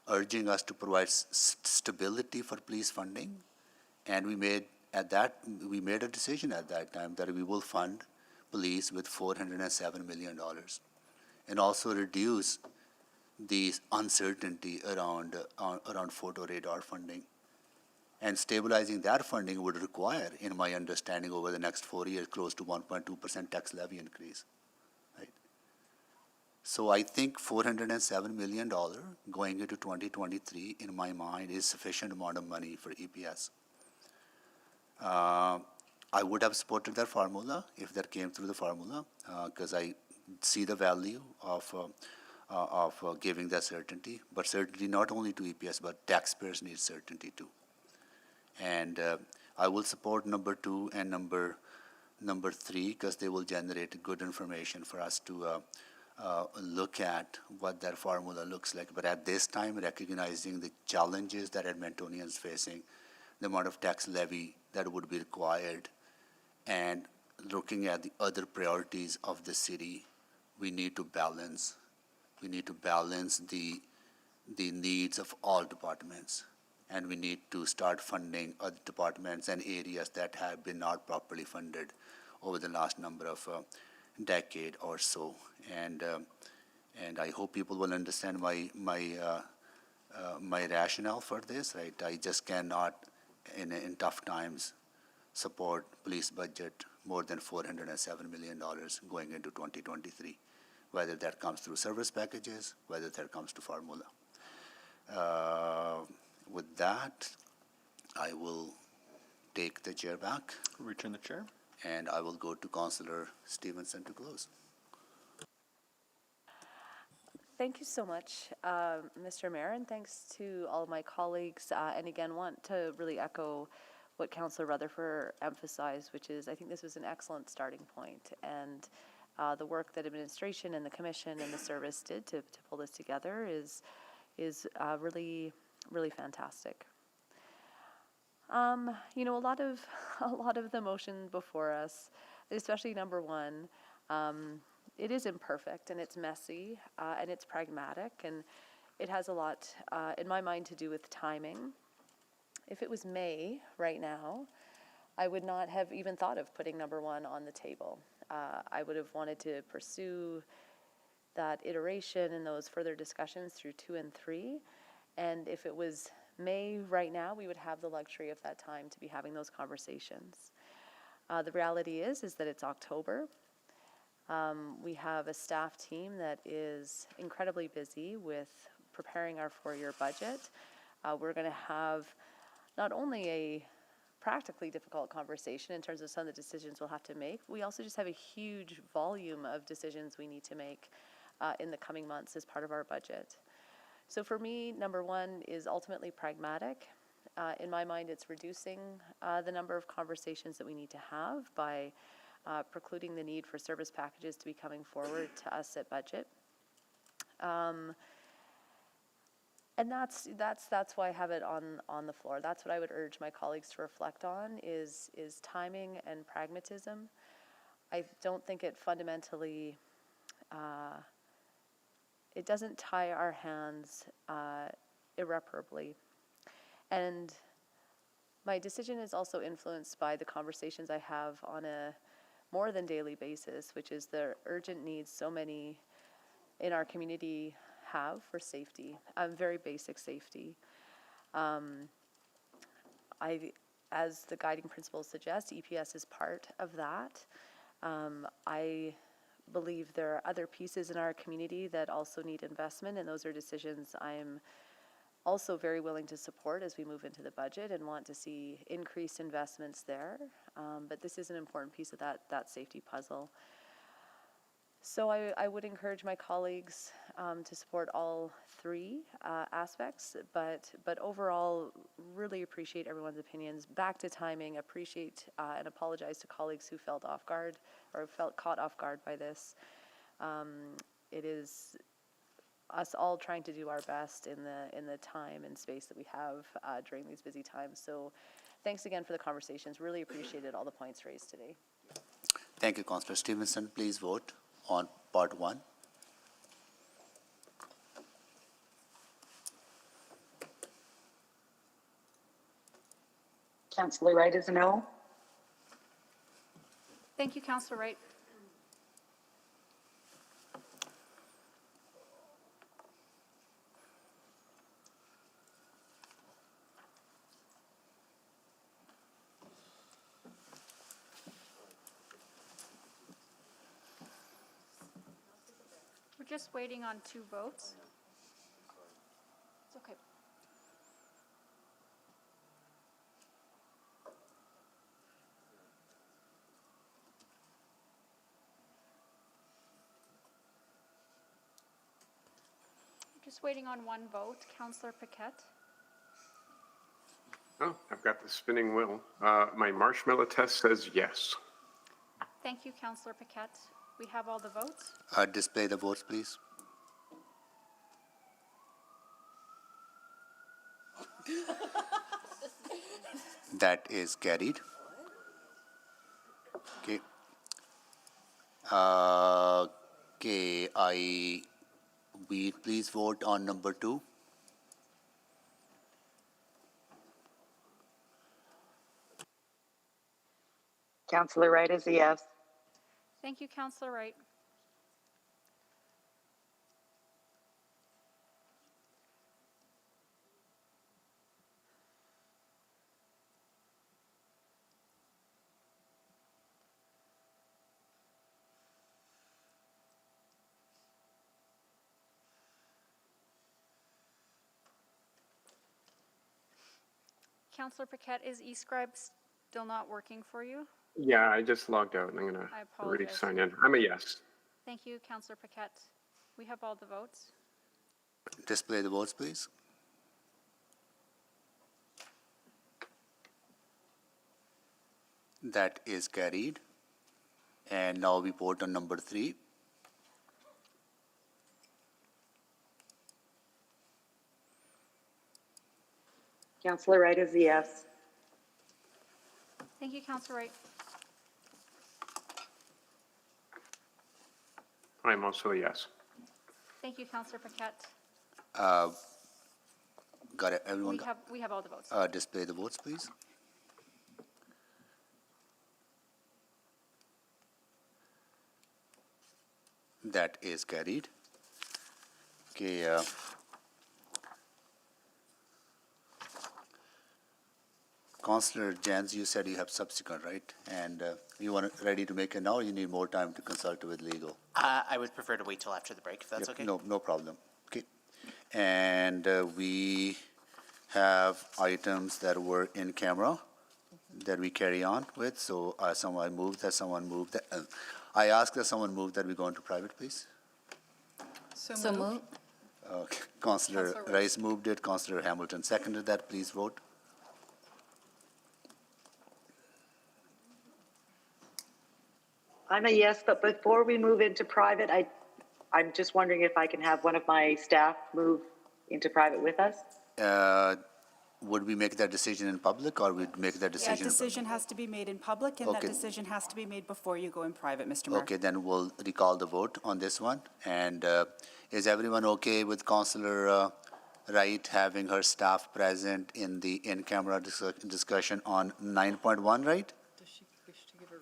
Speaker 2: urging us to provide stability for police funding, and we made a decision at that time that we will fund police with $407 million and also reduce the uncertainty around photo radar funding. And stabilizing that funding would require, in my understanding, over the next 4 years, close to 1.2% tax levy increase. Right? So I think $407 million going into 2023, in my mind, is sufficient amount of money for EPS. I would have supported that formula if that came through the formula, because I see the value of giving that certainty, but certainty not only to EPS, but taxpayers need certainty too. And I will support number 2 and number 3 because they will generate good information for us to look at what that formula looks like. But at this time, recognizing the challenges that Edmontonians facing, the amount of tax levy that would be required, and looking at the other priorities of the city, we need to balance. We need to balance the needs of all departments. And we need to start funding other departments and areas that have been not properly funded over the last number of decade or so. And I hope people will understand my rationale for this. Right, I just cannot, in tough times, support police budget more than $407 million going into 2023, whether that comes through service packages, whether that comes to formula. With that, I will take the chair back.
Speaker 16: Return the chair.
Speaker 2: And I will go to Councillor Stevenson to close.
Speaker 5: Thank you so much, Mr. Mayor, and thanks to all of my colleagues. And again, want to really echo what Councillor Rutherford emphasized, which is I think this was an excellent starting point. And the work that administration and the commission and the service did to pull this together is really, really fantastic. You know, a lot of the motion before us, especially number 1, it is imperfect and it's messy and it's pragmatic, and it has a lot, in my mind, to do with timing. If it was May right now, I would not have even thought of putting number 1 on the table. I would have wanted to pursue that iteration and those further discussions through 2 and 3. And if it was May right now, we would have the luxury of that time to be having those conversations. The reality is that it's October. We have a staff team that is incredibly busy with preparing our 4-year budget. We're going to have not only a practically difficult conversation in terms of some of the decisions we'll have to make, we also just have a huge volume of decisions we need to make in the coming months as part of our budget. So for me, number 1 is ultimately pragmatic. In my mind, it's reducing the number of conversations that we need to have by precluding the need for service packages to be coming forward to us at budget. And And that's why I have it on the floor. That's what I would urge my colleagues to reflect on is timing and pragmatism. I don't think it fundamentally, it doesn't tie our hands irreparably. And my decision is also influenced by the conversations I have on a more than daily basis, which is the urgent needs so many in our community have for safety, very basic safety. As the guiding principles suggest, EPS is part of that. I believe there are other pieces in our community that also need investment, and those are decisions I'm also very willing to support as we move into the budget and want to see increased investments there. But this is an important piece of that safety puzzle. So I would encourage my colleagues to support all three aspects, but overall, really appreciate everyone's opinions. Back to timing, appreciate and apologize to colleagues who felt off guard or felt caught off guard by this. It is us all trying to do our best in the time and space that we have during these busy times. So thanks again for the conversations. Really appreciated all the points raised today.
Speaker 2: Thank you, Councillor Stevenson. Please vote on part 1.
Speaker 23: Councillor Wright is a no.
Speaker 20: Thank you, Councillor Wright. We're just waiting on 2 votes. It's okay. Just waiting on 1 vote. Councillor Paquette.
Speaker 7: Oh, I've got the spinning wheel. My marshmallow test says yes.
Speaker 20: Thank you, Councillor Paquette. We have all the votes.
Speaker 2: Display the votes, please. That is carried. Okay. We please vote on number 2.
Speaker 23: Councillor Wright is a yes.
Speaker 20: Thank you, Councillor Wright. Councillor Paquette, is eScribe still not working for you?
Speaker 7: Yeah, I just logged out and I'm going to
Speaker 20: I apologize.
Speaker 7: re-sign in. I'm a yes.
Speaker 20: Thank you, Councillor Paquette. We have all the votes.
Speaker 2: Display the votes, please. That is carried. And now we vote on number 3.
Speaker 23: Councillor Wright is a yes.
Speaker 20: Thank you, Councillor Wright.
Speaker 7: I'm also a yes.
Speaker 20: Thank you, Councillor Paquette.
Speaker 2: Got it. Everyone
Speaker 20: We have all the votes.
Speaker 2: display the votes, please. That is carried. Okay. Councillor Jans, you said you have subsequent, right? And you want it ready to make it now, or you need more time to consult with legal?
Speaker 10: I would prefer to wait till after the break, if that's
Speaker 2: Yep,
Speaker 10: okay.
Speaker 2: No problem. Okay. And we have items that were in camera that we carry on with. So someone moved that. I ask that someone move that we go into private, please.
Speaker 13: So moved.
Speaker 2: Okay. Councillor
Speaker 13: Councillor
Speaker 2: Rice moved it. Councillor Hamilton seconded that. Please vote.
Speaker 23: I'm a yes, but before we move into private, I'm just wondering if I can have one of my staff move into private with us?
Speaker 2: Would we make that decision in public, or we'd make that
Speaker 17: That
Speaker 2: decision?
Speaker 17: decision has to be made in public, and that
Speaker 2: Okay.
Speaker 17: decision has to be made before you go in private, Mr. Mayor.
Speaker 2: Okay, then we'll recall the vote on this one. And is everyone okay with Councillor Wright having her staff present in the in-camera discussion on 9.1, right?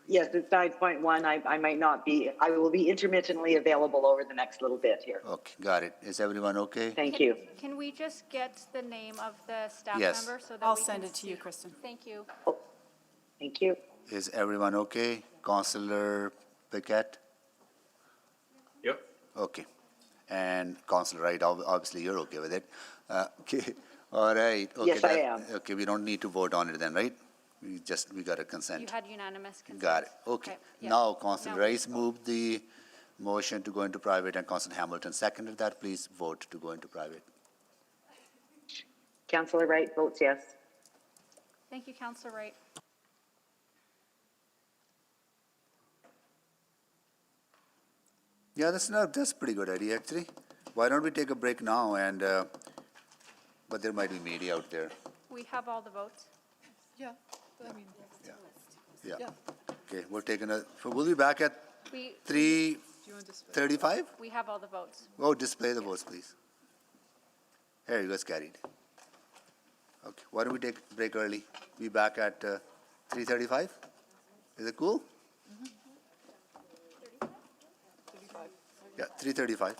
Speaker 23: Yes, it's 9.1. I might not be, I will be intermittently available over the next little bit here.
Speaker 2: Okay, got it. Is everyone okay?
Speaker 23: Thank you.
Speaker 20: Can we just get the name of the staff
Speaker 2: Yes.
Speaker 20: member so that
Speaker 17: I'll
Speaker 20: we
Speaker 17: send
Speaker 20: can
Speaker 17: it to you,
Speaker 20: see?
Speaker 17: Kristen.
Speaker 20: Thank you.
Speaker 23: Thank you.
Speaker 2: Is everyone okay? Councillor Paquette?
Speaker 7: Yep.
Speaker 2: Okay. And Councillor Wright, obviously you're okay with it. Okay, all right. Okay,
Speaker 23: Yes, I am.
Speaker 2: Okay, we don't need to vote on it then, right? We got a consent.
Speaker 20: You had unanimous consent.
Speaker 2: Got it. Okay.
Speaker 20: yeah.
Speaker 2: Now, Councillor
Speaker 20: Now we
Speaker 2: Rice moved the motion to go into private, and Councillor Hamilton seconded that. Please vote to go into private.
Speaker 23: Councillor Wright votes yes.
Speaker 20: Thank you, Councillor Wright.
Speaker 2: Yeah, that's a pretty good idea, actually. Why don't we take a break now, and, but there might be media out there.
Speaker 20: We have all the votes.
Speaker 13: Yeah, I mean,
Speaker 2: Yeah.
Speaker 13: yeah.
Speaker 2: Okay, we'll be back at
Speaker 20: We,
Speaker 2: 3:35?
Speaker 20: we have all the votes.
Speaker 2: Oh, display the votes, please. Here, you guys carried. Okay, why don't we take a break early? Be back at 3:35? Is it cool? Yeah, 3:35.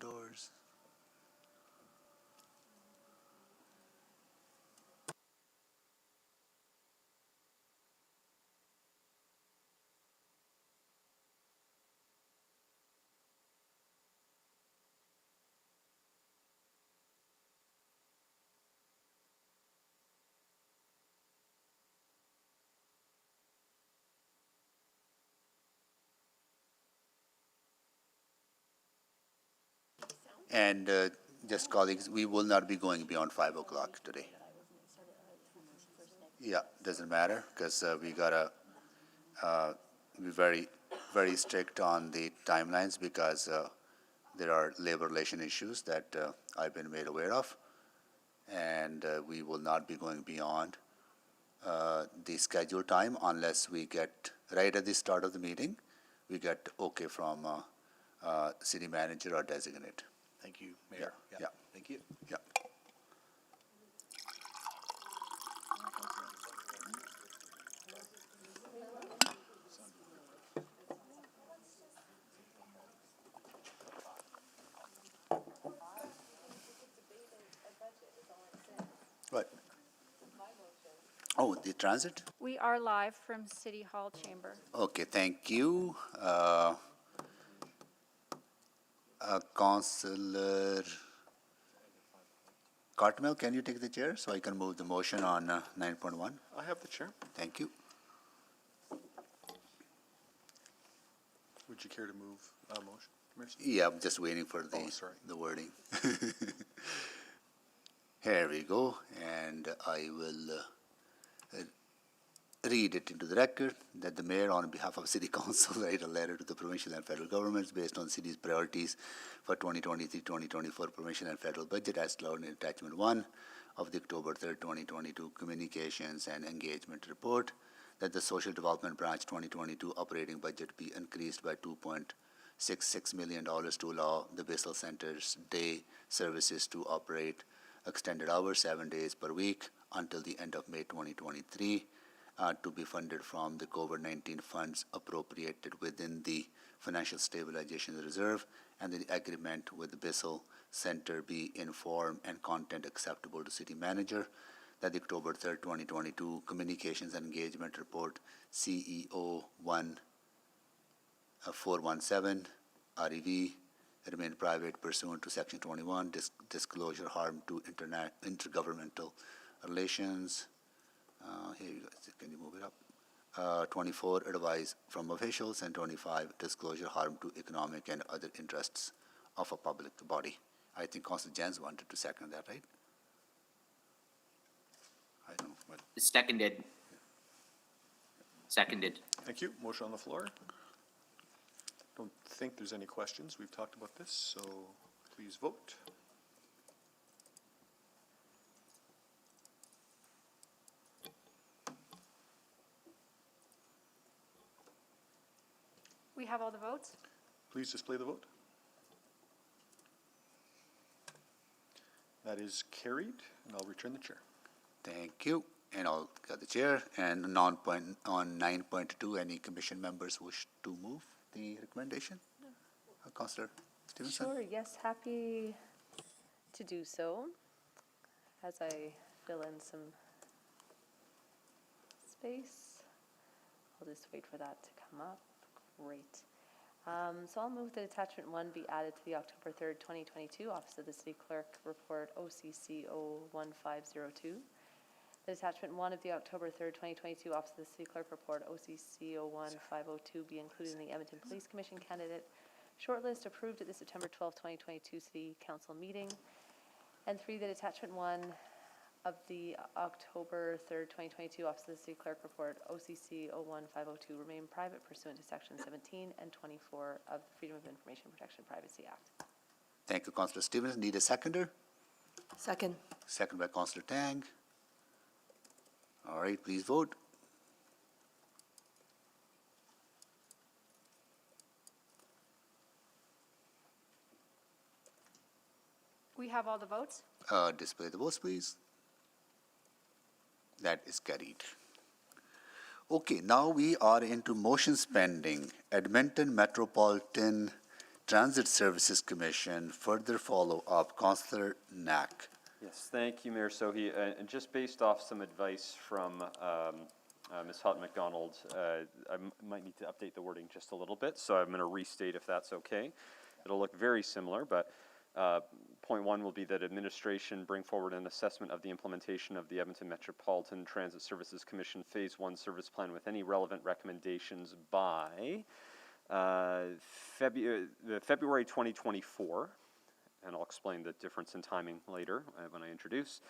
Speaker 2: doors. And just colleagues, we will not be going beyond 5 o'clock today. Yeah, doesn't matter, because we gotta be very, very strict on the timelines, because there are labor relation issues that I've been made aware of, and we will not be going beyond the scheduled time unless we get, right at the start of the meeting, we get okay from city manager or designate.
Speaker 4: Thank you, Mayor.
Speaker 2: Yeah.
Speaker 4: Thank you.
Speaker 2: Yeah. What? Oh, the transit?
Speaker 20: We are live from City Hall chamber.
Speaker 2: Okay, thank you. Councillor Cartmel, can you take the chair so I can move the motion on 9.1?
Speaker 16: I have the chair.
Speaker 2: Thank you.
Speaker 16: Would you care to move a motion, Mercy?
Speaker 2: Yeah, I'm just waiting for the wording. Here we go, and I will read it into the record that the mayor, on behalf of City Council, write a letter to the provincial and federal governments based on city's priorities for 2023-2024 provincial and federal budget as outlined in attachment 1 of the October 3rd, 2022 Communications and Engagement Report, that the Social Development Branch 2022 operating budget be increased by $2.66 million to allow the Bissell Center's day services to operate extended hours 7 days per week until the end of May 2023, to be funded from the COVID-19 funds appropriated within the Financial Stabilization Reserve, and the agreement with the Bissell Center be in form and content acceptable to City Manager, that the October 3rd, 2022 Communications and Engagement Report CEO 417 REV remain private pursuant to Section 21, disclosure harm to intergovernmental relations. Here you go. Can you move it up? 24, advice from officials, and 25, disclosure harm to economic and other interests of a public body. I think Councilor Jens wanted to second that, right? I don't know. But
Speaker 10: Seconded. Seconded.
Speaker 16: Thank you. Motion on the floor. Don't think there's any questions. We've talked about this, so please vote.
Speaker 20: We have all the votes.
Speaker 16: Please display the vote. That is carried, and I'll return the chair.
Speaker 2: thank you. And I'll get the chair. And on 9.2, any commission members wish to move the recommendation? Councillor Stevenson?
Speaker 5: Sure, yes, happy to do so. As I fill in some space, I'll just wait for that to come up. Great. So I'll move that attachment 1 be added to the October 3rd, 2022 Office of the City Clerk Report OCC 01502. That attachment 1 of the October 3rd, 2022 Office of the City Clerk Report OCC 01502 be included in the Edmonton Police Commission candidate shortlist approved at the September 12th, 2022 City Council meeting. And 3, that attachment 1 of the October 3rd, 2022 Office of the City Clerk Report OCC 01502 remain private pursuant to Section 17 and 24 of the Freedom of Information Protection Privacy Act.
Speaker 2: Thank you, Councillor Stevens. Need a seconder?
Speaker 3: Second.
Speaker 2: Second by Councillor Tang. All right, please vote.
Speaker 20: We have all the votes.
Speaker 2: Display the votes, please. That is carried. Okay, now we are into motions pending. Edmonton Metropolitan Transit Services Commission, further follow-up. Councillor Knack.
Speaker 18: Yes, thank you, Mayor Sohi. And just based off some advice from Ms. Houghton McDonald, I might need to update the wording just a little bit, so I'm going to restate if that's okay. It'll look very similar, but point one will be that administration bring forward an assessment of the implementation of the Edmonton Metropolitan Transit Services Commission Phase 1 service plan with any relevant recommendations by February 2024, and I'll explain the difference in timing later when I introduce.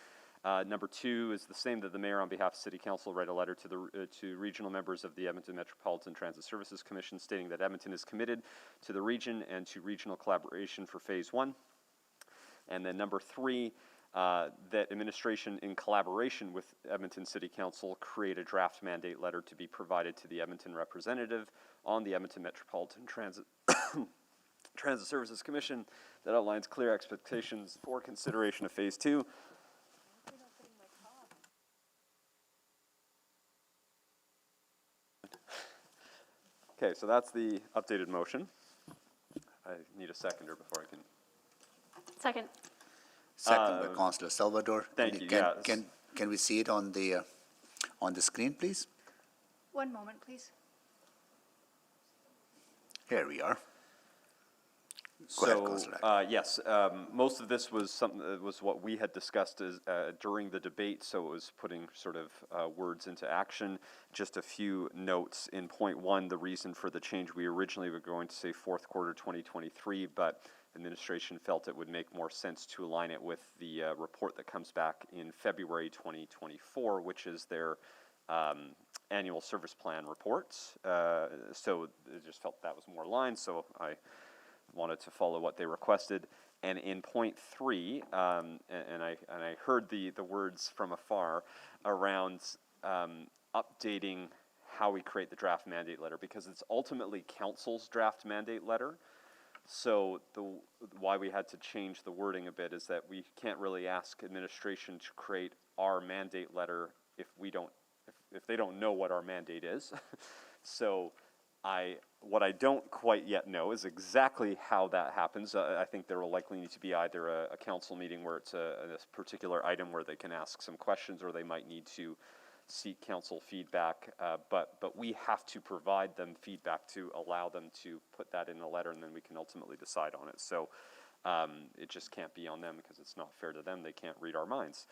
Speaker 18: Number two is the same, that the mayor on behalf of City Council write a letter to the to regional members of the Edmonton Metropolitan Transit Services Commission stating that Edmonton is committed to the region and to regional collaboration for Phase 1. And then number three, that administration in collaboration with Edmonton City Council create a draft mandate letter to be provided to the Edmonton representative on the Edmonton Metropolitan Transit Transit Services Commission that outlines clear expectations for consideration of Phase 2. Okay, so that's the updated motion. I need a seconder before I can.
Speaker 8: Second.
Speaker 2: Second by Councillor Salvador.
Speaker 18: Thank you.
Speaker 2: Can we see it on the screen, please?
Speaker 20: One moment, please.
Speaker 2: Here we are. Go ahead, Councillor.
Speaker 18: Yes, most of this was something was what we had discussed during the debate, so it was putting sort of words into action. Just a few notes in point one, the reason for the change. We originally were going to say fourth quarter 2023, but administration felt it would make more sense to align it with the report that comes back in February 2024, which is their annual service plan reports. So it just felt that was more aligned, so I wanted to follow what they requested. And in point three, and I heard the words from afar around updating how we create the draft mandate letter, because it's ultimately council's draft mandate letter. So why we had to change the wording a bit is that we can't really ask administration to create our mandate letter if they don't know what our mandate is. So what I don't quite yet know is exactly how that happens. I think there will likely need to be either a council meeting where it's a particular item where they can ask some questions, or they might need to seek council feedback. But we have to provide them feedback to allow them to put that in a letter, and then we can ultimately decide on it. So it just can't be on them because it's not fair to them. They can't read our minds.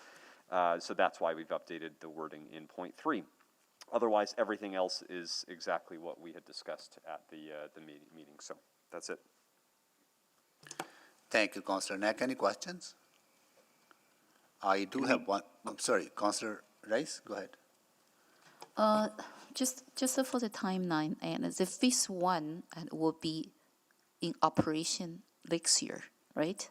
Speaker 18: So that's why we've updated the wording in point three. Otherwise, everything else is exactly what we had discussed at the meeting. So that's it.
Speaker 2: Thank you, Councillor Knack. Any questions? I do have one. I'm sorry, Councillor Rice, go ahead.
Speaker 1: Just for the timeline, and the Phase 1 will be in operation next year, right?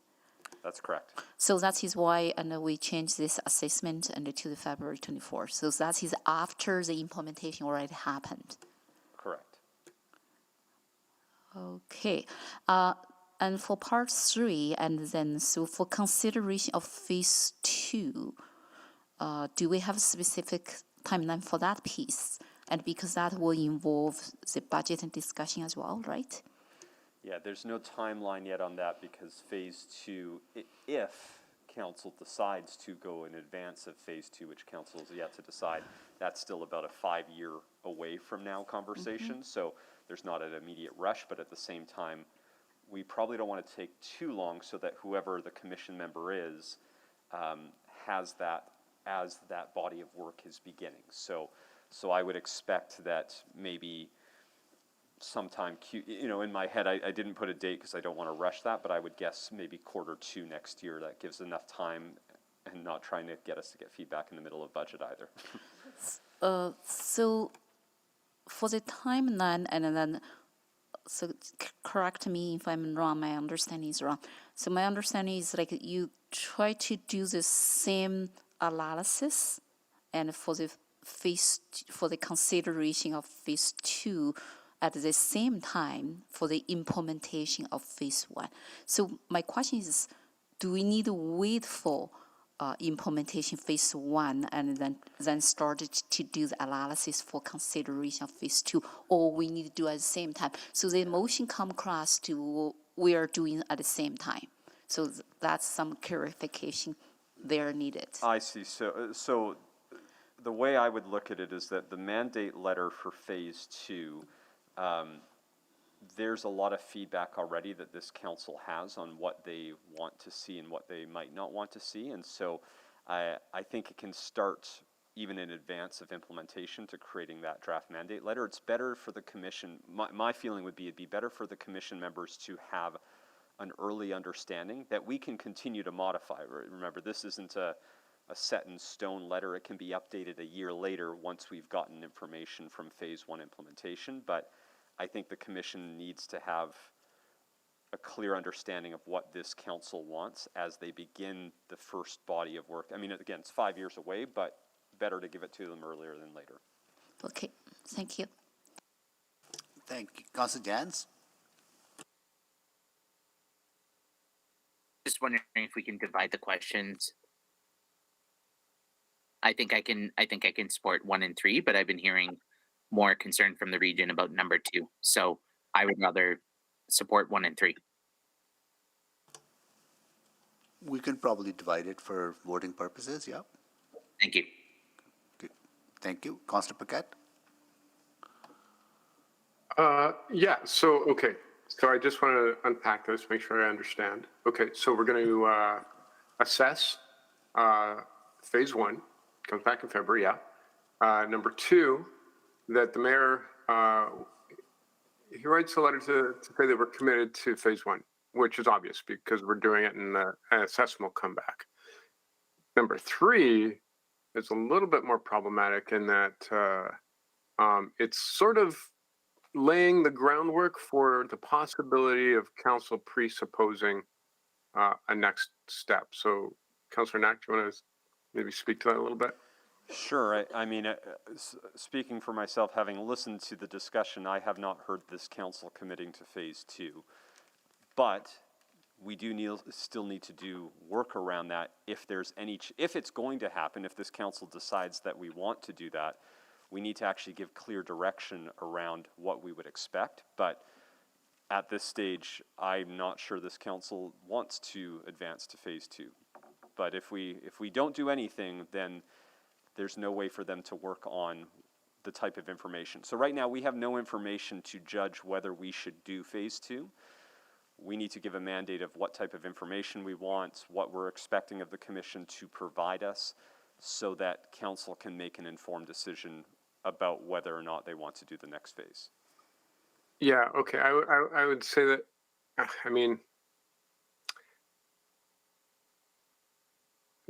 Speaker 18: That's correct.
Speaker 1: So that is why we changed this assessment to the February 24th. So that is after the implementation already happened.
Speaker 18: Correct.
Speaker 1: Okay. And for part 3, and then so for consideration of Phase 2, do we have a specific timeline for that piece? And because that will involve the budget and discussion as well, right?
Speaker 18: Yeah, there's no timeline yet on that because Phase 2, if council decides to go in advance of Phase 2, which council is yet to decide, that's still about a 5-year away from now conversation. Mm-hmm. So there's not an immediate rush, but at the same time, we probably don't want to take too long so that whoever the commission member is has that as that body of work is beginning. So I would expect that maybe sometime, in my head, I didn't put a date because I don't want to rush that, but I would guess maybe Q2 next year. That gives enough time and not trying to get us to get feedback in the middle of budget either.
Speaker 1: So for the timeline, and then, so correct me if I'm wrong, my understanding is wrong. So my understanding is like you try to do the same analysis and for the consideration of Phase 2 at the same time for the implementation of Phase 1. So my question is, do we need to wait for implementation Phase 1 and then start to do the analysis for consideration of Phase 2, or we need to do at the same time? So the motion come across to we are doing at the same time. So that's some clarification there needed.
Speaker 18: I see. So the way I would look at it is that the mandate letter for phase 2, there's a lot of feedback already that this council has on what they want to see and what they might not want to see. And so I think it can start even in advance of implementation to creating that draft mandate letter. It's better for the commission, my feeling would be it'd be better for the commission members to have an early understanding that we can continue to modify. Remember, this isn't a set in stone letter. It can be updated a year later once we've gotten information from phase 1 implementation. But I think the commission needs to have a clear understanding of what this council wants as they begin the first body of work. I mean, again, it's 5 years away, but better to give it to them earlier than later.
Speaker 1: Okay, thank you.
Speaker 2: Thank you. Councillor Jans?
Speaker 10: Just wondering if we can divide the questions. I think I can support 1 and 3, but I've been hearing more concern from the region about number 2. So I would rather support 1 and 3.
Speaker 2: We can probably divide it for voting purposes, yeah.
Speaker 10: Thank you.
Speaker 2: Okay. Thank you. Councillor Paquette?
Speaker 7: Yeah, okay. So I just want to unpack this, make sure I understand. Okay, so we're going to assess phase 1, comes back in February, yeah. Number 2, that the mayor, he writes a letter to say that we're committed to phase 1, which is obvious because we're doing it and an assessment will come back. Number 3 is a little bit more problematic in that it's sort of laying the groundwork for the possibility of council presupposing a next step. So, Councillor Knack, do you want to maybe speak to that a little bit?
Speaker 18: Sure. I mean, speaking for myself, having listened to the discussion, I have not heard this council committing to phase 2. But we do still need to do work around that if there's any, if it's going to happen, if this council decides that we want to do that, we need to actually give clear direction around what we would expect. But at this stage, I'm not sure this council wants to advance to phase 2. But if we don't do anything, then there's no way for them to work on the type of information. So right now we have no information to judge whether we should do phase 2. We need to give a mandate of what type of information we want, what we're expecting of the commission to provide us, so that council can make an informed decision about whether or not they want to do the next phase.
Speaker 7: Yeah, okay. I would say that, I mean,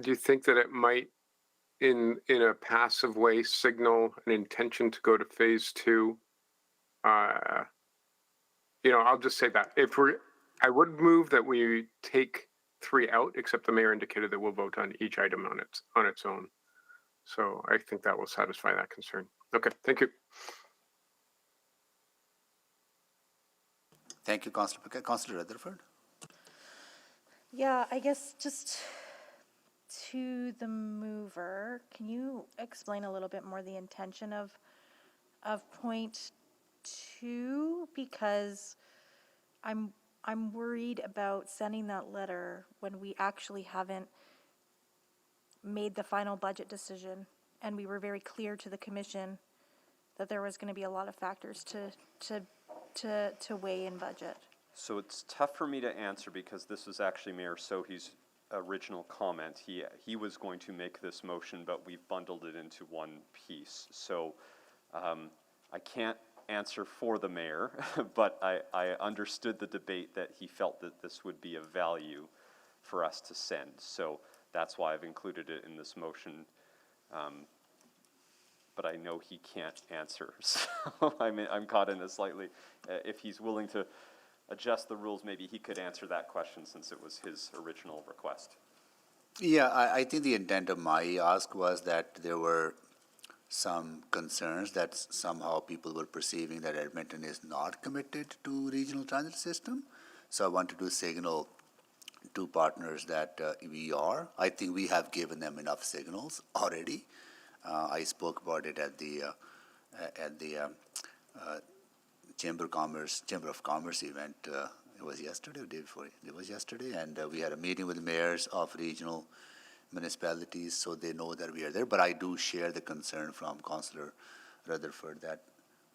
Speaker 7: do you think that it might, in a passive way, signal an intention to go to phase 2? I'll just say that I would move that we take 3 out, except the mayor indicated that we'll vote on each item on its own. So I think that will satisfy that concern. Okay, thank you.
Speaker 2: Thank you, Councillor Paquette. Councillor Rutherford?
Speaker 12: Yeah, I guess just to the mover, can you explain a little bit more the intention of point 2? Because I'm worried about sending that letter when we actually haven't made the final budget decision, and we were very clear to the commission that there was going to be a lot of factors to weigh in budget.
Speaker 18: So it's tough for me to answer because this was actually Mayor Sohi's original comment. He was going to make this motion, but we've bundled it into one piece. So I can't answer for the mayor, but I understood the debate that he felt that this would be of value for us to send. So that's why I've included it in this motion. But I know he can't answer. So I'm caught in a slightly, if he's willing to adjust the rules, maybe he could answer that question since it was his original request.
Speaker 2: Yeah, I think the intent of my ask was that there were some concerns that somehow people were perceiving that Edmonton is not committed to regional transit system. So I wanted to signal to partners that we are. I think we have given them enough signals already. I spoke about it at the Chamber of Commerce event it was yesterday or day before, it was yesterday, and we had a meeting with the mayors of regional municipalities, so they know that we are there. But I do share the concern from Councillor Rutherford that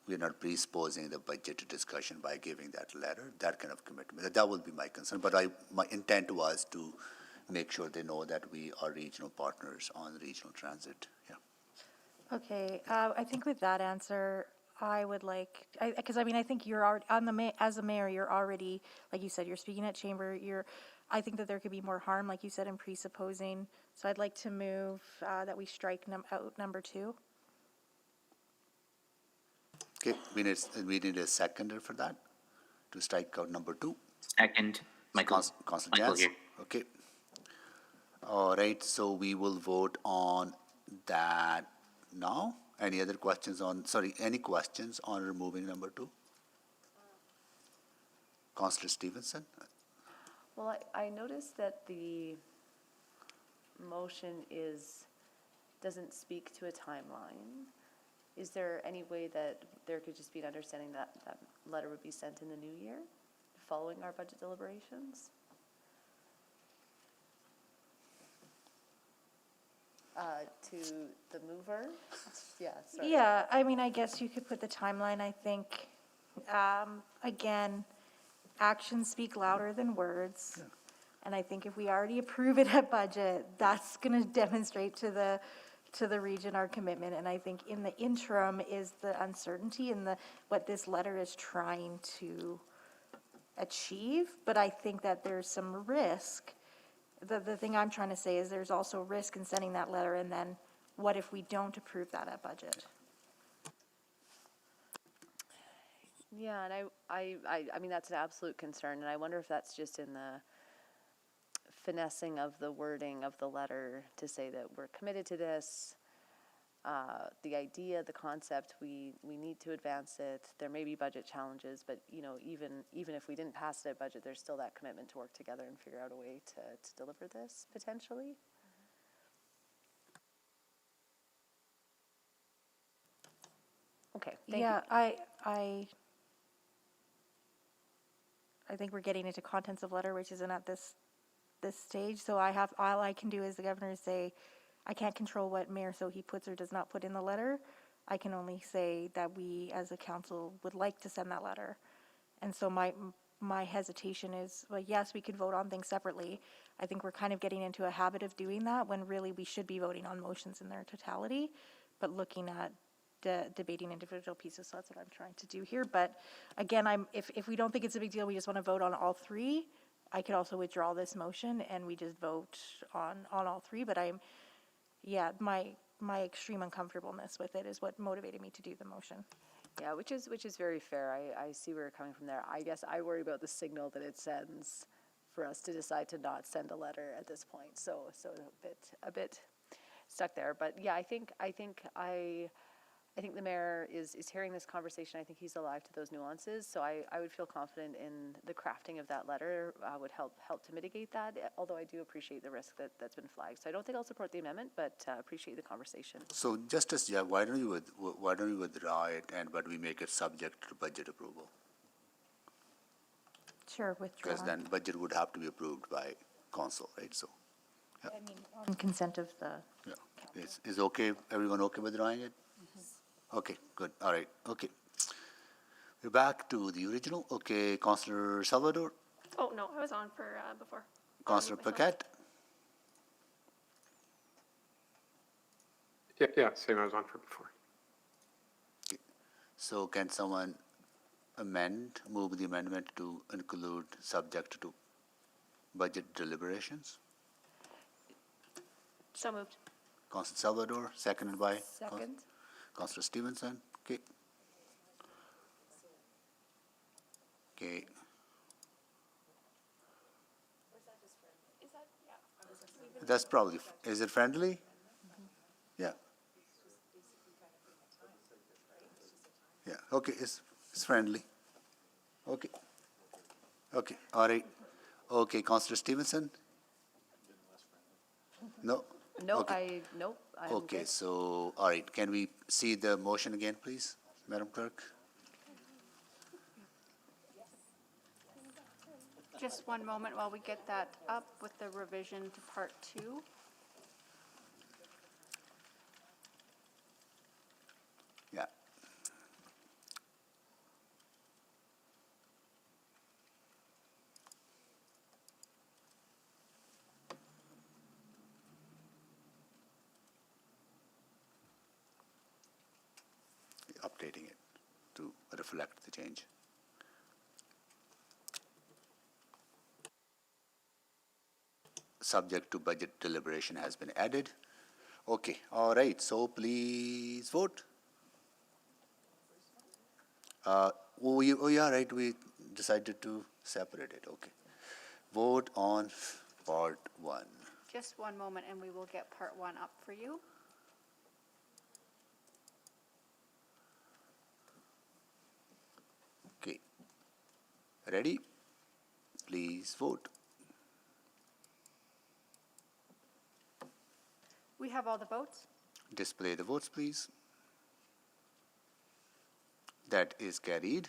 Speaker 2: we're not presupposing the budget discussion by giving that letter, that kind of commitment. That would be my concern. But my intent was to make sure they know that we are regional partners on regional transit. Yeah.
Speaker 12: Okay, I think with that answer, I would like, because I mean, I think you're already, as a mayor, you're already, like you said, you're speaking at chamber, I think that there could be more harm, like you said, in presupposing. So I'd like to move that we strike out number 2.
Speaker 2: Okay, we need a seconder for that, to strike out number 2.
Speaker 10: Second, Michael.
Speaker 2: Councillor
Speaker 10: Michael
Speaker 2: Jans?
Speaker 10: here.
Speaker 2: Okay. All right, so we will vote on that now. Any other questions any questions on removing number 2? Councillor Stevenson?
Speaker 5: Well, I noticed that the motion doesn't speak to a timeline. Is there any way that there could just be an understanding that that letter would be sent in the new year, following our budget deliberations? To the mover? Yeah, sorry.
Speaker 12: Yeah, I mean, I guess you could put the timeline, I think, again, actions speak louder than words. Yeah. And I think if we already approve it at budget, that's gonna demonstrate to the region our commitment. And I think in the interim is the uncertainty and what this letter is trying to achieve. But I think that there's some risk. The thing I'm trying to say is there's also risk in sending that letter, and then what if we don't approve that at budget?
Speaker 5: Yeah, and I mean, that's an absolute concern, and I wonder if that's just in the finessing of the wording of the letter to say that we're committed to this. The idea, the concept, we need to advance it. There may be budget challenges, but even if we didn't pass it at budget, there's still that commitment to work together and figure out a way to deliver this potentially. Okay. Thank you.
Speaker 12: I think we're getting into contents of letter, which isn't at this stage. So all I can do as the governor is say, I can't control what Mayor Sohi puts or does not put in the letter. I can only say that we as a council would like to send that letter. And so my hesitation is, well, yes, we could vote on things separately. I think we're kind of getting into a habit of doing that when really we should be voting on motions in their totality, but looking at debating individual pieces. So that's what I'm trying to do here. But again, if we don't think it's a big deal, we just want to vote on all 3. I could also withdraw this motion and we just vote on all 3. But my extreme uncomfortableness with it is what motivated me to do the motion.
Speaker 5: Yeah, which is very fair. I see where you're coming from there. I guess I worry about the signal that it sends for us to decide to not send a letter at this point. So a bit stuck there. But yeah, I think the mayor is hearing this conversation. I think he's alive to those nuances. So I would feel confident in the crafting of that letter would help to mitigate that, although I do appreciate the risk that's been flagged. So I don't think I'll support the amendment, but appreciate the conversation.
Speaker 2: So Justice Jeff, why don't you withdraw it but we make it subject to budget approval?
Speaker 12: Sure, withdraw.
Speaker 2: Because then budget would have to be approved by council, right? So, yeah.
Speaker 12: I mean, on consent of the.
Speaker 2: Yeah. Is everyone okay with withdrawing it? Okay, good. All right. Okay. We're back to the original. Okay, Councillor Salvador.
Speaker 8: Oh, no, I was on for before.
Speaker 2: Councillor Paquette.
Speaker 7: Yeah, same I was on for before.
Speaker 2: Okay. So can someone move the amendment to include subject to budget deliberations?
Speaker 8: So moved.
Speaker 2: Councillor Salvador, seconded by?
Speaker 5: Second.
Speaker 2: Councillor Stevenson. Okay. Okay. That's probably, is it friendly? Yeah. Yeah, okay, it's friendly. Okay. Okay, all right. Okay, Councillor Stevenson? No?
Speaker 5: No,
Speaker 2: Okay.
Speaker 5: nope. I'm
Speaker 2: Okay,
Speaker 5: good.
Speaker 2: so, all right, can we see the motion again, please, Madam Clerk?
Speaker 20: Just one moment while we get that up with the revision to part 2.
Speaker 2: Yeah. Updating it to reflect the change. Subject to budget deliberation has been added. Okay, all right, so please vote. Yeah, right, we decided to separate it, okay. Vote on part 1.
Speaker 20: Just one moment and we will get part 1 up for you.
Speaker 2: Okay. Ready? Please vote.
Speaker 20: We have all the votes.
Speaker 2: Display the votes, please. That is carried.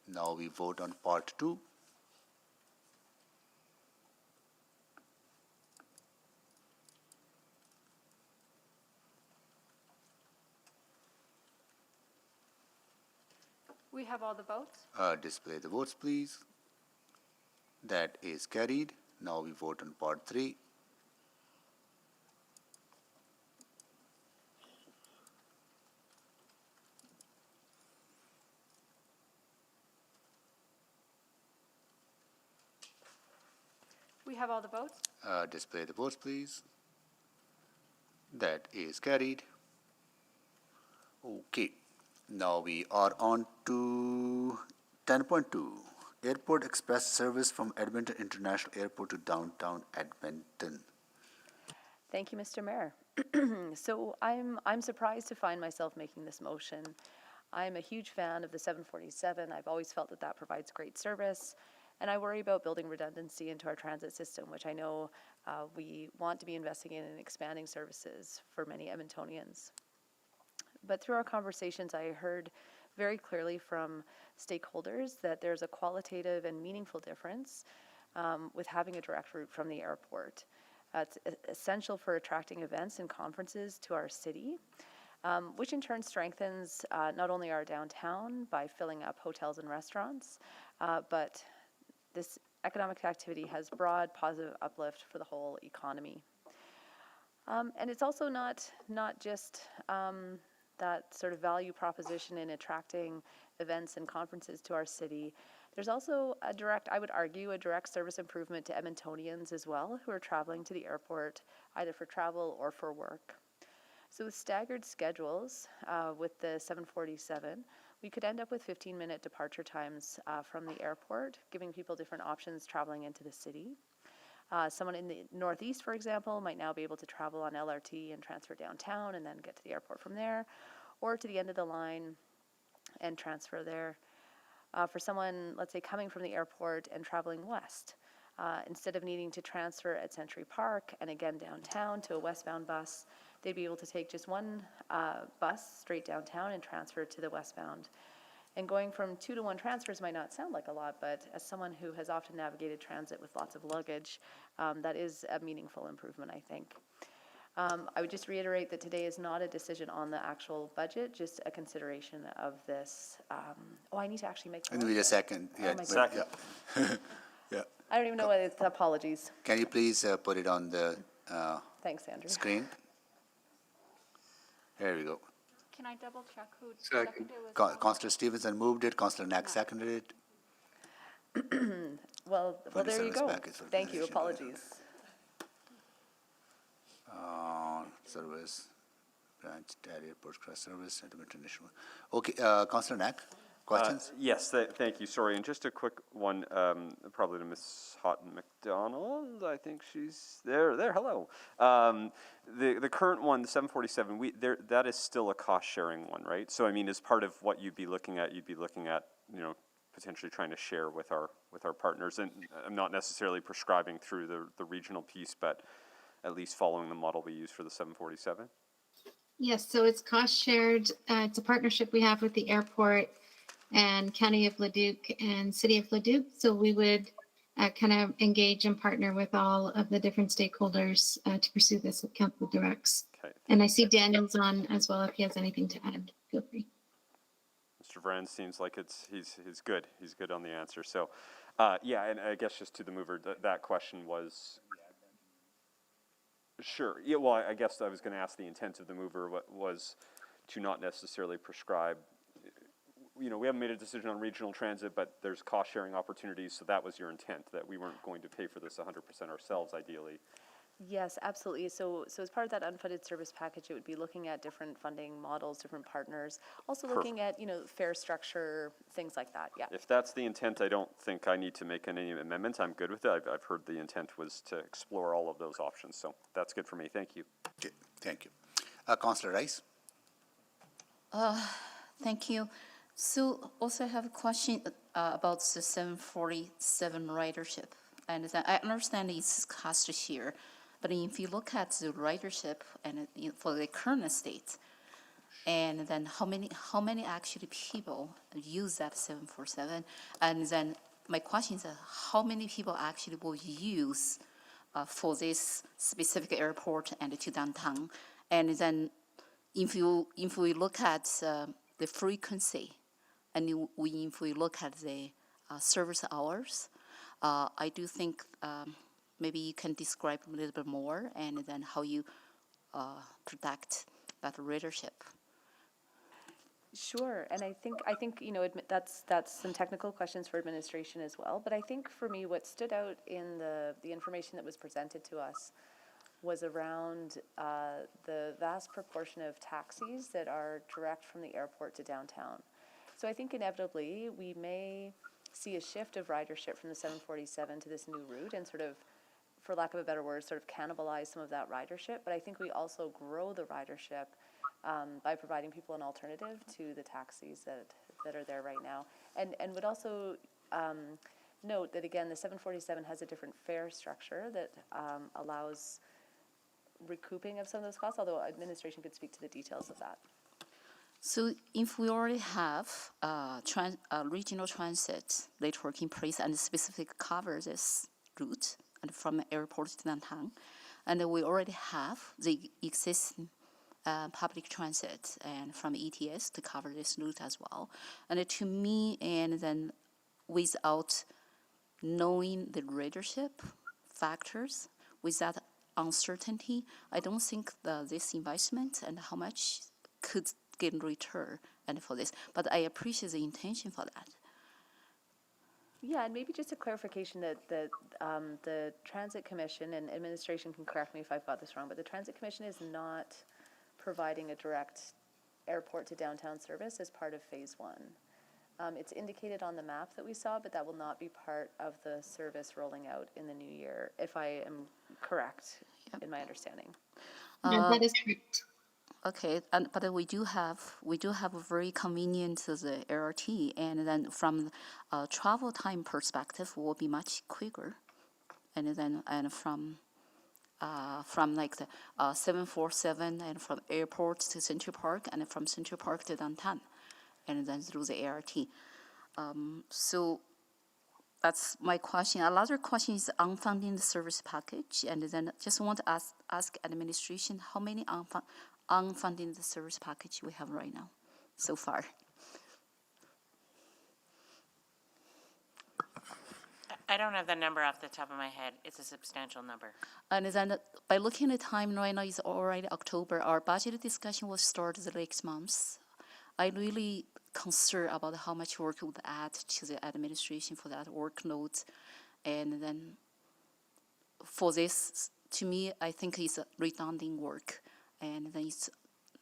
Speaker 2: Now we vote on part 2.
Speaker 20: We have all the votes.
Speaker 2: Display the votes, please. That is carried. Now we vote on part 3.
Speaker 20: We have all the votes.
Speaker 2: Display the votes, please. That is carried. Okay. Now we are on to 10.2. Airport Express service from Edmonton International Airport to downtown Edmonton.
Speaker 5: Thank you, Mr. Mayor. So I'm surprised to find myself making this motion. I'm a huge fan of the 747. I've always felt that that provides great service, and I worry about building redundancy into our transit system, which I know we want to be investing in and expanding services for many Edmontonians. But through our conversations, I heard very clearly from stakeholders that there's a qualitative and meaningful difference with having a direct route from the airport. It's essential for attracting events and conferences to our city, which in turn strengthens not only our downtown by filling up hotels and restaurants, but this economic activity has broad positive uplift for the whole economy. And it's also not just that sort of value proposition in attracting events and conferences to our city. There's also a direct, I would argue, a direct service improvement to Edmontonians as well who are traveling to the airport either for travel or for work. So with staggered schedules with the 747, we could end up with 15-minute departure times from the airport, giving people different options traveling into the city. Someone in the Northeast, for example, might now be able to travel on LRT and transfer downtown and then get to the airport from there, or to the end of the line and transfer there. For someone, let's say, coming from the airport and traveling west, instead of needing to transfer at Century Park and again downtown to a westbound bus, they'd be able to take just one bus straight downtown and transfer to the westbound. And going from 2-to-1 transfers might not sound like a lot, but as someone who has often navigated transit with lots of luggage, that is a meaningful improvement, I think. I would just reiterate that today is not a decision on the actual budget, just a consideration of this. I need to actually make the
Speaker 2: And we need a
Speaker 5: motion.
Speaker 2: second. Yeah,
Speaker 5: my
Speaker 2: second. Yeah. Yeah.
Speaker 5: I don't even know what it's, apologies.
Speaker 2: Can you please put it on the
Speaker 5: Thanks, Andrew.
Speaker 2: screen? There we go.
Speaker 20: Can I double check who
Speaker 7: Second.
Speaker 20: seconded it?
Speaker 2: Councillor Stevenson moved it, Councillor Knack seconded it.
Speaker 5: Well, there you
Speaker 2: service
Speaker 5: go.
Speaker 2: package for
Speaker 5: Thank you,
Speaker 2: organization.
Speaker 5: apologies.
Speaker 2: Service, branch, Dad Airport Express service, Edmonton National. Okay, Councillor Knack, questions?
Speaker 18: Yes, thank you. Sorry, and just a quick one, probably to Ms. Houghton McDonald. I think she's there. Hello. The current one, the 747, that is still a cost sharing one, right? So I mean, as part of what you'd be looking at, potentially trying to share with our partners. And I'm not necessarily prescribing through the regional piece, but at least following the model we use for the 747.
Speaker 15: Yes, so it's cost shared. It's a partnership we have with the airport and County of Leduc and City of Leduc. So we would kind of engage and partner with all of the different stakeholders to pursue this with council directs.
Speaker 18: Okay.
Speaker 15: And I see Daniel's on as well. If he has anything to add, feel free.
Speaker 18: Mr. Vrans seems like he's good. He's good on the answer. So, yeah, and I guess just to the mover, that question was. Sure. Yeah. Well, I guess I was going to ask the intent of the mover was to not necessarily prescribe. You know, we haven't made a decision on regional transit, but there's cost sharing opportunities. So that was your intent, that we weren't going to pay for this 100% ourselves, ideally.
Speaker 5: Yes, absolutely. So as part of that unfunded service package, it would be looking at different funding models, different partners, also looking at, fare structure, things like that, yeah.
Speaker 18: If that's the intent, I don't think I need to make any amendments. I'm good with it. I've heard the intent was to explore all of those options, so that's good for me. Thank you.
Speaker 2: Okay, thank you. Councillor Rice?
Speaker 1: Thank you. So also I have a question about the 747 ridership. And then I understand it's cost share, but if you look at the ridership and for the current state, and then how many actually people use that 747, and then my question is how many people actually will use for this specific airport and to downtown, and then if we look at the frequency, and if we look at the service hours, I do think maybe you can describe a little bit more, and then how you protect that readership.
Speaker 5: Sure, and I think that's some technical questions for administration as well. But I think for me, what stood out in the information that was presented to us was around the vast proportion of taxis that are direct from the airport to downtown. So I think inevitably we may see a shift of ridership from the 747 to this new route and sort of, for lack of a better word, sort of cannibalize some of that ridership. But I think we also grow the ridership by providing people an alternative to the taxis that are there right now. And would also note that, again, the 747 has a different fare structure that allows recouping of some of those costs, although administration could speak to the details of that.
Speaker 1: So if we already have regional transit network in place and specifically cover this route and from airport to downtown, and we already have the existing public transit and from ETS to cover this route as well. And to me, and then without knowing the readership factors, with that uncertainty, I don't think this investment and how much could get in return and for this. But I appreciate the intention for that.
Speaker 5: Yeah, and maybe just a clarification that the Transit Commission, and administration can correct me if I've got this wrong, but the Transit Commission is not providing a direct airport to downtown service as part of phase one. It's indicated on the map that we saw, but that will not be part of the service rolling out in the new year, if I am correct in my understanding.
Speaker 15: That is correct.
Speaker 1: Okay, but we do have a very convenient the LRT, and then from travel time perspective will be much quicker, and from like the 747 and from airport to Central Park and from Central Park to downtown, and then through the LRT. So that's my question. Another question is unfunding the service package, and then just want to ask administration how many unfunding the service package we have right now so far.
Speaker 9: I don't have the number off the top of my head. It's a substantial number.
Speaker 1: And then by looking at the time right now, it's already October. Our budget discussion will start the next month. I'm really concerned about how much work would add to the administration for that workload. And then for this, to me, I think it's a redundant work. And then it's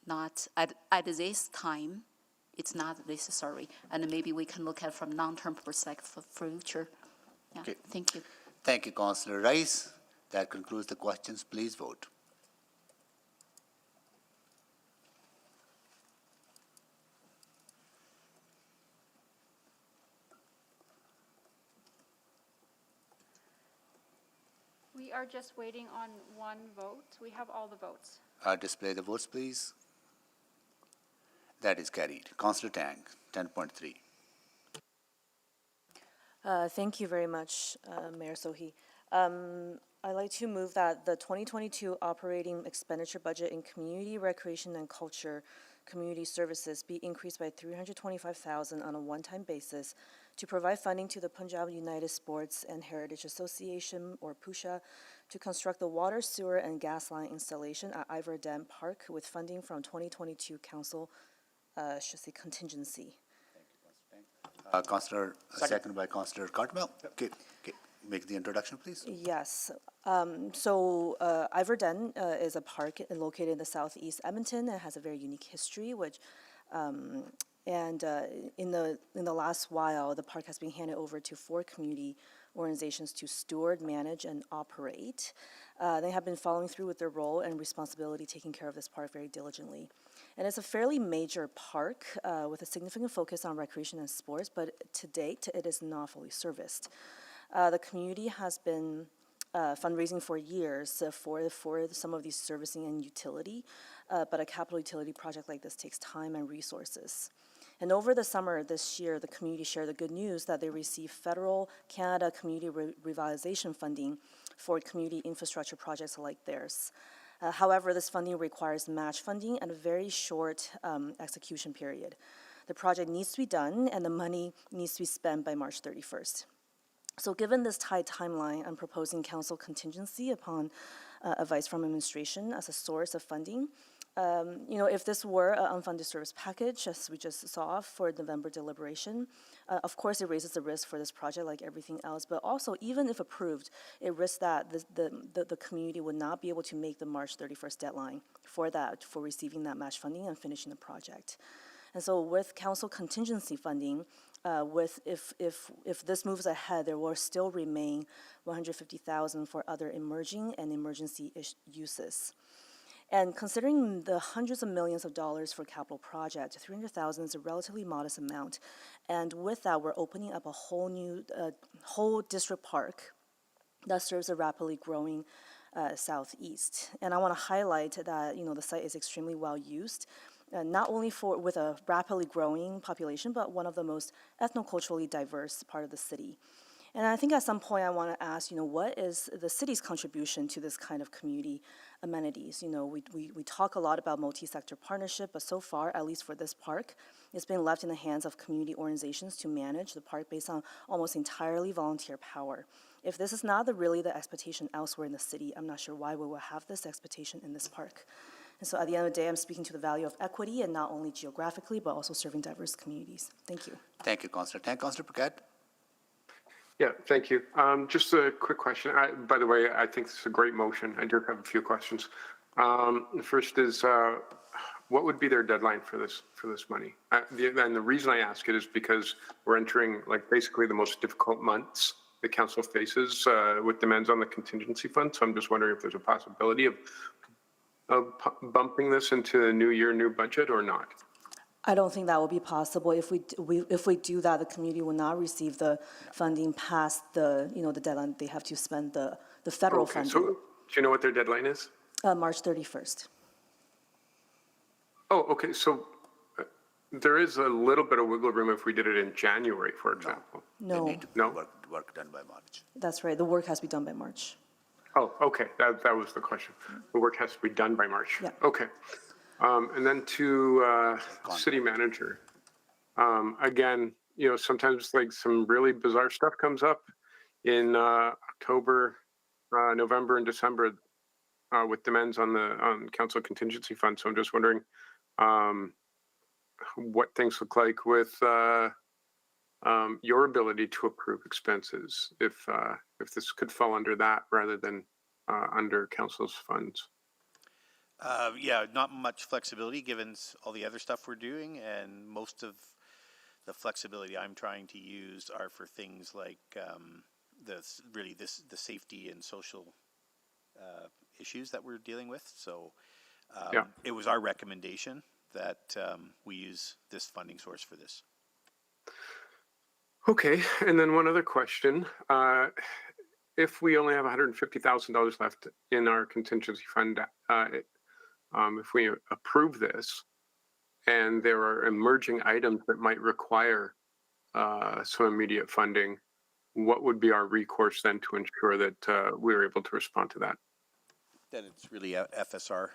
Speaker 1: not, at this time, it's not necessary. And maybe we can look at from long-term perspective for future. Yeah,
Speaker 2: Okay.
Speaker 1: Thank you.
Speaker 2: Thank you, Councillor Rice. That concludes the questions. Please vote.
Speaker 20: We are just waiting on one vote. We have all the votes.
Speaker 2: Display the votes, please. That is carried. Councillor Tang, 10.3.
Speaker 3: Thank you very much, Mayor Sohi. I'd like to move that the 2022 operating expenditure budget in community recreation and culture community services be increased by $325,000 on a one-time basis to provide funding to the Punjab United Sports and Heritage Association, or PUSHA, to construct the water, sewer, and gas line installation at Ivor Dam Park with funding from 2022 council, should say contingency.
Speaker 2: Councillor, second by Councillor Cartmel. Okay, make the introduction, please.
Speaker 3: Yes. Ivor Den is a park located in the southeast Edmonton. It has a very unique history, which, in the last while, the park has been handed over to 4 community organizations to steward, manage, and operate. They have been following through with their role and responsibility, taking care of this park very diligently. And it's a fairly major park with a significant focus on recreation and sports, but to date, it is not fully serviced. The community has been fundraising for years for some of these servicing and utility, but a capital utility project like this takes time and resources. And over the summer this year, the community shared the good news that they received federal Canada Community Revitalization funding for community infrastructure projects like theirs. However, this funding requires match funding and a very short execution period. The project needs to be done and the money needs to be spent by March 31st. So given this tight timeline, I'm proposing council contingency upon advice from administration as a source of funding. If this were an unfunded service package, as we just saw for November deliberation, of course it raises the risk for this project like everything else, but also even if approved, it risks that the community would not be able to make the March 31st deadline for receiving that match funding and finishing the project. And so with council contingency funding, if this moves ahead, there will still remain $150,000 for other emerging and emergency uses. And considering the hundreds of millions of dollars for capital project, $300,000 is a relatively modest amount. And with that, we're opening up a whole new, whole district park that serves a rapidly growing southeast. And I want to highlight that, the site is extremely well used. Not only with a rapidly growing population, but one of the most ethnoculturally diverse part of the city. And I think at some point I want to ask, what is the city's contribution to this kind of community amenities? We talk a lot about multi-sector partnership, but so far, at least for this park, it's been left in the hands of community organizations to manage the park based on almost entirely volunteer power. If this is not really the expectation elsewhere in the city, I'm not sure why we will have this expectation in this park. And so at the end of the day, I'm speaking to the value of equity, and not only geographically, but also serving diverse communities. Thank you.
Speaker 2: Thank you, Councillor. Thank you, Councillor Paquette.
Speaker 7: Yeah, thank you. Just a quick question. By the way, I think this is a great motion. I do have a few questions. The first is, what would be their deadline for this money? And the reason I ask it is because we're entering basically the most difficult months the council faces with demands on the contingency fund. So I'm just wondering if there's a possibility of bumping this into the new year, new budget, or not?
Speaker 3: I don't think that will be possible. If we do that, the community will not receive the funding past the deadline. They have to spend the federal funding.
Speaker 7: So do you know what their deadline is?
Speaker 3: March 31st.
Speaker 7: Oh, okay. So there is a little bit of wiggle room if we did it in January, for example.
Speaker 3: No.
Speaker 2: They need to work done by March.
Speaker 3: That's right. The work has to be done by March.
Speaker 7: Oh, okay. That was the question. The work has to be done by March.
Speaker 3: Yeah.
Speaker 7: Okay. And then to city manager. Again, sometimes some really bizarre stuff comes up in October, November, and December with demands on council contingency fund. So I'm just wondering what things look like with your ability to approve expenses, if this could fall under that rather than under council's funds.
Speaker 4: Yeah, not much flexibility given all the other stuff we're doing, and most of the flexibility I'm trying to use are for things like the safety and social issues that we're dealing with. So It was our recommendation that we use this funding source for this. Okay, and then one other question. If we only have $150,000 left in our contingency fund, if we approve this, and there are emerging items that might require some immediate funding,
Speaker 7: what would be our recourse then to ensure that we're able to respond to that?
Speaker 4: Then it's really a FSR.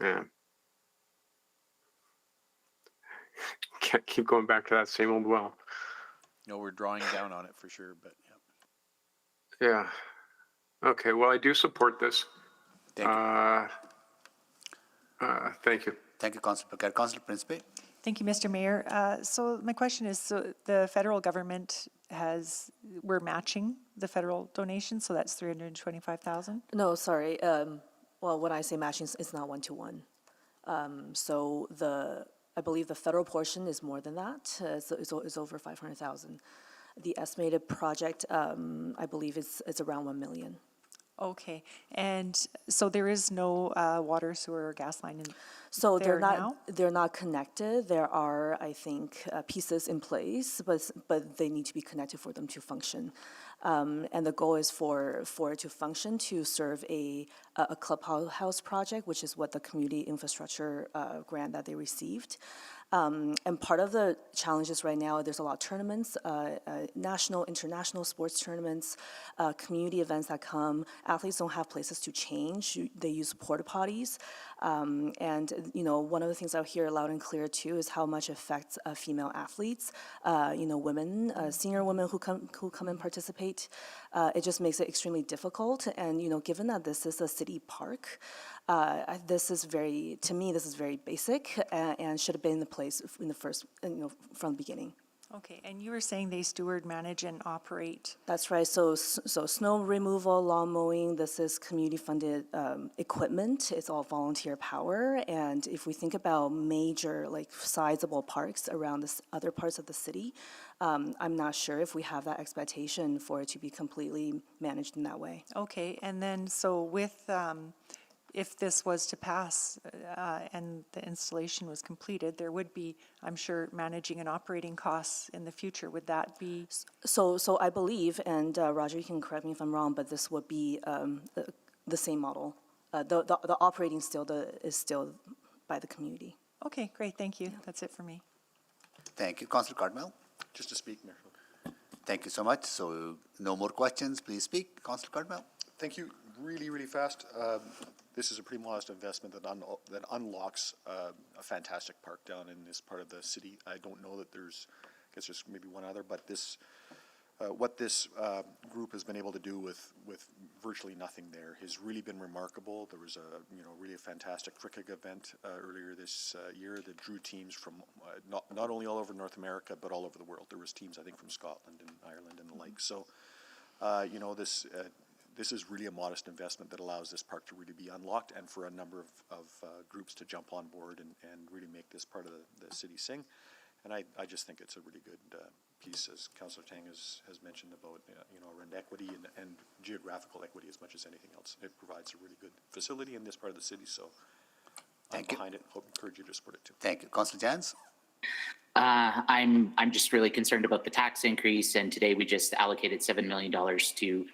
Speaker 7: Yeah. Can't keep going back to that same old well.
Speaker 4: No, we're drawing down on it for sure, but yeah.
Speaker 7: Yeah. Okay. Well, I do support this.
Speaker 2: Thank you.
Speaker 7: Thank you.
Speaker 2: Thank you, Councillor Paquette. Councillor Principe?
Speaker 14: Thank you, Mr. Mayor. So my question is, so the federal government we're matching the federal donation, so that's 325,000?
Speaker 3: No, sorry. Well, when I say matching, it's not one-to-one. So I believe the federal portion is more than that. It's over 500,000. The estimated project, I believe, it's around 1 million.
Speaker 14: Okay, and so there is no water, sewer, or gas line in
Speaker 3: So
Speaker 14: there now?
Speaker 3: they're not connected. There are, I think, pieces in place, but they need to be connected for them to function. And the goal is for it to function to serve a clubhouse project, which is what the community infrastructure grant that they received. And part of the challenges right now, there's a lot of tournaments, national, international sports tournaments, community events that come. Athletes don't have places to change. They use porta potties. And, you know, one of the things I hear loud and clear, too, is how much it affects female athletes, you know, women, senior women who come and participate. It just makes it extremely difficult. And, you know, given that this is a city park, this is to me, this is very basic and should have been in the place in the first, you know, from the beginning.
Speaker 14: Okay, and you were saying they steward, manage, and operate.
Speaker 3: That's right. So snow removal, lawn mowing, this is community-funded equipment. It's all volunteer power. And if we think about major, like, sizable parks around other parts of the city, I'm not sure if we have that expectation for it to be completely managed in that way.
Speaker 14: Okay, and then so with if this was to pass and the installation was completed, there would be, I'm sure, managing and operating costs in the future. Would that be?
Speaker 3: So I believe, and Roger, you can correct me if I'm wrong, but this would be the same model. The operating is still by the community.
Speaker 14: Okay, great. Thank you. That's it for me.
Speaker 2: Thank you. Councillor Cardmell?
Speaker 16: Just to speak, Mayor.
Speaker 2: Thank you so much. So no more questions. Please speak. Councillor Cardmell?
Speaker 16: Thank you. Really, really fast. This is a pretty modest investment that unlocks a fantastic park down in this part of the city. I don't know that I guess there's maybe one other, but what this group has been able to do with virtually nothing there has really been remarkable. There was really a fantastic cricket event earlier this year that drew teams from not only all over North America, but all over the world. There was teams, I think, from Scotland and Ireland and the like. So, this is really a modest investment that allows this park to really be unlocked and for a number of groups to jump on board and really make this part of the city sing. And I just think it's a really good piece, as Councillor Tang has mentioned, about around equity and geographical equity as much as anything else. It provides a really good facility in this part of the city, so I'm behind it. Encourage you to support it too.
Speaker 2: Thank you. Councillor Jans?
Speaker 19: I'm just really concerned about the tax increase, and today we just allocated $7 million to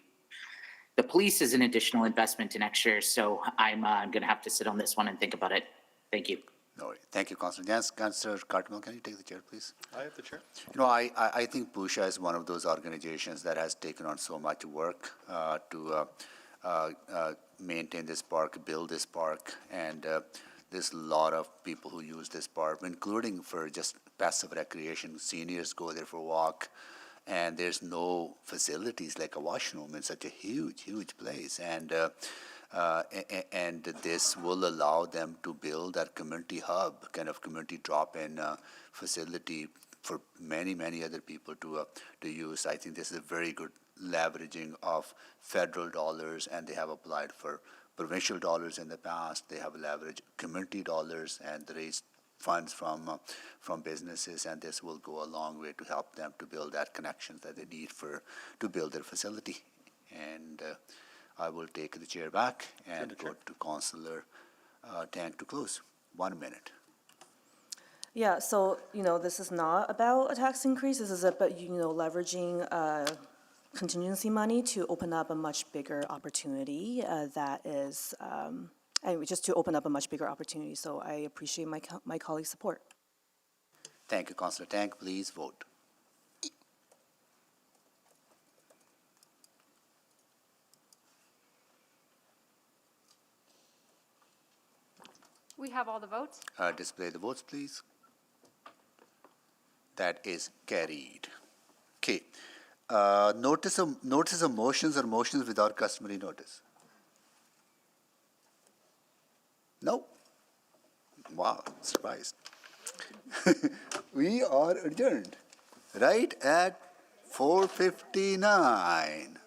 Speaker 19: the police as an additional investment to next year. So I'm going to have to sit on this one and think about it. Thank you.
Speaker 2: No worries. Thank you, Councillor Jans. Councillor Cartmel, can you take the chair, please?
Speaker 16: I have the chair.
Speaker 2: I think Pusha is one of those organizations that has taken on so much work to maintain this park, build this park, and there's a lot of people who use this park, including for just passive recreation. Seniors go there for a walk, and there's no facilities like a washroom in such a huge, huge place. And this will allow them to build that community hub, kind of community drop-in facility for many, many other people to use. I think this is a very good leveraging of federal dollars, and they have applied for provincial dollars in the past. They have leveraged community dollars and raised funds from businesses, and this will go a long way to help them to build that connection that they need to build their facility. And I will take the chair back and go to Councillor Tang to close. 1 minute.
Speaker 3: Yeah, so, this is not about a tax increase. This is about, leveraging contingency money to open up a much bigger opportunity that is, just to open up a much bigger opportunity. So I appreciate my colleagues' support.
Speaker 2: Thank you, Councillor Tang. Please vote.
Speaker 20: We have all the votes.
Speaker 2: Display the votes, please. That is carried. Okay. Notice of motions or motions without customary notice? No? Wow, surprised. We are adjourned right at 4:59.